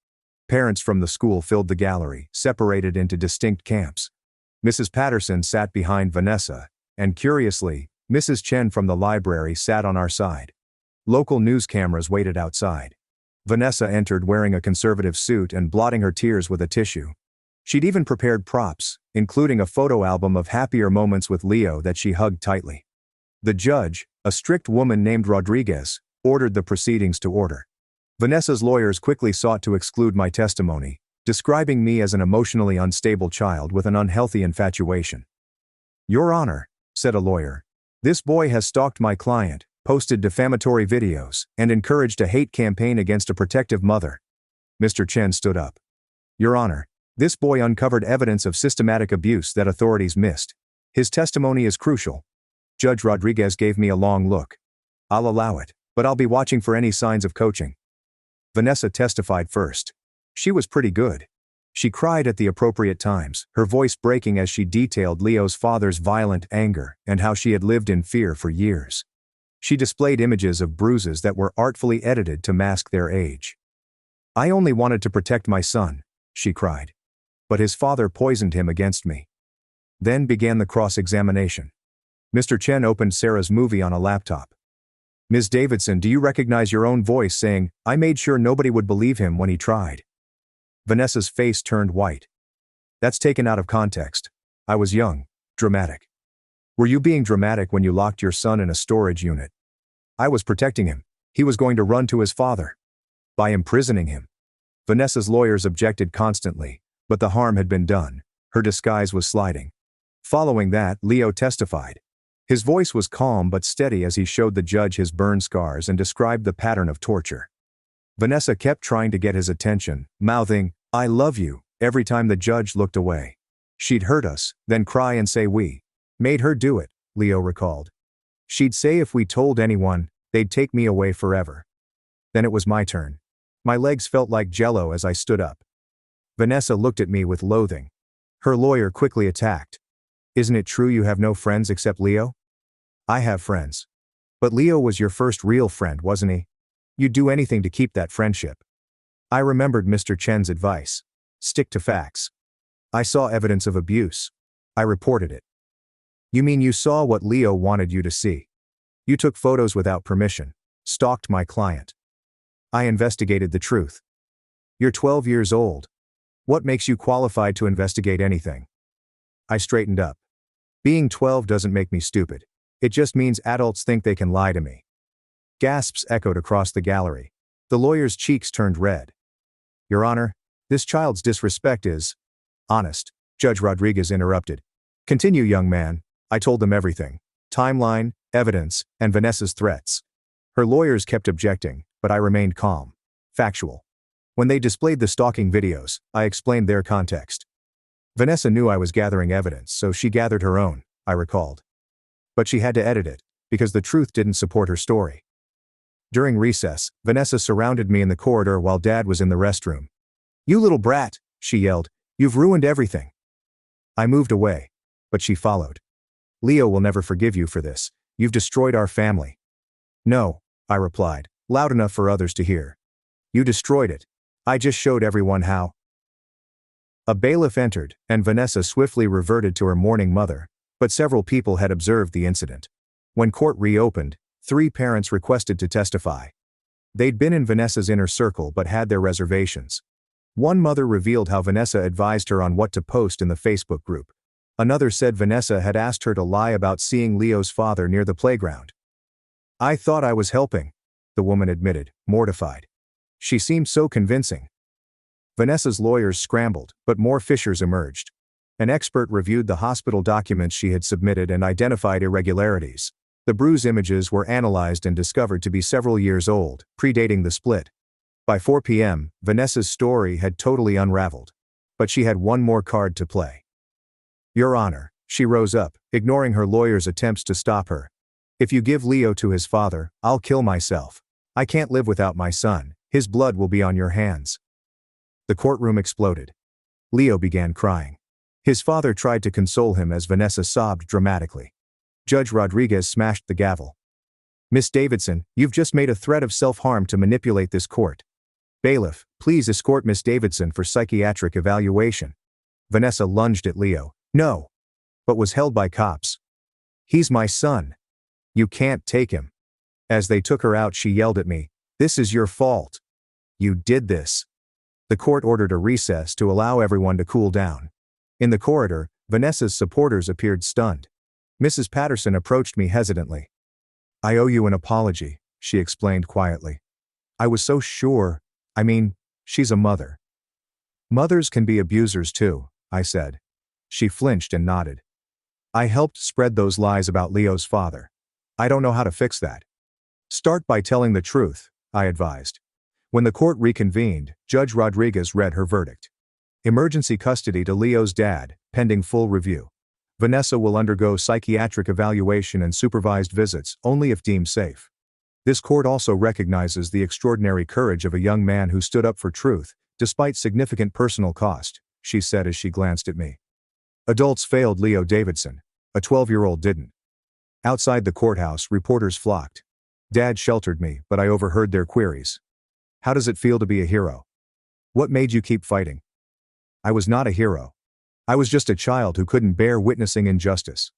Parents from the school filled the gallery, separated into distinct camps. Mrs. Patterson sat behind Vanessa, and curiously, Mrs. Chen from the library sat on our side. Local news cameras waited outside. Vanessa entered wearing a conservative suit and blotting her tears with a tissue. She'd even prepared props, including a photo album of happier moments with Leo that she hugged tightly. The judge, a strict woman named Rodriguez, ordered the proceedings to order. Vanessa's lawyers quickly sought to exclude my testimony, describing me as an emotionally unstable child with an unhealthy infatuation. Your Honor, said a lawyer, this boy has stalked my client, posted defamatory videos, and encouraged a hate campaign against a protective mother. Mr. Chen stood up. Your Honor, this boy uncovered evidence of systematic abuse that authorities missed. His testimony is crucial. Judge Rodriguez gave me a long look. I'll allow it, but I'll be watching for any signs of coaching. Vanessa testified first. She was pretty good. She cried at the appropriate times, her voice breaking as she detailed Leo's father's violent anger and how she had lived in fear for years. She displayed images of bruises that were artfully edited to mask their age. I only wanted to protect my son, she cried. But his father poisoned him against me. Then began the cross-examination. Mr. Chen opened Sarah's movie on a laptop. Ms. Davidson, do you recognize your own voice saying, I made sure nobody would believe him when he tried? Vanessa's face turned white. That's taken out of context. I was young, dramatic. Were you being dramatic when you locked your son in a storage unit? I was protecting him. He was going to run to his father. By imprisoning him. Vanessa's lawyers objected constantly, but the harm had been done. Her disguise was sliding. Following that, Leo testified. His voice was calm but steady as he showed the judge his burn scars and described the pattern of torture. Vanessa kept trying to get his attention, mouthing, I love you, every time the judge looked away. She'd hurt us, then cry and say we made her do it, Leo recalled. She'd say if we told anyone, they'd take me away forever. Then it was my turn. My legs felt like jello as I stood up. Vanessa looked at me with loathing. Her lawyer quickly attacked. Isn't it true you have no friends except Leo? I have friends. But Leo was your first real friend, wasn't he? You'd do anything to keep that friendship. I remembered Mr. Chen's advice. Stick to facts. I saw evidence of abuse. I reported it. You mean you saw what Leo wanted you to see? You took photos without permission, stalked my client. I investigated the truth. You're 12 years old. What makes you qualified to investigate anything? I straightened up. Being 12 doesn't make me stupid. It just means adults think they can lie to me. Gasps echoed across the gallery. The lawyer's cheeks turned red. Your Honor, this child's disrespect is honest, Judge Rodriguez interrupted. Continue, young man. I told them everything. Timeline, evidence, and Vanessa's threats. Her lawyers kept objecting, but I remained calm. Factual. When they displayed the stalking videos, I explained their context. Vanessa knew I was gathering evidence, so she gathered her own, I recalled. But she had to edit it, because the truth didn't support her story. During recess, Vanessa surrounded me in the corridor while Dad was in the restroom. You little brat, she yelled, you've ruined everything. I moved away, but she followed. Leo will never forgive you for this. You've destroyed our family. No, I replied, loud enough for others to hear. You destroyed it. I just showed everyone how. A bailiff entered, and Vanessa swiftly reverted to her mourning mother, but several people had observed the incident. When court reopened, 3 parents requested to testify. They'd been in Vanessa's inner circle but had their reservations. One mother revealed how Vanessa advised her on what to post in the Facebook group. Another said Vanessa had asked her to lie about seeing Leo's father near the playground. I thought I was helping, the woman admitted, mortified. She seemed so convincing. Vanessa's lawyers scrambled, but more fissures emerged. An expert reviewed the hospital documents she had submitted and identified irregularities. The bruise images were analyzed and discovered to be several years old, predating the split. By 4 p.m., Vanessa's story had totally unraveled. But she had one more card to play. Your Honor, she rose up, ignoring her lawyer's attempts to stop her. If you give Leo to his father, I'll kill myself. I can't live without my son. His blood will be on your hands. The courtroom exploded. Leo began crying. His father tried to console him as Vanessa sobbed dramatically. Judge Rodriguez smashed the gavel. Miss Davidson, you've just made a threat of self-harm to manipulate this court. Bailiff, please escort Miss Davidson for psychiatric evaluation. Vanessa lunged at Leo. No. But was held by cops. He's my son. You can't take him. As they took her out, she yelled at me. This is your fault. You did this. The court ordered a recess to allow everyone to cool down. In the corridor, Vanessa's supporters appeared stunned. Mrs. Patterson approached me hesitantly. I owe you an apology, she explained quietly. I was so sure. She's a mother. Mothers can be abusers too, I said. She flinched and nodded. I helped spread those lies about Leo's father. I don't know how to fix that. Start by telling the truth, I advised. When the court reconvened, Judge Rodriguez read her verdict. Emergency custody to Leo's dad, pending full review. Vanessa will undergo psychiatric evaluation and supervised visits only if deemed safe. This court also recognizes the extraordinary courage of a young man who stood up for truth, despite significant personal cost, she said as she glanced at me. Adults failed Leo Davidson. A 12-year-old didn't. Outside the courthouse, reporters flocked. Dad sheltered me, but I overheard their queries. How does it feel to be a hero? What made you keep fighting? I was not a hero. I was just a child who couldn't bear witnessing injustice.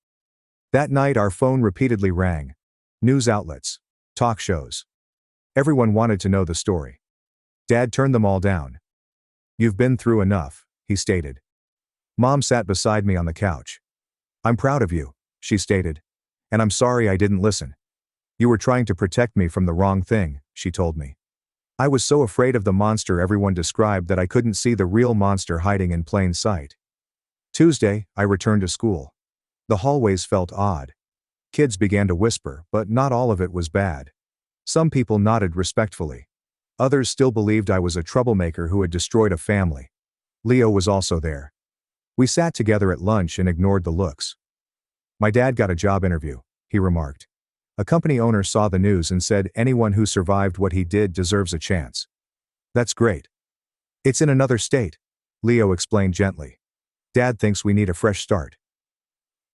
That night our phone repeatedly rang. News outlets. Talk shows. Everyone wanted to know the story. Dad turned them all down. You've been through enough, he stated. Mom sat beside me on the couch. I'm proud of you, she stated. And I'm sorry I didn't listen. You were trying to protect me from the wrong thing, she told me. I was so afraid of the monster everyone described that I couldn't see the real monster hiding in plain sight. Tuesday, I returned to school. The hallways felt odd. Kids began to whisper, but not all of it was bad. Some people nodded respectfully. Others still believed I was a troublemaker who had destroyed a family. Leo was also there. We sat together at lunch and ignored the looks. My dad got a job interview, he remarked. A company owner saw the news and said anyone who survived what he did deserves a chance. That's great. It's in another state, Leo explained gently. Dad thinks we need a fresh start.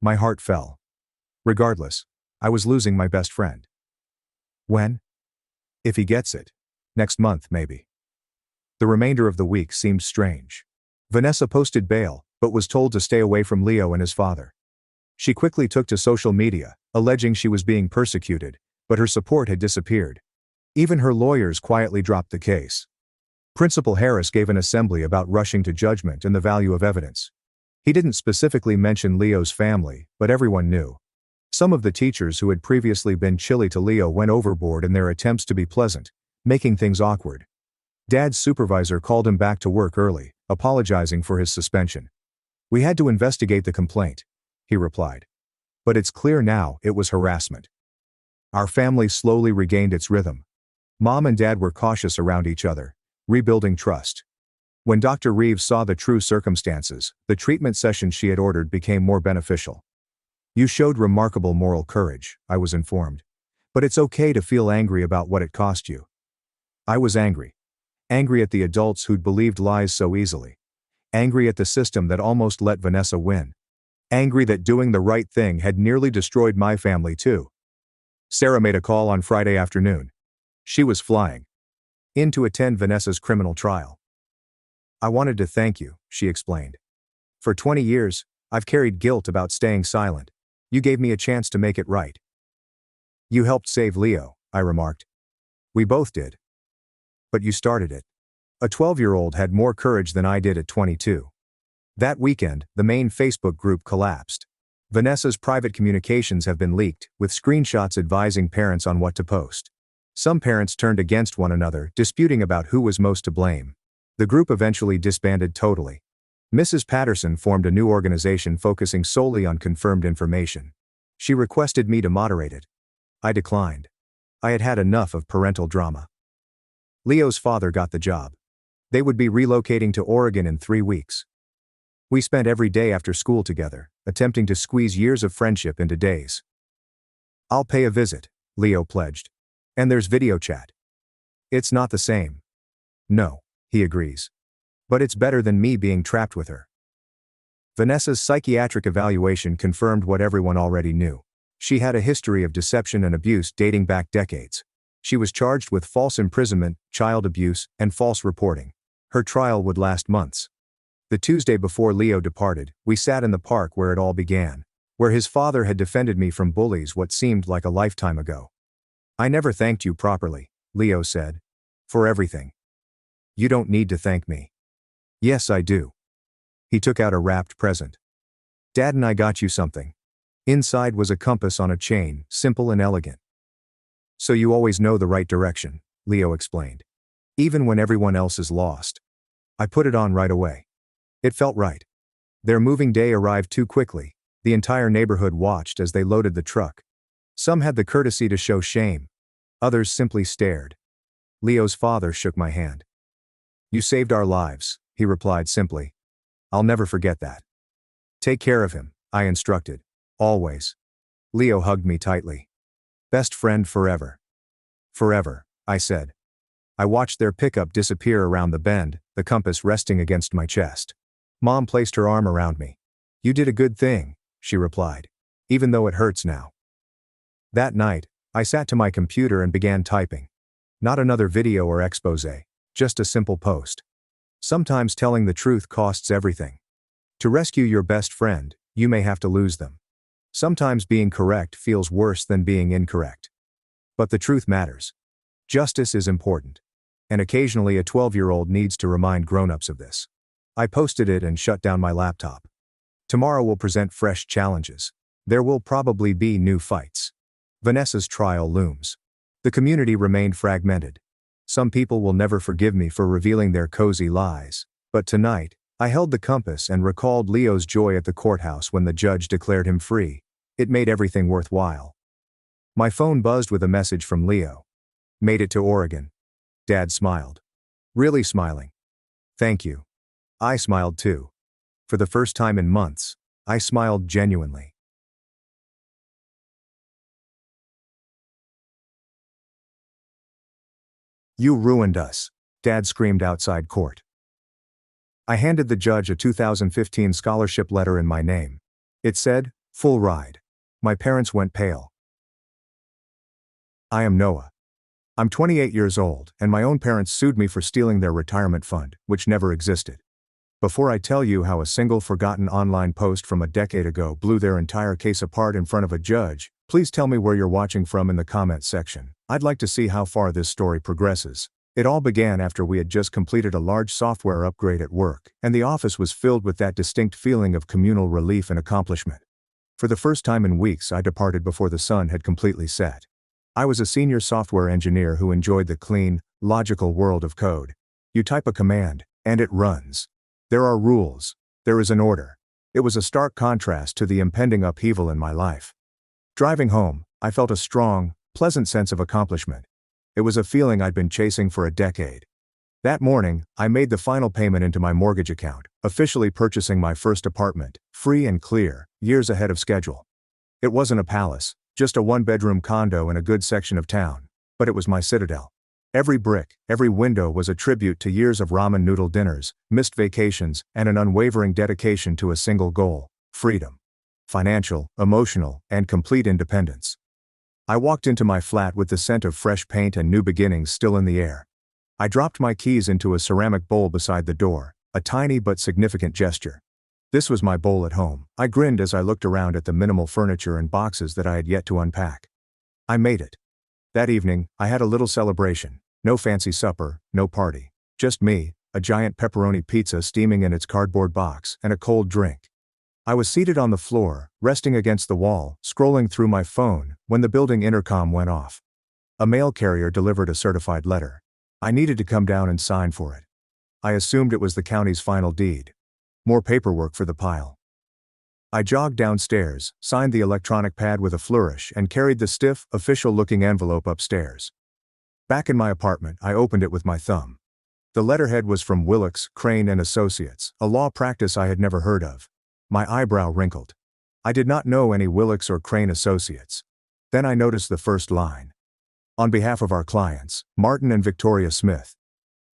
My heart fell. Regardless, I was losing my best friend. When? If he gets it. Next month, maybe. The remainder of the week seemed strange. Vanessa posted bail, but was told to stay away from Leo and his father. She quickly took to social media, alleging she was being persecuted, but her support had disappeared. Even her lawyers quietly dropped the case. Principal Harris gave an assembly about rushing to judgment and the value of evidence. He didn't specifically mention Leo's family, but everyone knew. Some of the teachers who had previously been chilly to Leo went overboard in their attempts to be pleasant, making things awkward. Dad's supervisor called him back to work early, apologizing for his suspension. We had to investigate the complaint, he replied. But it's clear now it was harassment. Our family slowly regained its rhythm. Mom and Dad were cautious around each other, rebuilding trust. When Dr. Reeves saw the true circumstances, the treatment session she had ordered became more beneficial. You showed remarkable moral courage, I was informed. But it's okay to feel angry about what it cost you. I was angry. Angry at the adults who'd believed lies so easily. Angry at the system that almost let Vanessa win. Angry that doing the right thing had nearly destroyed my family too. Sarah made a call on Friday afternoon. She was flying in to attend Vanessa's criminal trial. I wanted to thank you, she explained. For 20 years, I've carried guilt about staying silent. You gave me a chance to make it right. You helped save Leo, I remarked. We both did. But you started it. A 12-year-old had more courage than I did at 22. That weekend, the main Facebook group collapsed. Vanessa's private communications have been leaked, with screenshots advising parents on what to post. Some parents turned against one another, disputing about who was most to blame. The group eventually disbanded totally. Mrs. Patterson formed a new organization focusing solely on confirmed information. She requested me to moderate it. I declined. I had had enough of parental drama. Leo's father got the job. They would be relocating to Oregon in 3 weeks. We spent every day after school together, attempting to squeeze years of friendship into days. "I'll pay a visit," Leo pledged. "And there's video chat." "It's not the same." "No," he agrees. "But it's better than me being trapped with her." Vanessa's psychiatric evaluation confirmed what everyone already knew. She had a history of deception and abuse dating back decades. She was charged with false imprisonment, child abuse, and false reporting. Her trial would last months. The Tuesday before Leo departed, we sat in the park where it all began, where his father had defended me from bullies what seemed like a lifetime ago. "I never thanked you properly," Leo said. "For everything." "You don't need to thank me." "Yes, I do." He took out a wrapped present. "Dad and I got you something." Inside was a compass on a chain, simple and elegant. "So you always know the right direction," Leo explained. "Even when everyone else is lost." I put it on right away. It felt right. Their moving day arrived too quickly. The entire neighborhood watched as they loaded the truck. Some had the courtesy to show shame. Others simply stared. Leo's father shook my hand. "You saved our lives," he replied simply. "I'll never forget that." "Take care of him," I instructed. "Always." Leo hugged me tightly. "Best friend forever." "Forever," I said. I watched their pickup disappear around the bend, the compass resting against my chest. Mom placed her arm around me. "You did a good thing," she replied. "Even though it hurts now." That night, I sat to my computer and began typing. Not another video or expose, just a simple post. Sometimes telling the truth costs everything. To rescue your best friend, you may have to lose them. Sometimes being correct feels worse than being incorrect. But the truth matters. Justice is important. And occasionally a 12-year-old needs to remind grown-ups of this. I posted it and shut down my laptop. Tomorrow will present fresh challenges. There will probably be new fights. Vanessa's trial looms. The community remained fragmented. Some people will never forgive me for revealing their cozy lies. But tonight, I held the compass and recalled Leo's joy at the courthouse when the judge declared him free. It made everything worthwhile. My phone buzzed with a message from Leo. "Made it to Oregon." Dad smiled. Really smiling. "Thank you." I smiled too. For the first time in months, I smiled genuinely. "You ruined us," Dad screamed outside court. I handed the judge a 2015 scholarship letter in my name. It said, "Full ride." My parents went pale. I am Noah. I'm 28 years old, and my own parents sued me for stealing their retirement fund, which never existed. Before I tell you how a single forgotten online post from a decade ago blew their entire case apart in front of a judge, please tell me where you're watching from in the comments section. I'd like to see how far this story progresses. It all began after we had just completed a large software upgrade at work, and the office was filled with that distinct feeling of communal relief and accomplishment. For the first time in weeks, I departed before the sun had completely set. I was a senior software engineer who enjoyed the clean, logical world of code. You type a command, and it runs. There are rules. There is an order. It was a stark contrast to the impending upheaval in my life. Driving home, I felt a strong, pleasant sense of accomplishment. It was a feeling I'd been chasing for a decade. That morning, I made the final payment into my mortgage account, officially purchasing my first apartment, free and clear, years ahead of schedule. It wasn't a palace, just a one-bedroom condo in a good section of town, but it was my citadel. Every brick, every window was a tribute to years of ramen noodle dinners, missed vacations, and an unwavering dedication to a single goal: freedom. Financial, emotional, and complete independence. I walked into my flat with the scent of fresh paint and new beginnings still in the air. I dropped my keys into a ceramic bowl beside the door, a tiny but significant gesture. This was my bowl at home. I grinned as I looked around at the minimal furniture and boxes that I had yet to unpack. I made it. That evening, I had a little celebration. No fancy supper, no party. Just me, a giant pepperoni pizza steaming in its cardboard box, and a cold drink. I was seated on the floor, resting against the wall, scrolling through my phone, when the building intercom went off. A mail carrier delivered a certified letter. I needed to come down and sign for it. I assumed it was the county's final deed. More paperwork for the pile. I jogged downstairs, signed the electronic pad with a flourish, and carried the stiff, official-looking envelope upstairs. Back in my apartment, I opened it with my thumb. The letterhead was from Willocks, Crane and Associates, a law practice I had never heard of. My eyebrow wrinkled. I did not know any Willocks or Crane Associates. Then I noticed the first line. On behalf of our clients, Martin and Victoria Smith.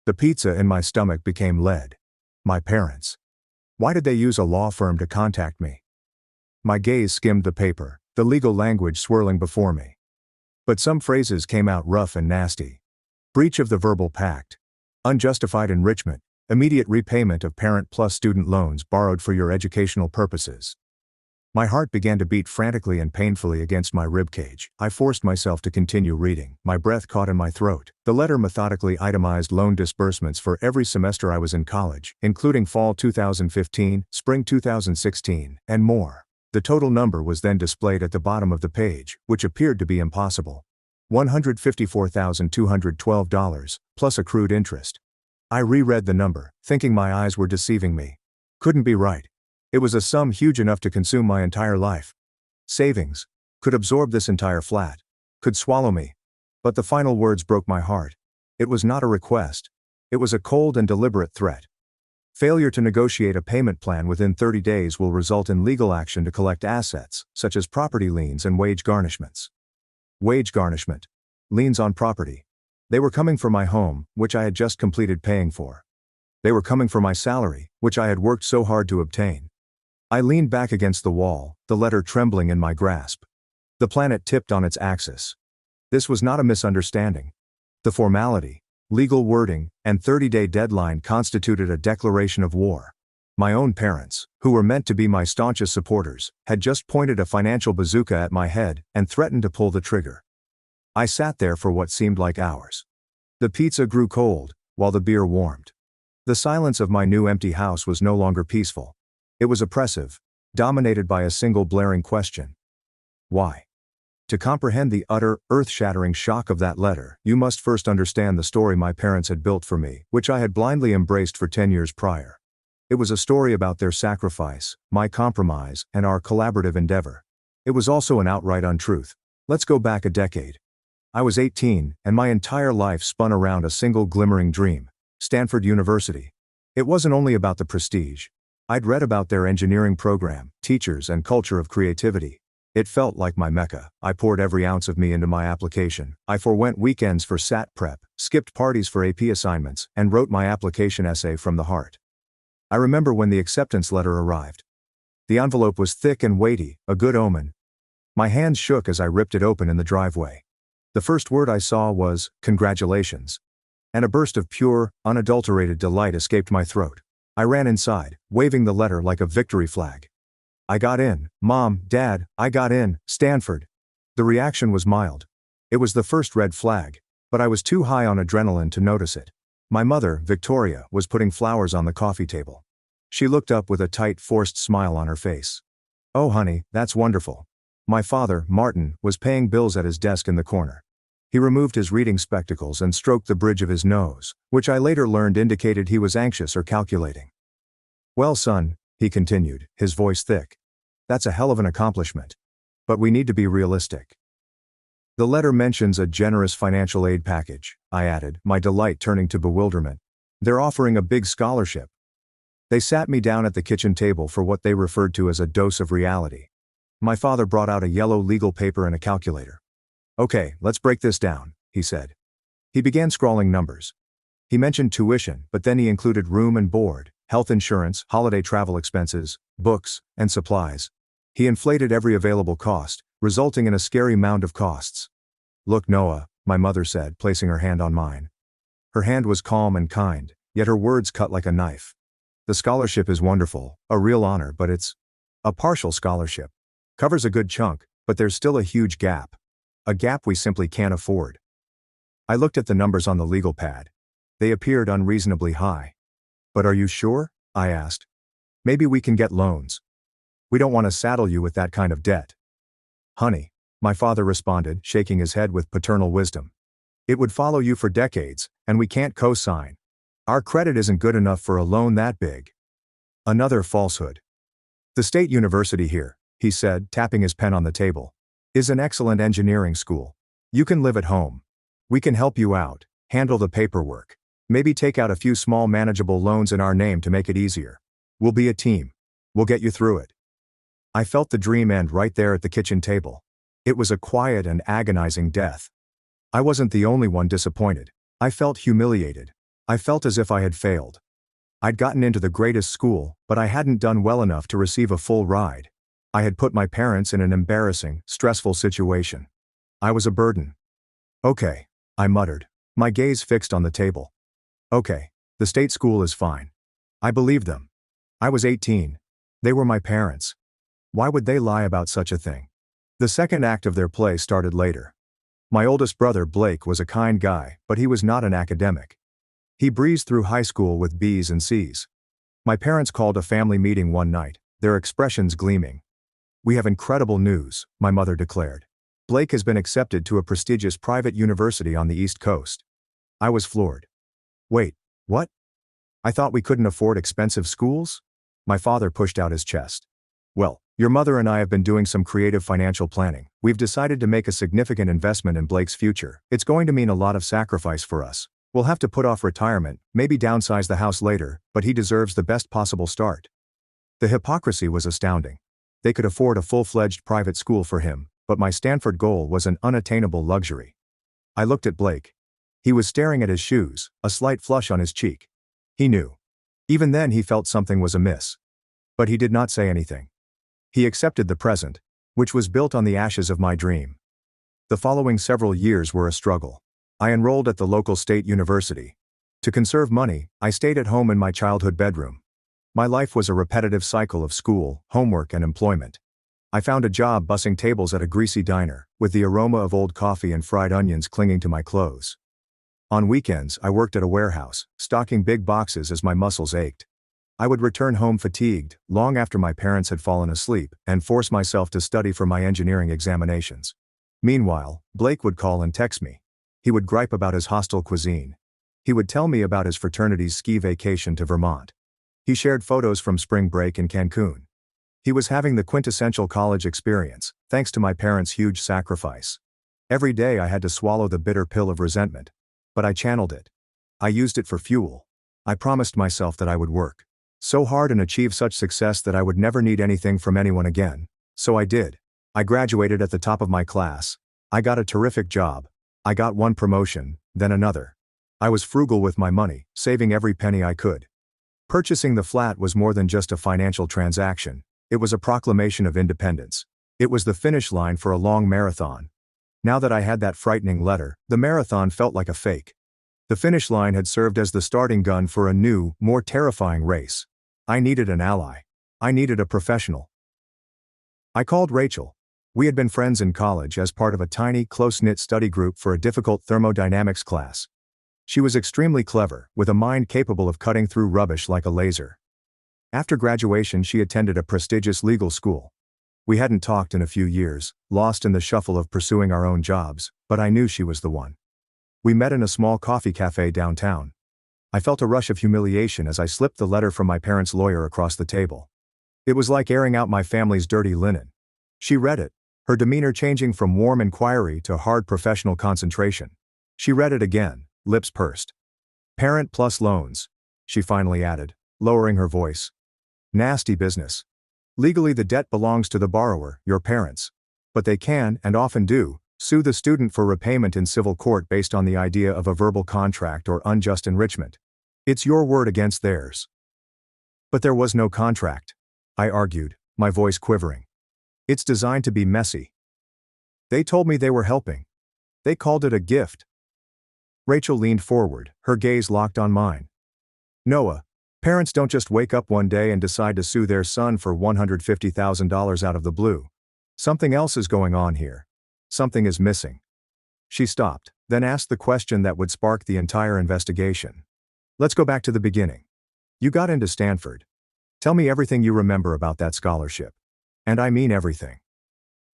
The pizza in my stomach became lead. My parents. Why did they use a law firm to contact me? My gaze skimmed the paper, the legal language swirling before me. But some phrases came out rough and nasty. Breach of the verbal pact. Unjustified enrichment. Immediate repayment of parent plus student loans borrowed for your educational purposes. My heart began to beat frantically and painfully against my ribcage. I forced myself to continue reading, my breath caught in my throat. The letter methodically itemized loan disbursements for every semester I was in college, including fall 2015, spring 2016, and more. The total number was then displayed at the bottom of the page, which appeared to be impossible. $154,212, plus accrued interest. I reread the number, thinking my eyes were deceiving me. Couldn't be right. It was a sum huge enough to consume my entire life. Savings. Could absorb this entire flat. Could swallow me. But the final words broke my heart. It was not a request. It was a cold and deliberate threat. Failure to negotiate a payment plan within 30 days will result in legal action to collect assets, such as property liens and wage garnishments. Wage garnishment. Liens on property. They were coming for my home, which I had just completed paying for. They were coming for my salary, which I had worked so hard to obtain. I leaned back against the wall, the letter trembling in my grasp. The planet tipped on its axis. This was not a misunderstanding. The formality, legal wording, and 30-day deadline constituted a declaration of war. My own parents, who were meant to be my staunchest supporters, had just pointed a financial bazooka at my head and threatened to pull the trigger. I sat there for what seemed like hours. The pizza grew cold, while the beer warmed. The silence of my new empty house was no longer peaceful. It was oppressive, dominated by a single blaring question. Why? To comprehend the utter, earth-shattering shock of that letter, you must first understand the story my parents had built for me, which I had blindly embraced for 10 years prior. It was a story about their sacrifice, my compromise, and our collaborative endeavor. It was also an outright untruth. Let's go back a decade. I was 18, and my entire life spun around a single glimmering dream: Stanford University. It wasn't only about the prestige. I'd read about their engineering program, teachers, and culture of creativity. It felt like my mecca. I poured every ounce of me into my application. I forwent weekends for SAT prep, skipped parties for AP assignments, and wrote my application essay from the heart. I remember when the acceptance letter arrived. The envelope was thick and weighty, a good omen. My hands shook as I ripped it open in the driveway. The first word I saw was, "Congratulations." And a burst of pure, unadulterated delight escaped my throat. I ran inside, waving the letter like a victory flag. I got in, Mom, Dad, I got in, Stanford. The reaction was mild. It was the first red flag, but I was too high on adrenaline to notice it. My mother, Victoria, was putting flowers on the coffee table. She looked up with a tight, forced smile on her face. "Oh honey, that's wonderful." My father, Martin, was paying bills at his desk in the corner. He removed his reading spectacles and stroked the bridge of his nose, which I later learned indicated he was anxious or calculating. "Well son," he continued, his voice thick, "that's a hell of an accomplishment. But we need to be realistic." "The letter mentions a generous financial aid package," I added, my delight turning to bewilderment. "They're offering a big scholarship." They sat me down at the kitchen table for what they referred to as a dose of reality. My father brought out a yellow legal paper and a calculator. "Okay, let's break this down," he said. He began scrawling numbers. He mentioned tuition, but then he included room and board, health insurance, holiday travel expenses, books, and supplies. He inflated every available cost, resulting in a scary mound of costs. "Look, Noah," my mother said, placing her hand on mine. Her hand was calm and kind, yet her words cut like a knife. "The scholarship is wonderful, a real honor, but it's a partial scholarship. Covers a good chunk, but there's still a huge gap. A gap we simply can't afford." I looked at the numbers on the legal pad. They appeared unreasonably high. But are you sure? I asked. Maybe we can get loans. We don't want to saddle you with that kind of debt. Honey, my father responded, shaking his head with paternal wisdom. It would follow you for decades, and we can't co-sign. Our credit isn't good enough for a loan that big. Another falsehood. The state university here, he said, tapping his pen on the table, is an excellent engineering school. You can live at home. We can help you out, handle the paperwork. Maybe take out a few small manageable loans in our name to make it easier. We'll be a team. We'll get you through it. I felt the dream end right there at the kitchen table. It was a quiet and agonizing death. I wasn't the only one disappointed. I felt humiliated. I felt as if I had failed. I'd gotten into the greatest school, but I hadn't done well enough to receive a full ride. I had put my parents in an embarrassing, stressful situation. I was a burden. Okay, I muttered, my gaze fixed on the table. Okay, the state school is fine. I believed them. I was 18. They were my parents. Why would they lie about such a thing? The second act of their play started later. My oldest brother, Blake, was a kind guy, but he was not an academic. He breezed through high school with B's and C's. My parents called a family meeting one night, their expressions gleaming. We have incredible news, my mother declared. Blake has been accepted to a prestigious private university on the East Coast. I was floored. Wait, what? I thought we couldn't afford expensive schools? My father pushed out his chest. Well, your mother and I have been doing some creative financial planning. We've decided to make a significant investment in Blake's future. It's going to mean a lot of sacrifice for us. We'll have to put off retirement, maybe downsize the house later, but he deserves the best possible start. The hypocrisy was astounding. They could afford a full-fledged private school for him, but my Stanford goal was an unattainable luxury. I looked at Blake. He was staring at his shoes, a slight flush on his cheek. He knew. Even then he felt something was amiss. But he did not say anything. He accepted the present, which was built on the ashes of my dream. The following several years were a struggle. I enrolled at the local state university. To conserve money, I stayed at home in my childhood bedroom. My life was a repetitive cycle of school, homework, and employment. I found a job bussing tables at a greasy diner, with the aroma of old coffee and fried onions clinging to my clothes. On weekends, I worked at a warehouse, stocking big boxes as my muscles ached. I would return home fatigued, long after my parents had fallen asleep, and force myself to study for my engineering examinations. Meanwhile, Blake would call and text me. He would gripe about his hostile cuisine. He would tell me about his fraternity's ski vacation to Vermont. He shared photos from spring break in Cancun. He was having the quintessential college experience, thanks to my parents' huge sacrifice. Every day I had to swallow the bitter pill of resentment. But I channeled it. I used it for fuel. I promised myself that I would work so hard and achieve such success that I would never need anything from anyone again. So I did. I graduated at the top of my class. I got a terrific job. I got one promotion, then another. I was frugal with my money, saving every penny I could. Purchasing the flat was more than just a financial transaction. It was a proclamation of independence. It was the finish line for a long marathon. Now that I had that frightening letter, the marathon felt like a fake. The finish line had served as the starting gun for a new, more terrifying race. I needed an ally. I needed a professional. I called Rachel. We had been friends in college as part of a tiny, close-knit study group for a difficult thermodynamics class. She was extremely clever, with a mind capable of cutting through rubbish like a laser. After graduation, she attended a prestigious legal school. We hadn't talked in a few years, lost in the shuffle of pursuing our own jobs, but I knew she was the one. We met in a small coffee cafe downtown. I felt a rush of humiliation as I slipped the letter from my parents' lawyer across the table. It was like airing out my family's dirty linen. She read it, her demeanor changing from warm inquiry to hard professional concentration. She read it again, lips pursed. Parent plus loans, she finally added, lowering her voice. Nasty business. Legally, the debt belongs to the borrower, your parents. But they can, and often do, sue the student for repayment in civil court based on the idea of a verbal contract or unjust enrichment. It's your word against theirs. But there was no contract, I argued, my voice quivering. It's designed to be messy. They told me they were helping. They called it a gift. Rachel leaned forward, her gaze locked on mine. Noah, parents don't just wake up one day and decide to sue their son for $150,000 out of the blue. Something else is going on here. Something is missing. She stopped, then asked the question that would spark the entire investigation. Let's go back to the beginning. You got into Stanford. Tell me everything you remember about that scholarship. And I mean everything.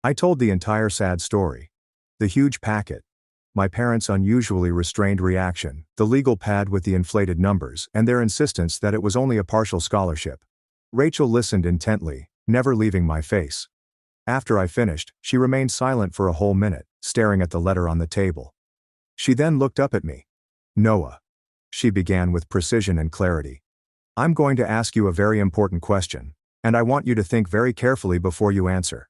I told the entire sad story. The huge packet. My parents' unusually restrained reaction, the legal pad with the inflated numbers, and their insistence that it was only a partial scholarship. Rachel listened intently, never leaving my face. After I finished, she remained silent for a whole minute, staring at the letter on the table. She then looked up at me. Noah. She began with precision and clarity. I'm going to ask you a very important question, and I want you to think very carefully before you answer.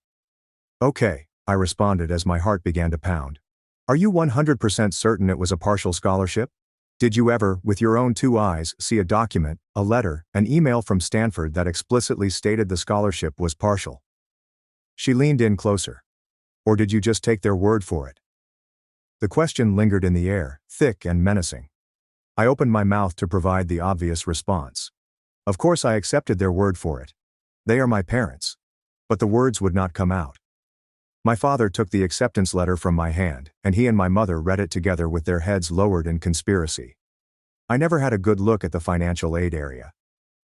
Okay, I responded as my heart began to pound. Are you 100% certain it was a partial scholarship? Did you ever, with your own two eyes, see a document, a letter, an email from Stanford that explicitly stated the scholarship was partial? She leaned in closer. Or did you just take their word for it? The question lingered in the air, thick and menacing. I opened my mouth to provide the obvious response. Of course I accepted their word for it. They are my parents. But the words would not come out. My father took the acceptance letter from my hand, and he and my mother read it together with their heads lowered in conspiracy. I never had a good look at the financial aid area.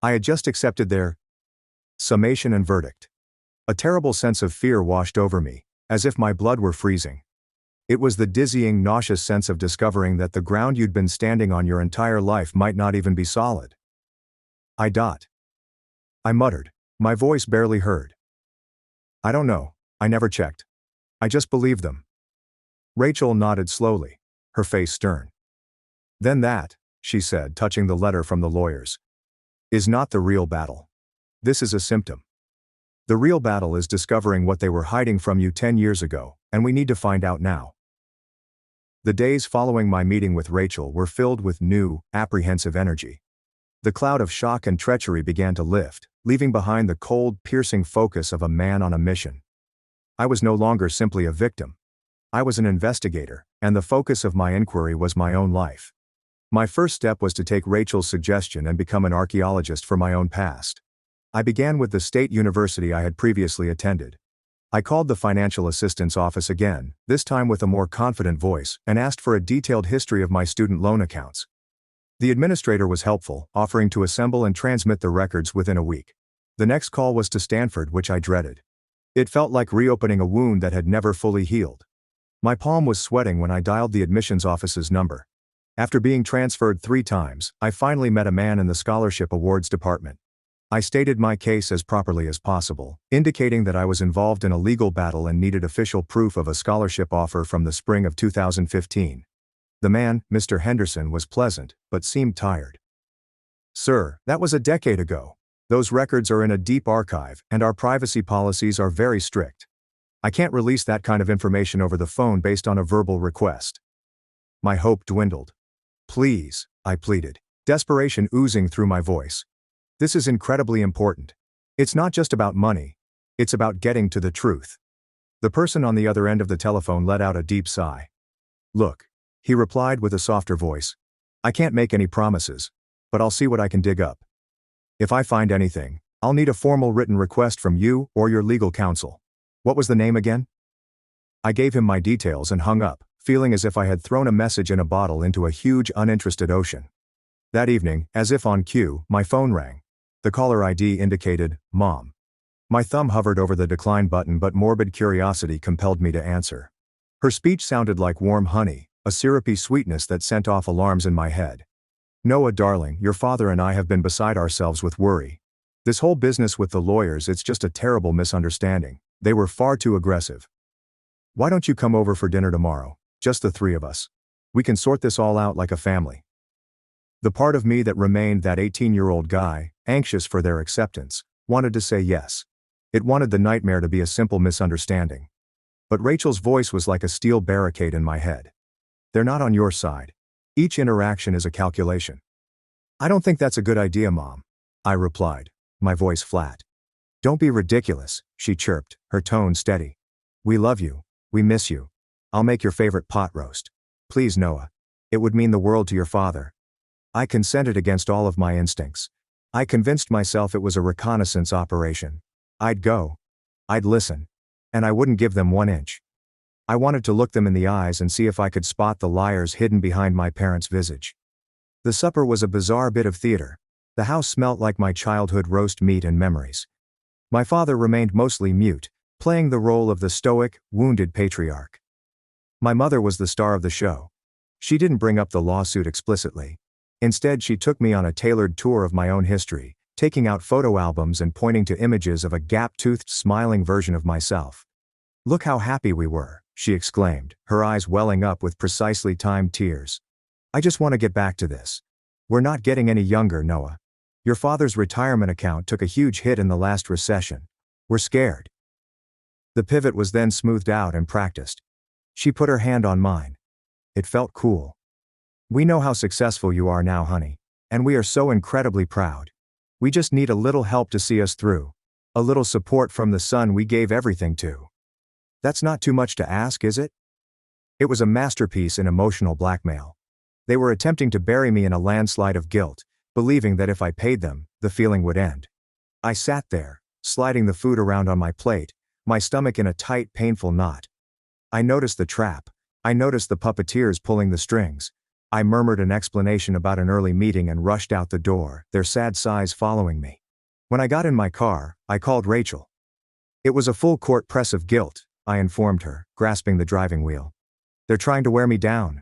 I had just accepted their summation and verdict. A terrible sense of fear washed over me, as if my blood were freezing. It was the dizzying, nauseous sense of discovering that the ground you'd been standing on your entire life might not even be solid. I muttered, my voice barely heard. I don't know, I never checked. I just believed them. Rachel nodded slowly, her face stern. Then that, she said, touching the letter from the lawyers, is not the real battle. This is a symptom. The real battle is discovering what they were hiding from you 10 years ago, and we need to find out now. The days following my meeting with Rachel were filled with new, apprehensive energy. The cloud of shock and treachery began to lift, leaving behind the cold, piercing focus of a man on a mission. I was no longer simply a victim. I was an investigator, and the focus of my inquiry was my own life. My first step was to take Rachel's suggestion and become an archaeologist for my own past. I began with the state university I had previously attended. I called the financial assistance office again, this time with a more confident voice, and asked for a detailed history of my student loan accounts. The administrator was helpful, offering to assemble and transmit the records within a week. The next call was to Stanford, which I dreaded. It felt like reopening a wound that had never fully healed. My palm was sweating when I dialed the admissions office's number. After being transferred 3 times, I finally met a man in the scholarship awards department. I stated my case as properly as possible, indicating that I was involved in a legal battle and needed official proof of a scholarship offer from the spring of 2015. The man, Mr. Henderson, was pleasant, but seemed tired. Sir, that was a decade ago. Those records are in a deep archive, and our privacy policies are very strict. I can't release that kind of information over the phone based on a verbal request. My hope dwindled. Please, I pleaded, desperation oozing through my voice. This is incredibly important. It's not just about money. It's about getting to the truth. The person on the other end of the telephone let out a deep sigh. Look, he replied with a softer voice. I can't make any promises, but I'll see what I can dig up. If I find anything, I'll need a formal written request from you or your legal counsel. What was the name again? I gave him my details and hung up, feeling as if I had thrown a message in a bottle into a huge, uninterested ocean. That evening, as if on cue, my phone rang. The caller ID indicated, Mom. My thumb hovered over the decline button, but morbid curiosity compelled me to answer. Her speech sounded like warm honey, a syrupy sweetness that sent off alarms in my head. Noah, darling, your father and I have been beside ourselves with worry. This whole business with the lawyers, it's just a terrible misunderstanding. They were far too aggressive. Why don't you come over for dinner tomorrow? Just the 3 of us. We can sort this all out like a family. The part of me that remained that 18-year-old guy, anxious for their acceptance, wanted to say yes. It wanted the nightmare to be a simple misunderstanding. But Rachel's voice was like a steel barricade in my head. They're not on your side. Each interaction is a calculation. I don't think that's a good idea, Mom, I replied, my voice flat. Don't be ridiculous, she chirped, her tone steady. We love you. We miss you. I'll make your favorite pot roast. Please, Noah. It would mean the world to your father. I consented against all of my instincts. I convinced myself it was a reconnaissance operation. I'd go. I'd listen. And I wouldn't give them 1 inch. I wanted to look them in the eyes and see if I could spot the liars hidden behind my parents' visage. The supper was a bizarre bit of theater. The house smelt like my childhood roast meat and memories. My father remained mostly mute, playing the role of the stoic, wounded patriarch. My mother was the star of the show. She didn't bring up the lawsuit explicitly. Instead, she took me on a tailored tour of my own history, taking out photo albums and pointing to images of a gap-toothed, smiling version of myself. "Look how happy we were," she exclaimed, her eyes welling up with precisely timed tears. "I just want to get back to this. We're not getting any younger, Noah. Your father's retirement account took a huge hit in the last recession. We're scared." The pivot was then smoothed out and practiced. She put her hand on mine. It felt cool. "We know how successful you are now, honey. And we are so incredibly proud. We just need a little help to see us through. A little support from the son we gave everything to. That's not too much to ask, is it?" It was a masterpiece in emotional blackmail. They were attempting to bury me in a landslide of guilt, believing that if I paid them, the feeling would end. I sat there, sliding the food around on my plate, my stomach in a tight, painful knot. I noticed the trap. I noticed the puppeteers pulling the strings. I murmured an explanation about an early meeting and rushed out the door, their sad sighs following me. When I got in my car, I called Rachel. "It was a full court press of guilt," I informed her, grasping the driving wheel. "They're trying to wear me down."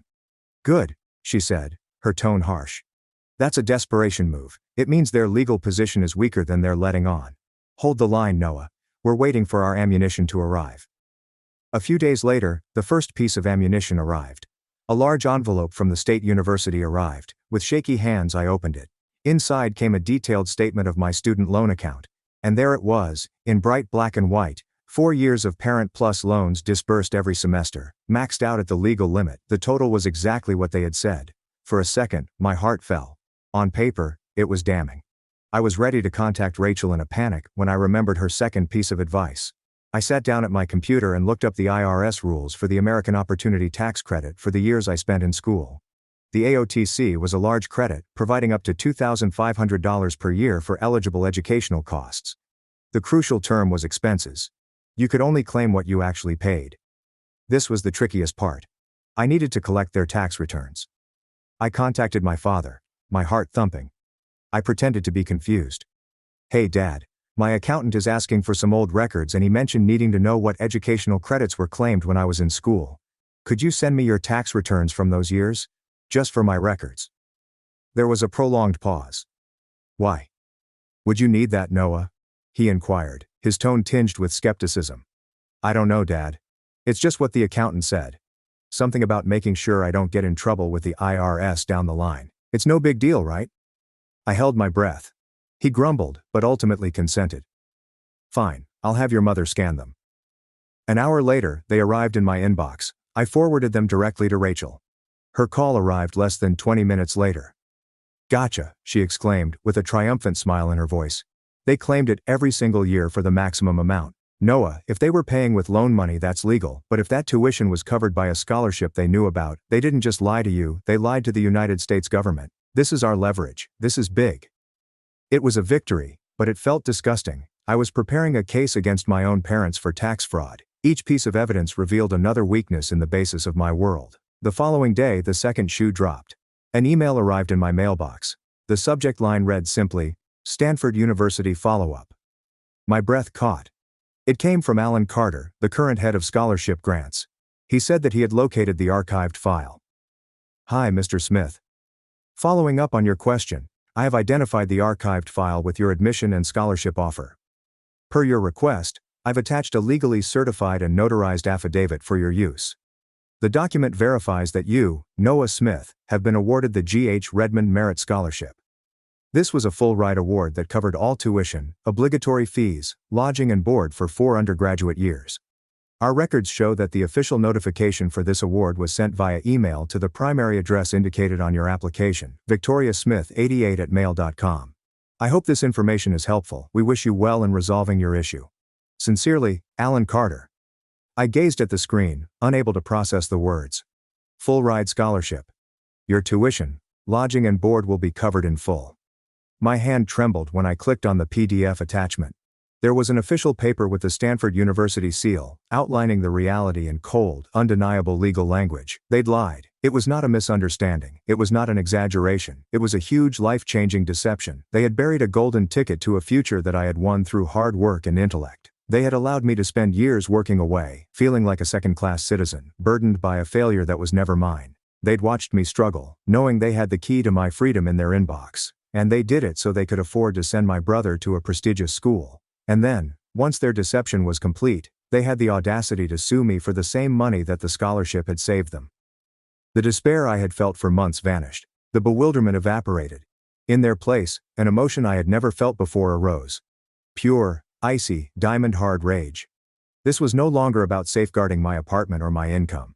"Good," she said, her tone harsh. "That's a desperation move. It means their legal position is weaker than they're letting on. Hold the line, Noah. We're waiting for our ammunition to arrive." A few days later, the first piece of ammunition arrived. A large envelope from the state university arrived. With shaky hands, I opened it. Inside came a detailed statement of my student loan account. And there it was, in bright black and white, 4 years of Parent Plus loans disbursed every semester, maxed out at the legal limit. The total was exactly what they had said. For a second, my heart fell. On paper, it was damning. I was ready to contact Rachel in a panic when I remembered her second piece of advice. I sat down at my computer and looked up the IRS rules for the American Opportunity Tax Credit for the years I spent in school. The AOTC was a large credit, providing up to $2,500 per year for eligible educational costs. The crucial term was expenses. You could only claim what you actually paid. This was the trickiest part. I needed to collect their tax returns. I contacted my father, my heart thumping. I pretended to be confused. "Hey, Dad. My accountant is asking for some old records and he mentioned needing to know what educational credits were claimed when I was in school. Could you send me your tax returns from those years? Just for my records." There was a prolonged pause. "Why? Would you need that, Noah?" he inquired, his tone tinged with skepticism. "I don't know, Dad. It's just what the accountant said. Something about making sure I don't get in trouble with the IRS down the line. It's no big deal, right?" I held my breath. He grumbled, but ultimately consented. "Fine, I'll have your mother scan them." An hour later, they arrived in my inbox. I forwarded them directly to Rachel. Her call arrived less than 20 minutes later. "Gotcha," she exclaimed, with a triumphant smile in her voice. "They claimed it every single year for the maximum amount. Noah, if they were paying with loan money, that's legal, but if that tuition was covered by a scholarship they knew about, they didn't just lie to you, they lied to the United States government. This is our leverage. This is big." It was a victory, but it felt disgusting. I was preparing a case against my own parents for tax fraud. Each piece of evidence revealed another weakness in the basis of my world. The following day, the second shoe dropped. An email arrived in my mailbox. The subject line read simply, "Stanford University follow-up." My breath caught. It came from Alan Carter, the current head of scholarship grants. He said that he had located the archived file. "Hi, Mr. Smith. Following up on your question, I have identified the archived file with your admission and scholarship offer. Per your request, I've attached a legally certified and notarized affidavit for your use. The document verifies that you, Noah Smith, have been awarded the G.H. Redmond Merit Scholarship. This was a full-ride award that covered all tuition, obligatory fees, lodging and board for 4 undergraduate years. Our records show that the official notification for this award was sent via email to the primary address indicated on your application, victoriasmith88@mail.com. I hope this information is helpful. We wish you well in resolving your issue. Sincerely, Alan Carter." I gazed at the screen, unable to process the words. Full ride scholarship. Your tuition, lodging and board will be covered in full. My hand trembled when I clicked on the PDF attachment. There was an official paper with the Stanford University seal, outlining the reality in cold, undeniable legal language. They'd lied. It was not a misunderstanding, it was not an exaggeration, it was a huge life-changing deception. They had buried a golden ticket to a future that I had won through hard work and intellect. They had allowed me to spend years working away, feeling like a second-class citizen, burdened by a failure that was never mine. They'd watched me struggle, knowing they had the key to my freedom in their inbox. And they did it so they could afford to send my brother to a prestigious school. And then, once their deception was complete, they had the audacity to sue me for the same money that the scholarship had saved them. The despair I had felt for months vanished. The bewilderment evaporated. In their place, an emotion I had never felt before arose. Pure, icy, diamond-hard rage. This was no longer about safeguarding my apartment or my income.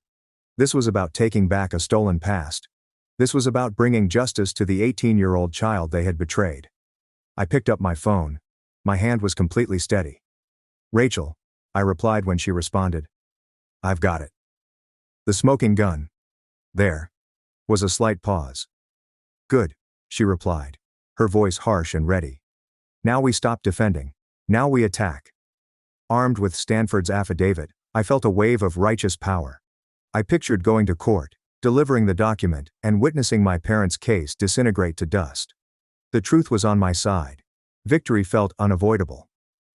This was about taking back a stolen past. This was about bringing justice to the 18-year-old child they had betrayed. I picked up my phone. My hand was completely steady. "Rachel," I replied when she responded. "I've got it." The smoking gun. There was a slight pause. "Good," she replied, her voice harsh and ready. "Now we stop defending. Now we attack." Armed with Stanford's affidavit, I felt a wave of righteous power. I pictured going to court, delivering the document, and witnessing my parents' case disintegrate to dust. The truth was on my side. Victory felt unavoidable.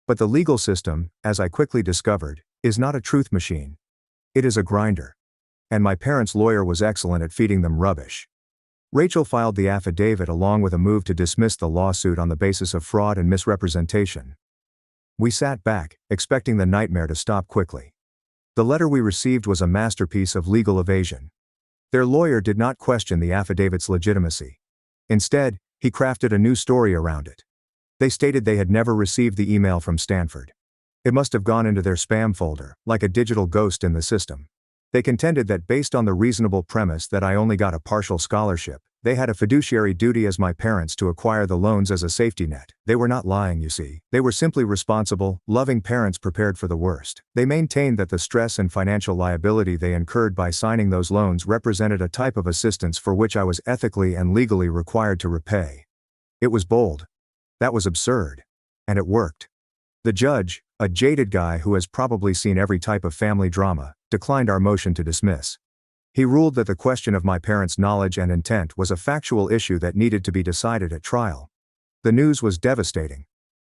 But the legal system, as I quickly discovered, is not a truth machine. It is a grinder. And my parents' lawyer was excellent at feeding them rubbish. Rachel filed the affidavit along with a move to dismiss the lawsuit on the basis of fraud and misrepresentation. We sat back, expecting the nightmare to stop quickly. The letter we received was a masterpiece of legal evasion. Their lawyer did not question the affidavit's legitimacy. Instead, he crafted a new story around it. They stated they had never received the email from Stanford. It must have gone into their spam folder, like a digital ghost in the system. They contended that based on the reasonable premise that I only got a partial scholarship, they had a fiduciary duty as my parents to acquire the loans as a safety net. They were not lying, you see. They were simply responsible, loving parents prepared for the worst. They maintained that the stress and financial liability they incurred by signing those loans represented a type of assistance for which I was ethically and legally required to repay. It was bold. That was absurd. And it worked. The judge, a jaded guy who has probably seen every type of family drama, declined our motion to dismiss. He ruled that the question of my parents' knowledge and intent was a factual issue that needed to be decided at trial. The news was devastating.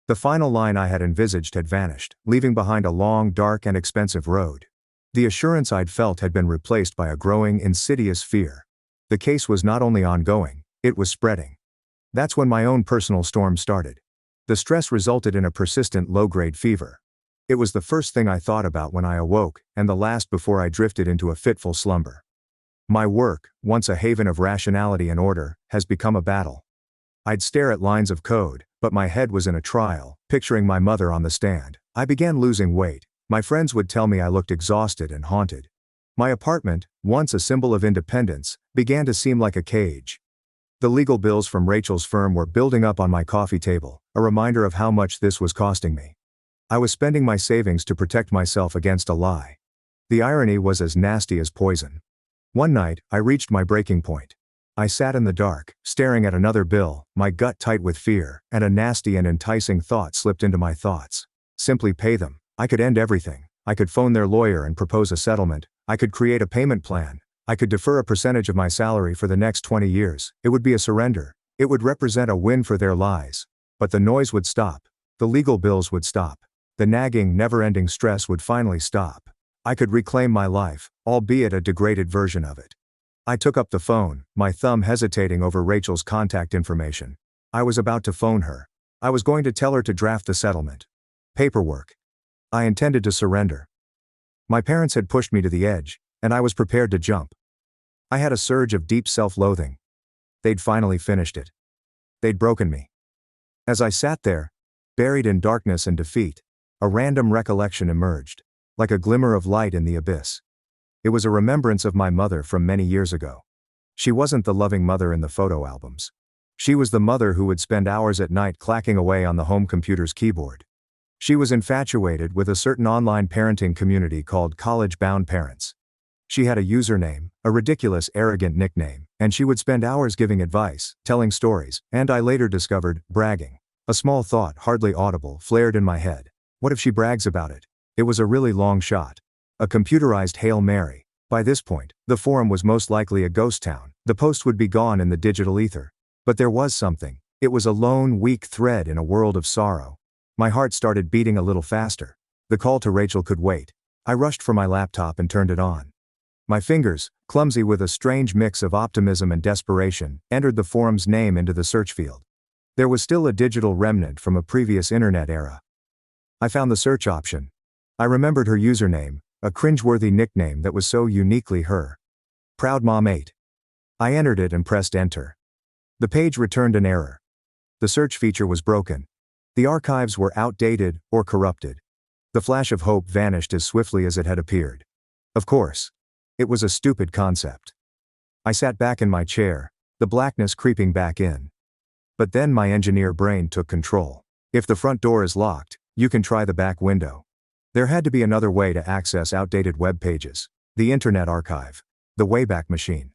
The final line I had envisaged had vanished, leaving behind a long, dark, and expensive road. The assurance I'd felt had been replaced by a growing, insidious fear. The case was not only ongoing, it was spreading. That's when my own personal storm started. The stress resulted in a persistent low-grade fever. It was the first thing I thought about when I awoke, and the last before I drifted into a fitful slumber. My work, once a haven of rationality and order, has become a battle. I'd stare at lines of code, but my head was in a trial, picturing my mother on the stand. I began losing weight. My friends would tell me I looked exhausted and haunted. My apartment, once a symbol of independence, began to seem like a cage. The legal bills from Rachel's firm were building up on my coffee table, a reminder of how much this was costing me. I was spending my savings to protect myself against a lie. The irony was as nasty as poison. One night, I reached my breaking point. I sat in the dark, staring at another bill, my gut tight with fear, and a nasty and enticing thought slipped into my thoughts. Simply pay them. I could end everything. I could phone their lawyer and propose a settlement. I could create a payment plan. I could defer a percentage of my salary for the next 20 years. It would be a surrender. It would represent a win for their lies. But the noise would stop. The legal bills would stop. The nagging, never-ending stress would finally stop. I could reclaim my life, albeit a degraded version of it. I took up the phone, my thumb hesitating over Rachel's contact information. I was about to phone her. I was going to tell her to draft the settlement. Paperwork. I intended to surrender. My parents had pushed me to the edge, and I was prepared to jump. I had a surge of deep self-loathing. They'd finally finished it. They'd broken me. As I sat there, buried in darkness and defeat, a random recollection emerged. Like a glimmer of light in the abyss. It was a remembrance of my mother from many years ago. She wasn't the loving mother in the photo albums. She was the mother who would spend hours at night clacking away on the home computer's keyboard. She was infatuated with a certain online parenting community called College-Bound Parents. She had a username, a ridiculous, arrogant nickname, and she would spend hours giving advice, telling stories, and I later discovered, bragging. A small thought, hardly audible, flared in my head. What if she brags about it? It was a really long shot. A computerized Hail Mary. By this point, the forum was most likely a ghost town. The post would be gone in the digital ether. But there was something. It was a lone, weak thread in a world of sorrow. My heart started beating a little faster. The call to Rachel could wait. I rushed for my laptop and turned it on. My fingers, clumsy with a strange mix of optimism and desperation, entered the forum's name into the search field. There was still a digital remnant from a previous internet era. I found the search option. I remembered her username, a cringeworthy nickname that was so uniquely her. Proud Mom 8. I entered it and pressed enter. The page returned an error. The search feature was broken. The archives were outdated or corrupted. The flash of hope vanished as swiftly as it had appeared. Of course. It was a stupid concept. I sat back in my chair, the blackness creeping back in. But then my engineer brain took control. If the front door is locked, you can try the back window. There had to be another way to access outdated web pages. The Internet Archive. The Wayback Machine.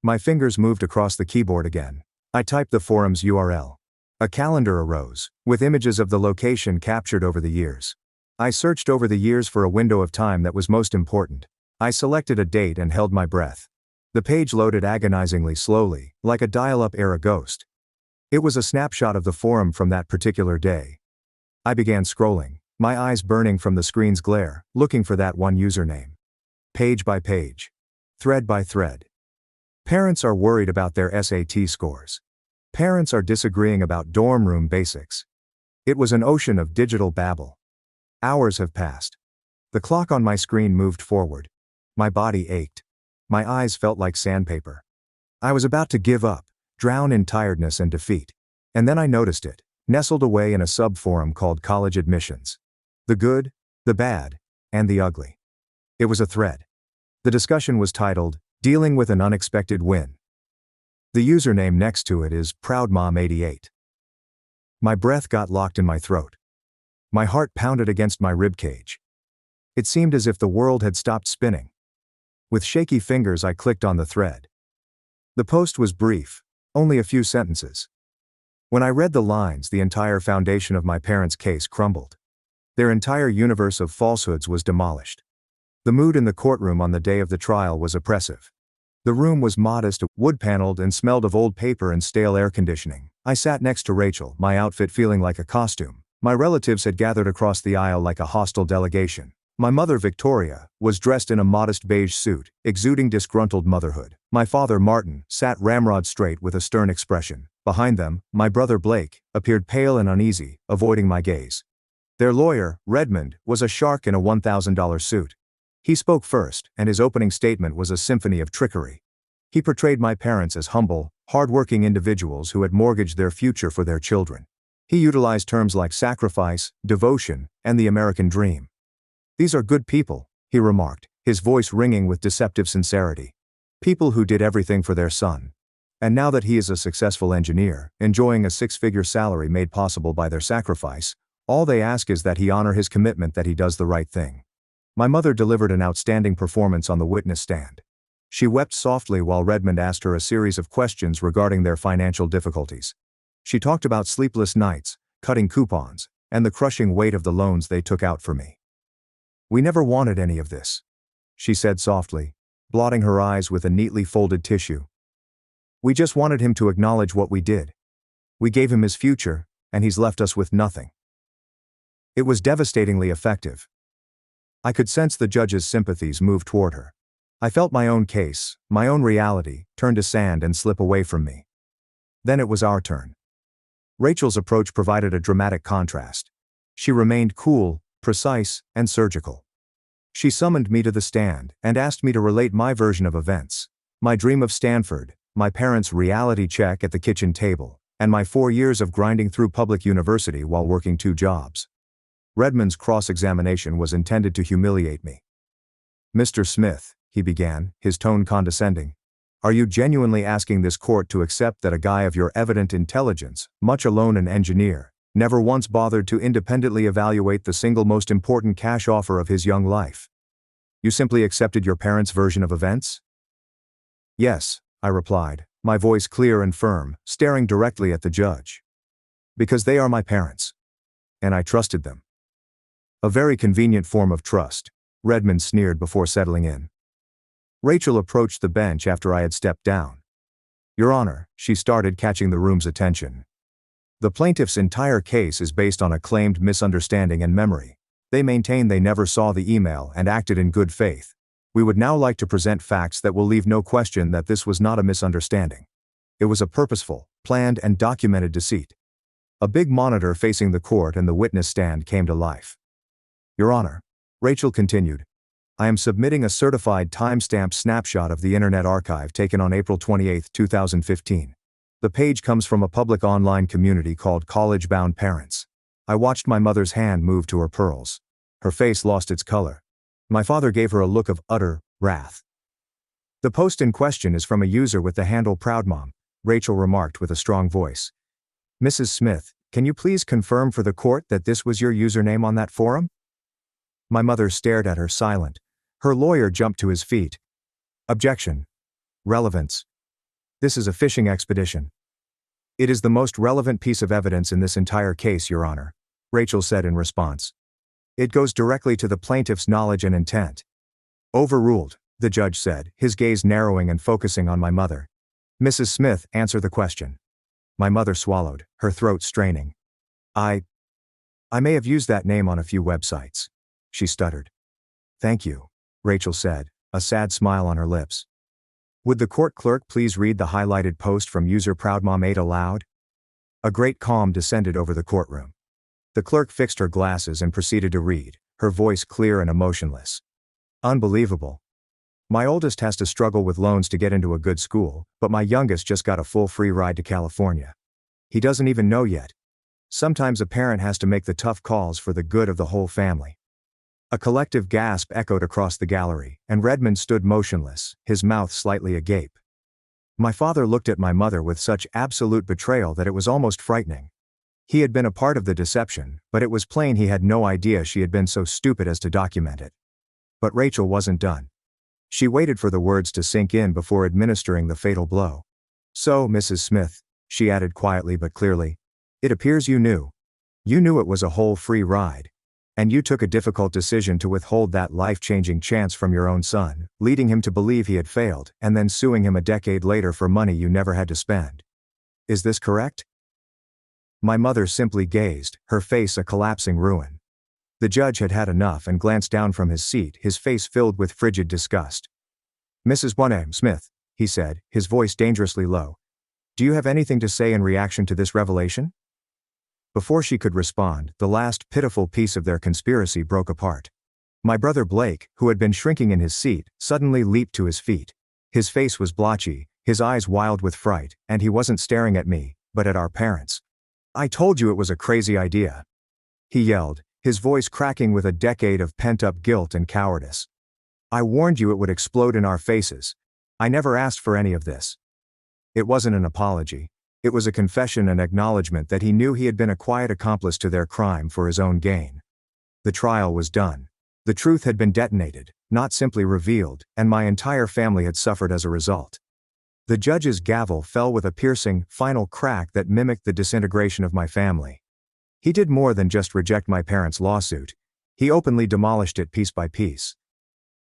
My fingers moved across the keyboard again. I typed the forum's URL. A calendar arose, with images of the location captured over the years. I searched over the years for a window of time that was most important. I selected a date and held my breath. The page loaded agonizingly slowly, like a dial-up era ghost. It was a snapshot of the forum from that particular day. I began scrolling, my eyes burning from the screen's glare, looking for that one username. Page by page. Thread by thread. Parents are worried about their SAT scores. Parents are disagreeing about dorm room basics. It was an ocean of digital babble. Hours have passed. The clock on my screen moved forward. My body ached. My eyes felt like sandpaper. I was about to give up, drown in tiredness and defeat. And then I noticed it, nestled away in a sub-forum called College Admissions. The good, the bad, and the ugly. It was a thread. The discussion was titled, Dealing with an Unexpected Win. The username next to it is ProudMom88. My breath got locked in my throat. My heart pounded against my ribcage. It seemed as if the world had stopped spinning. With shaky fingers I clicked on the thread. The post was brief, only a few sentences. When I read the lines, the entire foundation of my parents' case crumbled. Their entire universe of falsehoods was demolished. The mood in the courtroom on the day of the trial was oppressive. The room was modest, wood-paneled, and smelled of old paper and stale air conditioning. I sat next to Rachel, my outfit feeling like a costume. My relatives had gathered across the aisle like a hostile delegation. My mother, Victoria, was dressed in a modest beige suit, exuding disgruntled motherhood. My father, Martin, sat ramrod straight with a stern expression. Behind them, my brother Blake appeared pale and uneasy, avoiding my gaze. Their lawyer, Redmond, was a shark in a $1,000 suit. He spoke first, and his opening statement was a symphony of trickery. He portrayed my parents as humble, hard-working individuals who had mortgaged their future for their children. He utilized terms like sacrifice, devotion, and the American dream. These are good people, he remarked, his voice ringing with deceptive sincerity. People who did everything for their son. And now that he is a successful engineer, enjoying a six-figure salary made possible by their sacrifice, all they ask is that he honor his commitment that he does the right thing. My mother delivered an outstanding performance on the witness stand. She wept softly while Redmond asked her a series of questions regarding their financial difficulties. She talked about sleepless nights, cutting coupons, and the crushing weight of the loans they took out for me. "We never wanted any of this," she said softly, blotting her eyes with a neatly folded tissue. "We just wanted him to acknowledge what we did. We gave him his future, and he's left us with nothing." It was devastatingly effective. I could sense the judge's sympathies move toward her. I felt my own case, my own reality, turn to sand and slip away from me. Then it was our turn. Rachel's approach provided a dramatic contrast. She remained cool, precise, and surgical. She summoned me to the stand and asked me to relate my version of events, my dream of Stanford, my parents' reality check at the kitchen table, and my 4 years of grinding through public university while working 2 jobs. Redmond's cross-examination was intended to humiliate me. "Mr. Smith," he began, his tone condescending, "are you genuinely asking this court to accept that a guy of your evident intelligence, much alone an engineer, never once bothered to independently evaluate the single most important cash offer of his young life? You simply accepted your parents' version of events?" "Yes," I replied, my voice clear and firm, staring directly at the judge. "Because they are my parents. And I trusted them." "A very convenient form of trust," Redmond sneered before settling in. Rachel approached the bench after I had stepped down. Your Honor, she started, catching the room's attention. The plaintiff's entire case is based on a claimed misunderstanding and memory. They maintain they never saw the email and acted in good faith. We would now like to present facts that will leave no question that this was not a misunderstanding. It was a purposeful, planned, and documented deceit. A big monitor facing the court and the witness stand came to life. Your Honor, Rachel continued, I am submitting a certified timestamped snapshot of the Internet Archive taken on April 28, 2015. The page comes from a public online community called College Bound Parents. I watched my mother's hand move to her pearls. Her face lost its color. My father gave her a look of utter wrath. The post in question is from a user with the handle ProudMom, Rachel remarked with a strong voice. Mrs. Smith, can you please confirm for the court that this was your username on that forum? My mother stared at her, silent. Her lawyer jumped to his feet. Objection. Relevance. This is a fishing expedition. It is the most relevant piece of evidence in this entire case, Your Honor, Rachel said in response. It goes directly to the plaintiff's knowledge and intent. Overruled, the judge said, his gaze narrowing and focusing on my mother. Mrs. Smith, answer the question. My mother swallowed, her throat straining. I may have used that name on a few websites, she stuttered. Thank you, Rachel said, a sad smile on her lips. Would the court clerk please read the highlighted post from user ProudMom8 aloud? A great calm descended over the courtroom. The clerk fixed her glasses and proceeded to read, her voice clear and emotionless. Unbelievable. My oldest has to struggle with loans to get into a good school, but my youngest just got a full free ride to California. He doesn't even know yet. Sometimes a parent has to make the tough calls for the good of the whole family. A collective gasp echoed across the gallery, and Redmond stood motionless, his mouth slightly agape. My father looked at my mother with such absolute betrayal that it was almost frightening. He had been a part of the deception, but it was plain he had no idea she had been so stupid as to document it. But Rachel wasn't done. She waited for the words to sink in before administering the fatal blow. So, Mrs. Smith, she added quietly but clearly, it appears you knew. You knew it was a whole free ride. And you took a difficult decision to withhold that life-changing chance from your own son, leading him to believe he had failed, and then suing him a decade later for money you never had to spend. Is this correct? My mother simply gazed, her face a collapsing ruin. The judge had had enough and glanced down from his seat, his face filled with frigid disgust. Mrs. Bonham Smith, he said, his voice dangerously low. Do you have anything to say in reaction to this revelation? Before she could respond, the last pitiful piece of their conspiracy broke apart. My brother Blake, who had been shrinking in his seat, suddenly leaped to his feet. His face was blotchy, his eyes wild with fright, and he wasn't staring at me, but at our parents. I told you it was a crazy idea, he yelled, his voice cracking with a decade of pent-up guilt and cowardice. I warned you it would explode in our faces. I never asked for any of this. It wasn't an apology. It was a confession and acknowledgement that he knew he had been a quiet accomplice to their crime for his own gain. The trial was done. The truth had been detonated, not simply revealed, and my entire family had suffered as a result. The judge's gavel fell with a piercing, final crack that mimicked the disintegration of my family. He did more than just reject my parents' lawsuit. He openly demolished it piece by piece.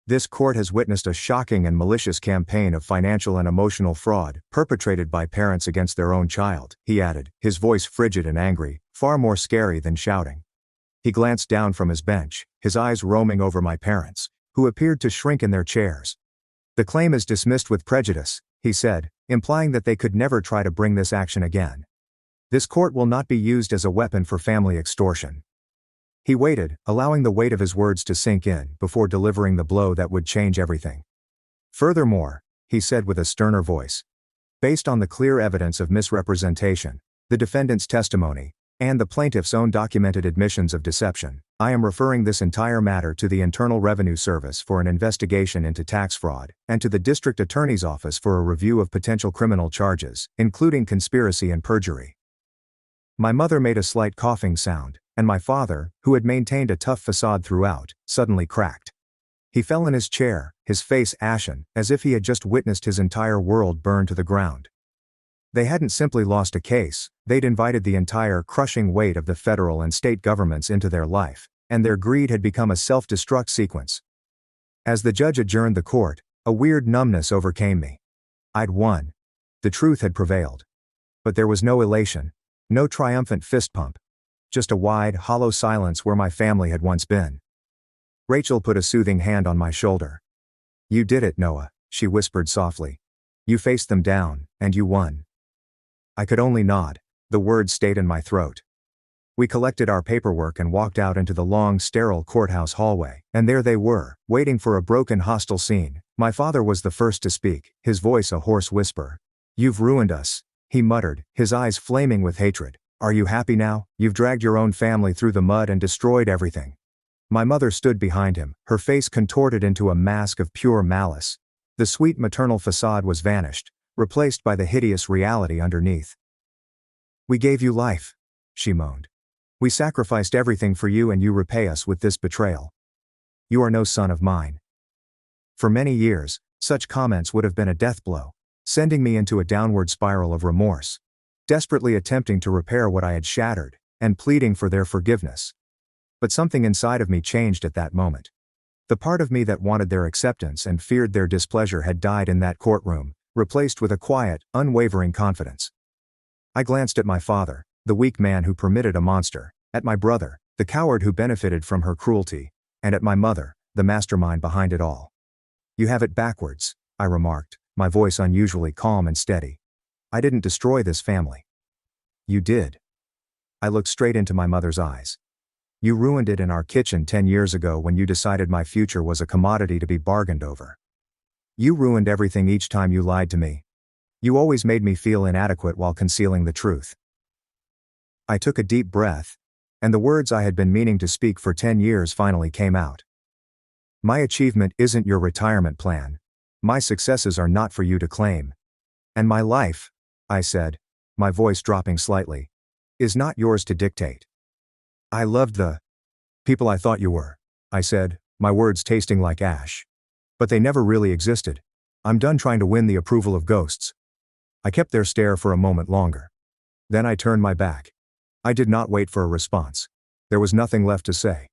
This court has witnessed a shocking and malicious campaign of financial and emotional fraud perpetrated by parents against their own child, he added, his voice frigid and angry, far more scary than shouting. He glanced down from his bench, his eyes roaming over my parents, who appeared to shrink in their chairs. The claim is dismissed with prejudice, he said, implying that they could never try to bring this action again. This court will not be used as a weapon for family extortion. He waited, allowing the weight of his words to sink in before delivering the blow that would change everything. Furthermore, he said with a sterner voice, based on the clear evidence of misrepresentation, the defendant's testimony, and the plaintiff's own documented admissions of deception, I am referring this entire matter to the Internal Revenue Service for an investigation into tax fraud, and to the District Attorney's Office for a review of potential criminal charges, including conspiracy and perjury. My mother made a slight coughing sound, and my father, who had maintained a tough facade throughout, suddenly cracked. He fell in his chair, his face ashen, as if he had just witnessed his entire world burn to the ground. They hadn't simply lost a case, they'd invited the entire crushing weight of the federal and state governments into their life, and their greed had become a self-destruct sequence. As the judge adjourned the court, A weird numbness overcame me. I'd won. The truth had prevailed. But there was no elation, no triumphant fist pump. Just a wide, hollow silence where my family had once been. Rachel put a soothing hand on my shoulder. "You did it, Noah," she whispered softly. "You faced them down, and you won." I could only nod. The words stayed in my throat. We collected our paperwork and walked out into the long, sterile courthouse hallway, and there they were, waiting for a broken hostile scene. My father was the first to speak, his voice a hoarse whisper. "You've ruined us," he muttered, his eyes flaming with hatred. "Are you happy now? You've dragged your own family through the mud and destroyed everything." My mother stood behind him, her face contorted into a mask of pure malice. The sweet maternal facade was vanished, replaced by the hideous reality underneath. "We gave you life," she moaned. "We sacrificed everything for you and you repay us with this betrayal. You are no son of mine." For many years, such comments would have been a death blow, sending me into a downward spiral of remorse, desperately attempting to repair what I had shattered, and pleading for their forgiveness. But something inside of me changed at that moment. The part of me that wanted their acceptance and feared their displeasure had died in that courtroom, replaced with a quiet, unwavering confidence. I glanced at my father, the weak man who permitted a monster, at my brother, the coward who benefited from her cruelty, and at my mother, the mastermind behind it all. "You have it backwards," I remarked, my voice unusually calm and steady. "I didn't destroy this family." "You did." I looked straight into my mother's eyes. "You ruined it in our kitchen 10 years ago when you decided my future was a commodity to be bargained over. You ruined everything each time you lied to me. You always made me feel inadequate while concealing the truth." I took a deep breath, and the words I had been meaning to speak for 10 years finally came out. "My achievement isn't your retirement plan. My successes are not for you to claim. And my life," I said, my voice dropping slightly, "is not yours to dictate. I loved the people I thought you were," I said, my words tasting like ash. "But they never really existed. I'm done trying to win the approval of ghosts." I kept their stare for a moment longer. Then I turned my back. I did not wait for a response. There was nothing left to say.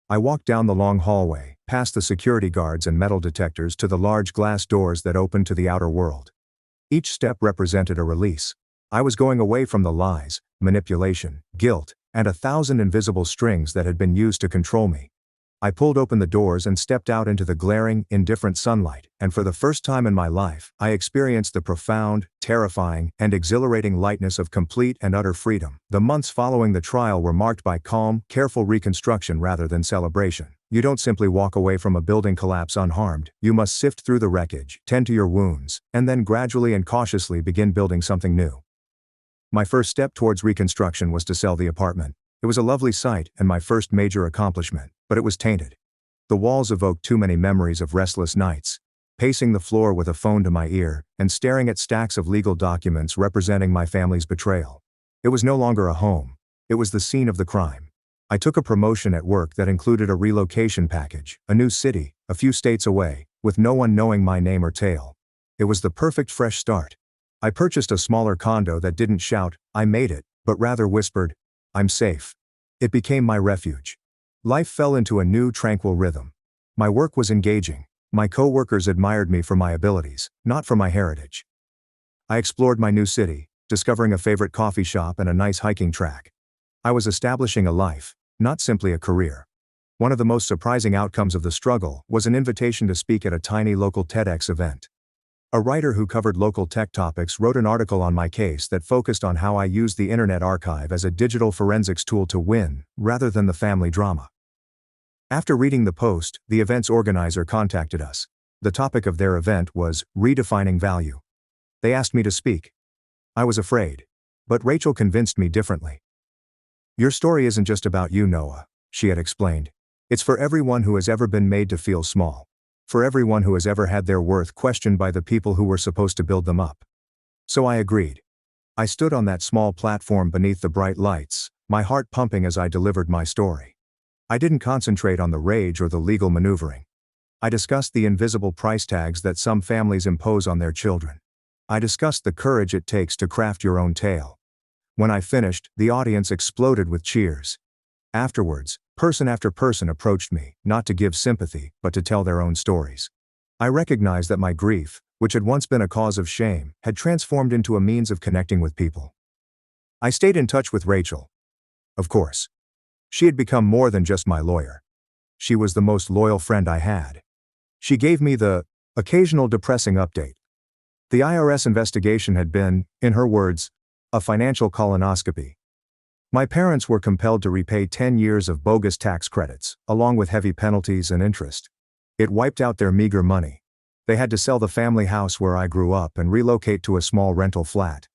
I walked down the long hallway, past the security guards and metal detectors to the large glass doors that opened to the outer world. Each step represented a release. I was going away from the lies, manipulation, guilt, and 1,000 invisible strings that had been used to control me. I pulled open the doors and stepped out into the glaring, indifferent sunlight, and for the first time in my life, I experienced the profound, terrifying, and exhilarating lightness of complete and utter freedom. The months following the trial were marked by calm, careful reconstruction rather than celebration. You don't simply walk away from a building collapse unharmed, you must sift through the wreckage, tend to your wounds, and then gradually and cautiously begin building something new. My first step towards reconstruction was to sell the apartment. It was a lovely sight and my first major accomplishment, but it was tainted. The walls evoked too many memories of restless nights, pacing the floor with a phone to my ear, and staring at stacks of legal documents representing my family's betrayal. It was no longer a home. It was the scene of the crime. I took a promotion at work that included a relocation package, a new city, a few states away, with no one knowing my name or tale. It was the perfect fresh start. I purchased a smaller condo that didn't shout, "I made it," but rather whispered, "I'm safe." It became my refuge. Life fell into a new tranquil rhythm. My work was engaging. My co-workers admired me for my abilities, not for my heritage. I explored my new city, discovering a favorite coffee shop and a nice hiking track. I was establishing a life, not simply a career. One of the most surprising outcomes of the struggle was an invitation to speak at a tiny local TEDx event. A writer who covered local tech topics wrote an article on my case that focused on how I used the Internet Archive as a digital forensics tool to win, rather than the family drama. After reading the post, the event's organizer contacted us. The topic of their event was redefining value. They asked me to speak. I was afraid. But Rachel convinced me differently. "Your story isn't just about you, Noah," she had explained. "It's for everyone who has ever been made to feel small. For everyone who has ever had their worth questioned by the people who were supposed to build them up." So I agreed. I stood on that small platform beneath the bright lights, my heart pumping as I delivered my story. I didn't concentrate on the rage or the legal maneuvering. I discussed the invisible price tags that some families impose on their children. I discussed the courage it takes to craft your own tale. When I finished, the audience exploded with cheers. Afterwards, person after person approached me, not to give sympathy, but to tell their own stories. I recognized that my grief, which had once been a cause of shame, had transformed into a means of connecting with people. I stayed in touch with Rachel. Of course. She had become more than just my lawyer. She was the most loyal friend I had. She gave me the occasional depressing update. The IRS investigation had been, in her words, a financial colonoscopy. My parents were compelled to repay 10 years of bogus tax credits, along with heavy penalties and interest. It wiped out their meager money. They had to sell the family house where I grew up and relocate to a small rental flat.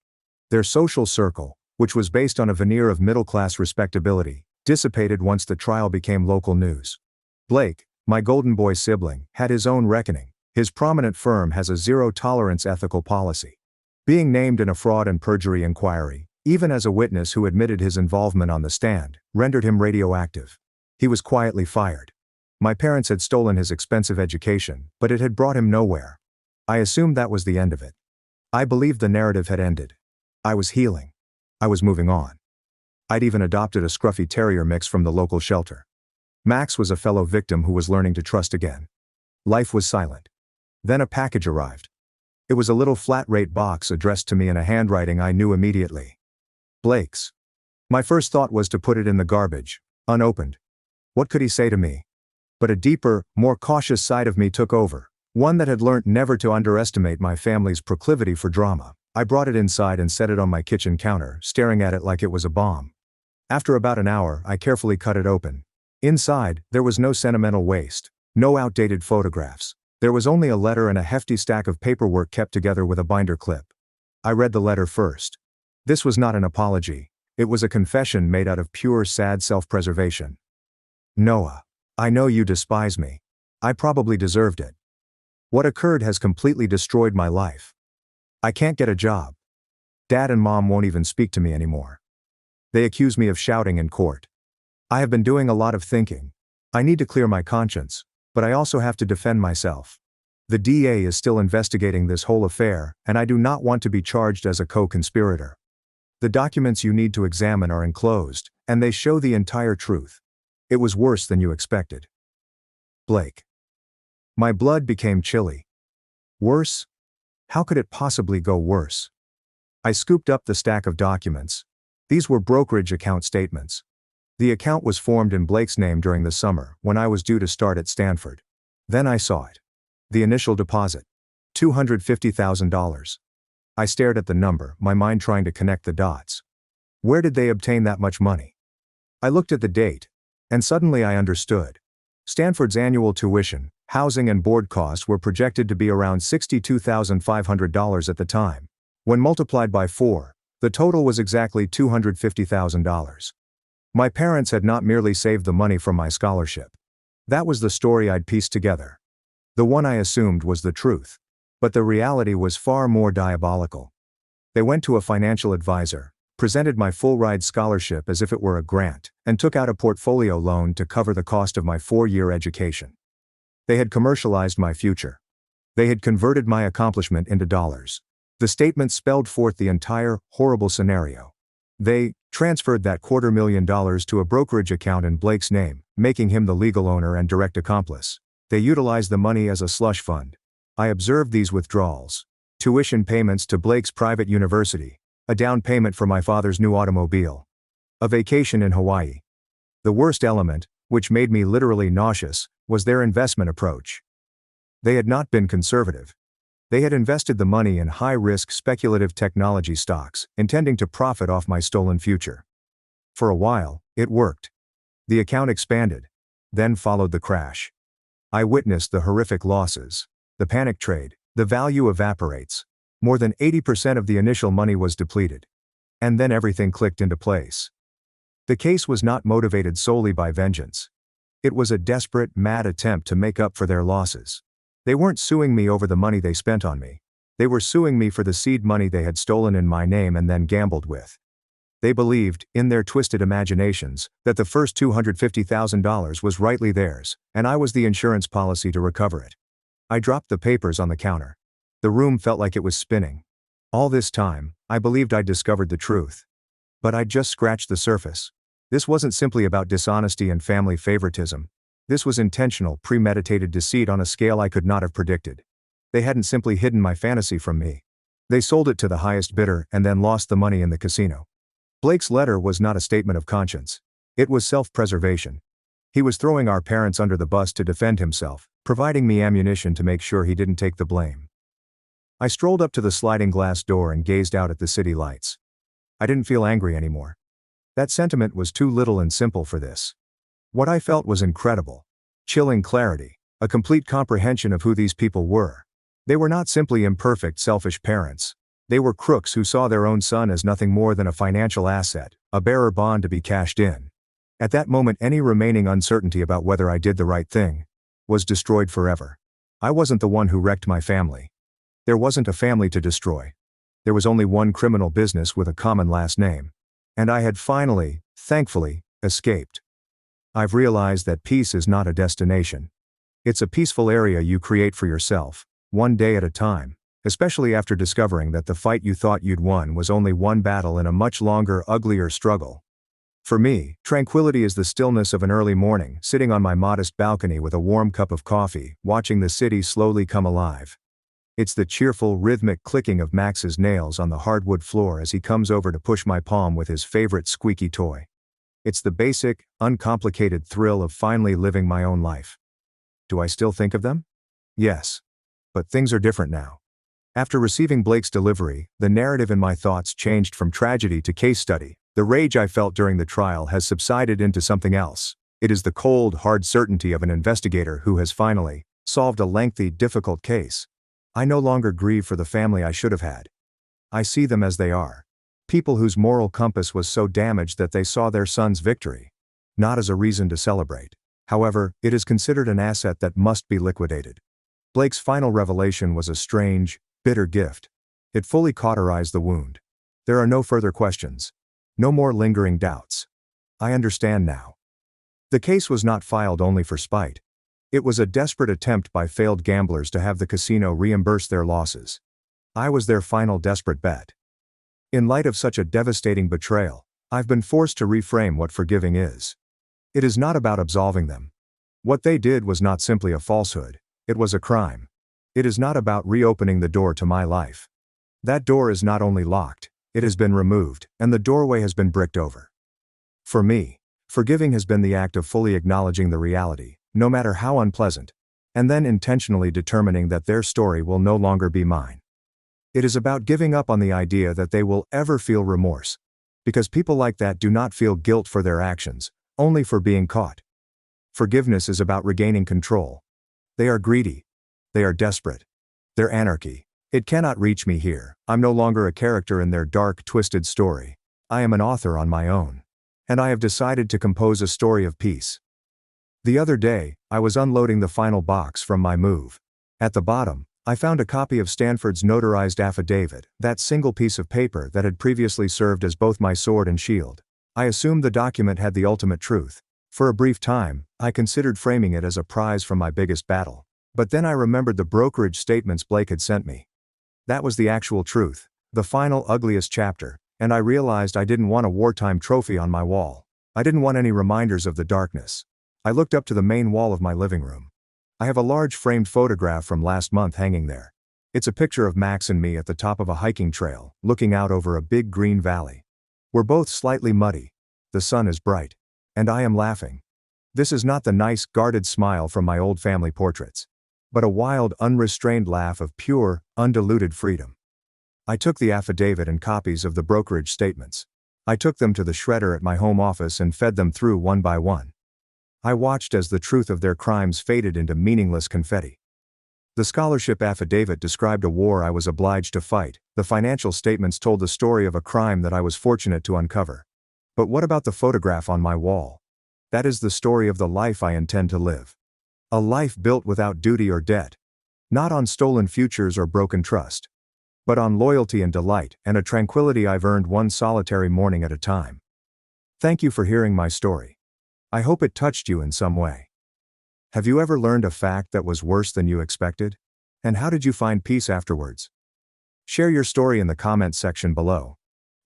Their social circle, which was based on a veneer of middle-class respectability, dissipated once the trial became local news. Blake, my golden boy sibling, had his own reckoning. His prominent firm has a zero-tolerance ethical policy. Being named in a fraud and perjury inquiry, even as a witness who admitted his involvement on the stand, rendered him radioactive. He was quietly fired. My parents had stolen his expensive education, but it had brought him nowhere. I assumed that was the end of it. I believed the narrative had ended. I was healing. I was moving on. I'd even adopted a scruffy terrier mix from the local shelter. Max was a fellow victim who was learning to trust again. Life was silent. Then a package arrived. It was a little flat-rate box addressed to me in a handwriting I knew immediately. Blake's. My first thought was to put it in the garbage, unopened. What could he say to me? But a deeper, more cautious side of me took over, one that had learnt never to underestimate my family's proclivity for drama. I brought it inside and set it on my kitchen counter, staring at it like it was a bomb. After about an hour, I carefully cut it open. Inside, there was no sentimental waste, no outdated photographs. There was only a letter and a hefty stack of paperwork kept together with a binder clip. I read the letter first. This was not an apology. It was a confession made out of pure, sad self-preservation. Noah, I know you despise me. I probably deserved it. What occurred has completely destroyed my life. I can't get a job. Dad and Mom won't even speak to me anymore. They accuse me of shouting in court. I have been doing a lot of thinking. I need to clear my conscience, but I also have to defend myself. The DA is still investigating this whole affair, and I do not want to be charged as a co-conspirator. The documents you need to examine are enclosed, and they show the entire truth. It was worse than you expected. Blake. My blood became chilly. Worse? How could it possibly go worse? I scooped up the stack of documents. These were brokerage account statements. The account was formed in Blake's name during the summer, when I was due to start at Stanford. Then I saw it. The initial deposit. $250,000. I stared at the number, my mind trying to connect the dots. Where did they obtain that much money? I looked at the date, and suddenly I understood. Stanford's annual tuition, housing and board costs were projected to be around $62,500 at the time. When multiplied by 4, the total was exactly $250,000. My parents had not merely saved the money from my scholarship. That was the story I'd pieced together. The one I assumed was the truth. But the reality was far more diabolical. They went to a financial advisor, presented my full-ride scholarship as if it were a grant, and took out a portfolio loan to cover the cost of my 4-year education. They had commercialized my future. They had converted my accomplishment into dollars. The statement spelled forth the entire, horrible scenario. They transferred that $250,000 to a brokerage account in Blake's name, making him the legal owner and direct accomplice. They utilized the money as a slush fund. I observed these withdrawals. Tuition payments to Blake's private university, a down payment for my father's new automobile, a vacation in Hawaii. The worst element, which made me literally nauseous, was their investment approach. They had not been conservative. They had invested the money in high-risk speculative technology stocks, intending to profit off my stolen future. For a while, it worked. The account expanded. Then followed the crash. I witnessed the horrific losses. The panic trade, the value evaporates. More than 80% of the initial money was depleted. And then everything clicked into place. The case was not motivated solely by vengeance. It was a desperate, mad attempt to make up for their losses. They weren't suing me over the money they spent on me. They were suing me for the seed money they had stolen in my name and then gambled with. They believed, in their twisted imaginations, that the first $250,000 was rightly theirs, and I was the insurance policy to recover it. I dropped the papers on the counter. The room felt like it was spinning. All this time, I believed I'd discovered the truth. But I'd just scratched the surface. This wasn't simply about dishonesty and family favoritism. This was intentional, premeditated deceit on a scale I could not have predicted. They hadn't simply hidden my fantasy from me. They sold it to the highest bidder and then lost the money in the casino. Blake's letter was not a statement of conscience. It was self-preservation. He was throwing our parents under the bus to defend himself, providing me ammunition to make sure he didn't take the blame. I strolled up to the sliding glass door and gazed out at the city lights. I didn't feel angry anymore. That sentiment was too little and simple for this. What I felt was incredible. Chilling clarity, a complete comprehension of who these people were. They were not simply imperfect, selfish parents. They were crooks who saw their own son as nothing more than a financial asset, a bearer bond to be cashed in. At that moment, any remaining uncertainty about whether I did the right thing was destroyed forever. I wasn't the one who wrecked my family. There wasn't a family to destroy. There was only one criminal business with a common last name. And I had finally, thankfully, escaped. I've realized that peace is not a destination. It's a peaceful area you create for yourself, one day at a time, especially after discovering that the fight you thought you'd won was only one battle in a much longer, uglier struggle. For me, tranquility is the stillness of an early morning, sitting on my modest balcony with a warm cup of coffee, watching the city slowly come alive. It's the cheerful, rhythmic clicking of Max's nails on the hardwood floor as he comes over to push my palm with his favorite squeaky toy. It's the basic, uncomplicated thrill of finally living my own life. Do I still think of them? Yes. But things are different now. After receiving Blake's delivery, the narrative in my thoughts changed from tragedy to case study. The rage I felt during the trial has subsided into something else. It is the cold, hard certainty of an investigator who has finally solved a lengthy, difficult case. I no longer grieve for the family I should have had. I see them as they are. People whose moral compass was so damaged that they saw their son's victory. Not as a reason to celebrate. However, it is considered an asset that must be liquidated. Blake's final revelation was a strange, bitter gift. It fully cauterized the wound. There are no further questions. No more lingering doubts. I understand now. The case was not filed only for spite. It was a desperate attempt by failed gamblers to have the casino reimburse their losses. I was their final desperate bet. In light of such a devastating betrayal, I've been forced to reframe what forgiving is. It is not about absolving them. What they did was not simply a falsehood, it was a crime. It is not about reopening the door to my life. That door is not only locked, it has been removed, and the doorway has been bricked over. For me, forgiving has been the act of fully acknowledging the reality, no matter how unpleasant, and then intentionally determining that their story will no longer be mine. It is about giving up on the idea that they will ever feel remorse, because people like that do not feel guilt for their actions, only for being caught. Forgiveness is about regaining control. They are greedy. They are desperate. They're anarchy. It cannot reach me here. I'm no longer a character in their dark, twisted story. I am an author on my own. And I have decided to compose a story of peace. The other day, I was unloading the final box from my move. At the bottom, I found a copy of Stanford's notarized affidavit, that single piece of paper that had previously served as both my sword and shield. I assumed the document had the ultimate truth. For a brief time, I considered framing it as a prize from my biggest battle. But then I remembered the brokerage statements Blake had sent me. That was the actual truth, the final ugliest chapter, and I realized I didn't want a wartime trophy on my wall. I didn't want any reminders of the darkness. I looked up to the main wall of my living room. I have a large framed photograph from last month hanging there. It's a picture of Max and me at the top of a hiking trail, looking out over a big green valley. We're both slightly muddy. The sun is bright. And I am laughing. This is not the nice, guarded smile from my old family portraits, but a wild, unrestrained laugh of pure, undiluted freedom. I took the affidavit and copies of the brokerage statements. I took them to the shredder at my home office and fed them through one by one. I watched as the truth of their crimes faded into meaningless confetti. The scholarship affidavit described a war I was obliged to fight. The financial statements told the story of a crime that I was fortunate to uncover. But what about the photograph on my wall? That is the story of the life I intend to live. A life built without duty or debt. Not on stolen futures or broken trust. But on loyalty and delight, and a tranquility I've earned one solitary morning at a time. Thank you for hearing my story. I hope it touched you in some way. Have you ever learned a fact that was worse than you expected? And how did you find peace afterwards? Share your story in the comments section below.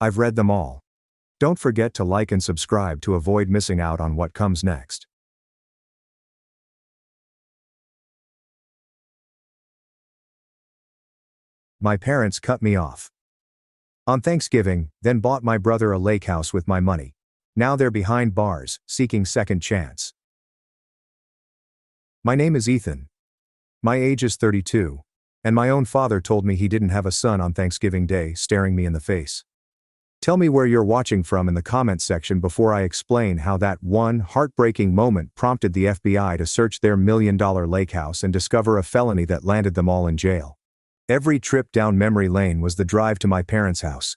I've read them all. Don't forget to like and subscribe to avoid missing out on what comes next. My parents cut me off on Thanksgiving, then bought my brother a lake house with my money. Now they're behind bars, seeking second chance. My name is Ethan. My age is 32. And my own father told me he didn't have a son on Thanksgiving Day, staring me in the face. Tell me where you're watching from in the comments section before I explain how that one heartbreaking moment prompted the FBI to search their $1 million lake house and discover a felony that landed them all in jail. Every trip down memory lane was the drive to my parents' house.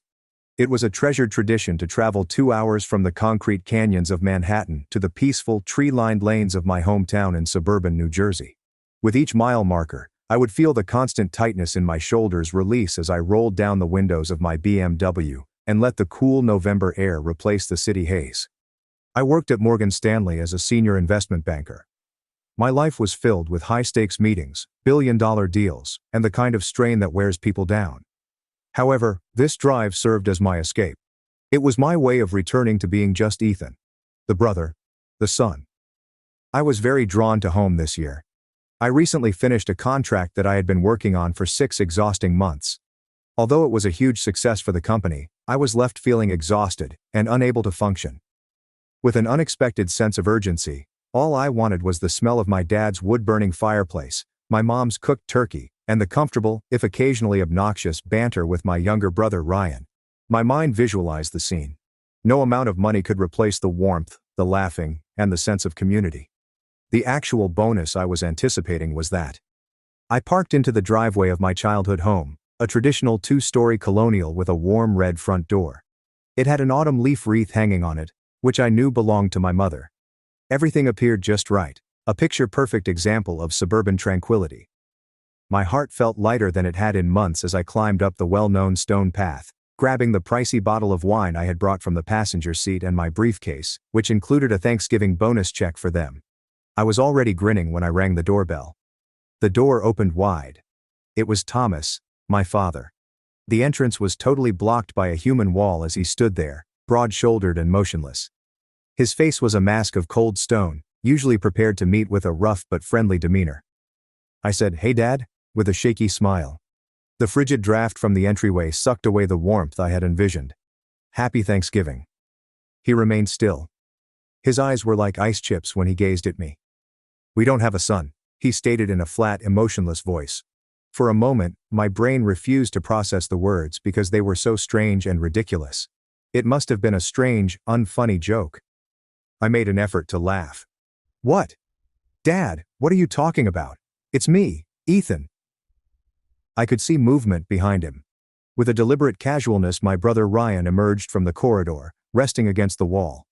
It was a treasured tradition to travel 2 hours from the concrete canyons of Manhattan to the peaceful, tree-lined lanes of my hometown in suburban New Jersey. With each mile marker, I would feel the constant tightness in my shoulders release as I rolled down the windows of my BMW and let the cool November air replace the city haze. I worked at Morgan Stanley as a senior investment banker. My life was filled with high-stakes meetings, billion-dollar deals, and the kind of strain that wears people down. However, this drive served as my escape. It was my way of returning to being just Ethan. The brother. The son. I was very drawn to home this year. I recently finished a contract that I had been working on for 6 exhausting months. Although it was a huge success for the company, I was left feeling exhausted and unable to function. With an unexpected sense of urgency, all I wanted was the smell of my dad's wood-burning fireplace, my mom's cooked turkey, and the comfortable, if occasionally obnoxious, banter with my younger brother Ryan. My mind visualized the scene. No amount of money could replace the warmth, the laughing, and the sense of community. The actual bonus I was anticipating was that I parked into the driveway of my childhood home, a traditional 2-story colonial with a warm red front door. It had an autumn leaf wreath hanging on it, which I knew belonged to my mother. Everything appeared just right, a picture-perfect example of suburban tranquility. My heart felt lighter than it had in months as I climbed up the well-known stone path, grabbing the pricey bottle of wine I had brought from the passenger seat and my briefcase, which included a Thanksgiving bonus check for them. I was already grinning when I rang the doorbell. The door opened wide. It was Thomas, my father. The entrance was totally blocked by a human wall as he stood there, broad-shouldered and motionless. His face was a mask of cold stone, usually prepared to meet with a rough but friendly demeanor. I said, "Hey Dad," with a shaky smile. The frigid draft from the entryway sucked away the warmth I had envisioned. "Happy Thanksgiving." He remained still. His eyes were like ice chips when he gazed at me. "We don't have a son," he stated in a flat, emotionless voice. For a moment, my brain refused to process the words because they were so strange and ridiculous. It must have been a strange, unfunny joke. I made an effort to laugh. "What? Dad, what are you talking about? It's me, Ethan." I could see movement behind him. With a deliberate casualness, my brother Ryan emerged from the corridor, resting against the wall.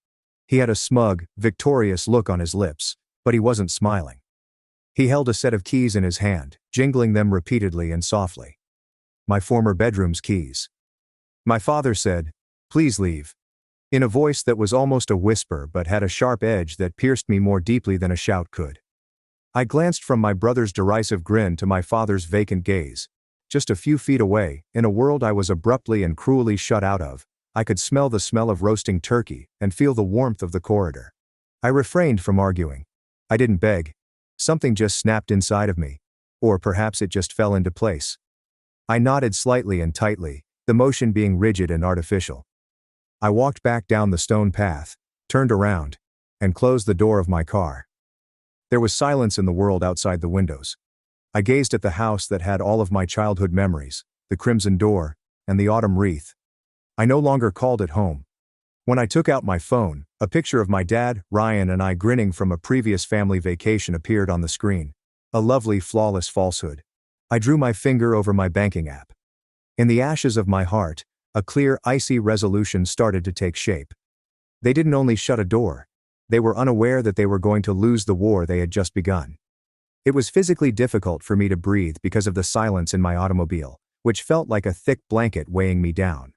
He had a smug, victorious look on his lips, but he wasn't smiling. He held a set of keys in his hand, jingling them repeatedly and softly. My former bedroom's keys. My father said, "Please leave," in a voice that was almost a whisper but had a sharp edge that pierced me more deeply than a shout could. I glanced from my brother's derisive grin to my father's vacant gaze. Just a few feet away, in a world I was abruptly and cruelly shut out of, I could smell the smell of roasting turkey and feel the warmth of the corridor. I refrained from arguing. I didn't beg. Something just snapped inside of me. Or perhaps it just fell into place. I nodded slightly and tightly, the motion being rigid and artificial. I walked back down the stone path, turned around, and closed the door of my car. There was silence in the world outside the windows. I gazed at the house that had all of my childhood memories, the crimson door, and the autumn wreath. I no longer called it home. When I took out my phone, a picture of my dad, Ryan, and I grinning from a previous family vacation appeared on the screen. A lovely, flawless falsehood. I drew my finger over my banking app. In the ashes of my heart, a clear, icy resolution started to take shape. They didn't only shut a door. They were unaware that they were going to lose the war they had just begun. It was physically difficult for me to breathe because of the silence in my automobile, which felt like a thick blanket weighing me down.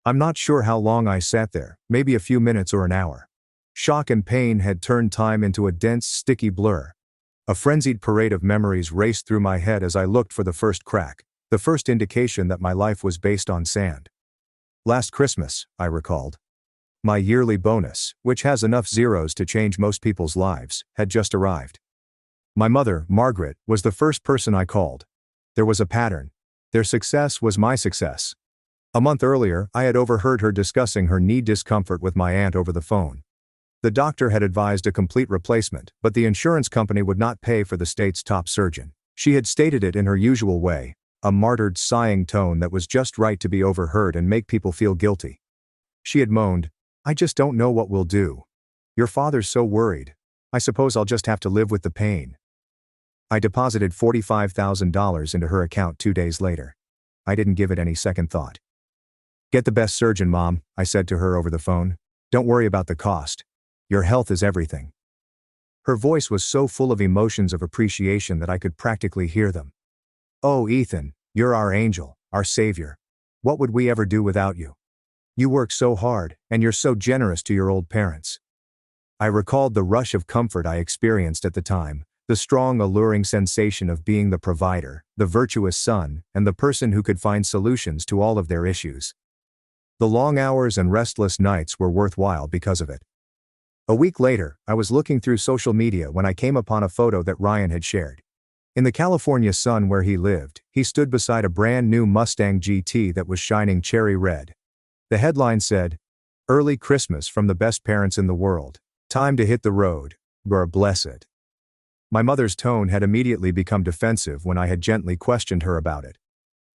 I'm not sure how long I sat there, maybe a few minutes or an hour. Shock and pain had turned time into a dense, sticky blur. A frenzied parade of memories raced through my head as I looked for the first crack, the first indication that my life was based on sand. Last Christmas, I recalled. My yearly bonus, which has enough zeros to change most people's lives, had just arrived. My mother, Margaret, was the first person I called. There was a pattern. Their success was my success. A month earlier, I had overheard her discussing her knee discomfort with my aunt over the phone. The doctor had advised a complete replacement, but the insurance company would not pay for the state's top surgeon. She had stated it in her usual way, a martyred sighing tone that was just right to be overheard and make people feel guilty. She had moaned, "I just don't know what we'll do. Your father's so worried. I suppose I'll just have to live with the pain." I deposited $45,000 into her account 2 days later. I didn't give it any second thought. "Get the best surgeon, Mom," I said to her over the phone. "Don't worry about the cost. Your health is everything." Her voice was so full of emotions of appreciation that I could practically hear them. "Oh, Ethan, you're our angel, our savior. What would we ever do without you? You work so hard, and you're so generous to your old parents." I recalled the rush of comfort I experienced at the time, the strong, alluring sensation of being the provider, the virtuous son, and the person who could find solutions to all of their issues. The long hours and restless nights were worthwhile because of it. A week later, I was looking through social media when I came upon a photo that Ryan had shared. In the California sun where he lived, he stood beside a brand new Mustang GT that was shining cherry red. The headline said, "Early Christmas from the best parents in the world. Time to hit the road. We're blessed." My mother's tone had immediately become defensive when I had gently questioned her about it.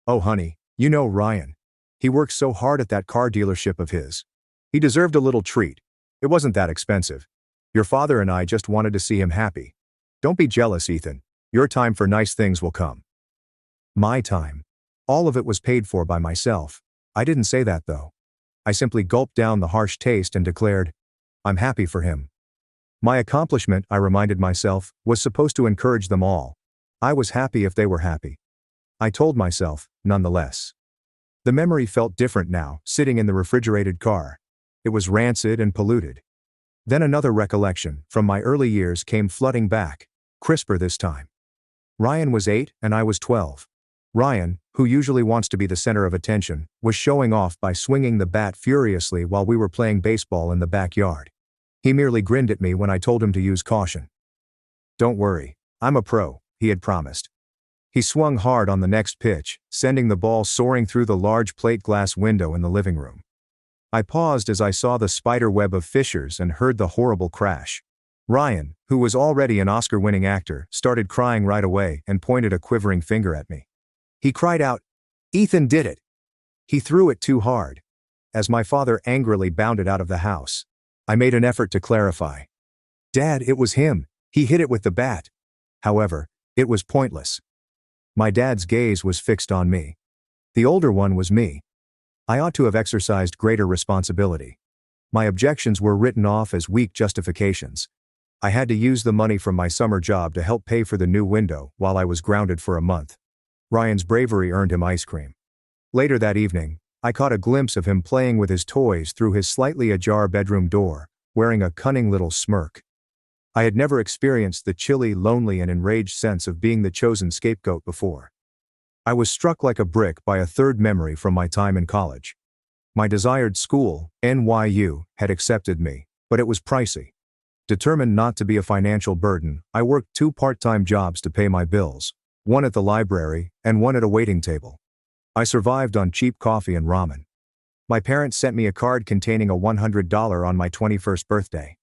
"Oh honey, you know Ryan. He works so hard at that car dealership of his. He deserved a little treat. It wasn't that expensive. Your father and I just wanted to see him happy. Don't be jealous, Ethan. Your time for nice things will come." My time. All of it was paid for by myself. I didn't say that though. I simply gulped down the harsh taste and declared, "I'm happy for him." My accomplishment, I reminded myself, was supposed to encourage them all. I was happy if they were happy. I told myself, nonetheless. The memory felt different now, sitting in the refrigerated car. It was rancid and polluted. Then another recollection, from my early years, came flooding back, crisper this time. Ryan was 8 and I was 12. Ryan, who usually wants to be the center of attention, was showing off by swinging the bat furiously while we were playing baseball in the backyard. He merely grinned at me when I told him to use caution. "Don't worry, I'm a pro," he had promised. He swung hard on the next pitch, sending the ball soaring through the large plate glass window in the living room. I paused as I saw the spider web of fissures and heard the horrible crash. Ryan, who was already an Oscar-winning actor, started crying right away and pointed a quivering finger at me. He cried out, "Ethan did it! He threw it too hard," as my father angrily bounded out of the house. I made an effort to clarify. "Dad, it was him. He hit it with the bat." However, it was pointless. My dad's gaze was fixed on me. The older one was me. I ought to have exercised greater responsibility. My objections were written off as weak justifications. I had to use the money from my summer job to help pay for the new window while I was grounded for a month. Ryan's bravery earned him ice cream. Later that evening, I caught a glimpse of him playing with his toys through his slightly ajar bedroom door, wearing a cunning little smirk. I had never experienced the chilly, lonely, and enraged sense of being the chosen scapegoat before. I was struck like a brick by a third memory from my time in college. My desired school, NYU, had accepted me, but it was pricey. Determined not to be a financial burden, I worked 2 part-time jobs to pay my bills, one at the library and one at a waiting table. I survived on cheap coffee and ramen. My parents sent me a card containing a $100 on my 21st birthday.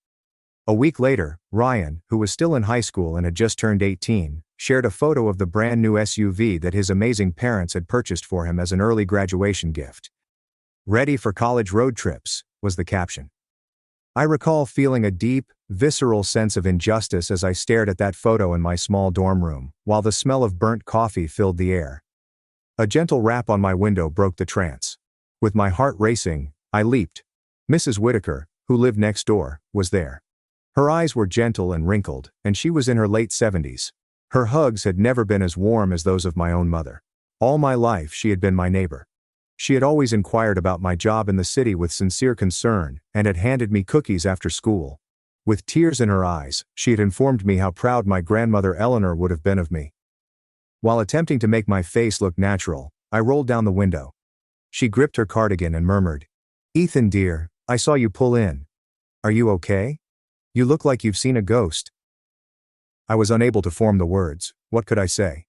A week later, Ryan, who was still in high school and had just turned 18, shared a photo of the brand new SUV that his amazing parents had purchased for him as an early graduation gift. "Ready for college road trips," was the caption. I recall feeling a deep, visceral sense of injustice as I stared at that photo in my small dorm room, while the smell of burnt coffee filled the air. A gentle rap on my window broke the trance. With my heart racing, I leaped. Mrs. Whitaker, who lived next door, was there. Her eyes were gentle and wrinkled, and she was in her late 70s. Her hugs had never been as warm as those of my own mother. All my life she had been my neighbor. She had always inquired about my job in the city with sincere concern, and had handed me cookies after school. With tears in her eyes, she had informed me how proud my grandmother Eleanor would have been of me. While attempting to make my face look natural, I rolled down the window. She gripped her cardigan and murmured, "Ethan dear, I saw you pull in. Are you okay? You look like you've seen a ghost." I was unable to form the words. What could I say?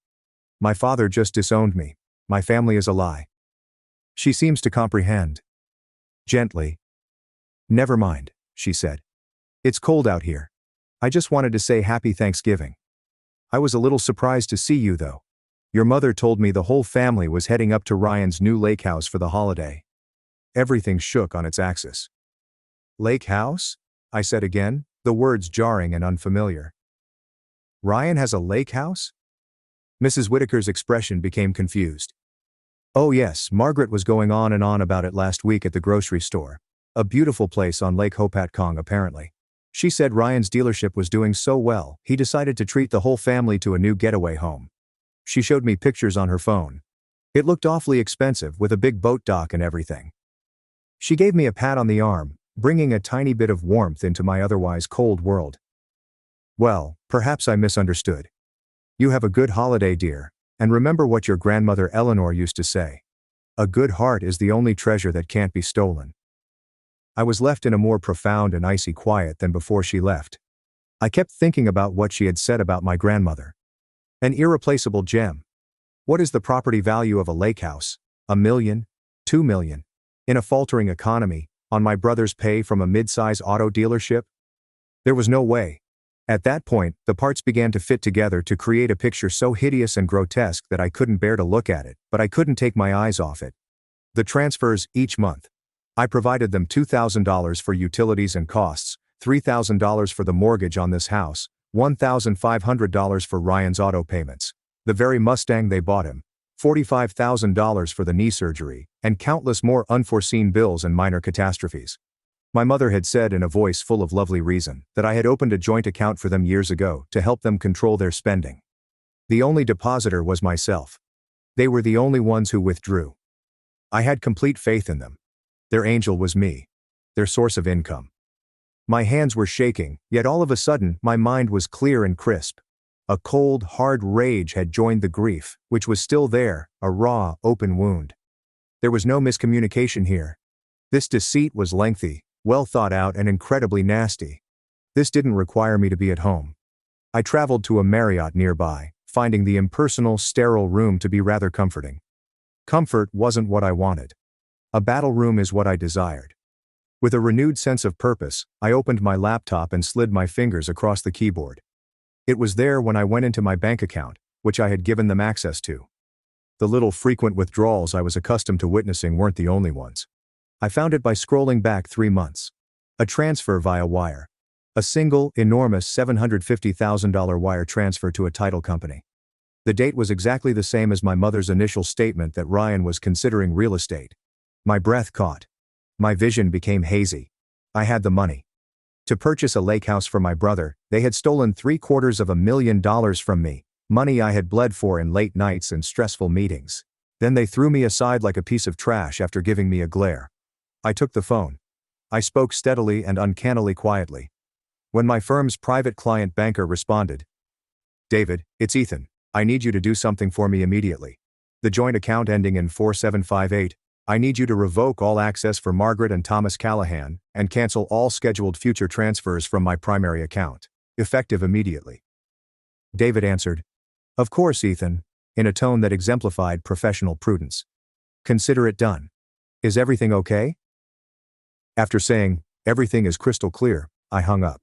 My father just disowned me. My family is a lie. She seems to comprehend. Gently. Never mind, she said. It's cold out here. I just wanted to say happy Thanksgiving. I was a little surprised to see you though. Your mother told me the whole family was heading up to Ryan's new lake house for the holiday. Everything shook on its axis. Lake house? I said again, the words jarring and unfamiliar. Ryan has a lake house? Mrs. Whitaker's expression became confused. Oh yes, Margaret was going on and on about it last week at the grocery store. A beautiful place on Lake Hopatkong apparently. She said Ryan's dealership was doing so well, he decided to treat the whole family to a new getaway home. She showed me pictures on her phone. It looked awfully expensive with a big boat dock and everything. She gave me a pat on the arm, bringing a tiny bit of warmth into my otherwise cold world. Well, perhaps I misunderstood. You have a good holiday, dear, and remember what your grandmother Eleanor used to say. A good heart is the only treasure that can't be stolen. I was left in a more profound and icy quiet than before she left. I kept thinking about what she had said about my grandmother. An irreplaceable gem. What is the property value of a lake house? $1 million? $2 million? In a faltering economy, on my brother's pay from a mid-size auto dealership? There was no way. At that point, the parts began to fit together to create a picture so hideous and grotesque that I couldn't bear to look at it, but I couldn't take my eyes off it. The transfers, each month. I provided them $2,000 for utilities and costs, $3,000 for the mortgage on this house, $1,500 for Ryan's auto payments, the very Mustang they bought him, $45,000 for the knee surgery, and countless more unforeseen bills and minor catastrophes. My mother had said in a voice full of lovely reason that I had opened a joint account for them years ago to help them control their spending. The only depositor was myself. They were the only ones who withdrew. I had complete faith in them. Their angel was me. Their source of income. My hands were shaking, yet all of a sudden my mind was clear and crisp. A cold, hard rage had joined the grief, which was still there, a raw, open wound. There was no miscommunication here. This deceit was lengthy, well thought out and incredibly nasty. This didn't require me to be at home. I traveled to a Marriott nearby, finding the impersonal, sterile room to be rather comforting. Comfort wasn't what I wanted. A battle room is what I desired. With a renewed sense of purpose, I opened my laptop and slid my fingers across the keyboard. It was there when I went into my bank account, which I had given them access to. The little frequent withdrawals I was accustomed to witnessing weren't the only ones. I found it by scrolling back 3 months. A transfer via wire. A single, enormous $750,000 wire transfer to a title company. The date was exactly the same as my mother's initial statement that Ryan was considering real estate. My breath caught. My vision became hazy. I had the money. To purchase a lake house for my brother, they had stolen $750,000 from me, money I had bled for in late nights and stressful meetings. Then they threw me aside like a piece of trash after giving me a glare. I took the phone. I spoke steadily and uncannily quietly. When my firm's private client banker responded, "David, it's Ethan. I need you to do something for me immediately. The joint account ending in 4758. I need you to revoke all access for Margaret and Thomas Callahan, and cancel all scheduled future transfers from my primary account, effective immediately." David answered, "Of course, Ethan," in a tone that exemplified professional prudence. "Consider it done. Is everything okay?" After saying, "Everything is crystal clear," I hung up.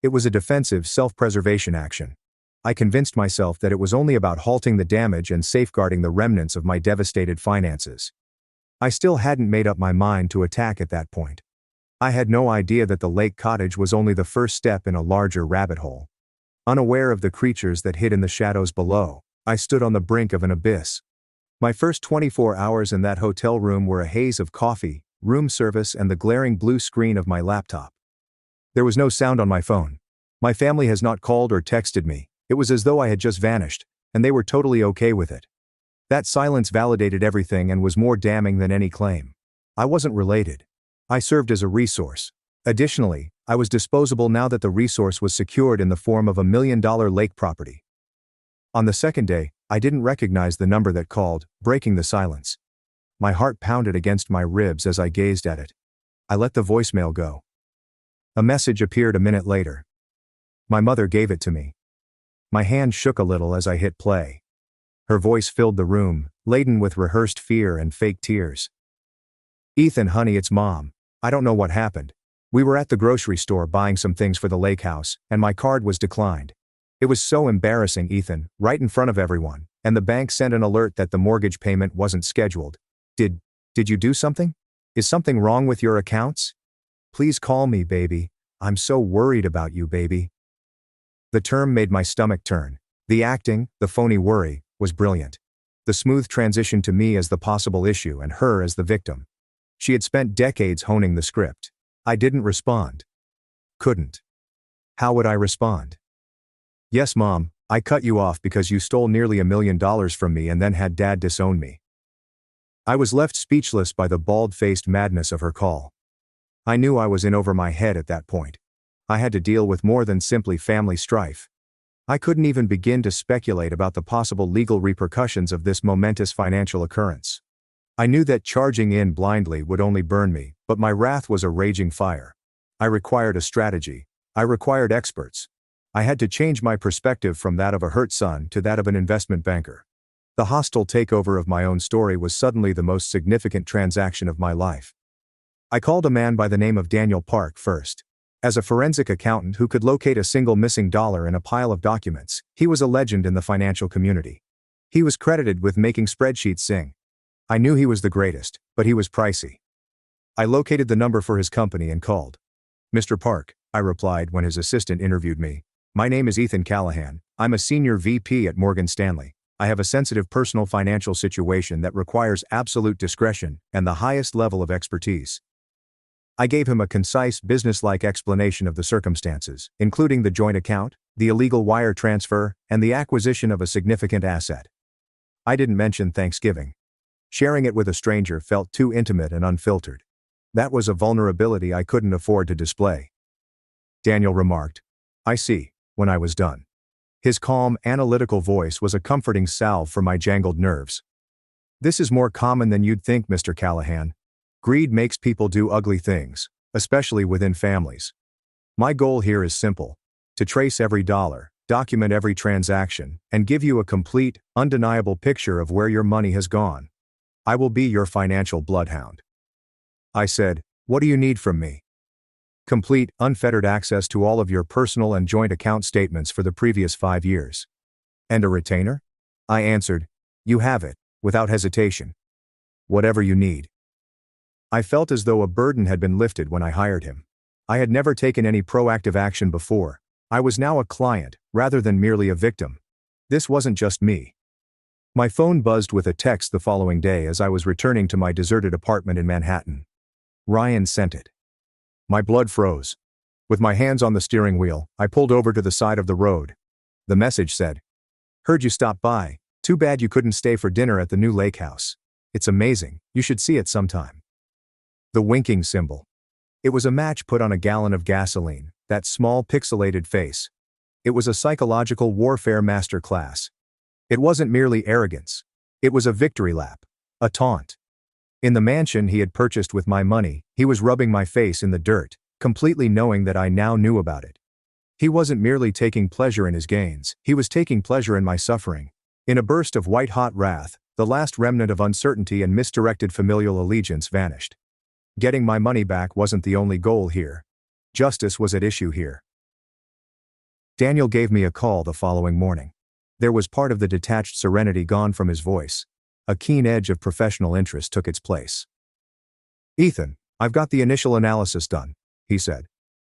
It was a defensive self-preservation action. I convinced myself that it was only about halting the damage and safeguarding the remnants of my devastated finances. I still hadn't made up my mind to attack at that point. I had no idea that the lake cottage was only the first step in a larger rabbit hole. Unaware of the creatures that hid in the shadows below, I stood on the brink of an abyss. My first 24 hours in that hotel room were a haze of coffee, room service and the glaring blue screen of my laptop. There was no sound on my phone. My family has not called or texted me. It was as though I had just vanished, and they were totally okay with it. That silence validated everything and was more damning than any claim. I wasn't related. I served as a resource. Additionally, I was disposable now that the resource was secured in the form of $1 million lake property. On the second day, I didn't recognize the number that called, breaking the silence. My heart pounded against my ribs as I gazed at it. I let the voicemail go. A message appeared a minute later. My mother gave it to me. My hand shook a little as I hit play. Her voice filled the room, laden with rehearsed fear and fake tears. "Ethan, honey, it's Mom. I don't know what happened. We were at the grocery store buying some things for the lake house, and my card was declined. It was so embarrassing, Ethan, right in front of everyone, and the bank sent an alert that the mortgage payment wasn't scheduled. Did you do something? Is something wrong with your accounts? Please call me, baby. I'm so worried about you, baby." The term made my stomach turn. The acting, the phony worry, was brilliant. The smooth transition to me as the possible issue and her as the victim. She had spent decades honing the script. I didn't respond. Couldn't. How would I respond? "Yes, Mom, I cut you off because you stole nearly $1 million from me and then had Dad disown me." I was left speechless by the bald-faced madness of her call. I knew I was in over my head at that point. I had to deal with more than simply family strife. I couldn't even begin to speculate about the possible legal repercussions of this momentous financial occurrence. I knew that charging in blindly would only burn me, but my wrath was a raging fire. I required a strategy. I required experts. I had to change my perspective from that of a hurt son to that of an investment banker. The hostile takeover of my own story was suddenly the most significant transaction of my life. I called a man by the name of Daniel Park first. As a forensic accountant who could locate a single missing dollar in a pile of documents, he was a legend in the financial community. He was credited with making spreadsheets sing. I knew he was the greatest, but he was pricey. I located the number for his company and called. "Mr. Park," I replied when his assistant interviewed me. "My name is Ethan Callahan. I'm a senior VP at Morgan Stanley. I have a sensitive personal financial situation that requires absolute discretion and the highest level of expertise." I gave him a concise, business-like explanation of the circumstances, including the joint account, the illegal wire transfer, and the acquisition of a significant asset. I didn't mention Thanksgiving. Sharing it with a stranger felt too intimate and unfiltered. That was a vulnerability I couldn't afford to display. Daniel remarked, "I see," when I was done. His calm, analytical voice was a comforting salve for my jangled nerves. "This is more common than you'd think, Mr. Callahan. Greed makes people do ugly things, especially within families. My goal here is simple: to trace every dollar, document every transaction, and give you a complete, undeniable picture of where your money has gone. I will be your financial bloodhound." I said, "What do you need from me?" "Complete, unfettered access to all of your personal and joint account statements for the previous 5 years. "And a retainer?" I answered, "You have it, without hesitation. Whatever you need." I felt as though a burden had been lifted when I hired him. I had never taken any proactive action before. I was now a client, rather than merely a victim. This wasn't just me. My phone buzzed with a text the following day as I was returning to my deserted apartment in Manhattan. Ryan sent it. My blood froze. With my hands on the steering wheel, I pulled over to the side of the road. The message said, "Heard you stopped by. Too bad you couldn't stay for dinner at the new lake house. It's amazing, you should see it sometime." The winking symbol. It was a match put on a gallon of gasoline, that small pixelated face. It was a psychological warfare masterclass. It wasn't merely arrogance. It was a victory lap. A taunt. In the mansion he had purchased with my money, he was rubbing my face in the dirt, completely knowing that I now knew about it. He wasn't merely taking pleasure in his gains, he was taking pleasure in my suffering. In a burst of white-hot wrath, the last remnant of uncertainty and misdirected familial allegiance vanished. Getting my money back wasn't the only goal here. Justice was at issue here. Daniel gave me a call the following morning. There was part of the detached serenity gone from his voice. A keen edge of professional interest took its place. "Ethan, I've got the initial analysis done," he said.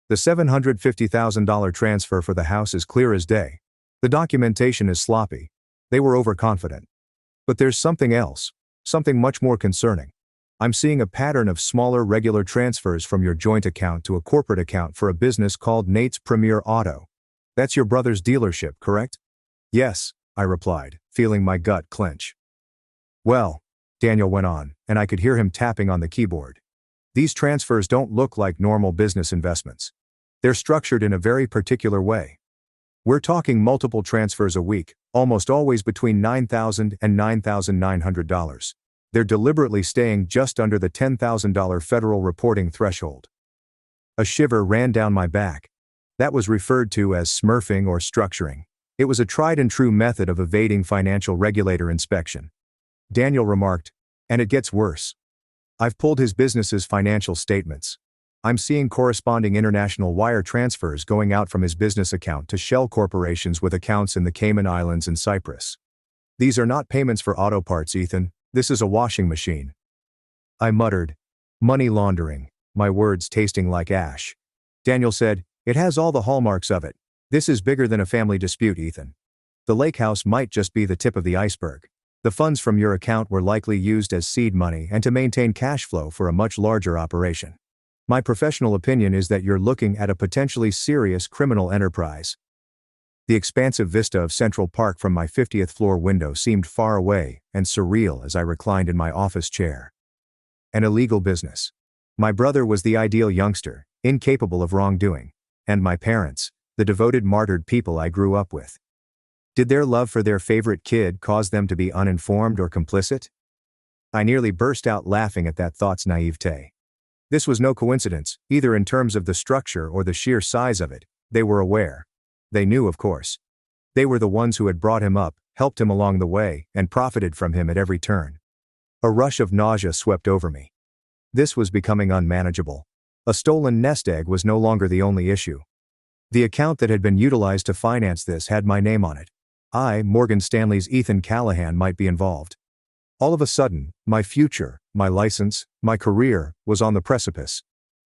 "The $750,000 transfer for the house is clear as day. The documentation is sloppy. They were overconfident. But there's something else, something much more concerning. I'm seeing a pattern of smaller regular transfers from your joint account to a corporate account for a business called Nate's Premier Auto. That's your brother's dealership, correct?" "Yes," I replied, feeling my gut clench. "Well," Daniel went on, and I could hear him tapping on the keyboard. "These transfers don't look like normal business investments. They're structured in a very particular way. We're talking multiple transfers a week, almost always between $9,000 and $9,900. They're deliberately staying just under the $10,000 federal reporting threshold." A shiver ran down my back. That was referred to as smurfing or structuring. It was a tried-and-true method of evading financial regulator inspection. Daniel remarked. And it gets worse. I've pulled his business's financial statements. I'm seeing corresponding international wire transfers going out from his business account to shell corporations with accounts in the Cayman Islands and Cyprus. These are not payments for auto parts, Ethan. This is a washing machine. I muttered. Money laundering, my words tasting like ash. Daniel said, it has all the hallmarks of it. This is bigger than a family dispute, Ethan. The lake house might just be the tip of the iceberg. The funds from your account were likely used as seed money and to maintain cash flow for a much larger operation. My professional opinion is that you're looking at a potentially serious criminal enterprise. The expansive vista of Central Park from my 50th floor window seemed far away and surreal as I reclined in my office chair. An illegal business. My brother was the ideal youngster, incapable of wrongdoing. And my parents, the devoted martyred people I grew up with. Did their love for their favorite kid cause them to be uninformed or complicit? I nearly burst out laughing at that thought's naivete. This was no coincidence, either in terms of the structure or the sheer size of it. They were aware. They knew, of course. They were the ones who had brought him up, helped him along the way, and profited from him at every turn. A rush of nausea swept over me. This was becoming unmanageable. A stolen nest egg was no longer the only issue. The account that had been utilized to finance this had my name on it. I, Morgan Stanley's Ethan Callahan, might be involved. All of a sudden, my future, my license, my career, was on the precipice.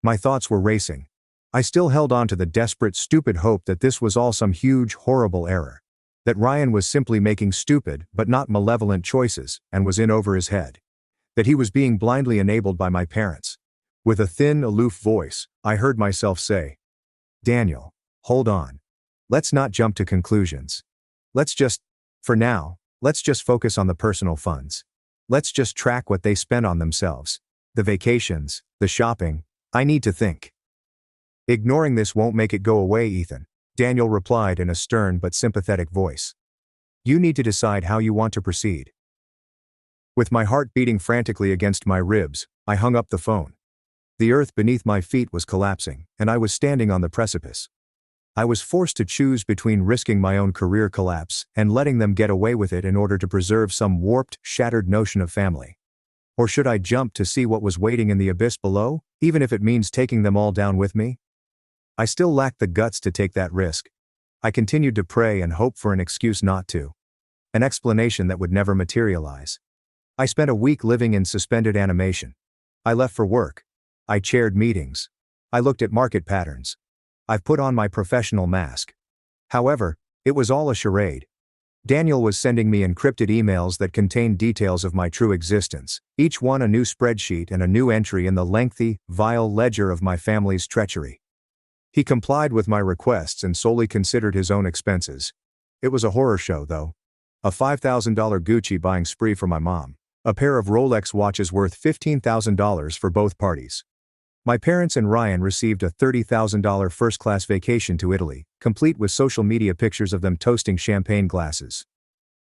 My thoughts were racing. I still held on to the desperate, stupid hope that this was all some huge, horrible error. That Ryan was simply making stupid, but not malevolent choices, and was in over his head. That he was being blindly enabled by my parents. With a thin, aloof voice, I heard myself say, Daniel, hold on. Let's not jump to conclusions. For now, let's just focus on the personal funds. Let's just track what they spent on themselves. The vacations, the shopping. I need to think. Ignoring this won't make it go away, Ethan, Daniel replied in a stern but sympathetic voice. You need to decide how you want to proceed. With my heart beating frantically against my ribs, I hung up the phone. The earth beneath my feet was collapsing, and I was standing on the precipice. I was forced to choose between risking my own career collapse and letting them get away with it in order to preserve some warped, shattered notion of family. Or should I jump to see what was waiting in the abyss below, even if it means taking them all down with me? I still lacked the guts to take that risk. I continued to pray and hope for an excuse not to. An explanation that would never materialize. I spent a week living in suspended animation. I left for work. I chaired meetings. I looked at market patterns. I've put on my professional mask. However, it was all a charade. Daniel was sending me encrypted emails that contained details of my true existence, each one a new spreadsheet and a new entry in the lengthy, vile ledger of my family's treachery. He complied with my requests and solely considered his own expenses. It was a horror show, though. A $5,000 Gucci buying spree for my mom. A pair of Rolex watches worth $15,000 for both parties. My parents and Ryan received a $30,000 first-class vacation to Italy, complete with social media pictures of them toasting champagne glasses.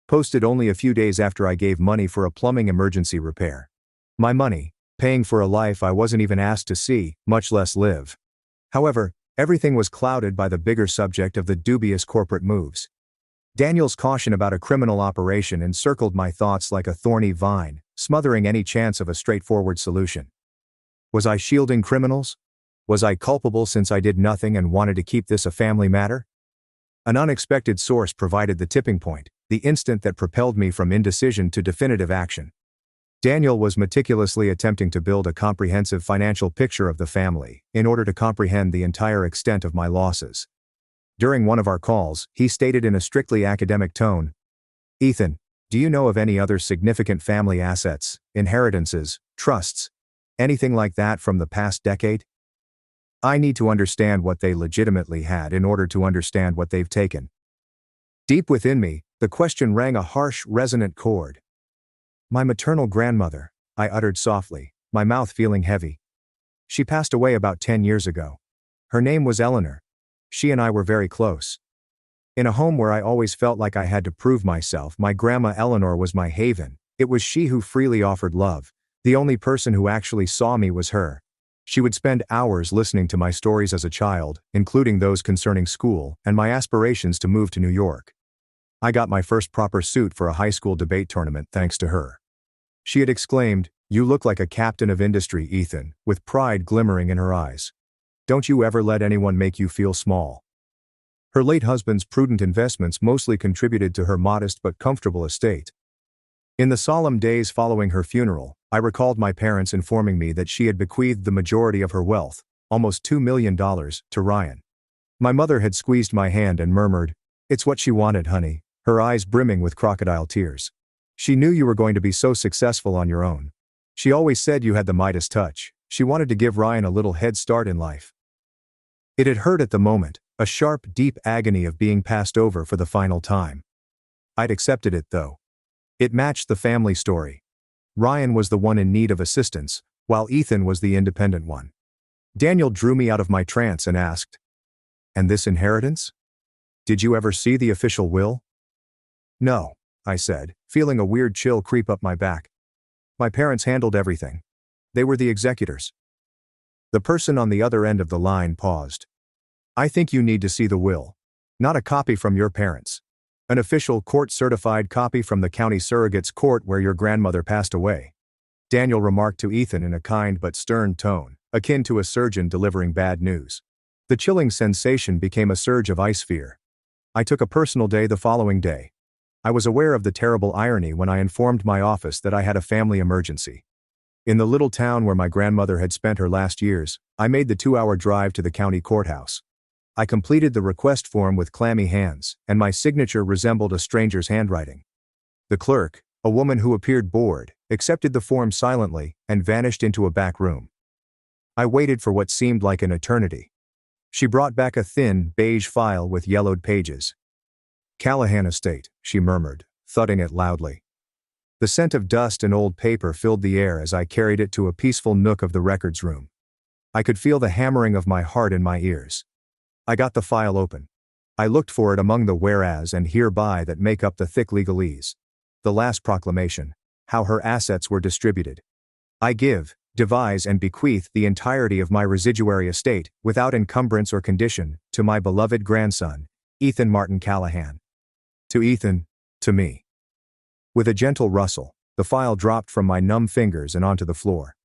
Posted only a few days after I gave money for a plumbing emergency repair. My money, paying for a life I wasn't even asked to see, much less live. However, everything was clouded by the bigger subject of the dubious corporate moves. Daniel's caution about a criminal operation encircled my thoughts like a thorny vine, smothering any chance of a straightforward solution. Was I shielding criminals? Was I culpable since I did nothing and wanted to keep this a family matter? An unexpected source provided the tipping point, the instant that propelled me from indecision to definitive action. Daniel was meticulously attempting to build a comprehensive financial picture of the family, in order to comprehend the entire extent of my losses. During one of our calls, he stated in a strictly academic tone, Ethan, do you know of any other significant family assets, inheritances, trusts, anything like that from the past decade? I need to understand what they legitimately had in order to understand what they've taken. Deep within me, the question rang a harsh, resonant chord. My maternal grandmother, I uttered softly, my mouth feeling heavy. She passed away about 10 years ago. Her name was Eleanor. She and I were very close. In a home where I always felt like I had to prove myself, my grandma Eleanor was my haven. It was she who freely offered love. The only person who actually saw me was her. She would spend hours listening to my stories as a child, including those concerning school and my aspirations to move to New York. I got my first proper suit for a high school debate tournament thanks to her. She had exclaimed, "You look like a captain of industry, Ethan," with pride glimmering in her eyes. "Don't you ever let anyone make you feel small." Her late husband's prudent investments mostly contributed to her modest but comfortable estate. In the solemn days following her funeral, I recalled my parents informing me that she had bequeathed the majority of her wealth, almost $2 million, to Ryan. My mother had squeezed my hand and murmured, "It's what she wanted, honey," her eyes brimming with crocodile tears. "She knew you were going to be so successful on your own. She always said you had the Midas touch." She wanted to give Ryan a little head start in life. It had hurt at the moment, a sharp, deep agony of being passed over for the final time. I'd accepted it though. It matched the family story. Ryan was the one in need of assistance, while Ethan was the independent one. Daniel drew me out of my trance and asked, "And this inheritance? Did you ever see the official will?" "No," I said, feeling a weird chill creep up my back. "My parents handled everything. They were the executors." The person on the other end of the line paused. "I think you need to see the will. Not a copy from your parents. An official court-certified copy from the county surrogate's court where your grandmother passed away," Daniel remarked to Ethan in a kind but stern tone, akin to a surgeon delivering bad news. The chilling sensation became a surge of ice fear. I took a personal day the following day. I was aware of the terrible irony when I informed my office that I had a family emergency. In the little town where my grandmother had spent her last years, I made the 2-hour drive to the county courthouse. I completed the request form with clammy hands, and my signature resembled a stranger's handwriting. The clerk, a woman who appeared bored, accepted the form silently and vanished into a back room. I waited for what seemed like an eternity. She brought back a thin, beige file with yellowed pages. "Callahan Estate," she murmured, thudding it loudly. The scent of dust and old paper filled the air as I carried it to a peaceful nook of the records room. I could feel the hammering of my heart in my ears. I got the file open. I looked for it among the whereas and hereby that make up the thick legalese. The last proclamation, how her assets were distributed. "I give, devise and bequeath the entirety of my residuary estate, without encumbrance or condition, to my beloved grandson, Ethan Martin Callahan." To Ethan, to me. With a gentle rustle, the file dropped from my numb fingers and onto the floor.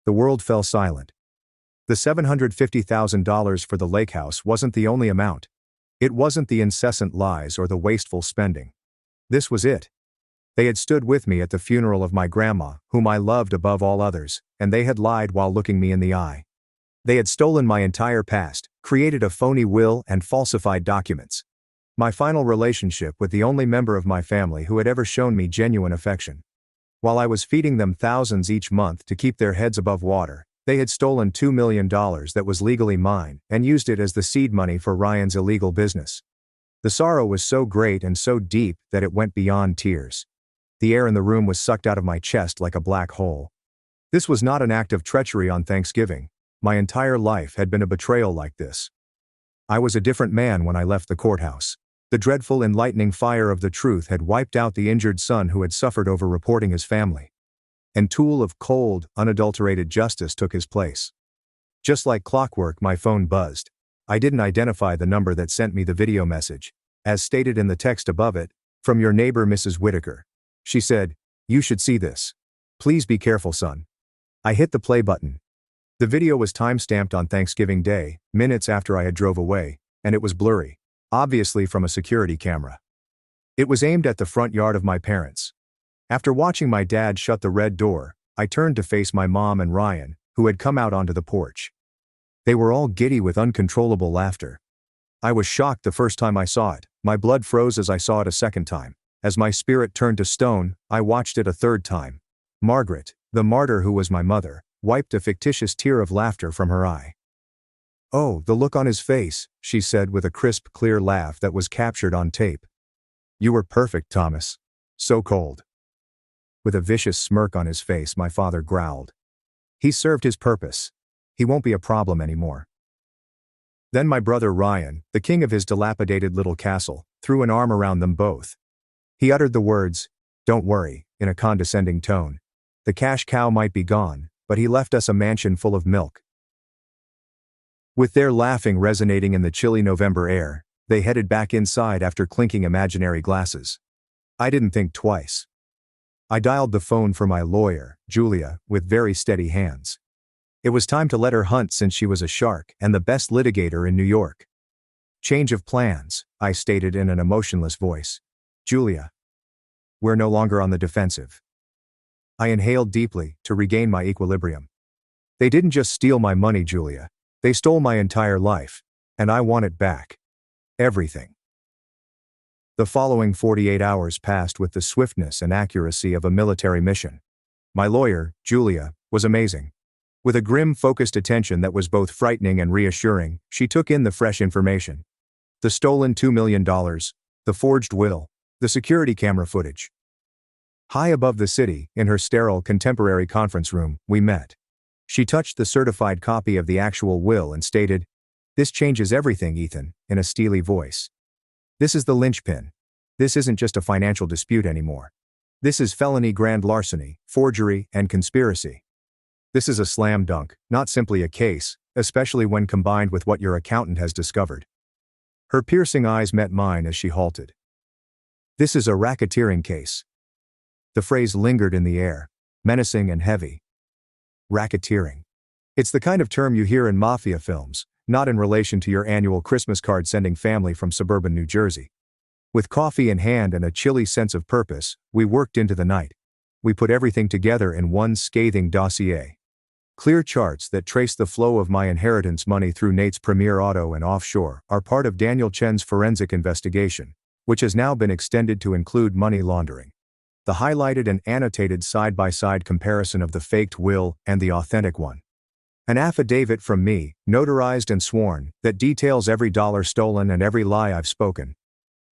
The world fell silent. The $750,000 for the lake house wasn't the only amount. It wasn't the incessant lies or the wasteful spending. This was it. They had stood with me at the funeral of my grandma, whom I loved above all others, and they had lied while looking me in the eye. They had stolen my entire past, created a phony will and falsified documents. My final relationship with the only member of my family who had ever shown me genuine affection. While I was feeding them thousands each month to keep their heads above water, they had stolen $2 million that was legally mine and used it as the seed money for Ryan's illegal business. The sorrow was so great and so deep that it went beyond tears. The air in the room was sucked out of my chest like a black hole. This was not an act of treachery on Thanksgiving. My entire life had been a betrayal like this. I was a different man when I left the courthouse. The dreadful enlightening fire of the truth had wiped out the injured son who had suffered over reporting his family. And tool of cold, unadulterated justice took his place. Just like clockwork, my phone buzzed. I didn't identify the number that sent me the video message. As stated in the text above it, "From your neighbor Mrs. Whitaker." She said, "You should see this. Please be careful, son." I hit the play button. The video was time-stamped on Thanksgiving Day, minutes after I had drove away, and it was blurry. Obviously from a security camera. It was aimed at the front yard of my parents. After watching my dad shut the red door, I turned to face my mom and Ryan, who had come out onto the porch. They were all giddy with uncontrollable laughter. I was shocked the first time I saw it. My blood froze as I saw it a second time. As my spirit turned to stone, I watched it a third time. Margaret, the martyr who was my mother, wiped a fictitious tear of laughter from her eye. "Oh, the look on his face," she said with a crisp, clear laugh that was captured on tape. "You were perfect, Thomas. So cold." With a vicious smirk on his face, my father growled. "He served his purpose. He won't be a problem anymore." Then my brother Ryan, the king of his dilapidated little castle, threw an arm around them both. He uttered the words, "Don't worry," in a condescending tone. The cash cow might be gone, but he left us a mansion full of milk. With their laughing resonating in the chilly November air, they headed back inside after clinking imaginary glasses. I didn't think twice. I dialed the phone for my lawyer, Julia, with very steady hands. It was time to let her hunt since she was a shark and the best litigator in New York. Change of plans, I stated in an emotionless voice. Julia. We're no longer on the defensive. I inhaled deeply to regain my equilibrium. They didn't just steal my money, Julia. They stole my entire life. And I want it back. Everything. The following 48 hours passed with the swiftness and accuracy of a military mission. My lawyer, Julia, was amazing. With a grim, focused attention that was both frightening and reassuring, she took in the fresh information. The stolen $2 million, the forged will, the security camera footage. High above the city, in her sterile contemporary conference room, we met. She touched the certified copy of the actual will and stated, "This changes everything, Ethan," in a steely voice. "This is the linchpin. This isn't just a financial dispute anymore. This is felony grand larceny, forgery, and conspiracy. This is a slam dunk, not simply a case, especially when combined with what your accountant has discovered." Her piercing eyes met mine as she halted. "This is a racketeering case." The phrase lingered in the air, menacing and heavy. Racketeering. It's the kind of term you hear in mafia films, not in relation to your annual Christmas card sending family from suburban New Jersey. With coffee in hand and a chilly sense of purpose, we worked into the night. We put everything together in one scathing dossier. Clear charts that trace the flow of my inheritance money through Nate's Premier Auto and offshore are part of Daniel Chen's forensic investigation, which has now been extended to include money laundering. The highlighted and annotated side-by-side comparison of the faked will and the authentic one. An affidavit from me, notarized and sworn, that details every dollar stolen and every lie I've spoken.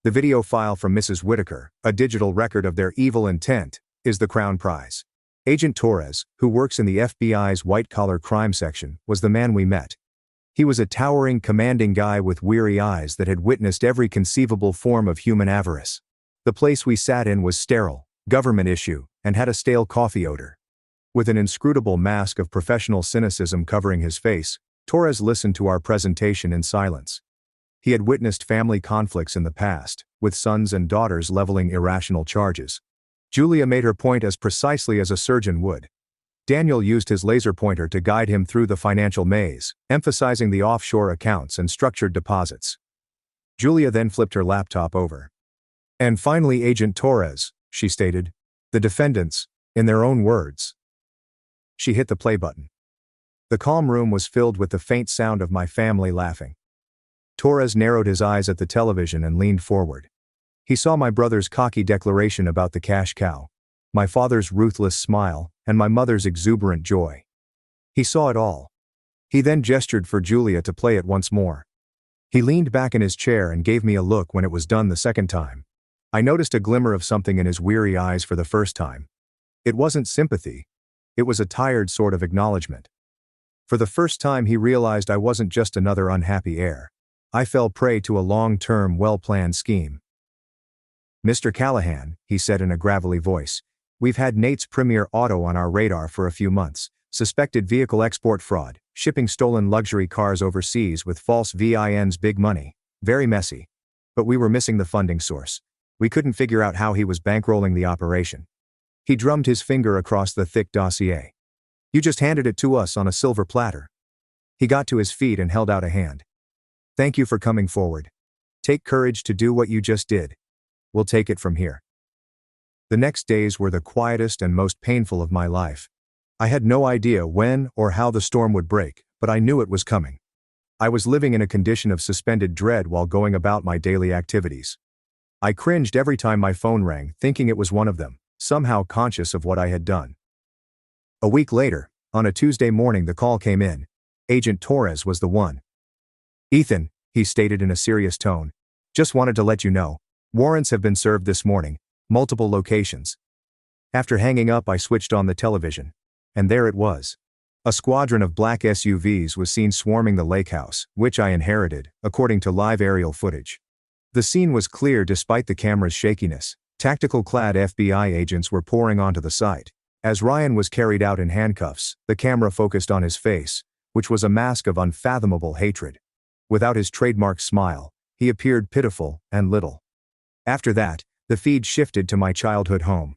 The video file from Mrs. Whitaker, a digital record of their evil intent, is the crown prize. Agent Torres, who works in the FBI's white-collar crime section, was the man we met. He was a towering, commanding guy with weary eyes that had witnessed every conceivable form of human avarice. The place we sat in was sterile, government issue, and had a stale coffee odor. With an inscrutable mask of professional cynicism covering his face, Torres listened to our presentation in silence. He had witnessed family conflicts in the past, with sons and daughters leveling irrational charges. Julia made her point as precisely as a surgeon would. Daniel used his laser pointer to guide him through the financial maze, emphasizing the offshore accounts and structured deposits. Julia then flipped her laptop over. "And finally, Agent Torres," she stated, "the defendants, in their own words." She hit the play button. The calm room was filled with the faint sound of my family laughing. Torres narrowed his eyes at the television and leaned forward. He saw my brother's cocky declaration about the cash cow, my father's ruthless smile, and my mother's exuberant joy. He saw it all. He then gestured for Julia to play it once more. He leaned back in his chair and gave me a look when it was done the second time. I noticed a glimmer of something in his weary eyes for the first time. It wasn't sympathy. It was a tired sort of acknowledgement. For the first time he realized I wasn't just another unhappy heir. I fell prey to a long-term, well-planned scheme. "Mr. Callahan," he said in a gravelly voice, "we've had Nate's Premier Auto on our radar for a few months. Suspected vehicle export fraud, shipping stolen luxury cars overseas with false VINs, big money. Very messy. But we were missing the funding source. We couldn't figure out how he was bankrolling the operation." He drummed his finger across the thick dossier. "You just handed it to us on a silver platter." He got to his feet and held out a hand. "Thank you for coming forward. Take courage to do what you just did. We'll take it from here." The next days were the quietest and most painful of my life. I had no idea when or how the storm would break, but I knew it was coming. I was living in a condition of suspended dread while going about my daily activities. I cringed every time my phone rang, thinking it was one of them, somehow conscious of what I had done. A week later, on a Tuesday morning, the call came in. Agent Torres was the one. "Ethan," he stated in a serious tone, "just wanted to let you know. Warrants have been served this morning, multiple locations." After hanging up, I switched on the television. And there it was. A squadron of black SUVs was seen swarming the lake house, which I inherited, according to live aerial footage. The scene was clear despite the camera's shakiness. Tactical-clad FBI agents were pouring onto the site. As Ryan was carried out in handcuffs, the camera focused on his face, which was a mask of unfathomable hatred. Without his trademark smile, he appeared pitiful and little. After that, the feed shifted to my childhood home.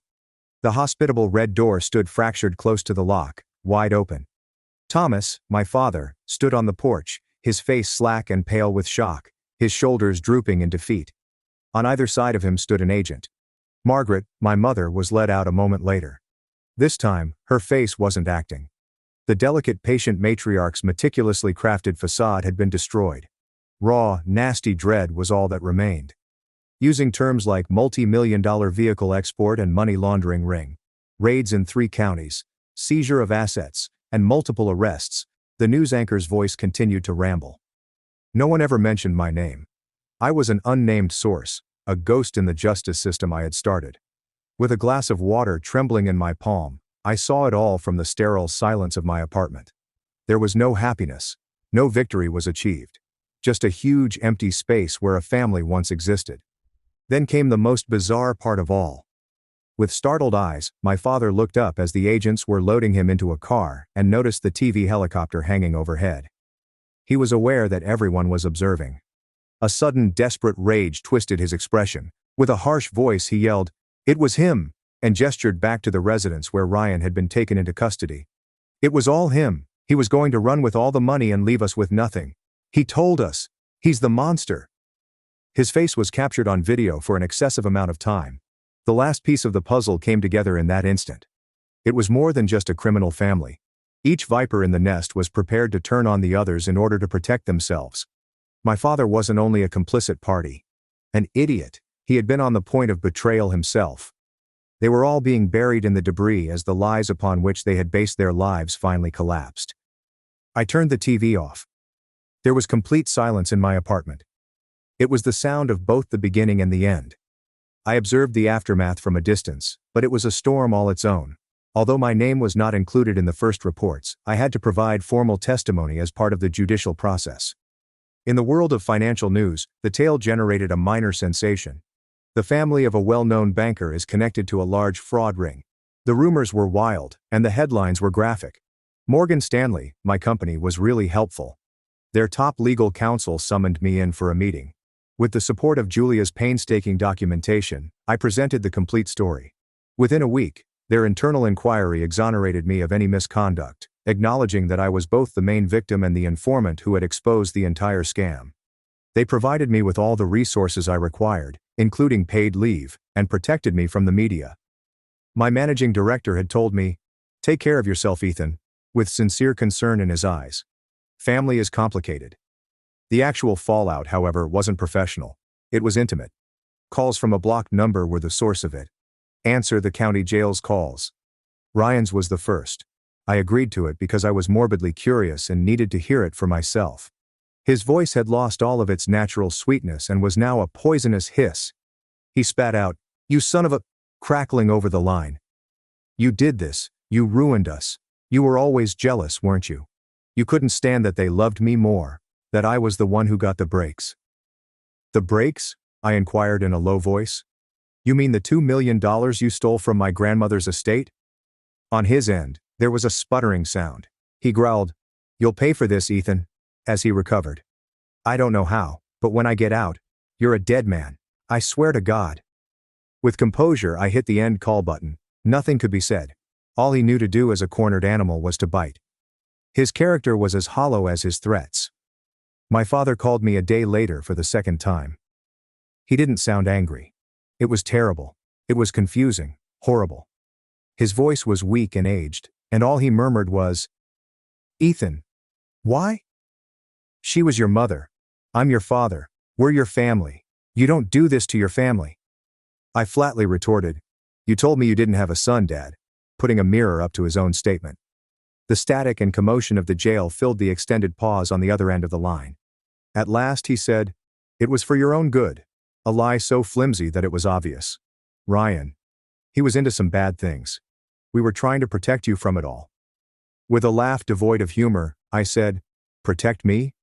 The hospitable red door stood fractured close to the lock, wide open. Thomas, my father, stood on the porch, his face slack and pale with shock, his shoulders drooping in defeat. On either side of him stood an agent. Margaret, my mother, was led out a moment later. This time, her face wasn't acting. The delicate patient matriarch's meticulously crafted facade had been destroyed. Raw, nasty dread was all that remained. Using terms like multi-million-dollar vehicle export and money laundering ring, raids in 3 counties, seizure of assets, and multiple arrests, the news anchor's voice continued to ramble. No one ever mentioned my name. I was an unnamed source, a ghost in the justice system I had started. With a glass of water trembling in my palm, I saw it all from the sterile silence of my apartment. There was no happiness. No victory was achieved. Just a huge empty space where a family once existed. Then came the most bizarre part of all. With startled eyes, my father looked up as the agents were loading him into a car and noticed the TV helicopter hanging overhead. He was aware that everyone was observing. A sudden desperate rage twisted his expression. With a harsh voice he yelled, "It was him!" and gestured back to the residence where Ryan had been taken into custody. It was all him. He was going to run with all the money and leave us with nothing. He told us. He's the monster. His face was captured on video for an excessive amount of time. The last piece of the puzzle came together in that instant. It was more than just a criminal family. Each viper in the nest was prepared to turn on the others in order to protect themselves. My father wasn't only a complicit party. An idiot. He had been on the point of betrayal himself. They were all being buried in the debris as the lies upon which they had based their lives finally collapsed. I turned the TV off. There was complete silence in my apartment. It was the sound of both the beginning and the end. I observed the aftermath from a distance, but it was a storm all its own. Although my name was not included in the first reports, I had to provide formal testimony as part of the judicial process. In the world of financial news, the tale generated a minor sensation. The family of a well-known banker is connected to a large fraud ring. The rumors were wild, and the headlines were graphic. Morgan Stanley, my company, was really helpful. Their top legal counsel summoned me in for a meeting. With the support of Julia's painstaking documentation, I presented the complete story. Within a week, their internal inquiry exonerated me of any misconduct, acknowledging that I was both the main victim and the informant who had exposed the entire scam. They provided me with all the resources I required, including paid leave, and protected me from the media. My managing director had told me, "Take care of yourself, Ethan," with sincere concern in his eyes. Family is complicated. The actual fallout, however, wasn't professional. It was intimate. Calls from a blocked number were the source of it. Answer the county jail's calls. Ryan's was the first. I agreed to it because I was morbidly curious and needed to hear it for myself. His voice had lost all of its natural sweetness and was now a poisonous hiss. He spat out, "You son of a," crackling over the line. "You did this. You ruined us. You were always jealous, weren't you? You couldn't stand that they loved me more. That I was the one who got the breaks." "The breaks?" I inquired in a low voice. "You mean the $2 million you stole from my grandmother's estate?" On his end, there was a sputtering sound. He growled, "You'll pay for this, Ethan," as he recovered. "I don't know how, but when I get out, you're a dead man. I swear to God." With composure, I hit the end call button. Nothing could be said. All he knew to do as a cornered animal was to bite. His character was as hollow as his threats. My father called me a day later for the second time. He didn't sound angry. It was terrible. It was confusing, horrible. His voice was weak and aged, and all he murmured was, "Ethan. Why? She was your mother. I'm your father. We're your family. You don't do this to your family." I flatly retorted, "You told me you didn't have a son, Dad," putting a mirror up to his own statement. The static and commotion of the jail filled the extended pause on the other end of the line. At last he said, "It was for your own good." A lie so flimsy that it was obvious. "Ryan. He was into some bad things. We were trying to protect you from it all." With a laugh devoid of humor, I said, "Protect me?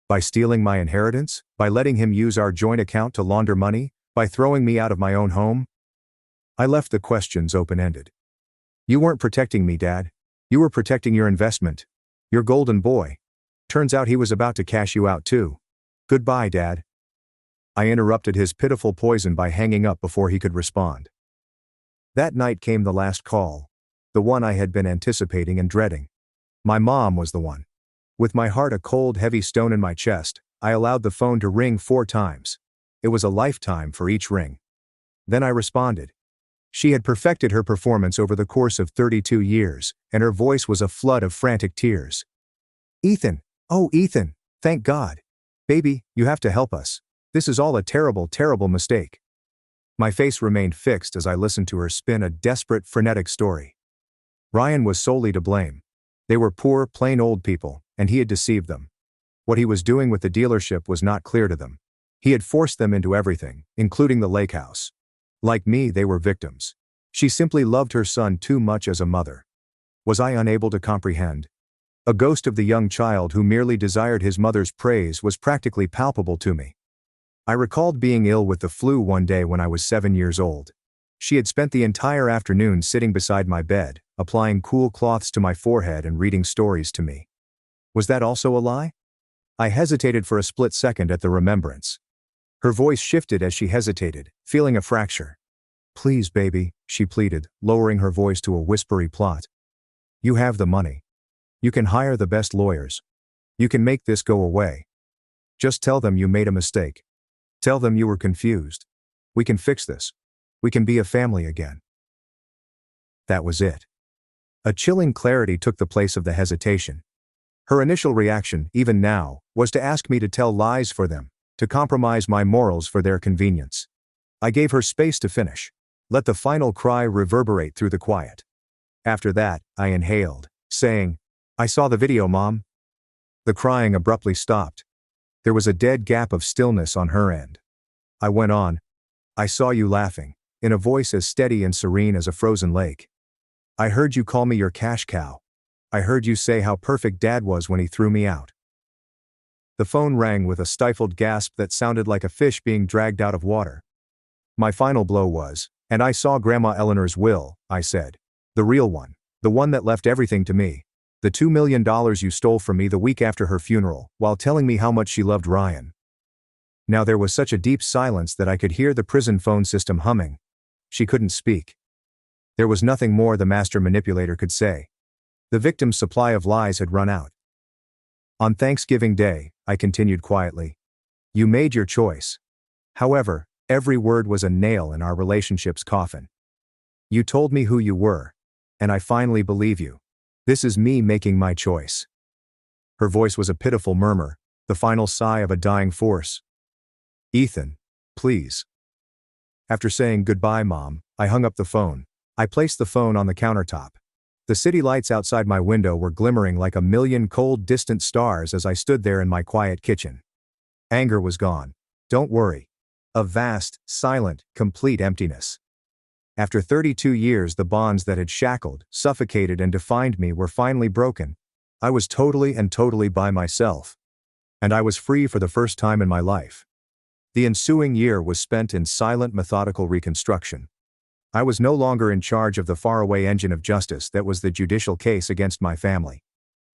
By stealing my inheritance? By letting him use our joint account to launder money? By throwing me out of my own home?" I left the questions open-ended. "You weren't protecting me, Dad. You were protecting your investment. Your golden boy. Turns out he was about to cash you out too. Goodbye, Dad." I interrupted his pitiful poison by hanging up before he could respond. That night came the last call. The one I had been anticipating and dreading. My mom was the one. With my heart a cold, heavy stone in my chest, I allowed the phone to ring 4 times. It was a lifetime for each ring. Then I responded. She had perfected her performance over the course of 32 years, and her voice was a flood of frantic tears. "Ethan, oh Ethan, thank God. Baby, you have to help us. This is all a terrible, terrible mistake." My face remained fixed as I listened to her spin a desperate, frenetic story. Ryan was solely to blame. They were poor, plain old people, and he had deceived them. What he was doing with the dealership was not clear to them. He had forced them into everything, including the lake house. Like me, they were victims. She simply loved her son too much as a mother. Was I unable to comprehend? A ghost of the young child who merely desired his mother's praise was practically palpable to me. I recalled being ill with the flu one day when I was 7 years old. She had spent the entire afternoon sitting beside my bed, applying cool cloths to my forehead and reading stories to me. Was that also a lie? I hesitated for a split second at the remembrance. Her voice shifted as she hesitated, feeling a fracture. "Please, baby," she pleaded, lowering her voice to a whispery plot. "You have the money. You can hire the best lawyers. You can make this go away. Just tell them you made a mistake. Tell them you were confused. We can fix this. We can be a family again." That was it. A chilling clarity took the place of the hesitation. Her initial reaction, even now, was to ask me to tell lies for them, to compromise my morals for their convenience. I gave her space to finish. Let the final cry reverberate through the quiet. After that, I inhaled, saying, "I saw the video, Mom." The crying abruptly stopped. There was a dead gap of stillness on her end. I went on. "I saw you laughing, in a voice as steady and serene as a frozen lake. I heard you call me your cash cow. I heard you say how perfect Dad was when he threw me out." The phone rang with a stifled gasp that sounded like a fish being dragged out of water. My final blow was, "And I saw Grandma Eleanor's will," I said. "The real one. The one that left everything to me. The $2 million you stole from me the week after her funeral, while telling me how much she loved Ryan." Now there was such a deep silence that I could hear the prison phone system humming. She couldn't speak. There was nothing more the master manipulator could say. The victim's supply of lies had run out. "On Thanksgiving Day," I continued quietly, "you made your choice. However, every word was a nail in our relationship's coffin. You told me who you were. And I finally believe you. This is me making my choice." Her voice was a pitiful murmur, the final sigh of a dying force. "Ethan, please." After saying goodbye, Mom, I hung up the phone. I placed the phone on the countertop. The city lights outside my window were glimmering like a million cold, distant stars as I stood there in my quiet kitchen. Anger was gone. Don't worry. A vast, silent, complete emptiness. After 32 years, the bonds that had shackled, suffocated, and defined me were finally broken. I was totally by myself. And I was free for the first time in my life. The ensuing year was spent in silent, methodical reconstruction. I was no longer in charge of the faraway engine of justice that was the judicial case against my family.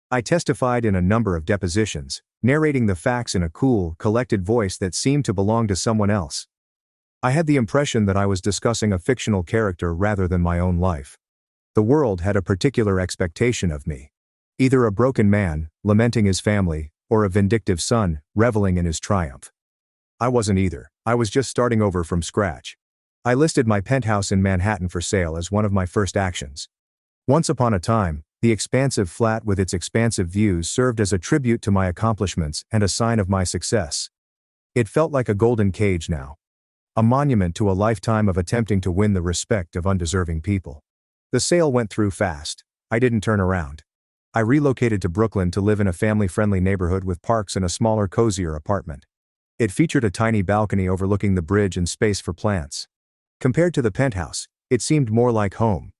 I testified in a number of depositions, narrating the facts in a cool, collected voice that seemed to belong to someone else. I had the impression that I was discussing a fictional character rather than my own life. The world had a particular expectation of me. Either a broken man, lamenting his family, or a vindictive son, reveling in his triumph. I wasn't either. I was just starting over from scratch. I listed my penthouse in Manhattan for sale as one of my first actions. Once upon a time, the expansive flat with its expansive views served as a tribute to my accomplishments and a sign of my success. It felt like a golden cage now. A monument to a lifetime of attempting to win the respect of undeserving people. The sale went through fast. I didn't turn around. I relocated to Brooklyn to live in a family-friendly neighborhood with parks and a smaller, cozier apartment. It featured a tiny balcony overlooking the bridge and space for plants. Compared to the penthouse, it seemed more like home.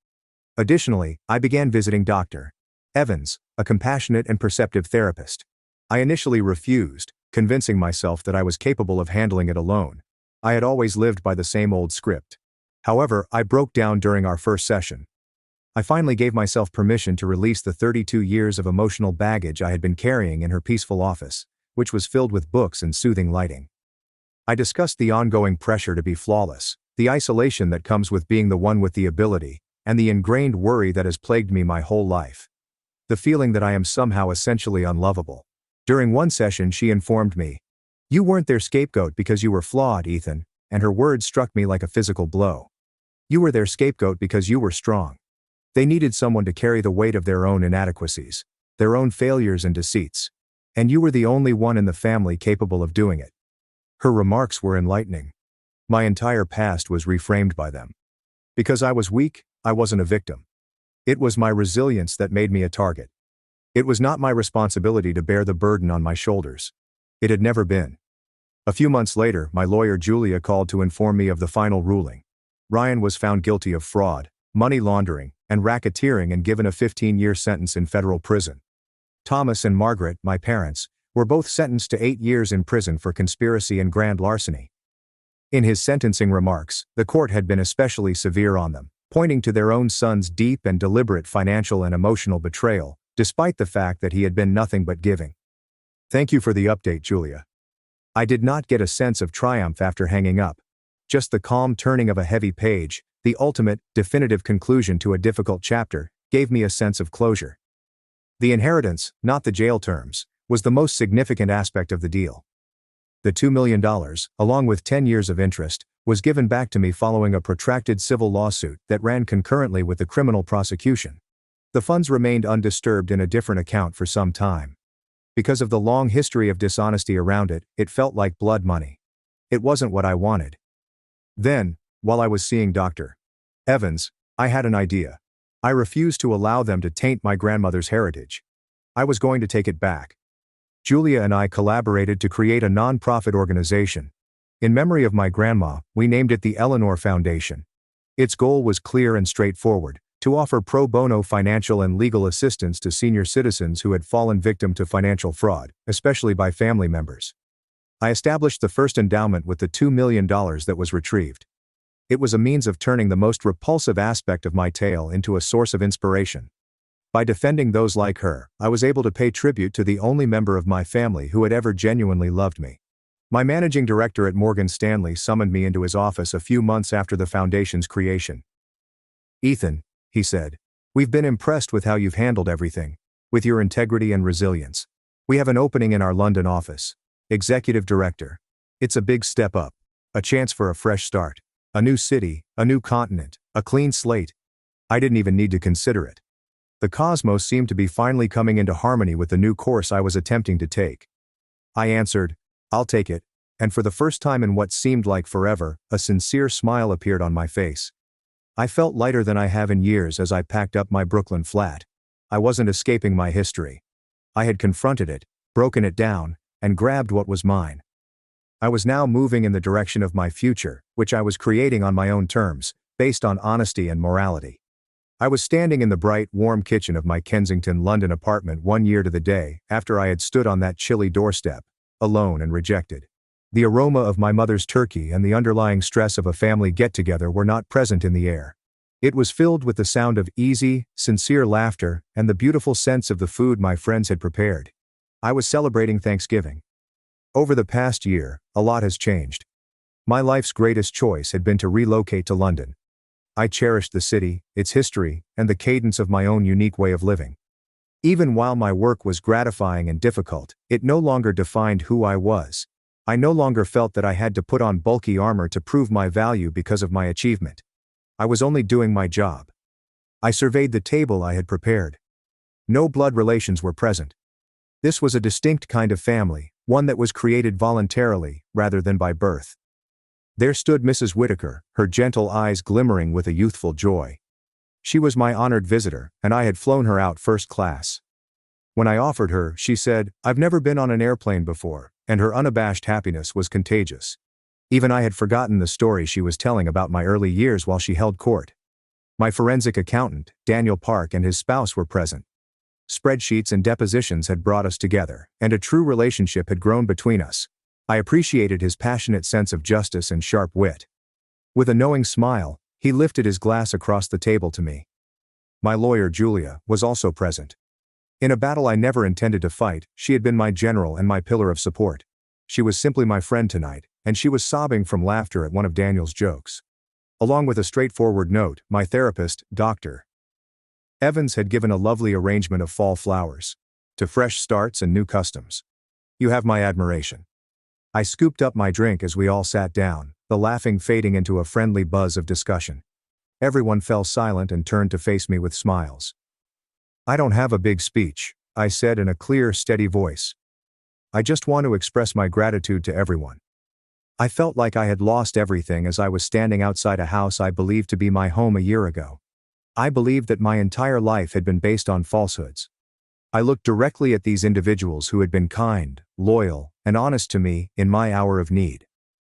Additionally, I began visiting Dr. Evans, a compassionate and perceptive therapist. I initially refused, convincing myself that I was capable of handling it alone. I had always lived by the same old script. However, I broke down during our first session. I finally gave myself permission to release the 32 years of emotional baggage I had been carrying in her peaceful office, which was filled with books and soothing lighting. I discussed the ongoing pressure to be flawless, the isolation that comes with being the one with the ability, and the ingrained worry that has plagued me my whole life. The feeling that I am somehow essentially unlovable. During one session she informed me, "You weren't their scapegoat because you were flawed, Ethan," and her words struck me like a physical blow. "You were their scapegoat because you were strong. They needed someone to carry the weight of their own inadequacies, their own failures and deceits. And you were the only one in the family capable of doing it." Her remarks were enlightening. My entire past was reframed by them. Because I was weak, I wasn't a victim. It was my resilience that made me a target. It was not my responsibility to bear the burden on my shoulders. It had never been. A few months later, my lawyer Julia called to inform me of the final ruling. Ryan was found guilty of fraud, money laundering, and racketeering and given a 15-year sentence in federal prison. Thomas and Margaret, my parents, were both sentenced to 8 years in prison for conspiracy and grand larceny. In his sentencing remarks, the court had been especially severe on them, pointing to their own son's deep and deliberate financial and emotional betrayal, despite the fact that he had been nothing but giving. "Thank you for the update, Julia." I did not get a sense of triumph after hanging up. Just the calm turning of a heavy page, the ultimate, definitive conclusion to a difficult chapter, gave me a sense of closure. The inheritance, not the jail terms, was the most significant aspect of the deal. The $2 million, along with 10 years of interest, was given back to me following a protracted civil lawsuit that ran concurrently with the criminal prosecution. The funds remained undisturbed in a different account for some time. Because of the long history of dishonesty around it, it felt like blood money. It wasn't what I wanted. Then, while I was seeing Dr. Evans, I had an idea. I refused to allow them to taint my grandmother's heritage. I was going to take it back. Julia and I collaborated to create a non-profit organization. In memory of my grandma, we named it the Eleanor Foundation. Its goal was clear and straightforward: to offer pro bono financial and legal assistance to senior citizens who had fallen victim to financial fraud, especially by family members. I established the first endowment with the $2 million that was retrieved. It was a means of turning the most repulsive aspect of my tale into a source of inspiration. By defending those like her, I was able to pay tribute to the only member of my family who had ever genuinely loved me. My managing director at Morgan Stanley summoned me into his office a few months after the foundation's creation. "Ethan," he said, "we've been impressed with how you've handled everything, with your integrity and resilience. We have an opening in our London office. Executive Director. It's a big step up. A chance for a fresh start. A new city, a new continent, a clean slate. I didn't even need to consider it. The cosmos seemed to be finally coming into harmony with the new course I was attempting to take." I answered, "I'll take it," and for the first time in what seemed like forever, a sincere smile appeared on my face. I felt lighter than I have in years as I packed up my Brooklyn flat. I wasn't escaping my history. I had confronted it, broken it down, and grabbed what was mine. I was now moving in the direction of my future, which I was creating on my own terms, based on honesty and morality. I was standing in the bright, warm kitchen of my Kensington, London apartment 1 year to the day after I had stood on that chilly doorstep, alone and rejected. The aroma of my mother's turkey and the underlying stress of a family get-together were not present in the air. It was filled with the sound of easy, sincere laughter and the beautiful sense of the food my friends had prepared. I was celebrating Thanksgiving. Over the past year, a lot has changed. My life's greatest choice had been to relocate to London. I cherished the city, its history, and the cadence of my own unique way of living. Even while my work was gratifying and difficult, it no longer defined who I was. I no longer felt that I had to put on bulky armor to prove my value because of my achievement. I was only doing my job. I surveyed the table I had prepared. No blood relations were present. This was a distinct kind of family, one that was created voluntarily, rather than by birth. There stood Mrs. Whitaker, her gentle eyes glimmering with a youthful joy. She was my honored visitor, and I had flown her out first class. When I offered her, she said, "I've never been on an airplane before," and her unabashed happiness was contagious. Even I had forgotten the story she was telling about my early years while she held court. My forensic accountant, Daniel Park, and his spouse were present. Spreadsheets and depositions had brought us together, and a true relationship had grown between us. I appreciated his passionate sense of justice and sharp wit. With a knowing smile, he lifted his glass across the table to me. My lawyer, Julia, was also present. In a battle I never intended to fight, she had been my general and my pillar of support. She was simply my friend tonight, and she was sobbing from laughter at one of Daniel's jokes. Along with a straightforward note, my therapist, Dr. Evans, had given a lovely arrangement of fall flowers. To fresh starts and new customs. You have my admiration. I scooped up my drink as we all sat down, the laughing fading into a friendly buzz of discussion. Everyone fell silent and turned to face me with smiles. I don't have a big speech, I said in a clear, steady voice. I just want to express my gratitude to everyone. I felt like I had lost everything as I was standing outside a house I believed to be my home a year ago. I believed that my entire life had been based on falsehoods. I looked directly at these individuals who had been kind, loyal, and honest to me in my hour of need.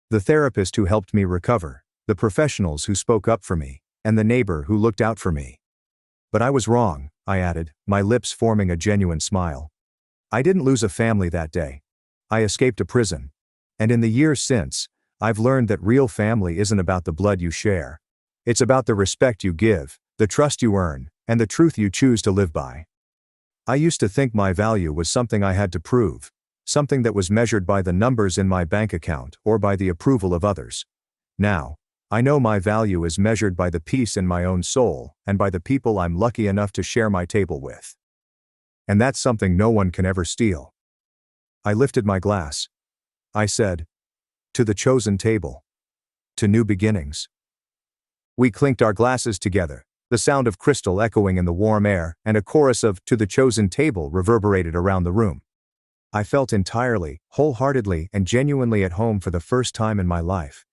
The therapist who helped me recover, the professionals who spoke up for me, and the neighbor who looked out for me. But I was wrong, I added, my lips forming a genuine smile. I didn't lose a family that day. I escaped a prison. And in the years since, I've learned that real family isn't about the blood you share. It's about the respect you give, the trust you earn, and the truth you choose to live by. I used to think my value was something I had to prove, something that was measured by the numbers in my bank account or by the approval of others. Now, I know my value is measured by the peace in my own soul and by the people I'm lucky enough to share my table with. And that's something no one can ever steal. I lifted my glass. I said, to the chosen table. To new beginnings. We clinked our glasses together, the sound of crystal echoing in the warm air, and a chorus of "To the chosen table" reverberated around the room. I felt entirely, wholeheartedly, and genuinely at home for the first time in my life.